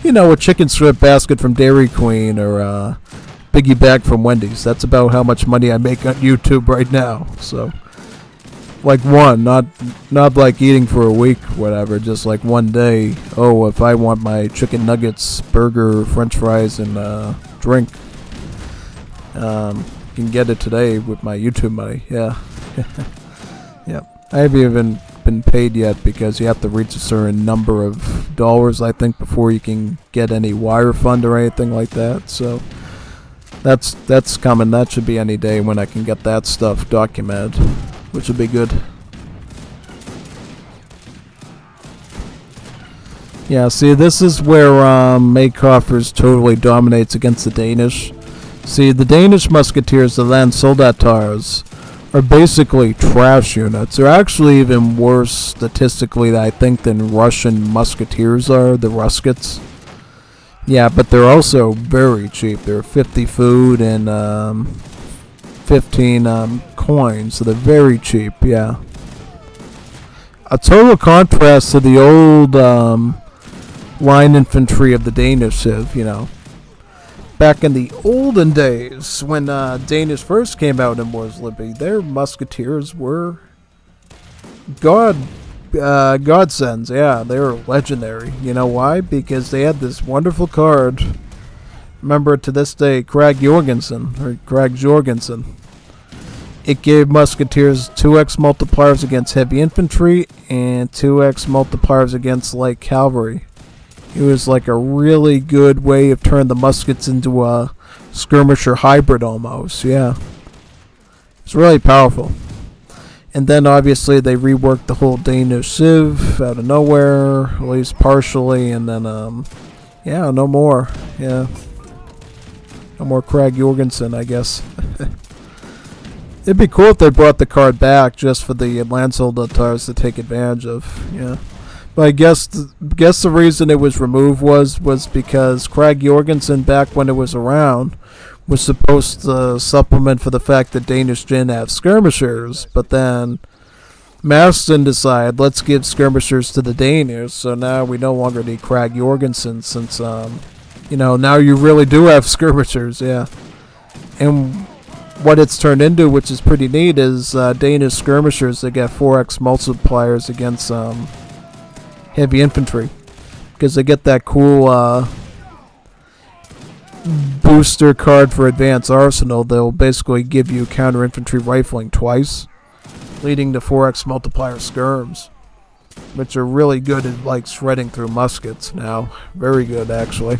you know, a chicken strip basket from Dairy Queen or a Biggie bag from Wendy's. That's about how much money I make on YouTube right now. So, like one, not like eating for a week, whatever, just like one day. Oh, if I want my chicken nuggets, burger, french fries, and drink, can get it today with my YouTube money. Yeah. Yeah. I haven't even been paid yet because you have to reach a certain number of dollars, I think, before you can get any wire fund or anything like that. So that's coming. That should be any day when I can get that stuff documented, which would be good. Yeah, see, this is where Maykoffers totally dominates against the Danish. See, the Danish musketeers, the Landssoldatars, are basically trash units. They're actually even worse statistically, I think, than Russian musketeers are, the Ruskets. Yeah, but they're also very cheap. They're 50 food and 15 coins, so they're very cheap, yeah. A total contrast to the old line infantry of the Danish civ, you know. Back in the olden days, when Danish first came out in Wars Libby, their musketeers were godsends. Yeah, they were legendary. You know why? Because they had this wonderful card. Remember to this day, Krag Jorgensen. It gave musketeers 2x multipliers against heavy infantry and 2x multipliers against light cavalry. It was like a really good way of turning the muskets into a skirmisher hybrid almost, yeah. It's really powerful. And then obviously they reworked the whole Danish civ out of nowhere, at least partially, and then, yeah, no more, yeah. No more Krag Jorgensen, I guess. It'd be cool if they brought the card back just for the Landssoldatars to take advantage of, yeah. But I guess the reason it was removed was because Krag Jorgensen, back when it was around, was supposed to supplement for the fact that Danish didn't have skirmishers, but then Maston decided, let's give skirmishers to the Danish, so now we no longer need Krag Jorgensen since, now you really do have skirmishers, yeah. And what it's turned into, which is pretty neat, is Danish skirmishers that get 4x multipliers against heavy infantry. Because they get that cool booster card for advanced arsenal. They'll basically give you counter infantry rifling twice, leading to 4x multiplier skirms, which are really good at like shredding through muskets now. Very good, actually.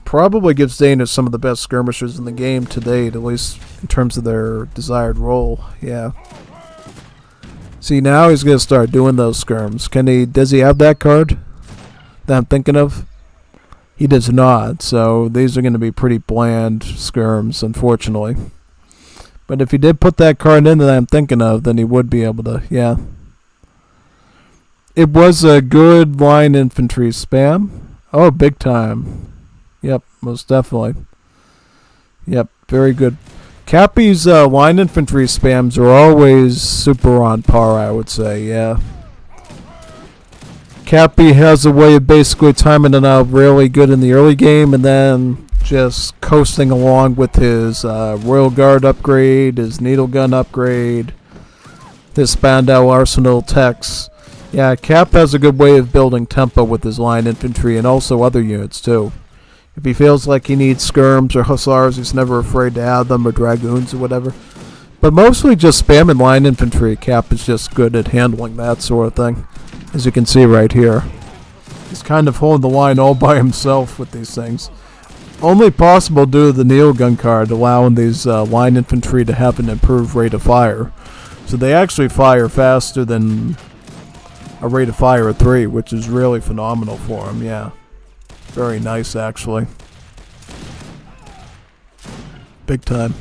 Probably gives Danish some of the best skirmishers in the game to date, at least in terms of their desired role. Yeah. See, now he's gonna start doing those skirms. Does he have that card that I'm thinking of? He does not, so these are gonna be pretty bland skirms, unfortunately. But if he did put that card in that I'm thinking of, then he would be able to, yeah. It was a good line infantry spam. Oh, big time. Yep, most definitely. Yep, very good. Cappy's line infantry spams are always super on par, I would say, yeah. Cappy has a way of basically timing it out really good in the early game and then just coasting along with his Royal Guard upgrade, his Needle Gun upgrade, his Spandau Arsenal techs. Yeah, Cap has a good way of building tempo with his line infantry and also other units too. If he feels like he needs skirms or hussars, he's never afraid to add them, or dragoons or whatever. But mostly just spamming line infantry. Cap is just good at handling that sort of thing, as you can see right here. He's kind of holding the line all by himself with these things. Only possible due to the Needle Gun card allowing these line infantry to have an improved rate of fire. So they actually fire faster than a rate of fire of 3, which is really phenomenal for them, yeah. Very nice, actually. Big time.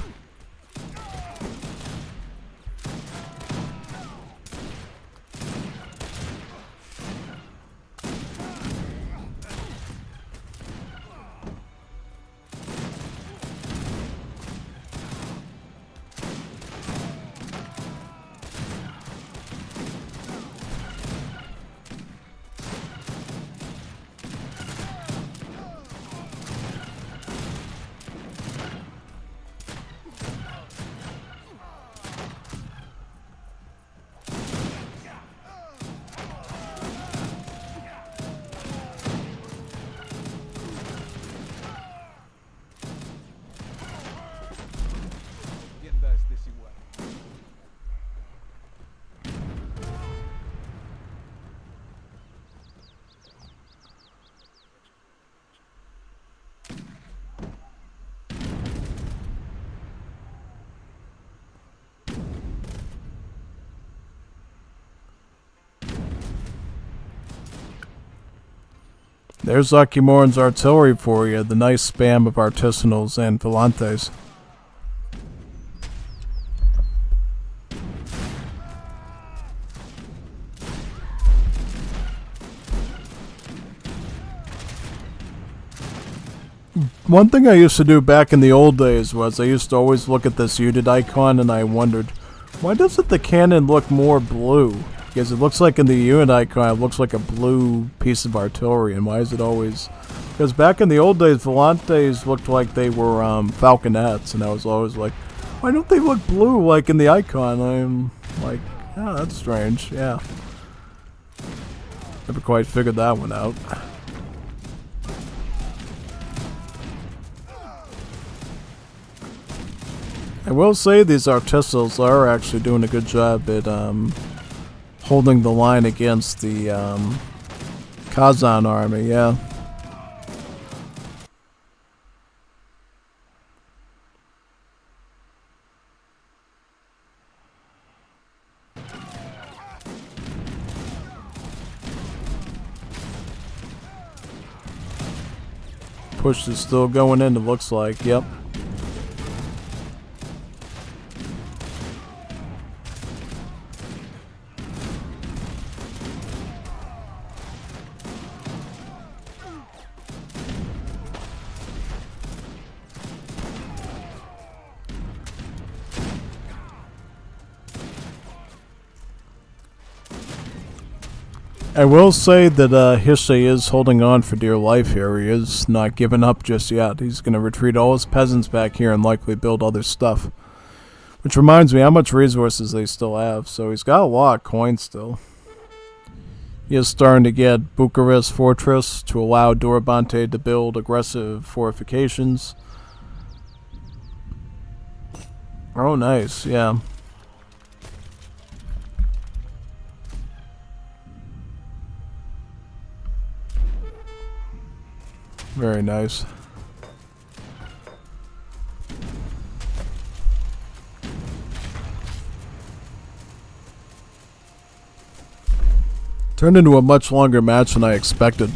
There's Akimoran's artillery for you, the nice spam of artisanals and volantes. One thing I used to do back in the old days was I used to always look at this unit icon and I wondered, why doesn't the cannon look more blue? Because it looks like in the unit icon, it looks like a blue piece of artillery, and why is it always... Because back in the old days, volantes looked like they were falconets, and I was always like, why don't they look blue like in the icon? I'm like, oh, that's strange, yeah. Never quite figured that one out. I will say these artisanals are actually doing a good job at holding the line against the Kazan army, yeah. Push is still going in, it looks like, yep. I will say that Hishe is holding on for dear life here. He is not giving up just yet. He's going to retreat all his peasants back here and likely build other stuff. Which reminds me how much resources they still have. So he's got a lot of coins still. He is starting to get Bucharest Fortress to allow Dorabante to build aggressive fortifications. Oh, nice, yeah. Very nice. Turned into a much longer match than I expected.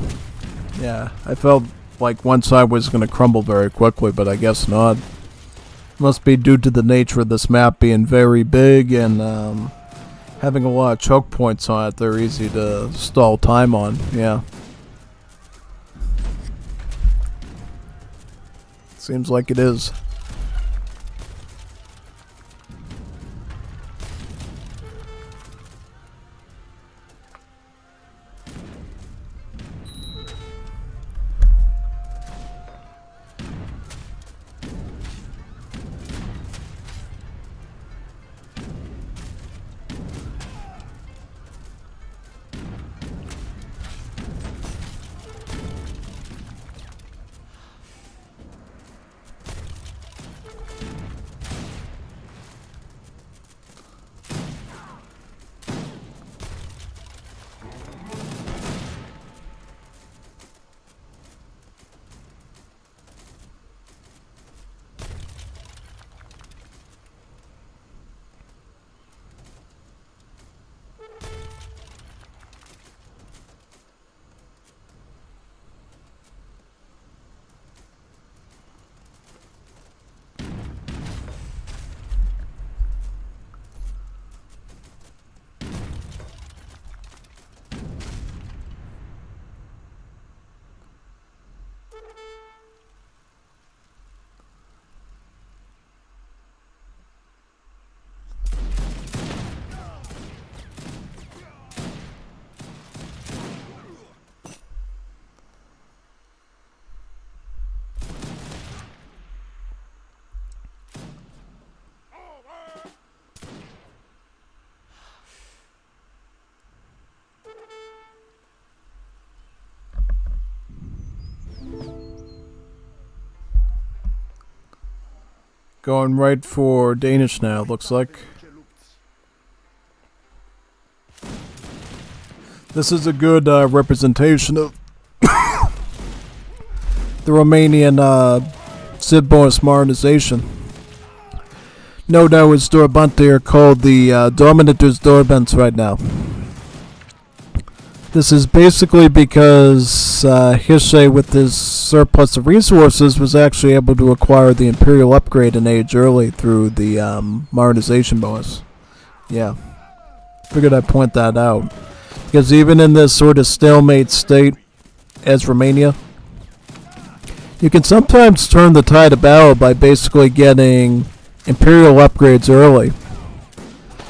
Yeah, I felt like one side was going to crumble very quickly, but I guess not. Must be due to the nature of this map being very big and having a lot of choke points on it. They're easy to stall time on, yeah. Seems like it is. Going right for Danish now, looks like. This is a good representation of the Romanian Civ bonus modernization. No doubt it's Dorabante are called the Dominators Dorbens right now. This is basically because Hishe, with his surplus of resources, was actually able to acquire the Imperial upgrade in age early through the modernization bonus. Yeah. Figured I'd point that out. Because even in this sort of stalemate state as Romania, you can sometimes turn the tide of battle by basically getting Imperial upgrades early.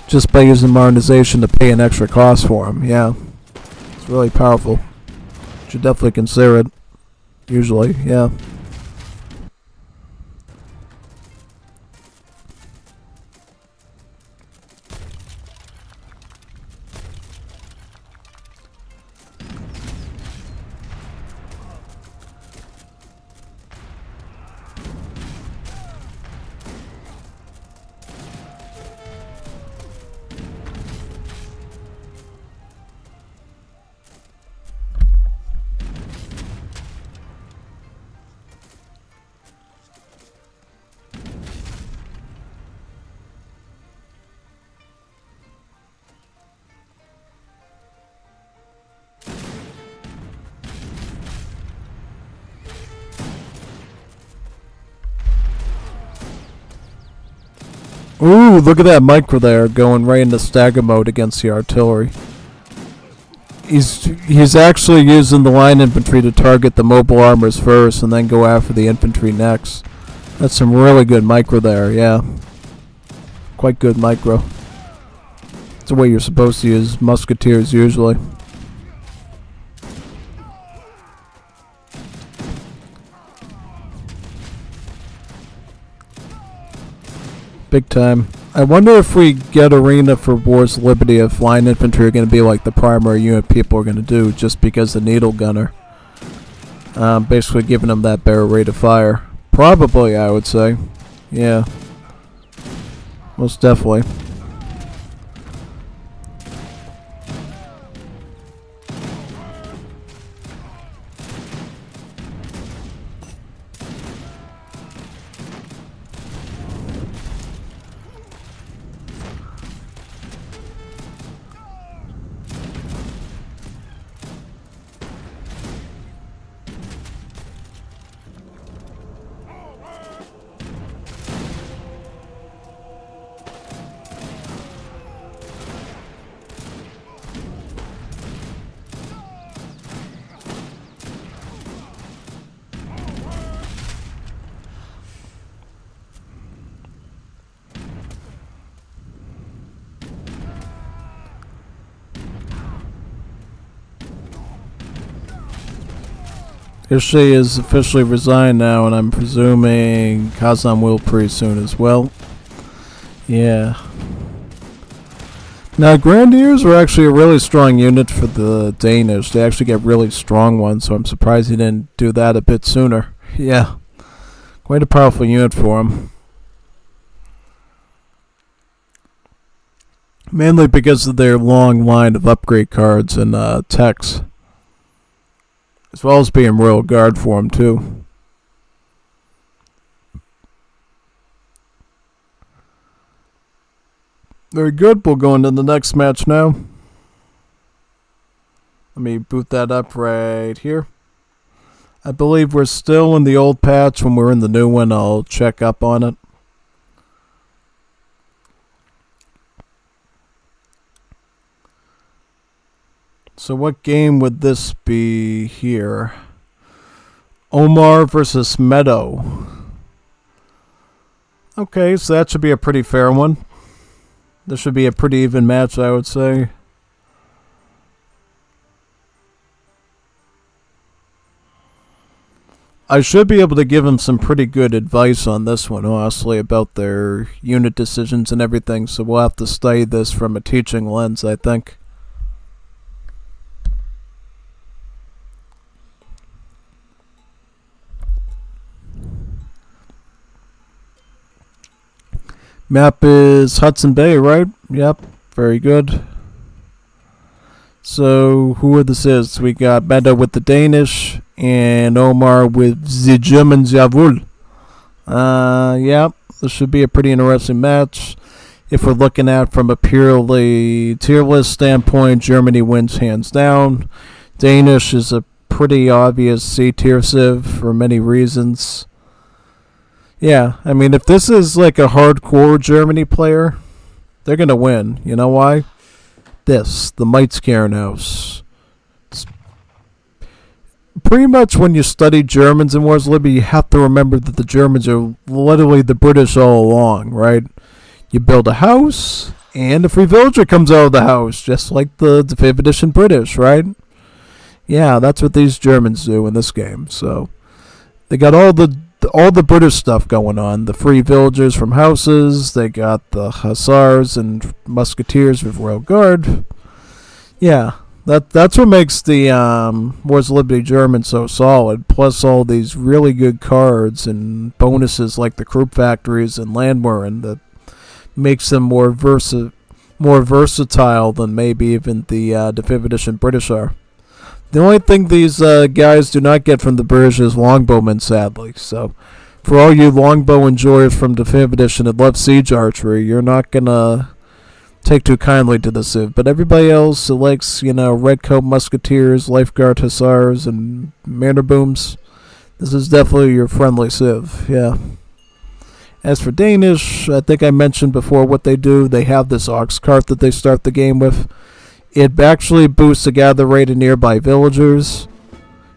Just by using modernization to pay an extra cost for them, yeah. It's really powerful. Should definitely consider it. Usually, yeah. Ooh, look at that micro there, going right into stagger mode against the artillery. He's actually using the line infantry to target the mobile armors first and then go after the infantry next. That's some really good micro there, yeah. Quite good micro. It's the way you're supposed to use musketeers usually. Big time. I wonder if we get Arena for Wars of Liberty, if line infantry are going to be like the primary unit people are going to do, just because the needle gunner. Basically giving them that better rate of fire. Probably, I would say. Yeah. Most definitely. She is officially resigned now, and I'm presuming Kazan will pretty soon as well. Yeah. Now, Grenadiers are actually a really strong unit for the Danish. They actually get really strong ones, so I'm surprised he didn't do that a bit sooner. Yeah. Quite a powerful unit for him. Mainly because of their long line of upgrade cards and techs. As well as being Royal Guard for him, too. Very good. We'll go into the next match now. Let me boot that up right here. I believe we're still in the old patch. When we're in the new one, I'll check up on it. So what game would this be here? Omar versus Meadow. Okay, so that should be a pretty fair one. This should be a pretty even match, I would say. I should be able to give him some pretty good advice on this one, honestly, about their unit decisions and everything, so we'll have to study this from a teaching lens, I think. Map is Hudson Bay, right? Yep, very good. So, who this is? We got Meadow with the Danish and Omar with the Germans, jawohl. Yep, this should be a pretty interesting match. If we're looking at from a purely tier list standpoint, Germany wins hands down. Danish is a pretty obvious C tier civ for many reasons. Yeah, I mean, if this is like a hardcore Germany player, they're going to win. You know why? This, the Meitskernhaus. Pretty much when you study Germans in Wars of Liberty, you have to remember that the Germans are literally the British all along, right? You build a house, and a free villager comes out of the house, just like the 5th edition British, right? Yeah, that's what these Germans do in this game. So they got all the British stuff going on. The free villagers from houses. They got the hussars and musketeers with Royal Guard. Yeah, that's what makes the Wars of Liberty German so solid. Plus all these really good cards and bonuses like the Krupp factories and Landwehren that makes them more versatile than maybe even the 5th edition British are. The only thing these guys do not get from the British is longbowmen, sadly. So, for all you longbow enjoyers from the 5th edition that love siege archery, you're not going to take too kindly to the civ. But everybody else who likes, redcoat musketeers, lifeguard hussars, and manor booms, this is definitely your friendly civ, yeah. As for Danish, I think I mentioned before what they do. They have this ox cart that they start the game with. It actually boosts the gather rate of nearby villagers.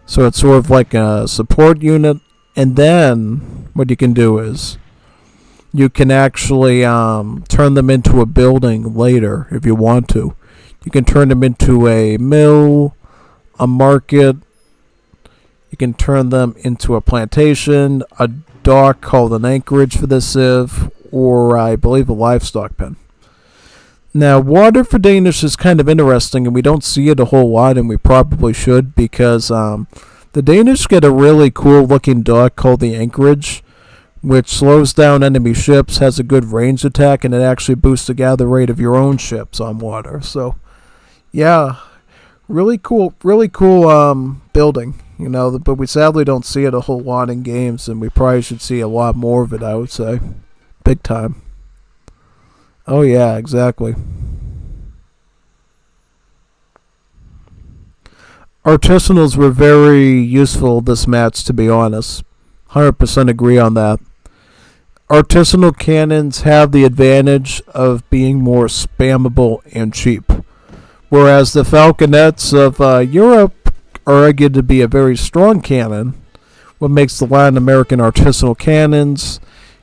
So it's sort of like a support unit. And then what you can do is you can actually turn them into a building later if you want to. You can turn them into a mill, a market. You can turn them into a plantation, a dock called an anchorage for the civ, or I believe a livestock pen. Now, water for Danish is kind of interesting, and we don't see it a whole lot, and we probably should, because the Danish get a really cool-looking dock called the Anchorage, which slows down enemy ships, has a good range attack, and it actually boosts the gather rate of your own ships on water. So, yeah, really cool building, you know, but we sadly don't see it a whole lot in games, and we probably should see a lot more of it, I would say. Big time. Oh, yeah, exactly. Artisanals were very useful this match, to be honest. 100% agree on that. Artisanal cannons have the advantage of being more spammable and cheap, whereas the falconets of Europe are argued to be a very strong cannon, what makes the Latin American artisanal cannons,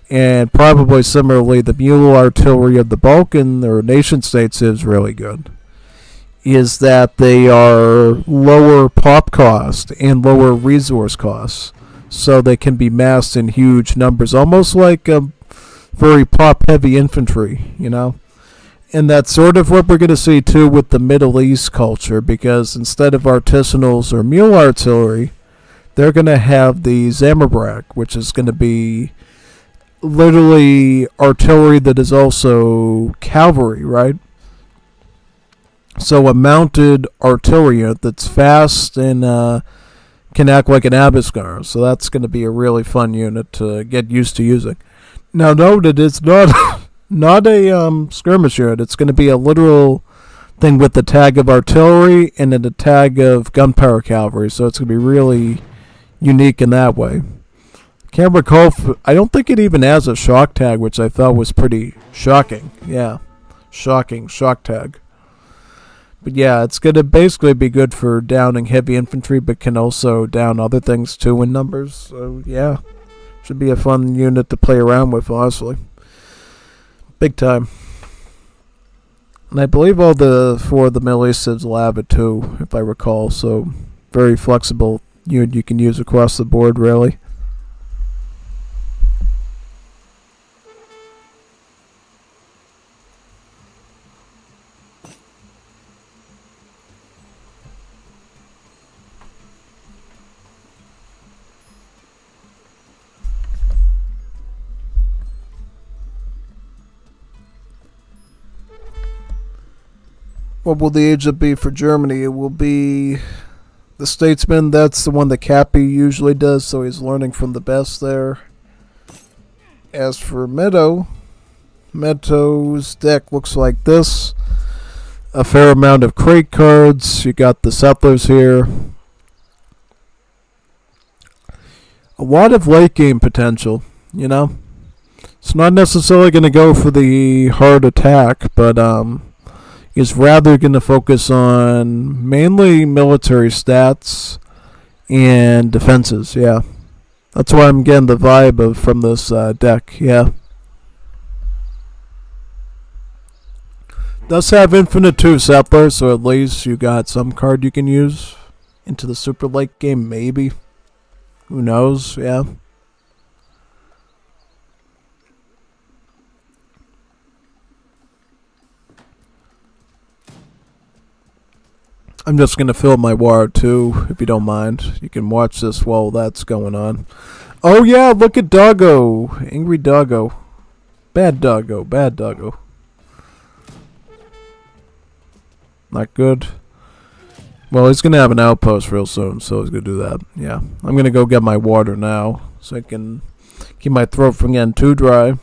and probably similarly the mule artillery of the Balkan or nation states is really good, is that they are lower pop cost and lower resource costs. So they can be massed in huge numbers, almost like a very pop-heavy infantry, you know? And that's sort of what we're going to see, too, with the Middle East culture, because instead of artisanals or mule artillery, they're going to have the Zamarbrak, which is going to be literally artillery that is also cavalry, right? So a mounted artillery unit that's fast and can act like an Abiscar. So that's going to be a really fun unit to get used to using. Now note that it's not a skirmish unit. It's going to be a literal thing with the tag of artillery and then the tag of gunpowder cavalry. So it's going to be really unique in that way. Can't recall I don't think it even has a shock tag, which I thought was pretty shocking. Yeah, shocking shock tag. But yeah, it's going to basically be good for downing heavy infantry, but can also down other things too in numbers. So yeah, should be a fun unit to play around with, honestly. Big time. And I believe all the 4 of the Middle East will have it too, if I recall. So very flexible unit you can use across the board, really. What will the agent be for Germany? It will be the Statesman. That's the one that Cappy usually does, so he's learning from the best there. As for Meto's deck looks like this. A fair amount of crate cards. You got the settlers here. A lot of late game potential, you know. It's not necessarily going to go for the hard attack, but is rather going to focus on mainly military stats and defenses, yeah. That's why I'm getting the vibe from this deck, yeah. Does have infinite 2 settlers, so at least you got some card you can use into the super late game, maybe. Who knows, yeah. I'm just going to fill my water too, if you don't mind. You can watch this while that's going on. Oh yeah, look at Doggo. Angry Doggo. Bad Doggo, bad Doggo. Not good. Well, he's going to have an outpost real soon, so he's going to do that. Yeah, I'm going to go get my water now, so I can keep my throat from getting too dry.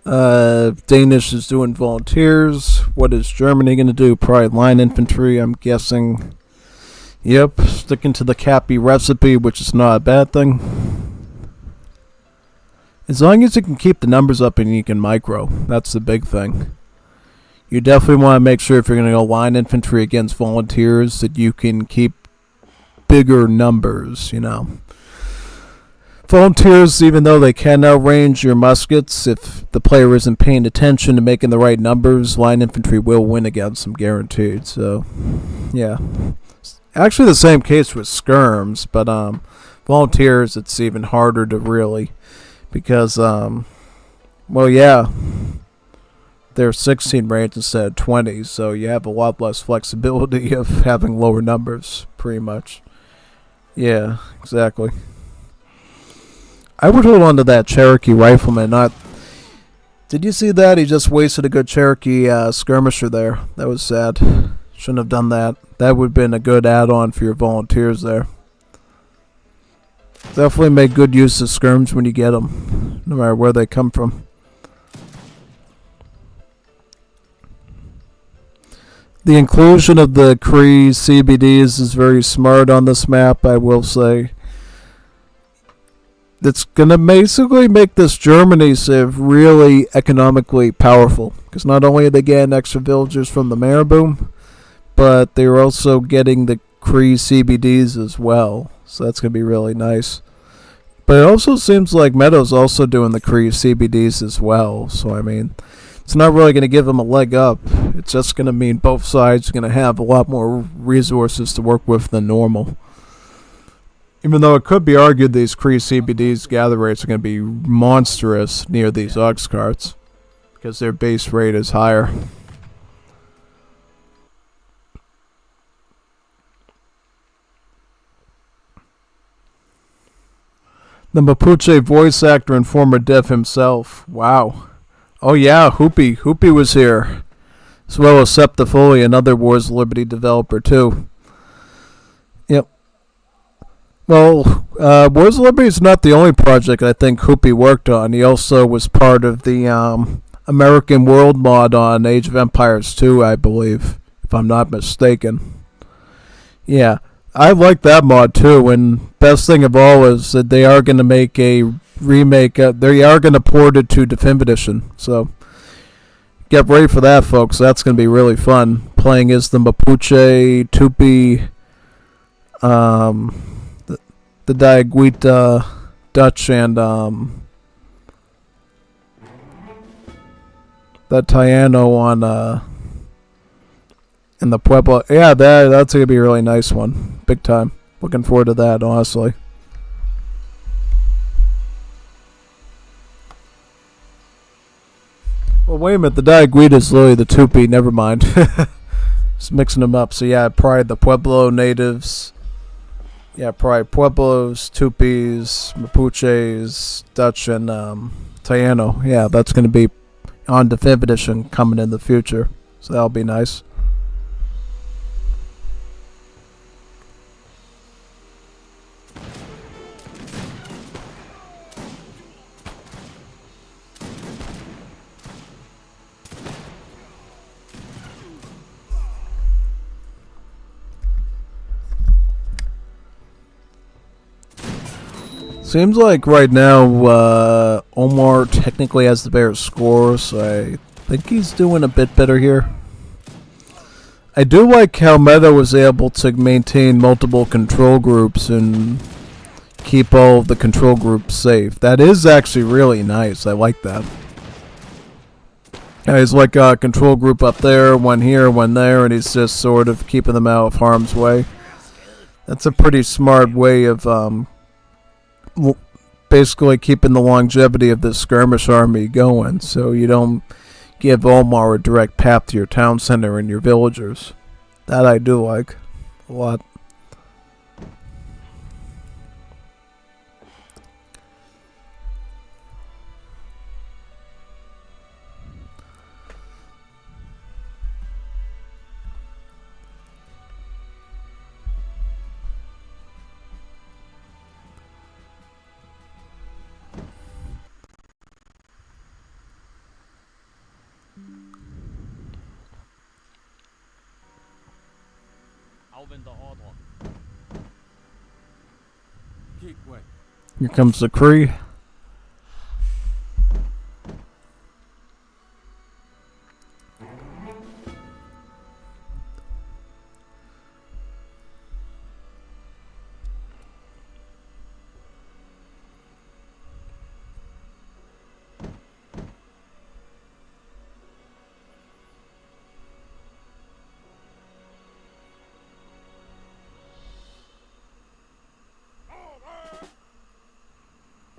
Danish is doing volunteers. What is Germany going to do? Probably line infantry, I'm guessing. Yep, sticking to the Cappy recipe, which is not a bad thing. As long as you can keep the numbers up and you can micro, that's the big thing. You definitely want to make sure if you're going to go line infantry against volunteers that you can keep bigger numbers, you know. Volunteers, even though they can outrange your muskets, if the player isn't paying attention to making the right numbers, line infantry will win against them, guaranteed. So, yeah. Actually, the same case with skirms, but volunteers, it's even harder to really, because, well, yeah, they're 16 range instead of 20, so you have a lot less flexibility of having lower numbers, pretty much. Yeah, exactly. I would hold on to that Cherokee rifleman. Did you see that? He just wasted a good Cherokee skirmisher there. That was sad. Shouldn't have done that. That would have been a good add-on for your volunteers there. Definitely make good use of skirms when you get them, no matter where they come from. The inclusion of the Cree CBDs is very smart on this map, I will say. That's going to basically make this Germany civ really economically powerful. Because not only are they getting extra villagers from the Marabou, but they're also getting the Cree CBDs as well. So that's going to be really nice. But it also seems like Meadow's also doing the Cree CBDs as well. So, I mean, it's not really going to give them a leg up. It's just going to mean both sides are going to have a lot more resources to work with than normal. Even though it could be argued these Cree CBD's gather rates are going to be monstrous near these ox carts, because their base rate is higher. The Mapuche voice actor and former dev himself. Wow. Oh yeah, Hoopy. Hoopy was here. As well as Septifoli, another Wars of Liberty developer too. Yep. Well, Wars of Liberty is not the only project I think Hoopy worked on. He also was part of the American World mod on Age of Empires 2, I believe, if I'm not mistaken. Yeah, I like that mod too, and best thing of all is that they are going to make a remake. They are going to port it to Definitive Edition, so get ready for that, folks. That's going to be really fun. Playing as the Mapuche, Tupi, the Diaguita Dutch, and that Taino on in the Pueblo. Yeah, that's gonna be a really nice one, big time. Looking forward to that, honestly. Well, wait a minute. The Diaguita is literally the Tupi. Never mind. Just mixing them up. So yeah, probably the Pueblo natives. Yeah, probably Pueblos, Tupis, Mapuches, Dutch, and Taino. Yeah, that's going to be on Definitive Edition coming in the future. So that'll be nice. Seems like right now Omar technically has the better score, so I think he's doing a bit better here. I do like how Meta was able to maintain multiple control groups and keep all of the control groups safe. That is actually really nice. I like that. He's like a control group up there, one here, one there, and he's just sort of keeping them out of harm's way. That's a pretty smart way of basically keeping the longevity of this skirmish army going, so you don't give Omar a direct path to your town center and your villagers. That I do like a lot. Afventer ordre. Keep way. Here comes the Cree.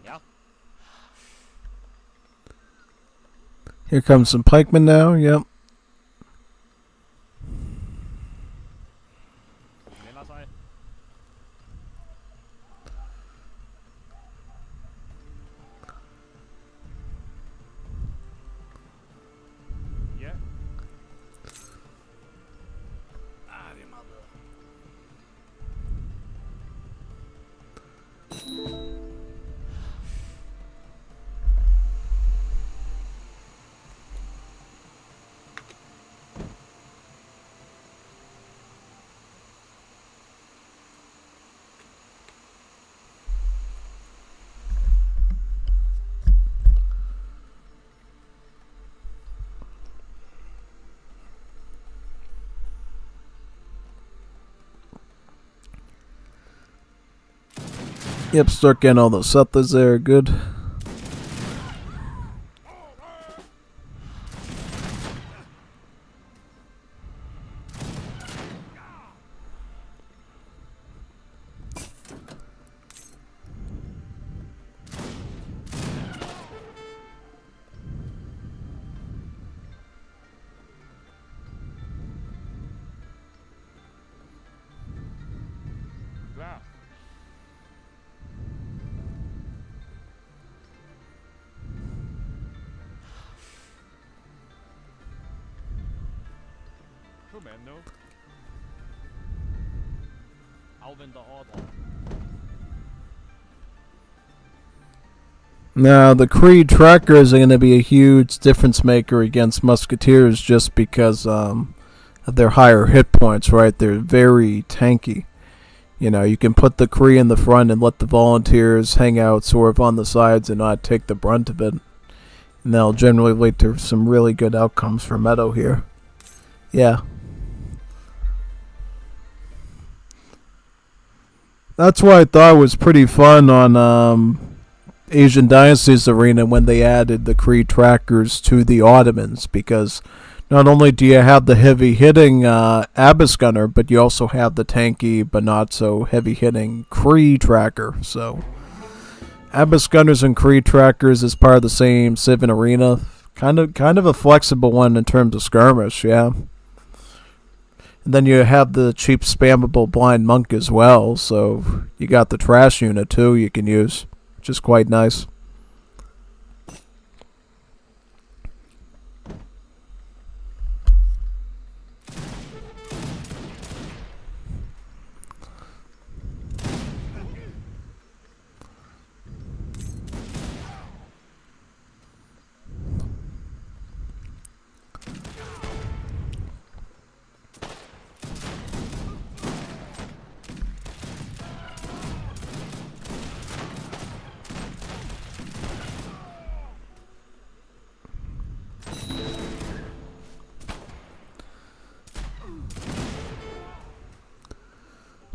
Ja. Here comes some pikemen now. Yep. Melder sig. Ja. Yep, start getting all those settlers there. Good. Klar. Kommando. Afventer ordre. Now, the Cree trackers are going to be a huge difference maker against musketeers just because of their higher hit points, right? They're very tanky. You know, you can put the Cree in the front and let the volunteers hang out sort of on the sides and not take the brunt of it. And that'll generally lead to some really good outcomes for Meadow here. Yeah. That's why I thought it was pretty fun on Asian Dynasties Arena when they added the Cree trackers to the Ottomans, because not only do you have the heavy hitting Abyss Gunner, but you also have the tanky but not so heavy hitting Cree tracker. So Abyss Gunners and Cree trackers is part of the same Civ and Arena. Kind of a flexible one in terms of skirmish, yeah. And then you have the cheap spammable Blind Monk as well, so you got the trash unit too you can use, which is quite nice.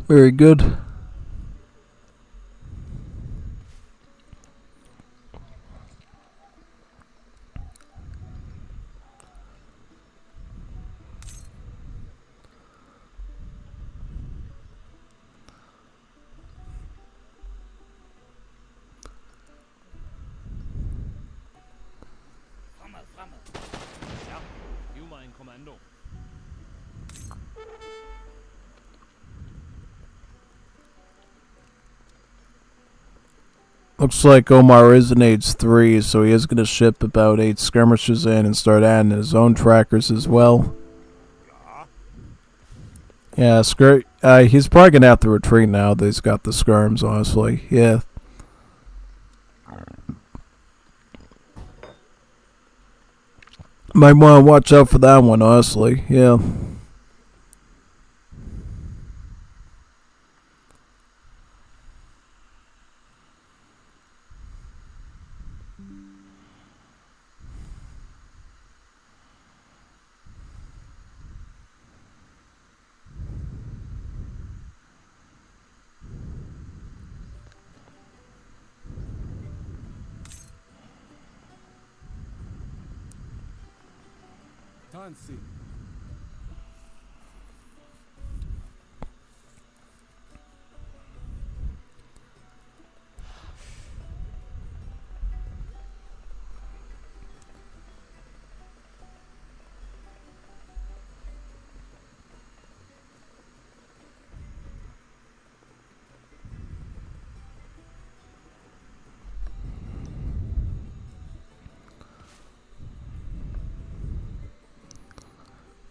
Very good. Ja. Giv mig en kommando. Looks like Omar is in age 3, so he is going to ship about 8 skirmishers in and start adding his own trackers as well. Yeah, he's probably going to have to retreat now that he's got the skirms, honestly. Yeah. Might want to watch out for that one, honestly. Yeah. Avanzi.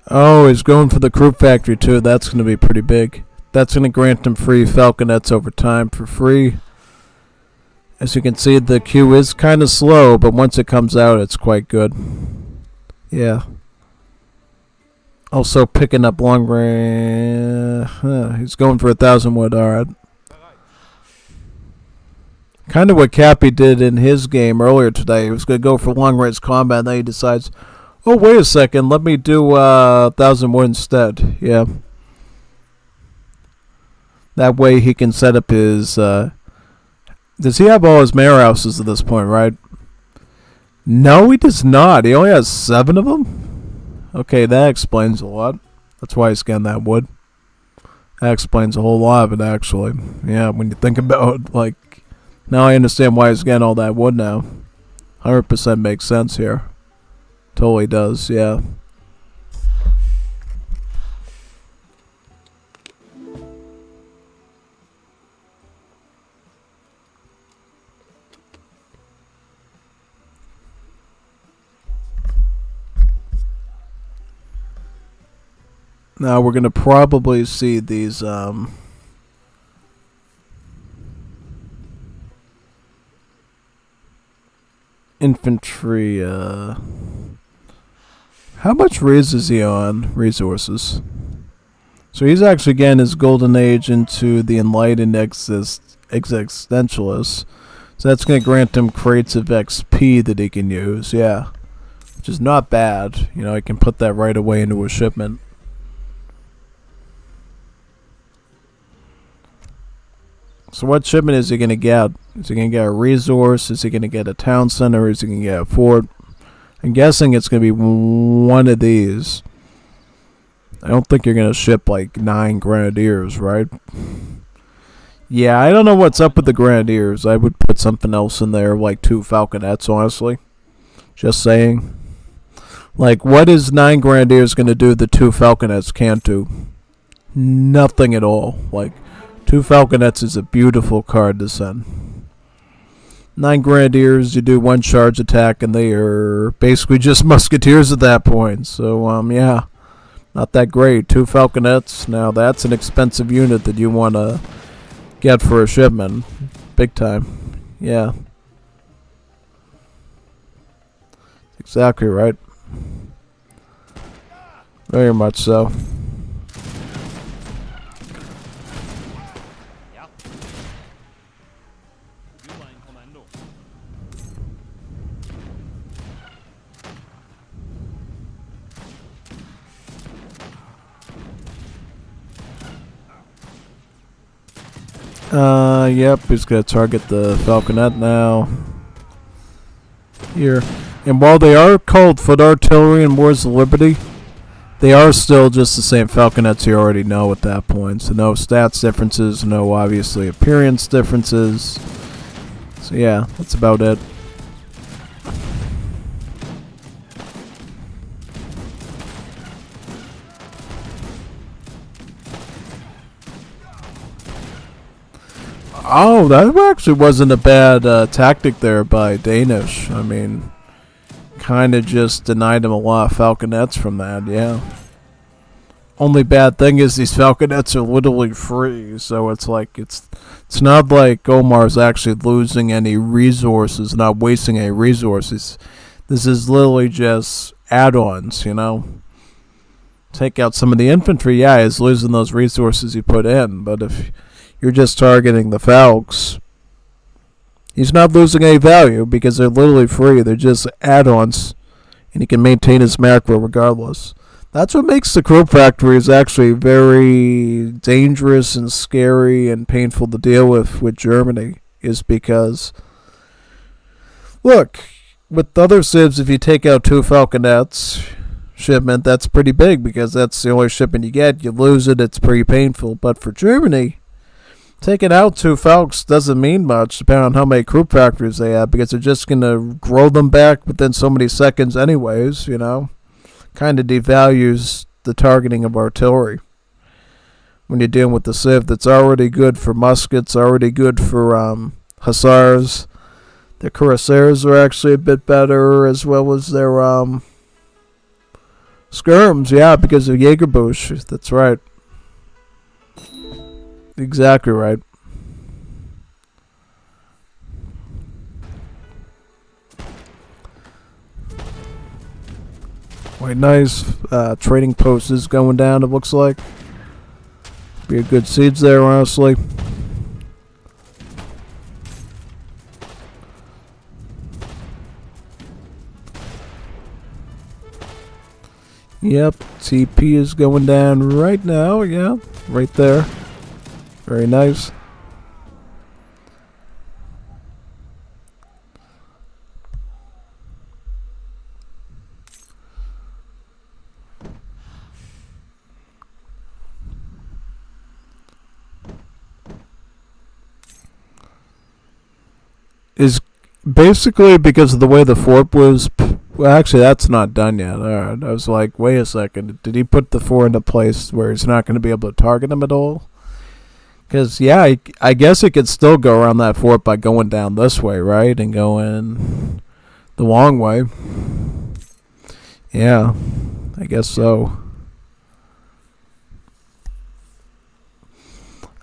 Oh, he's going for the crew factory too. That's going to be pretty big. That's going to grant him free falconets over time for free. As you can see, the queue is kind of slow, but once it comes out, it's quite good. Yeah. Also picking up long range. He's going for 1,000 wood. Alright. Kind of what Cappy did in his game earlier today. He was going to go for long range combat, and then he decides, oh, wait a second, let me do 1,000 wood instead. Yeah. That way he can set up his... does he have all his mare houses at this point, right? No, he does not. He only has 7 of them? Okay, that explains a lot. That's why he's getting that wood. That explains a whole lot of it, actually. Yeah, when you think about, like... Now I understand why he's getting all that wood now. 100% makes sense here. Totally does, yeah. Now we're going to probably see these infantry how much is he on resources? So he's actually getting his golden age into the enlightened existentialists. So that's going to grant him crates of XP that he can use, yeah. Which is not bad. You know, I can put that right away into a shipment. So what shipment is he going to get? Is he going to get a resource? Is he going to get a town center? Is he going to get a fort? I'm guessing it's going to be one of these. I don't think you're going to ship like 9 grenadiers, right? Yeah, I don't know what's up with the grenadiers. I would put something else in there, like 2 falconets, honestly. Just saying. Like, what is 9 grenadiers going to do that 2 falconets can't do? Nothing at all. Like, 2 falconets is a beautiful card to send. 9 grenadiers, you do 1 charge attack, and they are basically just musketeers at that point. So, yeah, not that great. 2 falconets, now that's an expensive unit that you want to get for a shipment. Big time. Yeah. Exactly right. Very much so. Yep, he's gonna target the falconet now. Here. And while they are called foot artillery in Wars of Liberty, they are still just the same falconets you already know at that point. So no stats differences, no obviously appearance differences. So yeah, that's about it. Oh, that actually wasn't a bad tactic there by Danish. I mean, kind of just denied him a lot of falconets from that, yeah. Only bad thing is these falconets are literally free, so it's like, it's not like Omar's actually losing any resources, not wasting any resources. This is literally just add-ons, you know. Take out some of the infantry, yeah, he's losing those resources he put in, but if you're just targeting the Falcons, he's not losing any value because they're literally free. They're just add-ons, and he can maintain his macro regardless. That's what makes the crew factories actually very dangerous and scary and painful to deal with Germany, is because, look, with other civs, if you take out 2 falconets, shipment, that's pretty big because that's the only shipment you get. You lose it, it's pretty painful. But for Germany, taking out 2 Falcons doesn't mean much, depending on how many crew factories they have, because they're just going to grow them back within so many seconds anyways, you know. Kind of devalues the targeting of artillery. When you're dealing with the Civ that's already good for muskets, already good for hussars. The cuirassiers are actually a bit better, as well as their skirms, yeah, because of Jägerbusch. That's right. Exactly right. Quite nice. Trading post is going down, it looks like. Be a good siege there, honestly. Yep, TP is going down right now, yeah, right there. Very nice. Is basically because of the way the fort was. Well, actually, that's not done yet. Alright, I was like, wait a second. Did he put the fort into place where he's not going to be able to target him at all? Because, yeah, I guess he could still go around that fort by going down this way, right? And going the long way. Yeah, I guess so.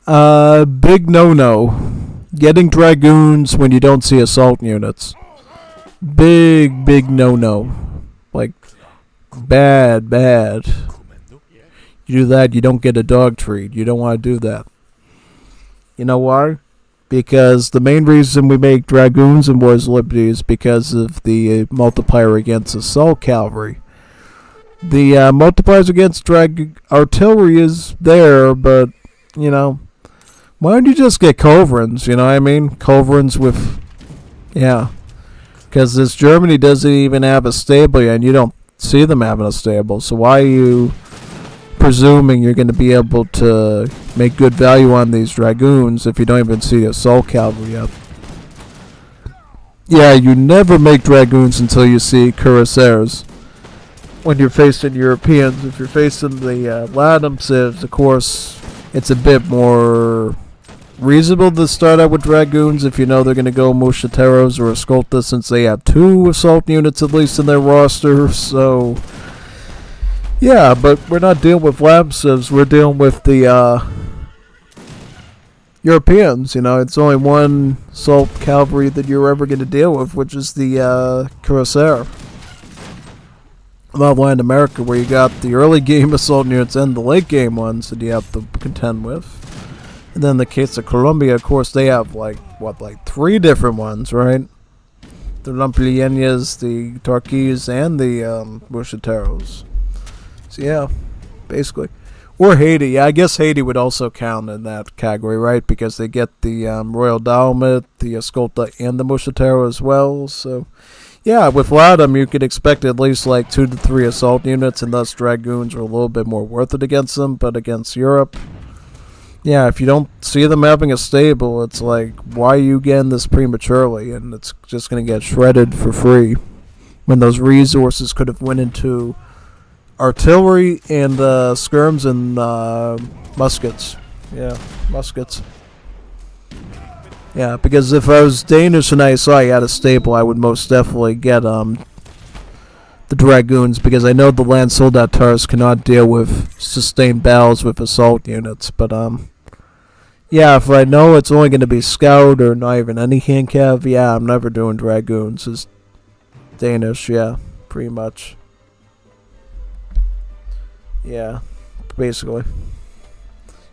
Big no-no. Getting dragoons when you don't see assault units. Big no-no. Like, bad. You do that, you don't get a dog treat. You don't want to do that. You know why? Because the main reason we make dragoons in Wars of Liberty is because of the multiplier against assault cavalry. The multipliers against artillery is there, but, you know, why don't you just get culverins, you know what I mean? Culverins with, yeah. Because this Germany doesn't even have a stable yet, and you don't see them having a stable. So why are you presuming you're going to be able to make good value on these dragoons if you don't even see assault cavalry yet? Yeah, you never make dragoons until you see cuirassiers. When you're facing Europeans, if you're facing the Latin civs, of course, it's a bit more reasonable to start out with dragoons if you know they're going to go Mosquiteros or Escolta, since they have 2 assault units at least in their roster. So, yeah, but we're not dealing with Latin civs, we're dealing with the Europeans. You know, it's only one assault cavalry that you're ever going to deal with, which is the cuirassier. Not Latin America, where you got the early game assault units and the late game ones that you have to contend with. And then in the case of Colombia, of course, they have like 3 different ones, right? The Lamplienas, the Torquis, and the Mosquiteros. So yeah, basically. Or Haiti. Yeah, I guess Haiti would also count in that category, right? Because they get the Royal Dalmat, the Escolta, and the Mosquitero as well. So yeah, with Latam, you could expect at least like 2 to 3 assault units, and thus dragoons are a little bit more worth it against them. But against Europe, yeah, if you don't see them having a stable, it's like, why are you getting this prematurely? And it's just going to get shredded for free when those resources could have went into artillery and skirms and muskets. Yeah, muskets. Yeah, because if I was Danish and I saw I had a stable, I would most definitely get the dragoons, because I know the land soldatars cannot deal with sustained battles with assault units. But yeah, if I know it's only going to be scout or not even any hand cav, yeah, I'm never doing dragoons as Danish. Yeah, pretty much. Yeah, basically.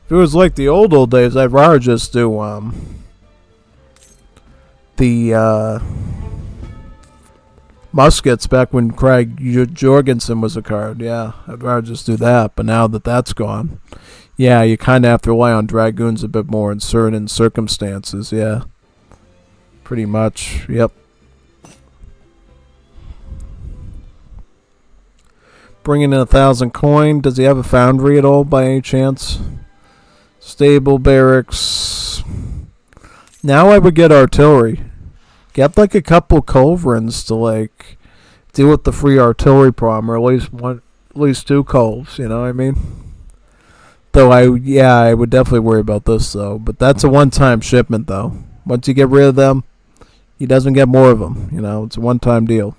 If it was like the old days, I'd rather just do the muskets back when Craig Jorgensen was a card. Yeah, I'd rather just do that. But now that that's gone, yeah, you kind of have to rely on dragoons a bit more in certain circumstances. Yeah, pretty much. Yep. Bringing in 1,000 coin. Does he have a foundry at all by any chance? Stable barracks. Now I would get artillery. Get like a couple culverins to like deal with the free artillery problem, or at least one, at least two culves. You know what I mean? Though I would definitely worry about this though. But that's a one-time shipment though. Once you get rid of them, he doesn't get more of them. You know, it's a one-time deal.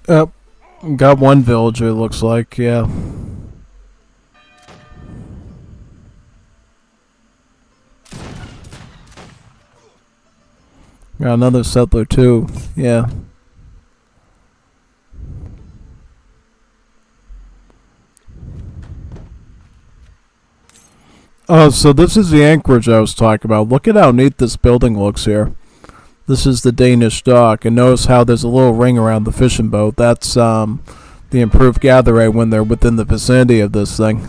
Yep. Got one villager, it looks like, yeah. Got another settler too, yeah. Oh, so this is the anchorage I was talking about. Look at how neat this building looks here. This is the Danish dock, and notice how there's a little ring around the fishing boat. That's the improved gather rate when they're within the vicinity of this thing.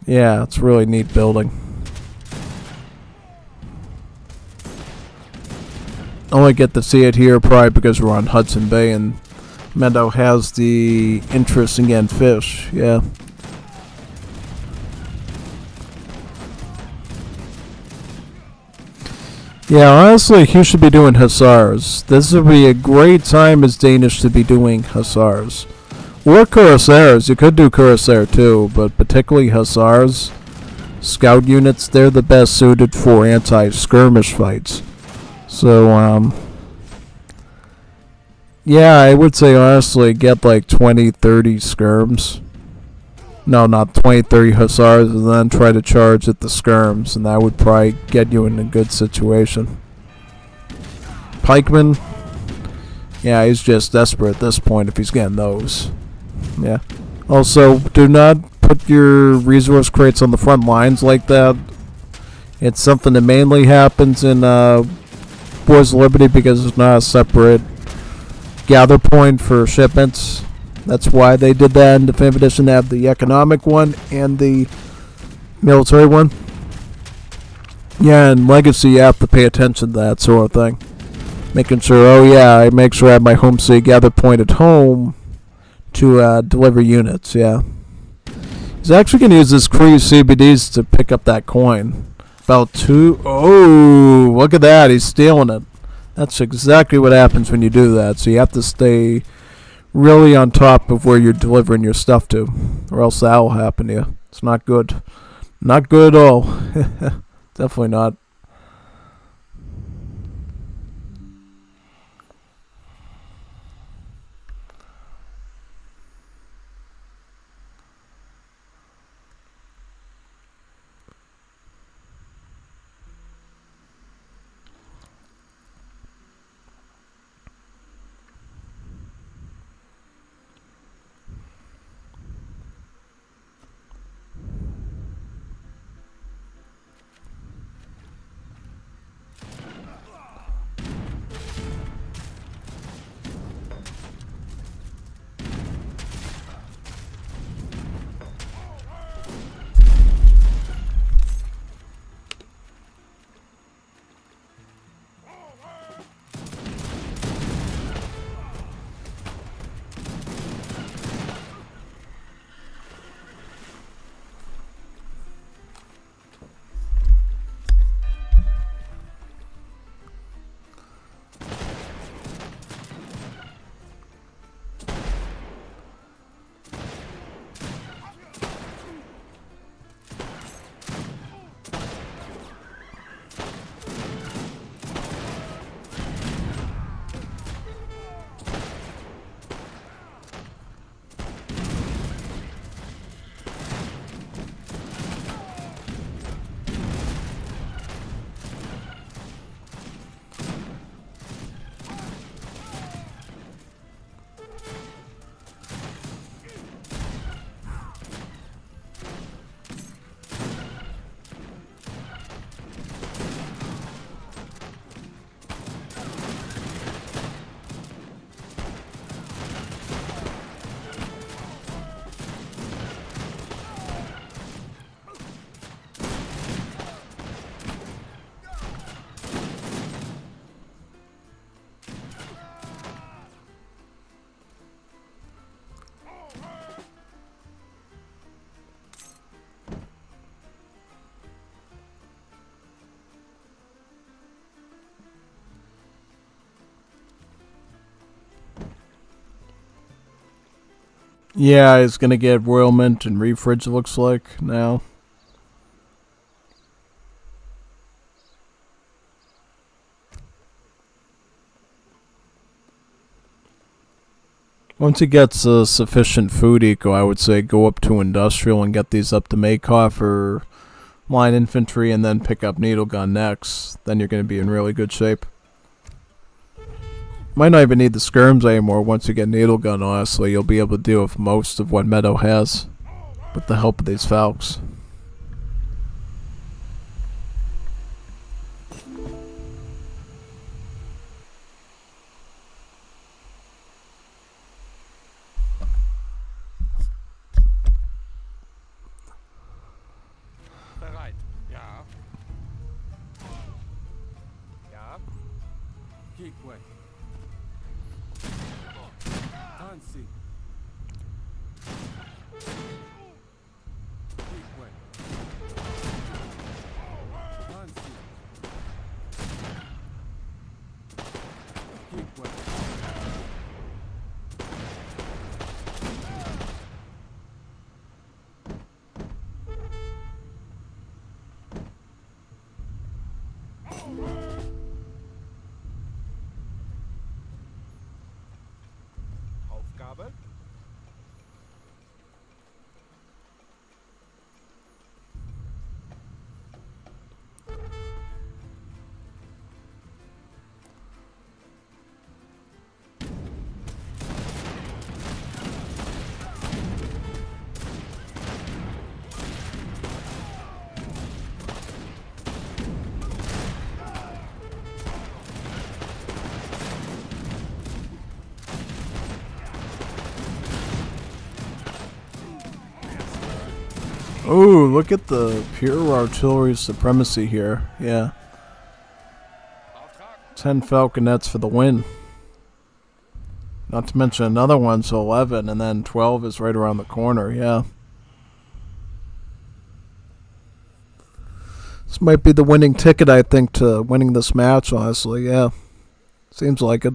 Yeah, it's a really neat building. Only get to see it here probably because we're on Hudson Bay and Mendo has the interest in getting fish. Yeah. Yeah, honestly, he should be doing hussars. This would be a great time as Danish to be doing hussars. Or cuirassiers. You could do cuirassier too, but particularly hussars. Scout units, they're the best suited for anti-skirmish fights. So, yeah, I would say honestly get like 20, 30 skirms. No, not 20, 30 hussars, and then try to charge at the skirms, and that would probably get you in a good situation. Pikeman, yeah, he's just desperate at this point if he's getting those. Yeah. Also, do not put your resource crates on the front lines like that. It's something that mainly happens in Wars of Liberty because it's not a separate gather point for shipments. That's why they did that in Definitive Edition. They have the economic one and the military one. Yeah, in Legacy you have to pay attention to that sort of thing. Making sure, oh yeah, I make sure I have my home city gather point at home to deliver units, yeah. He's actually going to use his cruise CBDs to pick up that coin. About two, oh, look at that, he's stealing it. That's exactly what happens when you do that, so you have to stay really on top of where you're delivering your stuff to, or else that will happen to you. It's not good. Not good at all. Definitely not. Yeah, it's gonna get Royal Mint and Refridge, looks like, now. Once he gets a sufficient food eco, I would say go up to Industrial and get these up to Makoff or Line Infantry and then pick up Needle Gun next. Then you're going to be in really good shape. Might not even need the skirms anymore once you get Needle Gun, honestly. You'll be able to deal with most of what Meadow has with the help of these Falcons. Bereit. Ja. Ja. Keep way. Fancy. Keep way. Fancy. Keep way. Aufgabe. Ooh, look at the pure artillery supremacy here. Yeah. Auftrag. 10 Falconets for the win. Not to mention another one, so 11, and then 12 is right around the corner, yeah. This might be the winning ticket, I think, to winning this match, honestly, yeah. Seems like it.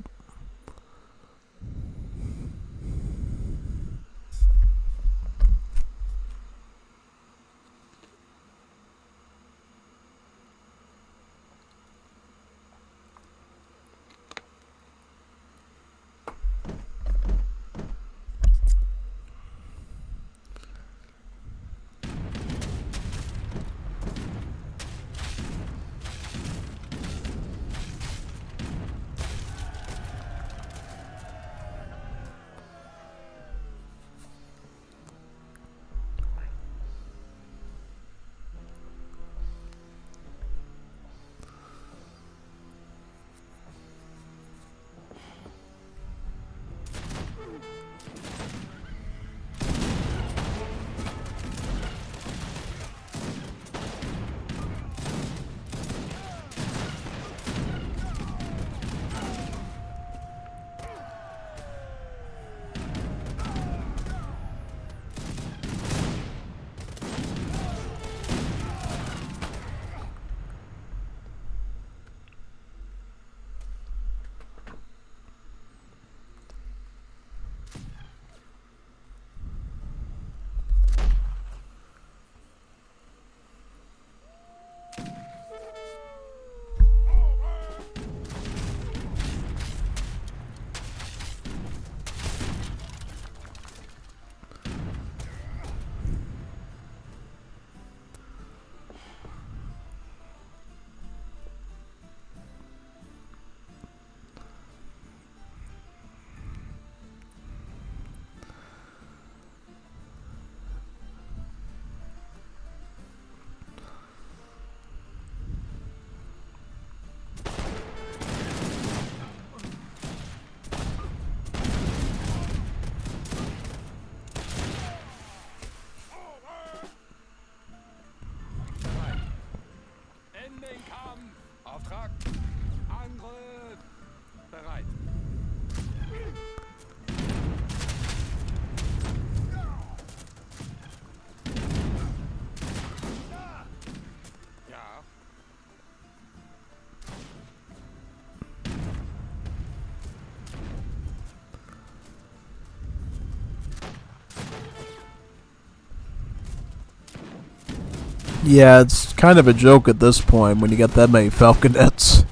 Yeah, it's kind of a joke at this point when you get that many falconets.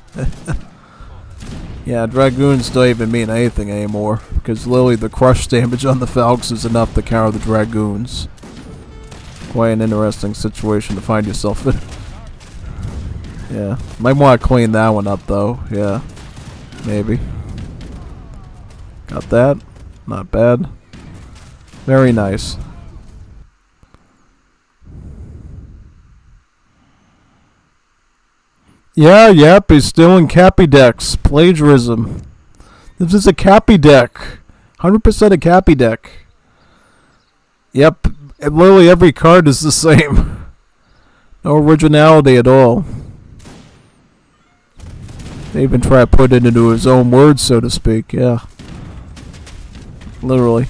Yeah, dragoons don't even mean anything anymore, because literally the crush damage on the falcons is enough to counter the dragoons. Quite an interesting situation to find yourself in. Yeah, might want to clean that one up though. Yeah, maybe. Got that. Not bad. Very nice. Yeah, yep, he's stealing Cappy decks. Plagiarism. This is a Cappy deck. 100% a Cappy deck. Yep, literally every card is the same. No originality at all. They even try to put it into his own words, so to speak. Yeah. Literally.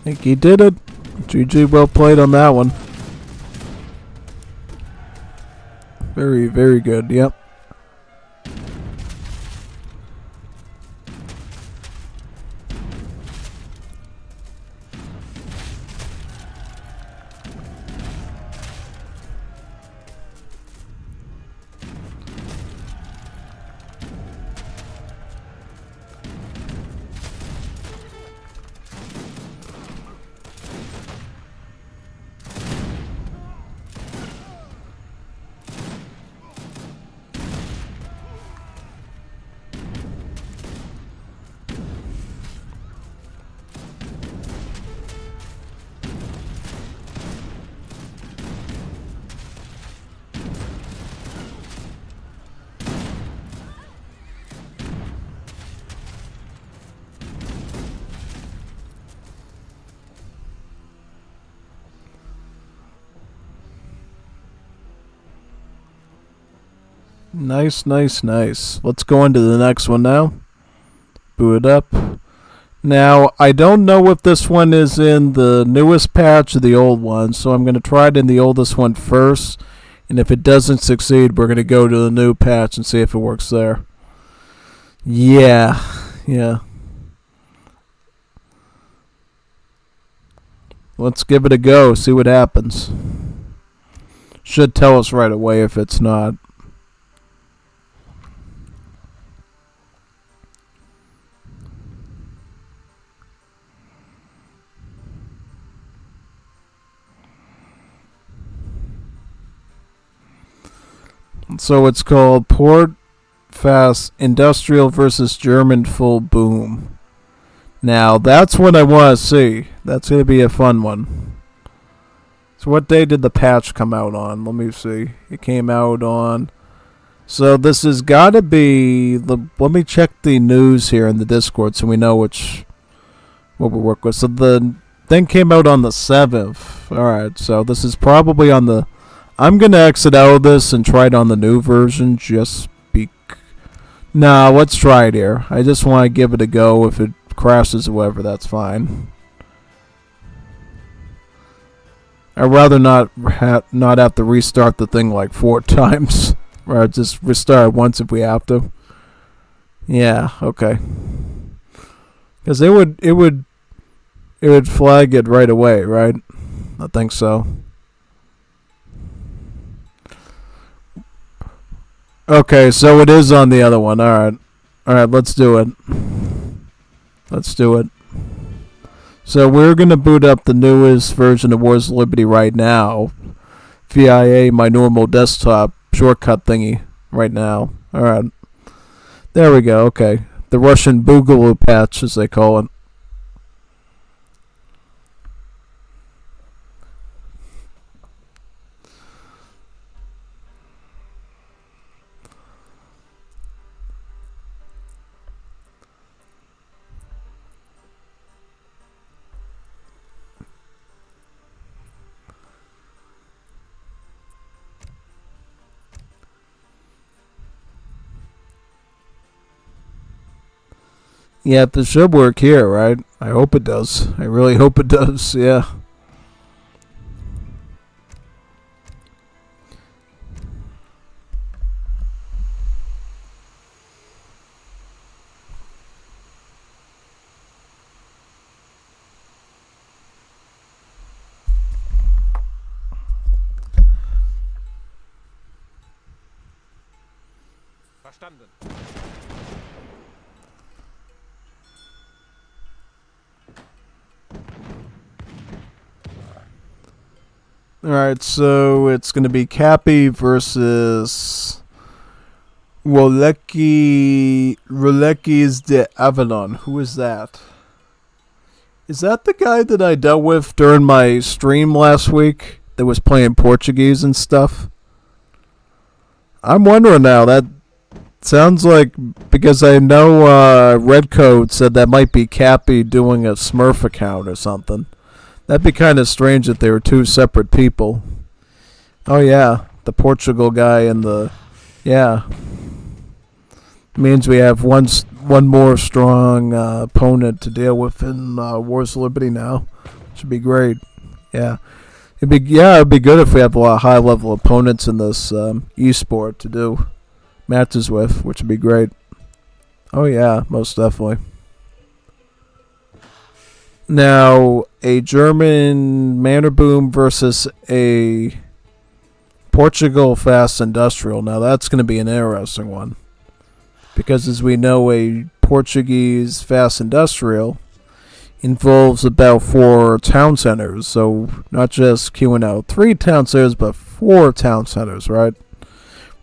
I think he did it. GG, well played on that one. Very, very good. Yep. Nice, nice, nice. Let's go into the next one now. Boot it up. Now, I don't know if this one is in the newest patch or the old one, so I'm going to try it in the oldest one first. And if it doesn't succeed, we're going to go to the new patch and see if it works there. Yeah. Let's give it a go, see what happens. Should tell us right away if it's not. So it's called Port Fast Industrial versus German Full Boom. Now, that's what I want to see. That's going to be a fun one. So what day did the patch come out on? Let me see. It came out on... So this has got to be... Let me check the news here in the Discord so we know what we work with. So the thing came out on the 7th. Alright, so this is probably on the... I'm going to exit out of this and try it on the new version. Nah, let's try it here. I just want to give it a go. If it crashes or whatever, that's fine. I'd rather not have to restart the thing like 4 times. Or just restart it once if we have to. Yeah, okay. Because it would flag it right away, right? I think so. Okay, so it is on the other one. Alright, let's do it. So we're going to boot up the newest version of Wars of Liberty right now. via my normal desktop shortcut thingy right now. Alright. There we go, okay. The Russian Boogaloo patch, as they call it. Yeah, this should work here, right? I hope it does. I really hope it does, yeah. Verstanden. Alright, so it's going to be Cappy versus Roleckis de Avalon. Who is that? Is that the guy that I dealt with during my stream last week that was playing Portuguese and stuff? I'm wondering now. That sounds like, because I know Redcoat said that might be Cappy doing a Smurf account or something. That'd be kind of strange if they were two separate people. Oh yeah, the Portugal guy and the... Yeah. Means we have one more strong opponent to deal with in Wars of Liberty now. Should be great. Yeah. It'd be good if we have a lot of high-level opponents in this esport to do matches with, which would be great. Oh yeah, most definitely. Now, a German Manor Boom versus a Portugal Fast Industrial. Now, that's going to be an interesting one. Because, as we know, a Portuguese Fast Industrial involves about 4 town centers. So, not just queuing out 3 town centers, but 4 town centers, right?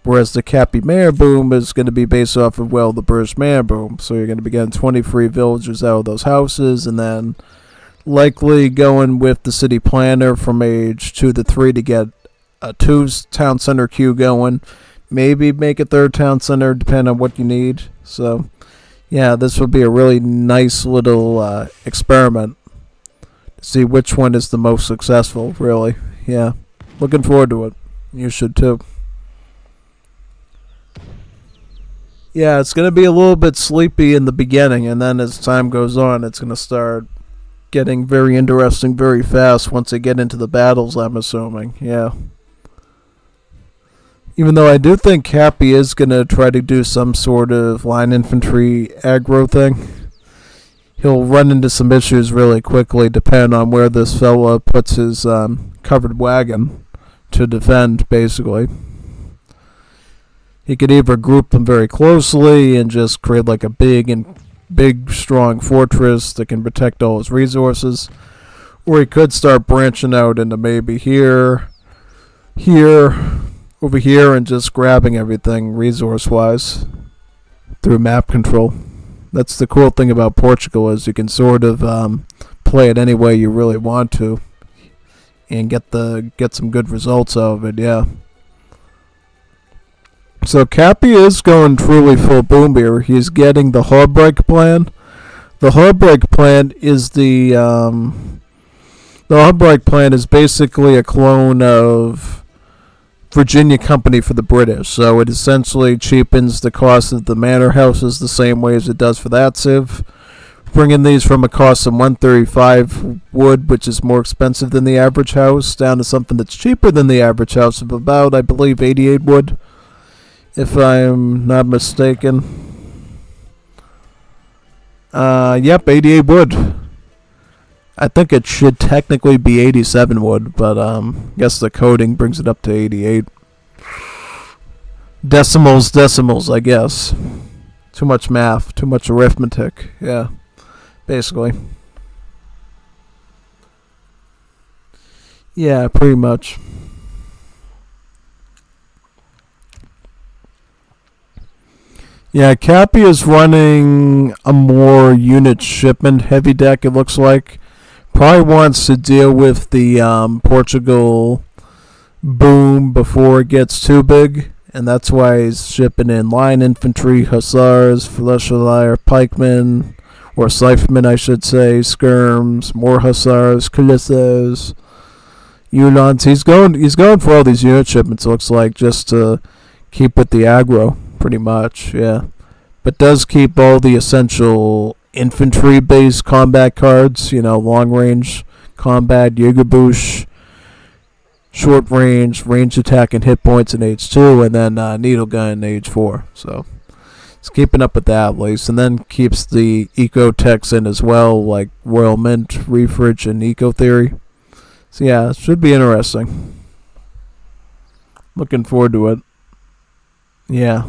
Whereas the Cappy Manor Boom is going to be based off of, well, the British Manor Boom. So, you're going to be getting 23 villagers out of those houses, and then likely going with the city planner from age 2 to 3 to get a 2 town center queue going. Maybe make a 3rd town center, depending on what you need. So, yeah, this will be a really nice little experiment to see which one is the most successful, really. Yeah, looking forward to it. You should too. Yeah, it's going to be a little bit sleepy in the beginning, and then as time goes on, it's going to start getting very interesting very fast once they get into the battles, I'm assuming. Yeah. Even though I do think Cappy is going to try to do some sort of line infantry aggro thing. He'll run into some issues really quickly depending on where this fella puts his covered wagon to defend, basically. He could either group them very closely and just create like a big strong fortress that can protect all his resources, or he could start branching out into maybe here, over here, and just grabbing everything resource wise through map control. That's the cool thing about Portugal, is you can sort of play it any way you really want to and get some good results out of it. Yeah. So Cappy is going truly full boom here. He's getting the Hardbreak plan. The Hardbreak plan is the Hardbreak plan is basically a clone of Virginia Company for the British. So it essentially cheapens the cost of the manor houses the same way as it does for that civ. Bringing these from a cost of 135 wood, which is more expensive than the average house, down to something that's cheaper than the average house of about, I believe, 88 wood. If I'm not mistaken. Yep, 88 wood. I think it should technically be 87 wood, but I guess the coding brings it up to 88. Decimals, I guess. Too much math, too much arithmetic. Yeah, basically. Yeah, pretty much. Yeah, Cappy is running a more unit shipment heavy deck, it looks like. Probably wants to deal with the Portugal boom before it gets too big. And that's why he's shipping in line infantry, hussars, fusilier, pikemen, or scythemen, I should say, skirms, more hussars, culisses, Ulans. He's going for all these unit shipments, it looks like, just to keep with the aggro. Pretty much, yeah. But does keep all the essential infantry-based combat cards. You know, long-range combat, Jägerbusch, short range, range attack and hit points in age 2, and then needle gun in age 4. So it's keeping up with that at least, and then keeps the eco techs in as well, like Royal Mint, Refridge, and Eco Theory. So yeah, it should be interesting. Looking forward to it. Yeah.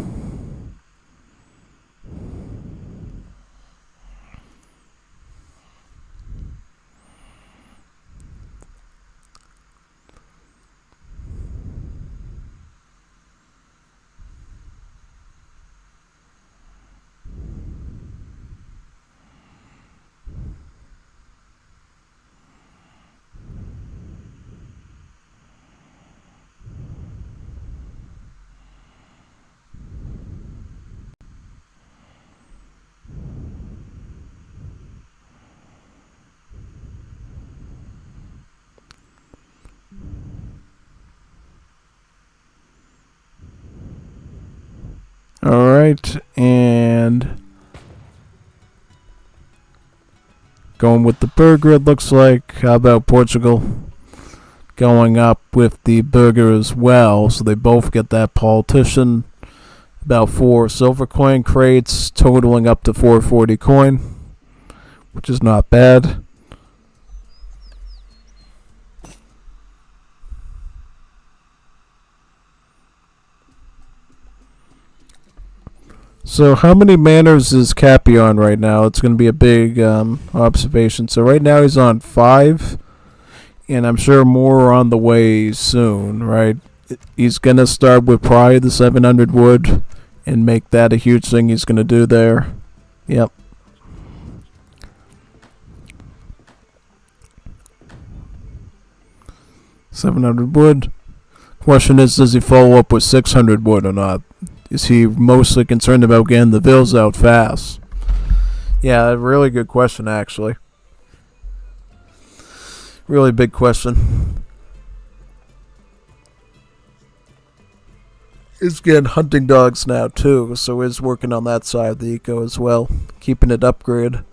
Alright, and going with the burger, it looks like. How about Portugal? Going up with the burger as well, so they both get that politician. About 4 silver coin crates, totaling up to 440 coin, which is not bad. So how many manners is Cappy on right now? It's going to be a big observation. So right now he's on 5, and I'm sure more are on the way soon, right? He's going to start with probably the 700 wood and make that a huge thing he's going to do there. Yep. $700 wood. Question is, does he follow up with 600 wood or not? Is he mostly concerned about getting the bills out fast? Yeah, a really good question, actually. Really big question. He's getting hunting dogs now, too, so he's working on that side of the eco as well, keeping it upgraded.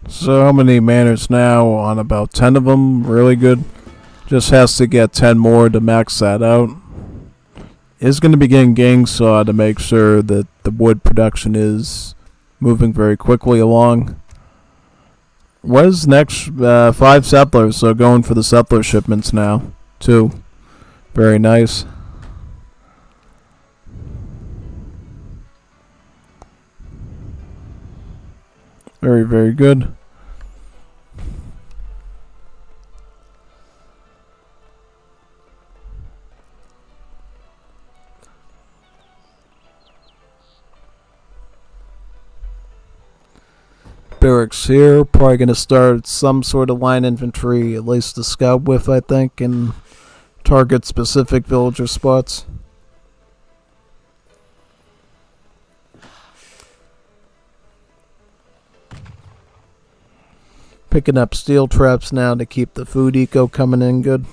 So how many manners now? On about 10 of them. Really good. Just has to get 10 more to max that out. Is going to be getting gang saw to make sure that the wood production is moving very quickly along. What is next? 5 settlers, so going for the settler shipments now, too. Very nice. Very, very good. Barracks here, probably going to start some sort of line infantry, at least to scout with, I think, and target specific villager spots. Picking up steel traps now to keep the food eco coming in good.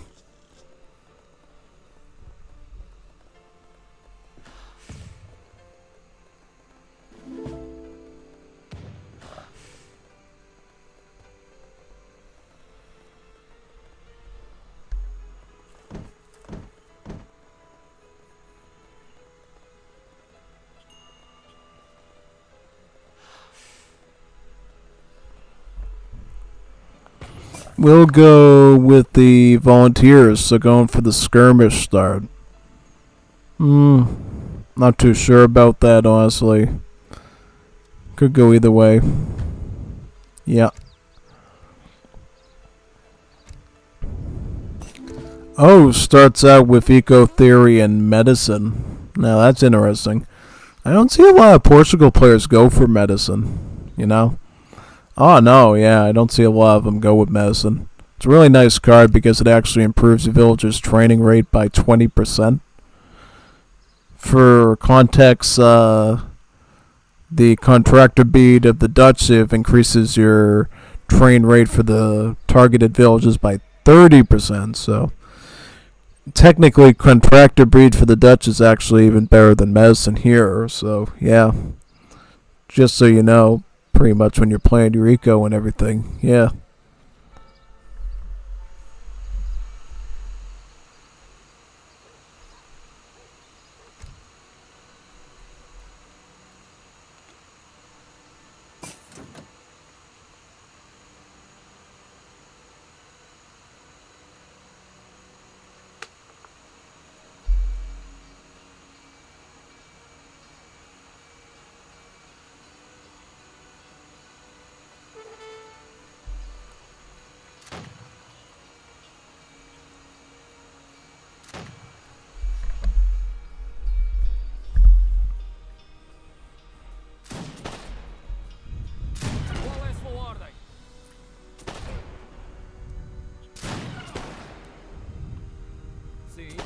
We'll go with the volunteers, so going for the skirmish start. Not too sure about that, honestly. Could go either way. Yeah. Oh, starts out with eco theory and medicine. Now that's interesting. I don't see a lot of Portugal players go for medicine, you know? Oh, no, yeah, I don't see a lot of them go with medicine. It's a really nice card because it actually improves the villager's training rate by 20%. For context, the contractor bead of the Dutch civ increases your train rate for the targeted villages by 30%, so technically contractor breed for the Dutch is actually even better than medicine here, so yeah. Just so you know, pretty much when you're playing your eco and everything, yeah. Qual é a sua ordem? Sim.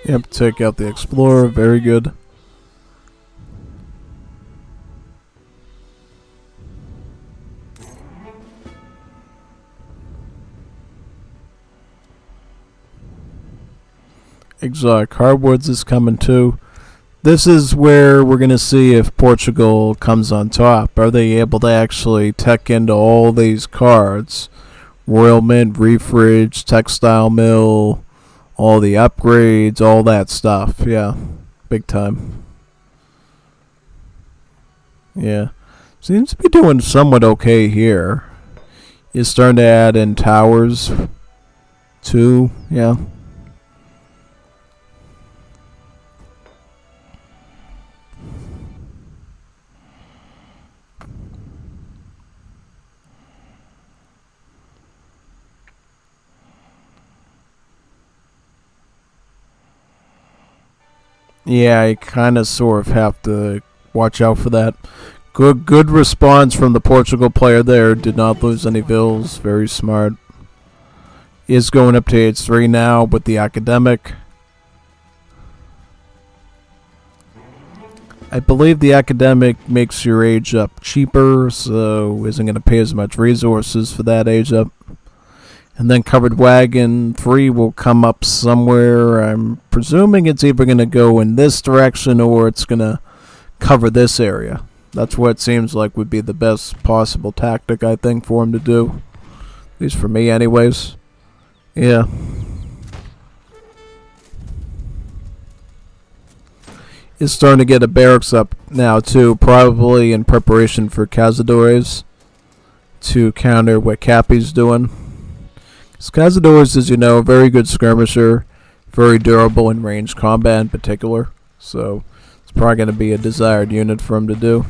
Yep, take out the explorer, very good. Exotic hardwoods is coming too. This is where we're going to see if Portugal comes on top. Are they able to actually tech into all these cards? Royal Mint, Refridge, Textile Mill, all the upgrades, all that stuff. Yeah, big time. Yeah, seems to be doing somewhat okay here. Is starting to add in towers too. Yeah. Yeah, I kind of sort of have to watch out for that. Good response from the Portugal player there. Did not lose any bills. Very smart. Is going up to age 3 now with the academic. I believe the academic makes your age up cheaper, so isn't going to pay as much resources for that age up. And then covered wagon 3 will come up somewhere. I'm presuming it's either going to go in this direction or it's going to cover this area. That's what it seems like would be the best possible tactic, I think, for him to do. At least for me, anyways. Yeah. Is starting to get a barracks up now, too. Probably in preparation for Cazadores to counter what Cappy's doing. Cazadores, as you know, a very good skirmisher, very durable in range combat in particular, so it's probably going to be a desired unit for him to do.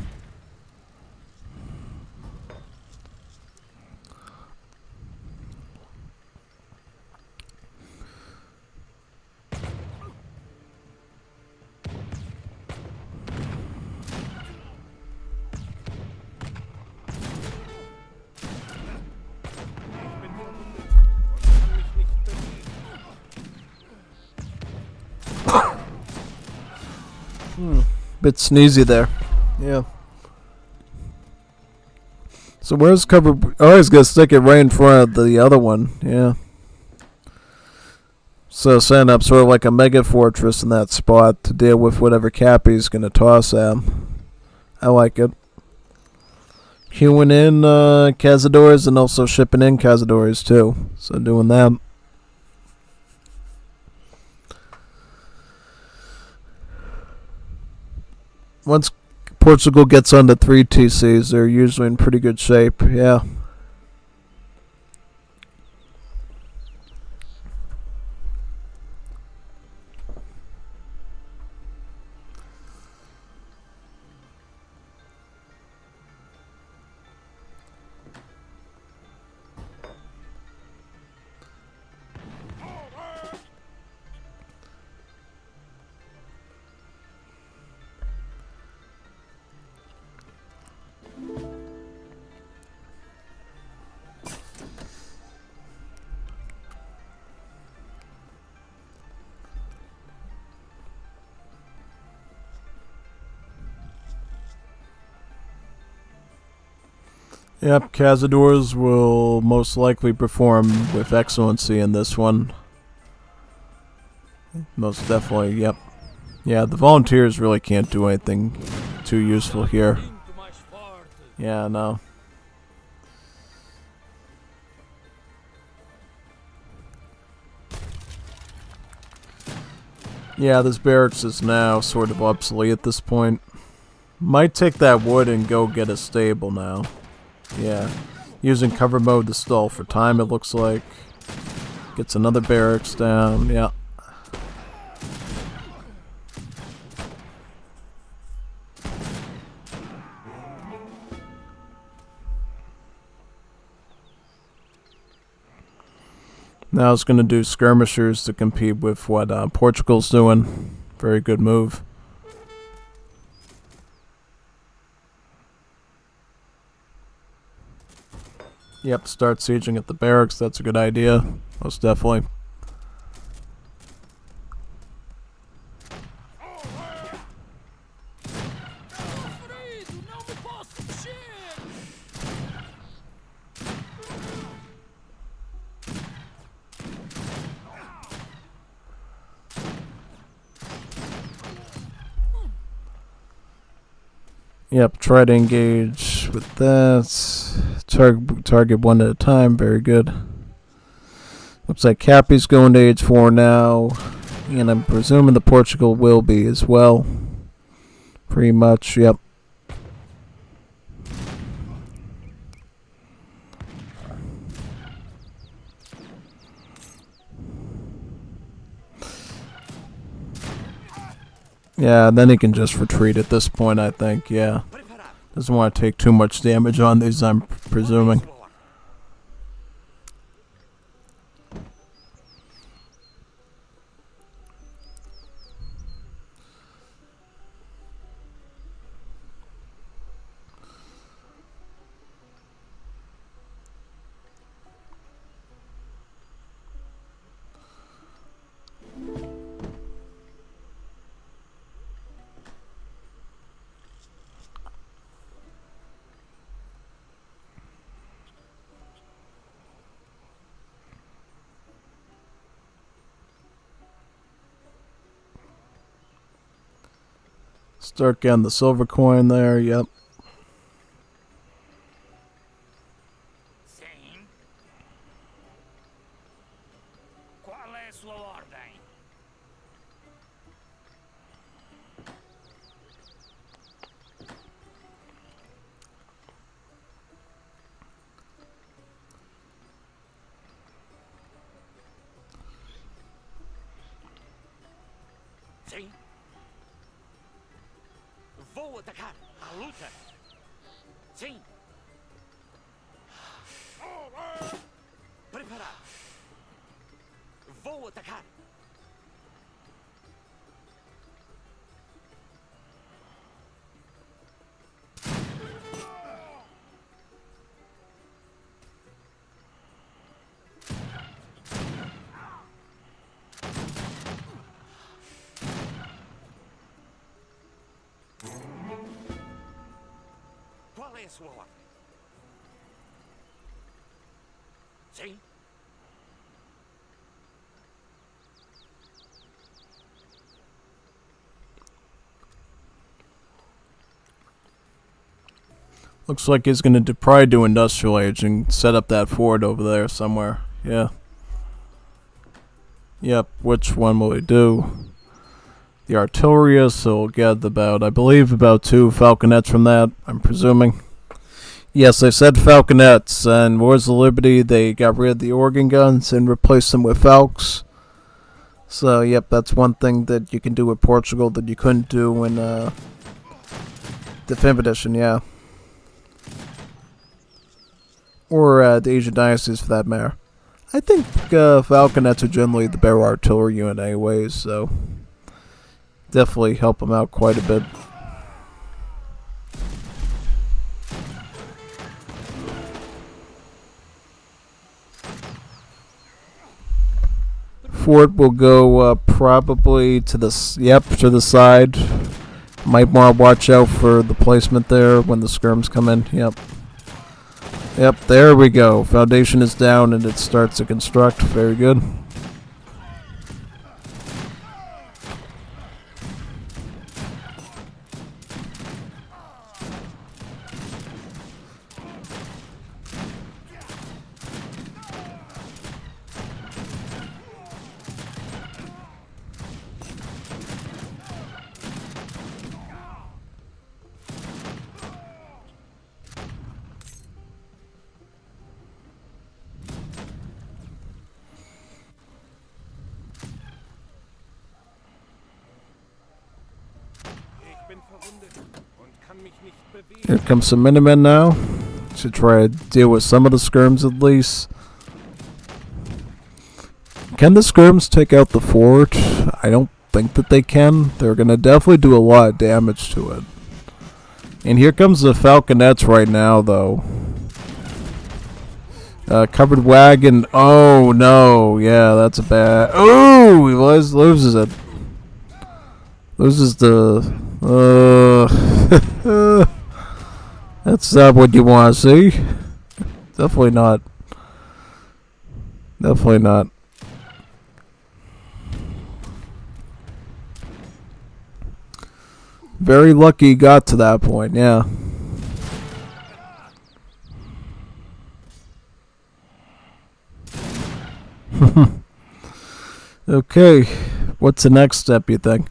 Bit sneezy there. Yeah. So where's cover? Oh, he's gonna stick it right in front of the other one. Yeah. So setting up sort of like a mega fortress in that spot to deal with whatever Cappy's gonna toss at him. I like it. Queuing in Cazadores and also shipping in Cazadores too. So doing that. Once Portugal gets on the 3 TCs, they're usually in pretty good shape. Yeah. Yep, Cazadors will most likely perform with excellency in this one. Most definitely, yep. Yeah, the volunteers really can't do anything too useful here. Into my sport. Yeah, no. Yeah, this barracks is now sort of obsolete at this point. Might take that wood and go get a stable now. Yeah. Using cover mode to stall for time, it looks like. Gets another barracks down, yeah. Now it's going to do skirmishers to compete with what Portugal's doing. Very good move. Yep, start sieging at the barracks. That's a good idea. Most definitely. Querido, não me posso mexer. Yep, try to engage with that. Target one at a time. Very good. Looks like Cappy's going to age 4 now. And I'm presuming the Portugal will be as well. Pretty much, yep. Yeah, then he can just retreat at this point, I think, yeah. Doesn't want to take too much damage on these, I'm presuming. Start getting the silver coin there, yep. Sim. Qual é sua ordem? Sim. Vou atacar a luta. Sim. Preparar. Vou atacar. Qual é a sua ordem? Sim. Looks like he's going to probably do industrial age and set up that fort over there somewhere. Yeah. Yep, which one will he do? the artillery, so we'll get about, I believe, about 2 falconets from that, I'm presuming. Yes, I said falconets, and Wars of Liberty, they got rid of the organ guns and replaced them with falcons. So, yep, that's one thing that you can do with Portugal that you couldn't do in the 5th edition, yeah. Or the Asian dynasties, for that matter. I think falconets are generally the better artillery unit anyways, so definitely help them out quite a bit. Fort will go probably to the to the side. Might want to watch out for the placement there when the skirms come in. Yep, there we go. Foundation is down and it starts to construct. Very good. Here comes some Minutemen now. Should try to deal with some of the skirms at least. Can the skirms take out the fort? I don't think that they can. They're going to definitely do a lot of damage to it. And here comes the falconets right now, though. Covered wagon. Oh, no. Yeah, that's a bad... Oh, he loses it. Loses the... That's not what you want to see. Definitely not. Definitely not. Very lucky he got to that point, yeah. Okay, what's the next step, you think?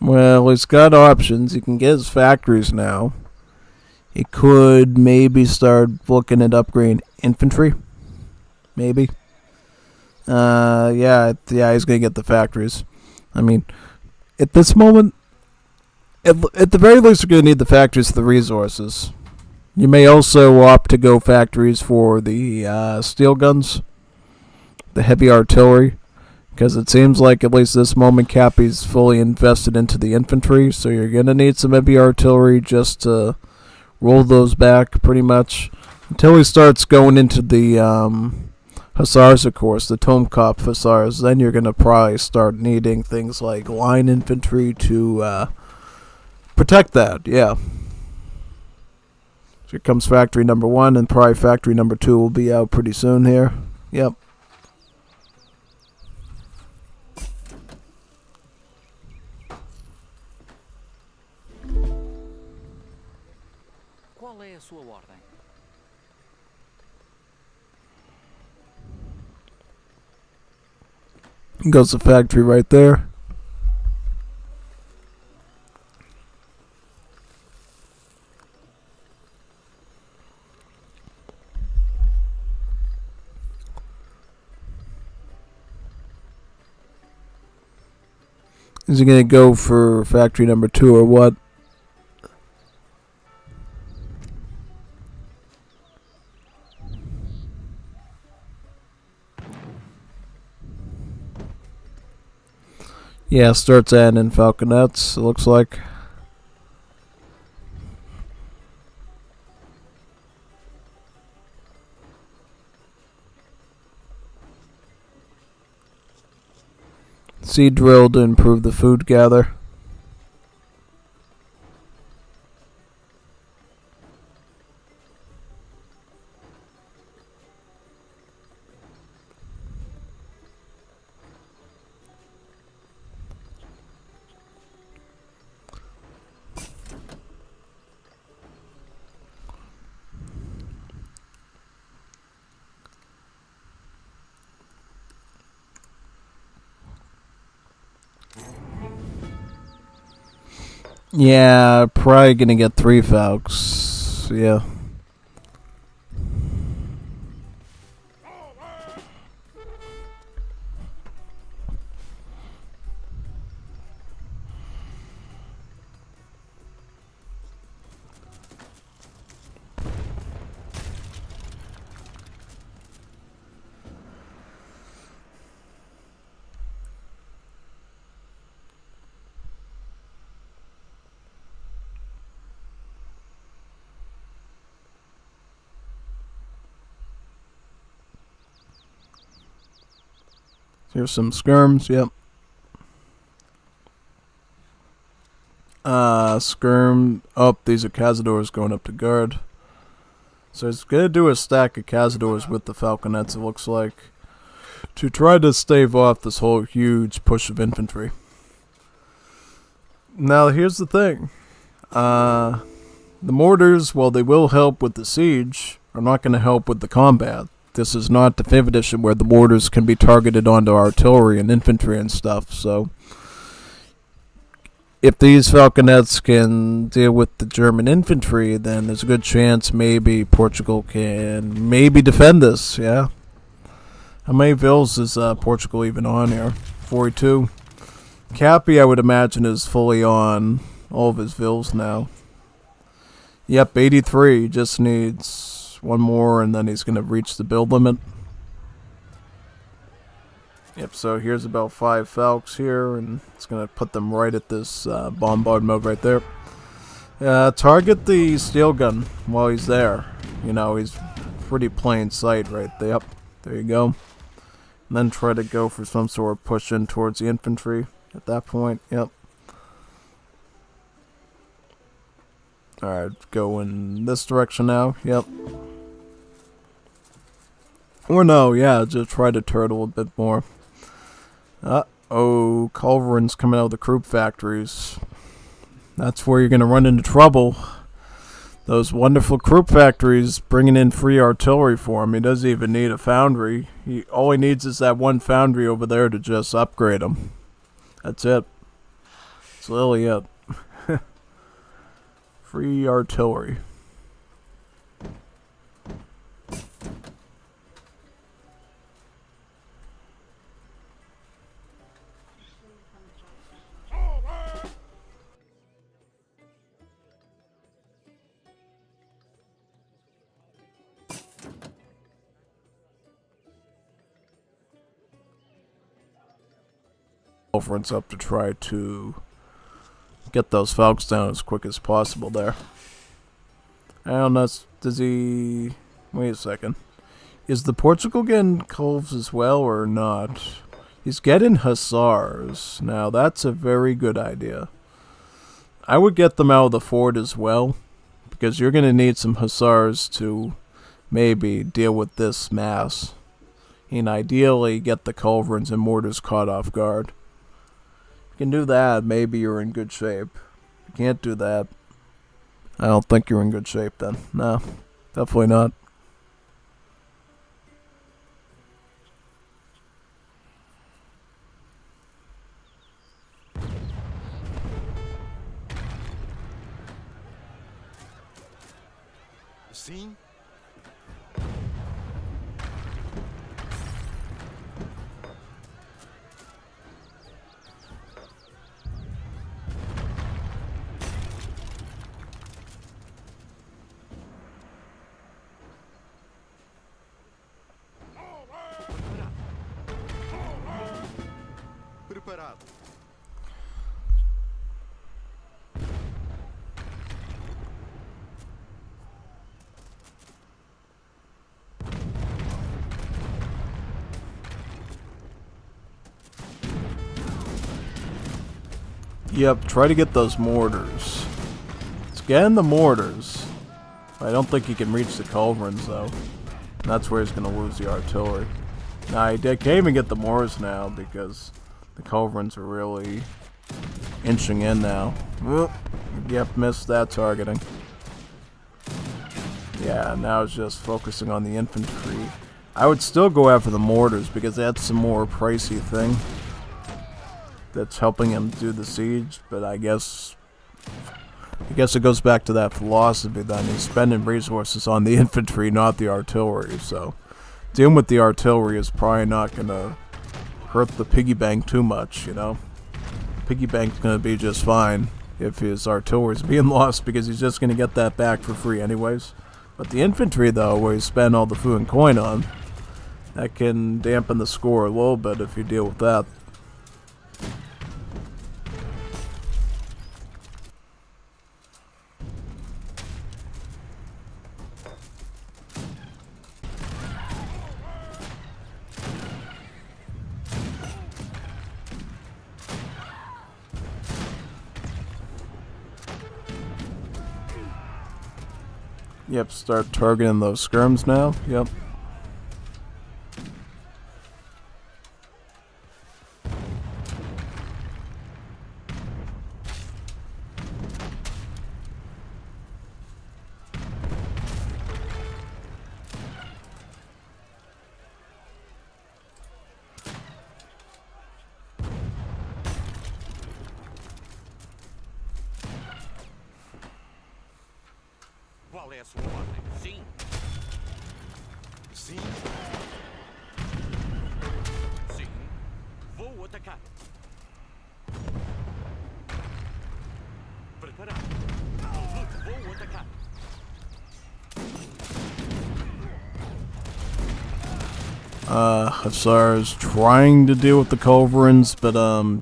Well, he's got options. He can get his factories now. He could maybe start looking at upgrading infantry. Maybe. Yeah, he's going to get the factories. I mean, at this moment, at the very least, we're going to need the factories for the resources. You may also opt to go factories for the steel guns, the heavy artillery, because it seems like at least this moment Cappy's fully invested into the infantry, so you're going to need some heavy artillery just to roll those back pretty much until he starts going into the Hussars, of course, the Tomkop Hussars. Then you're going to probably start needing things like line infantry to protect that, yeah. So here comes factory number 1, and probably factory number 2 will be out pretty soon here. Yep. Qual é a sua ordem? Goes the factory right there. Is he going to go for factory number 2 or what? Yeah, starts adding falconets, it looks like. Seed drill to improve the food gather. Yeah, probably gonna get 3 Falcons. Yeah. Here's some skirms, yep. Skirm up. These are Cazadors going up to guard. So it's gonna do a stack of Cazadors with the Falconets, it looks like, to try to stave off this whole huge push of infantry. Now here's the thing. The mortars, while they will help with the siege, are not going to help with the combat. This is not the 5th edition where the mortars can be targeted onto artillery and infantry and stuff, so if these Falconets can deal with the German infantry, then there's a good chance maybe Portugal can maybe defend this, yeah? How many vills is Portugal even on here? 42. Cappy, I would imagine, is fully on all of his vills now. Yep, 83. He just needs one more, and then he's going to reach the build limit. Yep, so here's about 5 Falcons here, and it's going to put them right at this bombard mode right there. Target the steel gun while he's there. You know, he's pretty plain sight right there. Yep, there you go. And then try to go for some sort of push in towards the infantry at that point. Yep. Alright, go in this direction now. Yep. Or no, yeah, just try to turtle a bit more. Uh-oh, culverins coming out of the Krupp factories. That's where you're going to run into trouble. Those wonderful Krupp factories bringing in free artillery for him. He doesn't even need a foundry. All he needs is that one foundry over there to just upgrade him. That's it. That's literally it. Free artillery. Conference up to try to get those Falcons down as quick as possible there. I don't know, does he... Wait a second. Is the Portugal getting Culves as well or not? He's getting Hussars. Now that's a very good idea. I would get them out of the fort as well, because you're going to need some Hussars to maybe deal with this mass. And ideally get the culverins and mortars caught off guard. If you can do that, maybe you're in good shape. If you can't do that, I don't think you're in good shape then. No, definitely not. Sim. Preparado. Yep, try to get those mortars. Let's get in the mortars. I don't think he can reach the culverins though. And that's where he's going to lose the artillery. Nah, he can't even get the mortars now because the culverins are really inching in now. Whoop. Yep, missed that targeting. Yeah, now it's just focusing on the infantry. I would still go after the mortars because that's some more pricey thing that's helping him do the siege, but I guess I guess it goes back to that philosophy that he's spending resources on the infantry, not the artillery. So dealing with the artillery is probably not going to hurt the piggy bank too much, you know. Piggy bank's going to be just fine if his artillery is being lost, because he's just going to get that back for free anyways. But the infantry, though, where you spend all the food and coin on, that can dampen the score a little bit if you deal with that. Yep, start targeting those skirms now. Yep. Qual é a sua ordem? Sim. Sim. Sim. Vou atacar. Preparado. Vou atacar. Hussars trying to deal with the culverins, but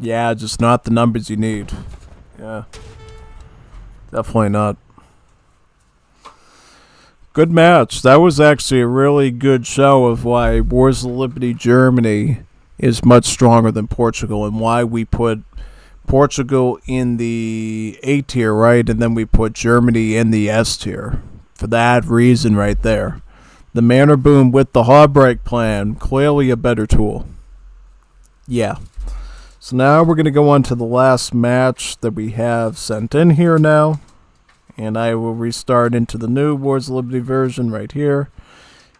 yeah, just not the numbers you need. Yeah. Definitely not. Good match. That was actually a really good show of why Wars of Liberty Germany is much stronger than Portugal, and why we put Portugal in the A tier, right? And then we put Germany in the S tier. For that reason right there. The Manor Boom with the Harbreak plan, clearly a better tool. Yeah. So now we're going to go on to the last match that we have sent in here now. And I will restart into the new Wars of Liberty version right here.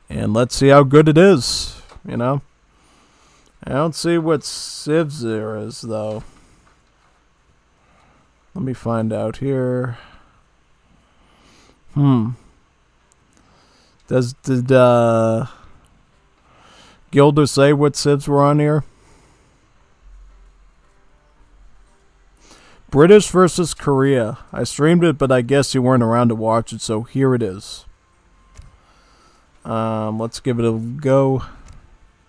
And let's see how good it is, you know. I don't see what civs there is, though. Let me find out here. Did Gilder say what civs were on here? British versus Korea. I streamed it, but I guess you weren't around to watch it, so here it is. Let's give it a go.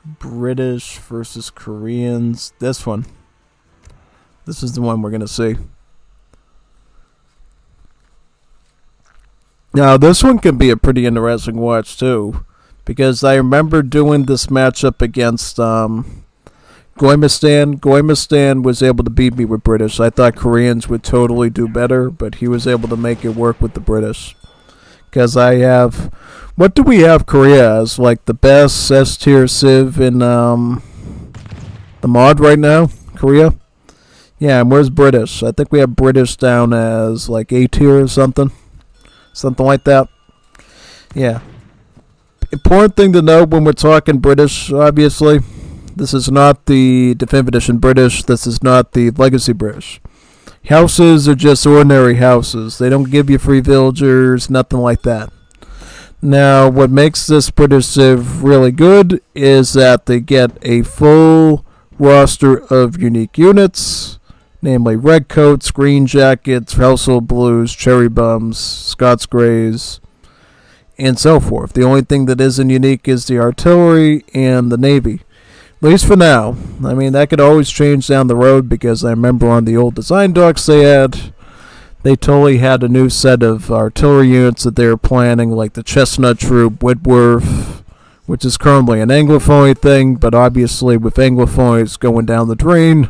British versus Koreans. This one. This is the one we're going to see. Now, this one can be a pretty interesting watch, too. Because I remember doing this matchup against Goimistan. Goimistan was able to beat me with British. I thought Koreans would totally do better, but he was able to make it work with the British. Because I have... What do we have Korea as? Like the best S-tier civ in the mod right now? Korea? Yeah, and where's British? I think we have British down as like A-tier or something. Something like that. Yeah. Important thing to note when we're talking British, obviously. This is not the Definitive Edition British. This is not the Legacy British. Houses are just ordinary houses. They don't give you free villagers, nothing like that. Now, what makes this British Civ really good is that they get a full roster of unique units, namely Redcoats, Green Jackets, Household Blues, Cherry Bums, Scots Greys, and so forth. The only thing that isn't unique is the artillery and the navy. At least for now. I mean, that could always change down the road, because I remember on the old design docs they totally had a new set of artillery units that they were planning, like the Chestnut Troop, Whitworth, which is currently an Anglophone thing, but obviously with Anglophones going down the drain,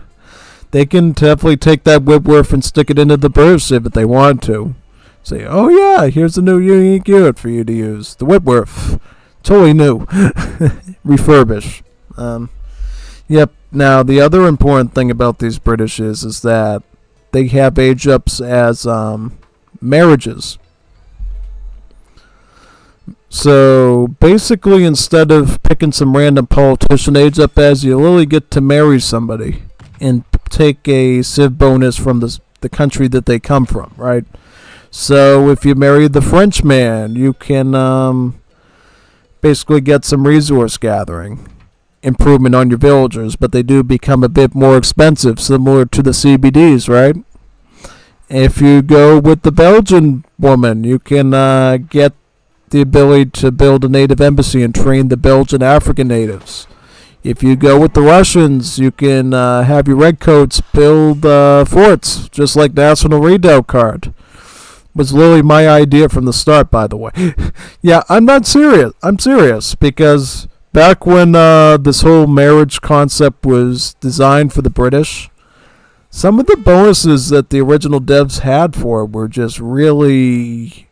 they can definitely take that Whitworth and stick it into the British if they want to. Say, oh yeah, here's a new unique unit for you to use. The Whitworth. Totally new. Refurbish. Yep. Now, the other important thing about these British is that they have age ups as marriages. So, basically, instead of picking some random politician age up as, you literally get to marry somebody and take a civ bonus from the the country that they come from, right? So if you marry the Frenchman, you can basically get some resource gathering improvement on your villagers, but they do become a bit more expensive, similar to the CBDs, right? If you go with the Belgian woman, you can get the ability to build a native embassy and train the Belgian African natives. If you go with the Russians, you can have your redcoats build forts, just like National Redoubt card. Was literally my idea from the start, by the way. Yeah, I'm not serious. I'm serious, because back when this whole marriage concept was designed for the British, some of the bonuses that the original devs had for it were just really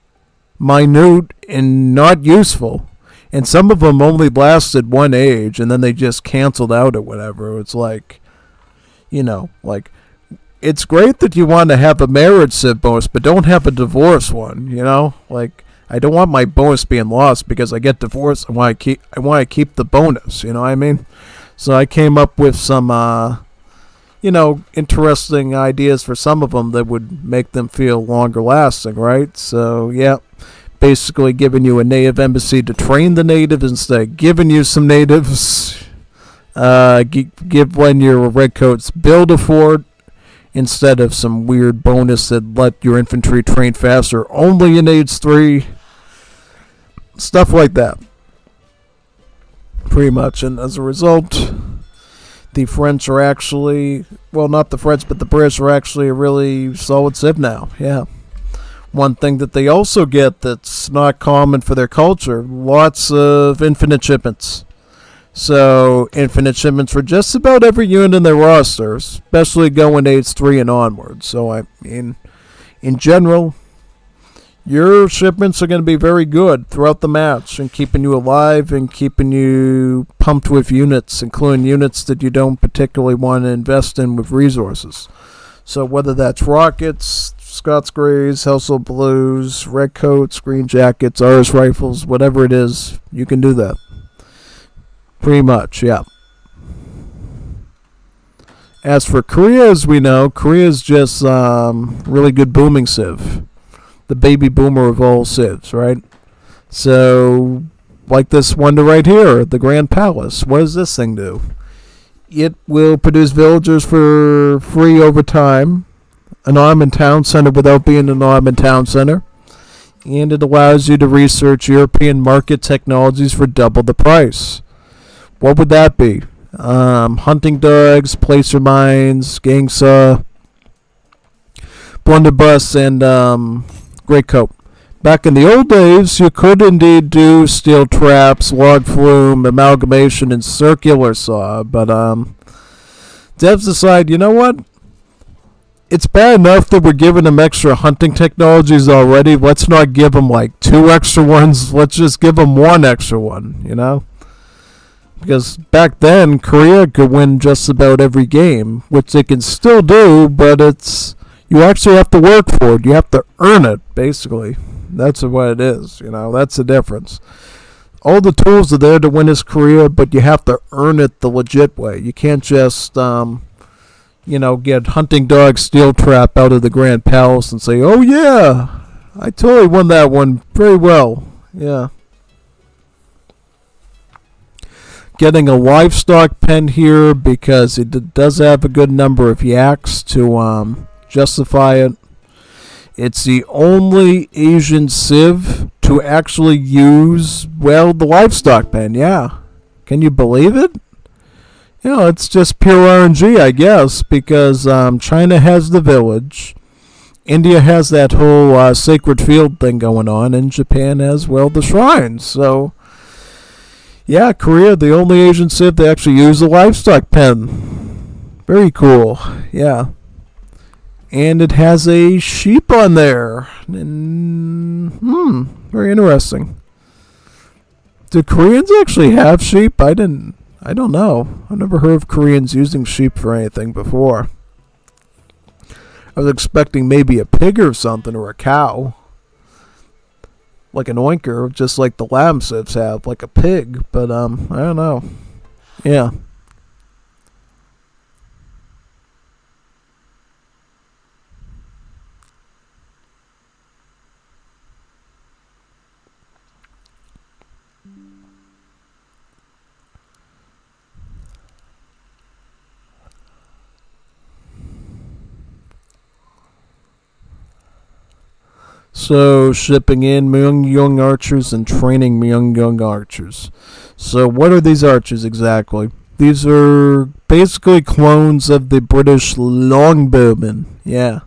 minute and not useful. And some of them only lasted one age, and then they just canceled out or whatever. It's like, like, it's great that you want to have a marriage civ bonus, but don't have a divorce one, Like, I don't want my bonus being lost because I get divorced. I want to keep the bonus, you know what I mean? So I came up with some interesting ideas for some of them that would make them feel longer lasting, right? So, yeah, basically giving you a native embassy to train the natives instead of giving you some natives. Give when your redcoats build a fort instead of some weird bonus that let your infantry train faster only in age 3. Stuff like that. Pretty much. And as a result, the French are actually, well, not the French, but the British are actually a really solid civ now. Yeah. One thing that they also get that's not common for their culture, lots of infinite shipments. So, infinite shipments for just about every unit in their roster, especially going age 3 and onward. So, I mean, in general, your shipments are going to be very good throughout the match and keeping you alive and keeping you pumped with units, including units that you don't particularly want to invest in with resources. So, whether that's rockets, Scots Greys, Household Blues, Redcoats, Green Jackets, RS Rifles, whatever it is, you can do that. Pretty much, yeah. As for Korea, as we know, Korea is just really good booming civ. The baby boomer of all civs, right? So, like this wonder right here, the Grand Palace. What does this thing do? It will produce villagers for free over time, an armament town center without being an armament town center, and it allows you to research European market technologies for double the price. What would that be? Hunting dogs, placer mines, gang saw, blunderbuss, and great coat. Back in the old days, you could indeed do steel traps, log flume, amalgamation, and circular saw, but devs decide, you know what? It's bad enough that we're giving them extra hunting technologies already. Let's not give them like 2 extra ones. Let's just give them 1 extra one, Because back then, Korea could win just about every game, which they can still do, but you actually have to work for it. You have to earn it, basically. That's what it is, That's the difference. All the tools are there to win this Korea, but you have to earn it the legit way. You can't just, get hunting dog steel trap out of the Grand Palace and say, oh yeah, I totally won that one very well. Yeah. Getting a livestock pen here because it does have a good number of yaks to justify it. It's the only Asian civ to actually use, the livestock pen, yeah. Can you believe it? It's just pure RNG, I guess, because China has the village, India has that whole sacred field thing going on, and Japan has, the shrines, so... Yeah, Korea, the only Asian civ to actually use the livestock pen. Very cool, yeah. And it has a sheep on there. And, very interesting. Do Koreans actually have sheep? I don't know. I've never heard of Koreans using sheep for anything before. I was expecting maybe a pig or something, or a cow. Like an oinker, just like the lamb civs have, like a pig, but I don't know. Yeah. So shipping in young archers and training young archers. So what are these archers exactly? These are basically clones of the British longbowmen. Yeah.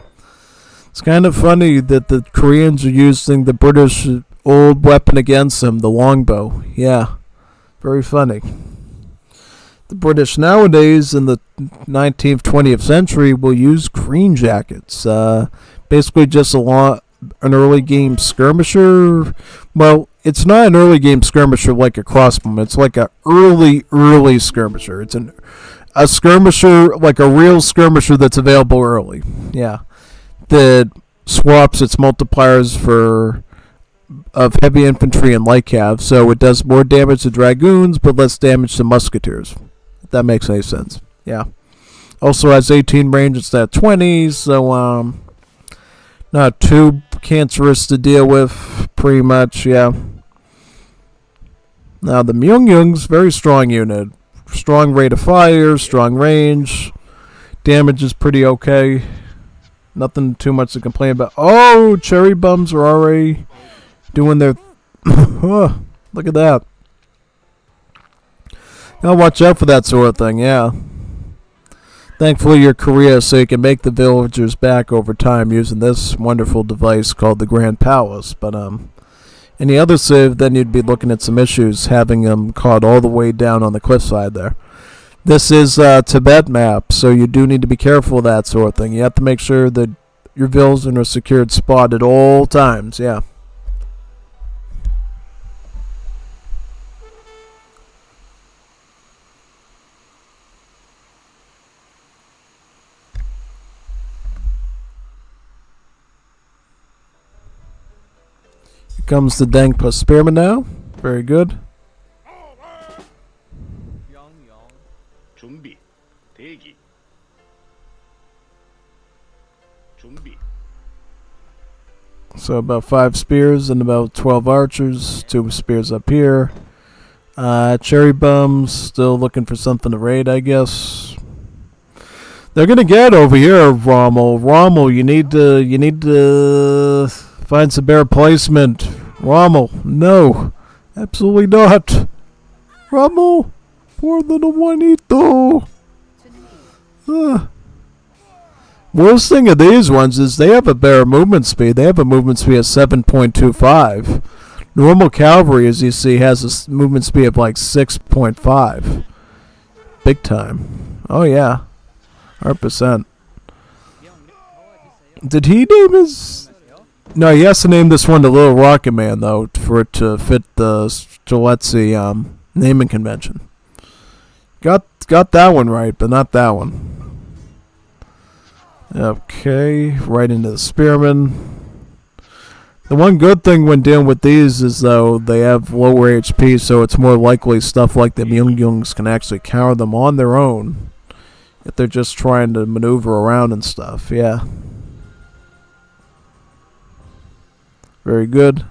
It's kind of funny that the Koreans are using the British old weapon against them, the longbow. Yeah. Very funny. The British nowadays in the 19th, 20th century will use green jackets. Basically just an early game skirmisher. Well, it's not an early game skirmisher like a crossbowman. It's like a early skirmisher. It's a skirmisher, like a real skirmisher that's available early. Yeah. That swaps its multipliers of heavy infantry and light cav, so it does more damage to dragoons but less damage to musketeers. If that makes any sense. Yeah. Also has 18 range instead of 20, so not too cancerous to deal with, pretty much. Yeah. Now the Myungyung's very strong unit. Strong rate of fire, strong range. Damage is pretty okay. Nothing too much to complain about. Oh, cherry bums are already doing their... oh, look at that. Gotta watch out for that sort of thing, yeah. Thankfully you're Korea, so you can make the villagers back over time using this wonderful device called the Grand Palace. But any other civ, then you'd be looking at some issues having them caught all the way down on the cliffside there. This is a Tibet map, so you do need to be careful of that sort of thing. You have to make sure that your villas are in a secured spot at all times, yeah. Here comes the Dangpa Spearman now. Very good. 준비. 대기. 준비. So about 5 spears and about 12 archers. 2 spears up here. Cherry bums still looking for something to raid, I guess. They're gonna get over here, Rommel. Rommel, you need to find some better placement. Rommel, no, absolutely not. Rommel, poor little Juanito. Worst thing of these ones is they have a better movement speed. They have a movement speed of 7.25. Normal cavalry, as you see, has a movement speed of like 6.5. Big time. Oh yeah, 100%. Did he name his... No, he has to name this one the Little Rocket Man, though, for it to fit the Streletsy naming convention. Got that one right, but not that one. Okay, right into the Spearman. The one good thing when dealing with these is, though, they have lower HP, so it's more likely stuff like the Myungyungs can actually counter them on their own if they're just trying to maneuver around and stuff, yeah. Very good.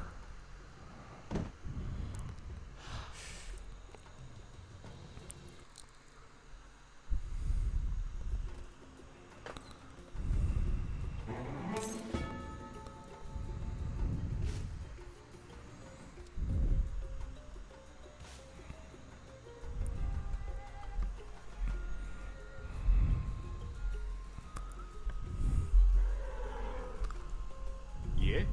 예.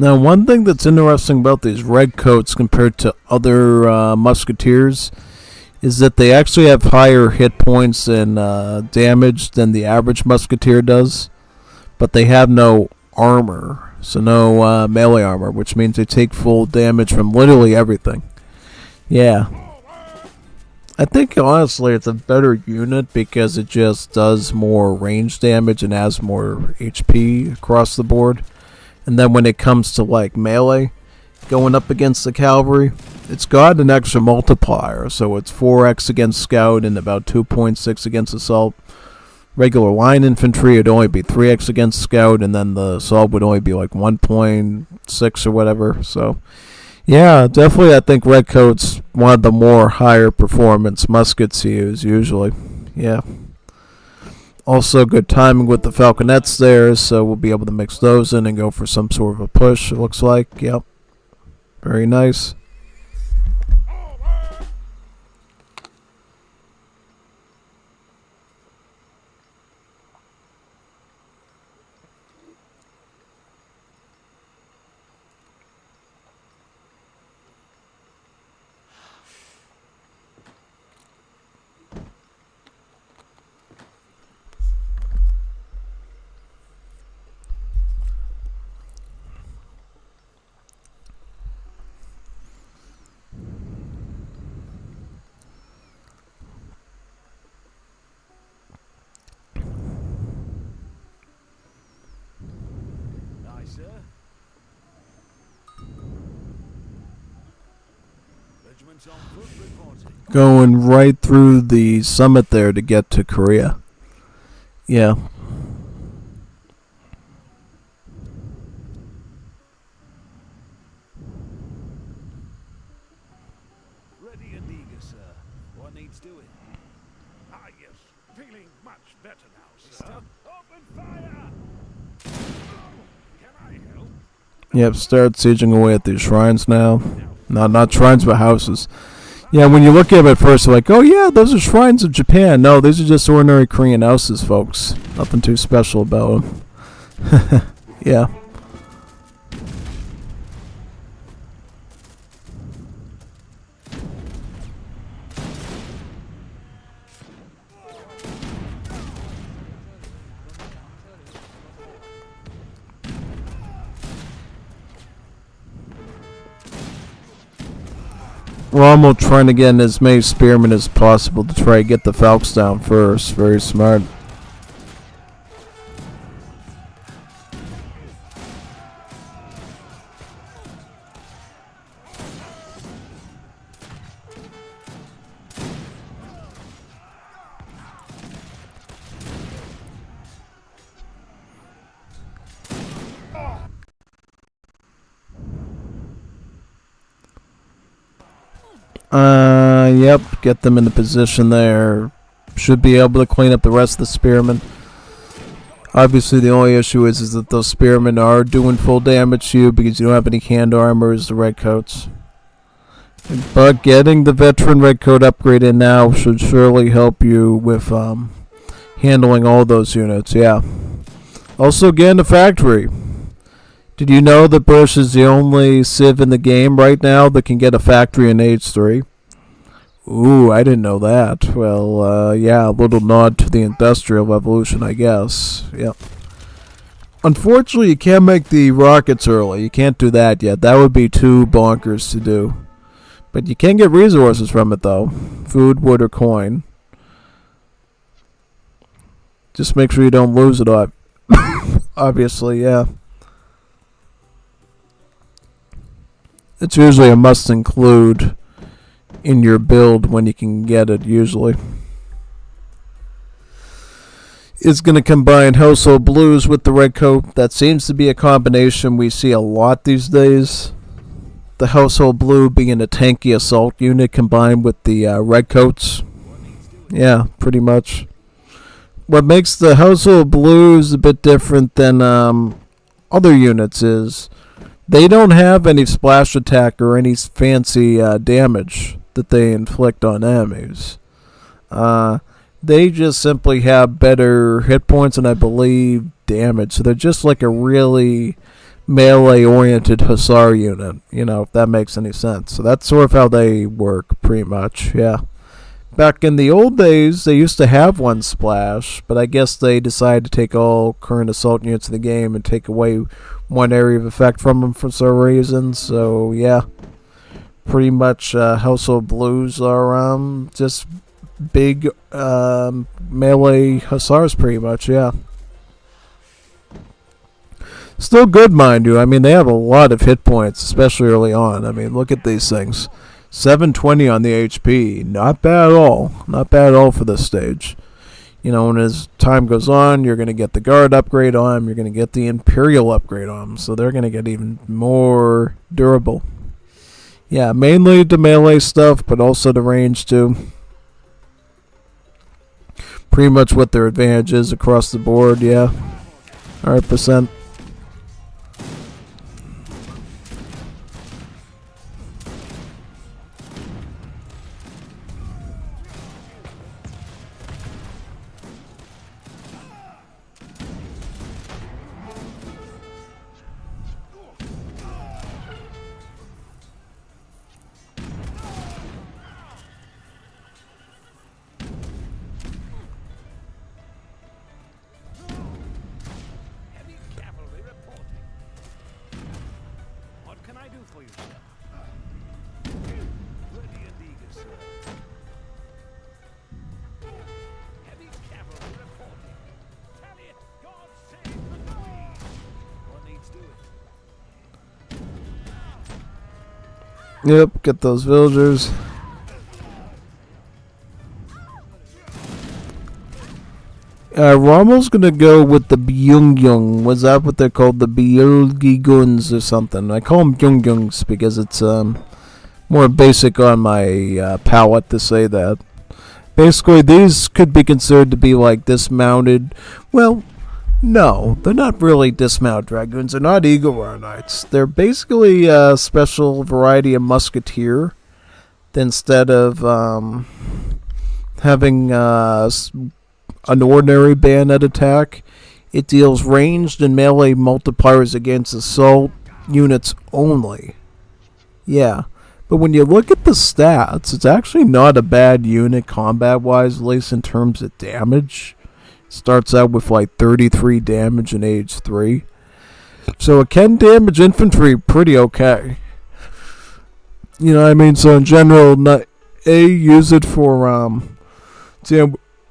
Now, one thing that's interesting about these redcoats compared to other musketeers is that they actually have higher hit points and damage than the average musketeer does, but they have no armor, so no melee armor, which means they take full damage from literally everything. Yeah. I think honestly it's a better unit because it just does more range damage and has more HP across the board. And then when it comes to like melee, going up against the cavalry, it's got an extra multiplier, so it's 4x against scout and about 2.6 against assault. Regular line infantry would only be 3x against scout, and then the assault would only be like 1.6 or whatever. So yeah, definitely I think redcoats one of the more higher performance muskets to use usually. Yeah. Also good timing with the falconets there, so we'll be able to mix those in and go for some sort of a push, it looks like. Yep. Very nice. Aye, sir. Regiments on foot reporting. Going right through the summit there to get to Korea. Yeah. Ready and eager, sir. What needs doing? Ah, yes. Feeling much better now, sir. Open fire! Can I help? Yep, start sieging away at these shrines now. Not shrines, but houses. Yeah, when you look at them at first, you're like, oh yeah, those are shrines of Japan. No, these are just ordinary Korean houses, folks. Nothing too special about them. Yeah. Rommel trying to get in as many spearmen as possible to try to get the Falcons down first. Very smart. Yep, get them in the position there. Should be able to clean up the rest of the spearmen. Obviously, the only issue is that those spearmen are doing full damage to you because you don't have any hand armor as the redcoats. But getting the veteran redcoat upgrade in now should surely help you with handling all those units, yeah. Also, get in the factory. Did you know that Bush is the only civ in the game right now that can get a factory in Age 3? Ooh, I didn't know that. Well, yeah, a little nod to the Industrial Revolution, I guess. Yep. Unfortunately, you can't make the rockets early. You can't do that yet. That would be too bonkers to do. But you can get resources from it, though. Food, wood, or coin. Just make sure you don't lose it all. Obviously, yeah. It's usually a must include in your build when you can get it, usually. It's going to combine Household Blues with the Redcoat. That seems to be a combination we see a lot these days. The Household Blue being a tanky assault unit combined with the Redcoats. Yeah, pretty much. What makes the Household Blues a bit different than other units is they don't have any splash attack or any fancy damage that they inflict on enemies. They just simply have better hit points and I believe damage. So they're just like a really melee-oriented Hussar unit, if that makes any sense. So that's sort of how they work, pretty much, yeah. Back in the old days, they used to have one splash, but I guess they decided to take all current assault units in the game and take away one area of effect from them for some reason. So, yeah. Pretty much Household Blues are just big melee Hussars, pretty much, yeah. Still good, mind you. I mean, they have a lot of hit points, especially early on. I mean, look at these things. 720 on the HP. Not bad at all. Not bad at all for this stage. And as time goes on, you're going to get the Guard upgrade on them. You're going to get the Imperial upgrade on them. So they're going to get even more durable. Yeah, mainly the melee stuff, but also the range too. Pretty much what their advantage is across the board, yeah. 100%. Heavy cavalry reporting. What can I do for you, sir? Ready and eager, sir. Heavy cavalry reporting. Tally it! God save the Queen! What needs doing? Yep, get those villagers. Rommel's gonna go with the Byung. Was that what they're called? The Byulgiguns or something. I call them Byungyungs because it's more basic on my palate to say that. Basically, these could be considered to be like dismounted. Well, no, they're not really dismounted dragoons. They're not Eagle Roar Knights. They're basically a special variety of musketeer. Instead of having an ordinary bayonet attack, it deals ranged and melee multipliers against assault units only. Yeah, but when you look at the stats, it's actually not a bad unit combat-wise, at least in terms of damage. It starts out with like 33 damage in age 3. So it can damage infantry pretty okay. So in general, use it for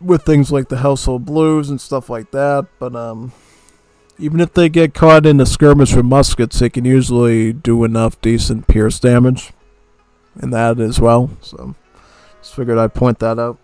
with things like the Household Blues and stuff like that, but even if they get caught in a skirmish with muskets, they can usually do enough decent pierce damage in that as well. So just figured I'd point that out.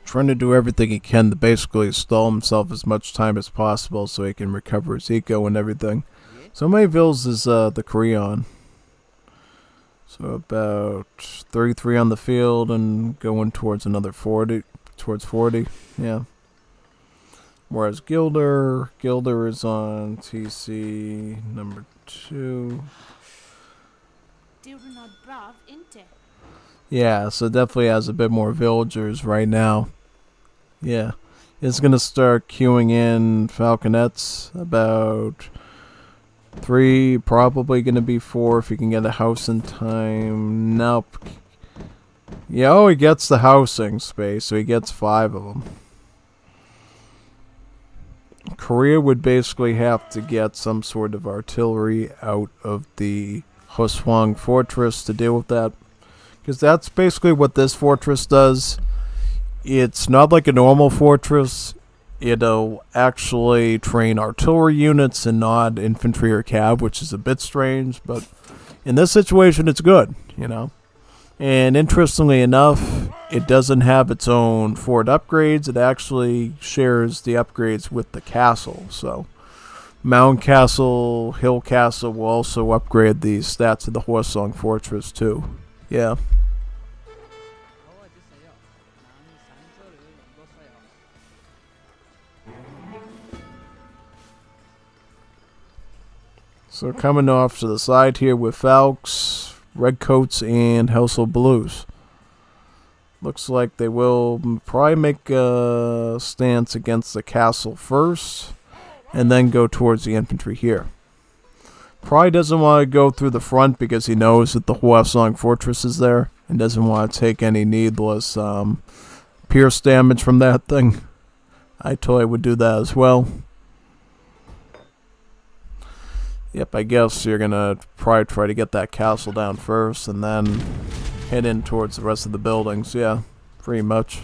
trying to do everything he can to basically stall himself as much time as possible so he can recover his eco and everything. So how many vills is the Korea on? So about 33 on the field and going towards another 40, towards 40, yeah. Whereas Gilder is on TC number 2. Do not brav inte. Yeah, so definitely has a bit more villagers right now. Yeah, it's gonna start queuing in falconets, about 3, probably gonna be 4 if he can get a house in time. Nope. Yeah, oh, he gets the housing space, so he gets 5 of them. Korea would basically have to get some sort of artillery out of the Hoswang fortress to deal with that. Because that's basically what this fortress does. It's not like a normal fortress. It'll actually train artillery units and not infantry or cav, which is a bit strange. But in this situation, it's good, you know. And interestingly enough, it doesn't have its own fort upgrades. It actually shares the upgrades with the castle. So Mound Castle, Hill Castle will also upgrade the stats of the Hoswang fortress too. Yeah. So coming off to the side here with Falks, Redcoats, and Household Blues. Looks like they will probably make a stance against the castle first, and then go towards the infantry here. Probably doesn't want to go through the front because he knows that the Hoswang fortress is there, and doesn't want to take any needless pierce damage from that thing. I totally would do that as well. Yep, I guess you're going to probably try to get that castle down first and then head in towards the rest of the buildings. Yeah, pretty much.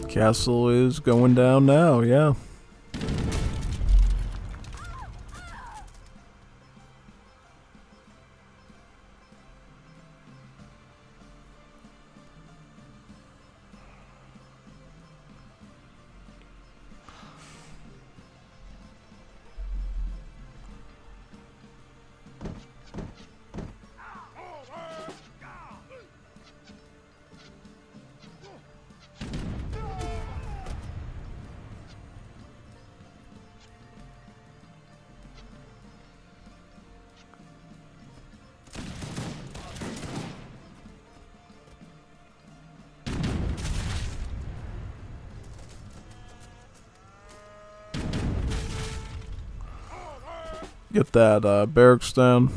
Castle is going down now, yeah. Get that barracks down.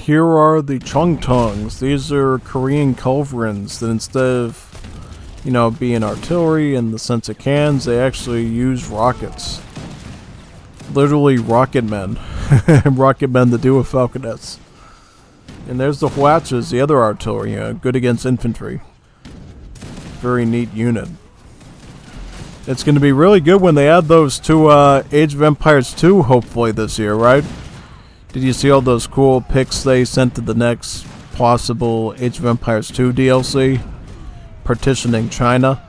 Here are the Chungtungs. These are Korean culverins that instead of, you know, being artillery in the sense of cannons, they actually use rockets. Literally rocket men. Rocket men to do with falconets. And there's the Hwachas, the other artillery, good against infantry. Very neat unit. It's going to be really good when they add those to Age of Empires 2, hopefully this year, right? Did you see all those cool pics they sent to the next possible Age of Empires 2 DLC? Partitioning China.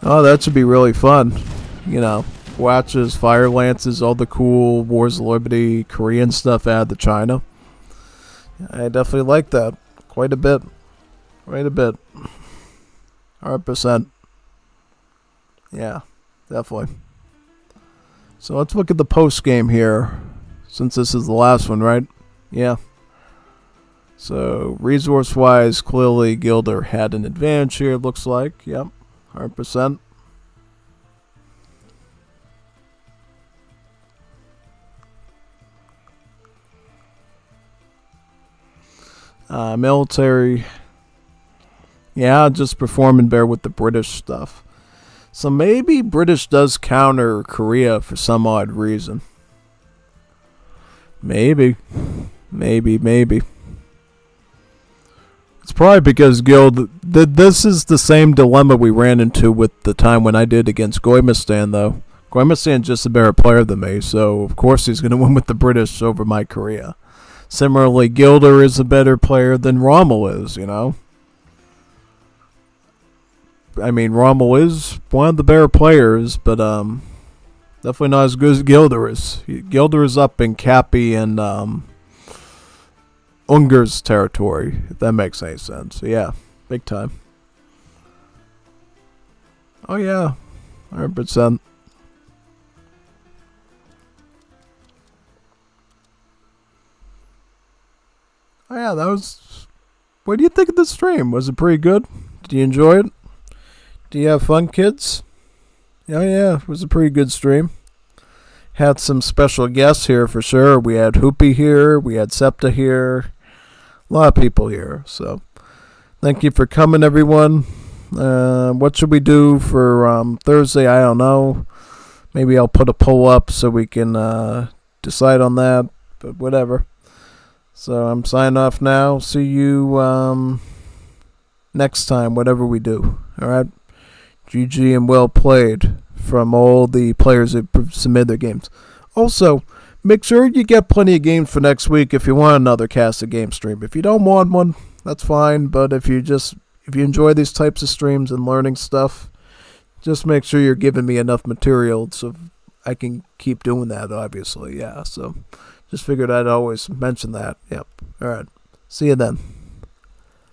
Oh, that should be really fun. You know, Watches, Fire Lances, all the cool Wars of Liberty, Korean stuff added to China. I definitely like that. Quite a bit. Quite a bit. 100%. Yeah, definitely. So let's look at the post game here. Since this is the last one, right? Yeah. So, resource-wise, clearly Gilder had an advantage here, it looks like. Yep, 100%. Military. Yeah, just performing better with the British stuff. So maybe British does counter Korea for some odd reason. Maybe. It's probably because this is the same dilemma we ran into with the time when I did against Goimistan, though. Goimistan's just a better player than me, so of course he's going to win with the British over my Korea. Similarly, Gilder is a better player than Rommel is, you know? I mean, Rommel is one of the better players, but definitely not as good as Gilder is. Gilder is up in Cappy and Ungar's territory, if that makes any sense. Yeah, big time. Oh yeah, 100%. Oh yeah, that was... What do you think of the stream? Was it pretty good? Did you enjoy it? Do you have fun, kids? Oh yeah, it was a pretty good stream. Had some special guests here for sure. We had Hoopy here. We had Septa here. A lot of people here. So thank you for coming, everyone. What should we do for Thursday? I don't know. Maybe I'll put a poll up so we can decide on that. But whatever. So I'm signing off now. See you next time, whatever we do. All right? GG and well played from all the players that submitted their games. Also, make sure you get plenty of games for next week if you want another cast of game stream. If you don't want one, that's fine. But if you enjoy these types of streams and learning stuff, just make sure you're giving me enough material so I can keep doing that, obviously. Yeah, so just figured I'd always mention that. Yep. All right. See you then.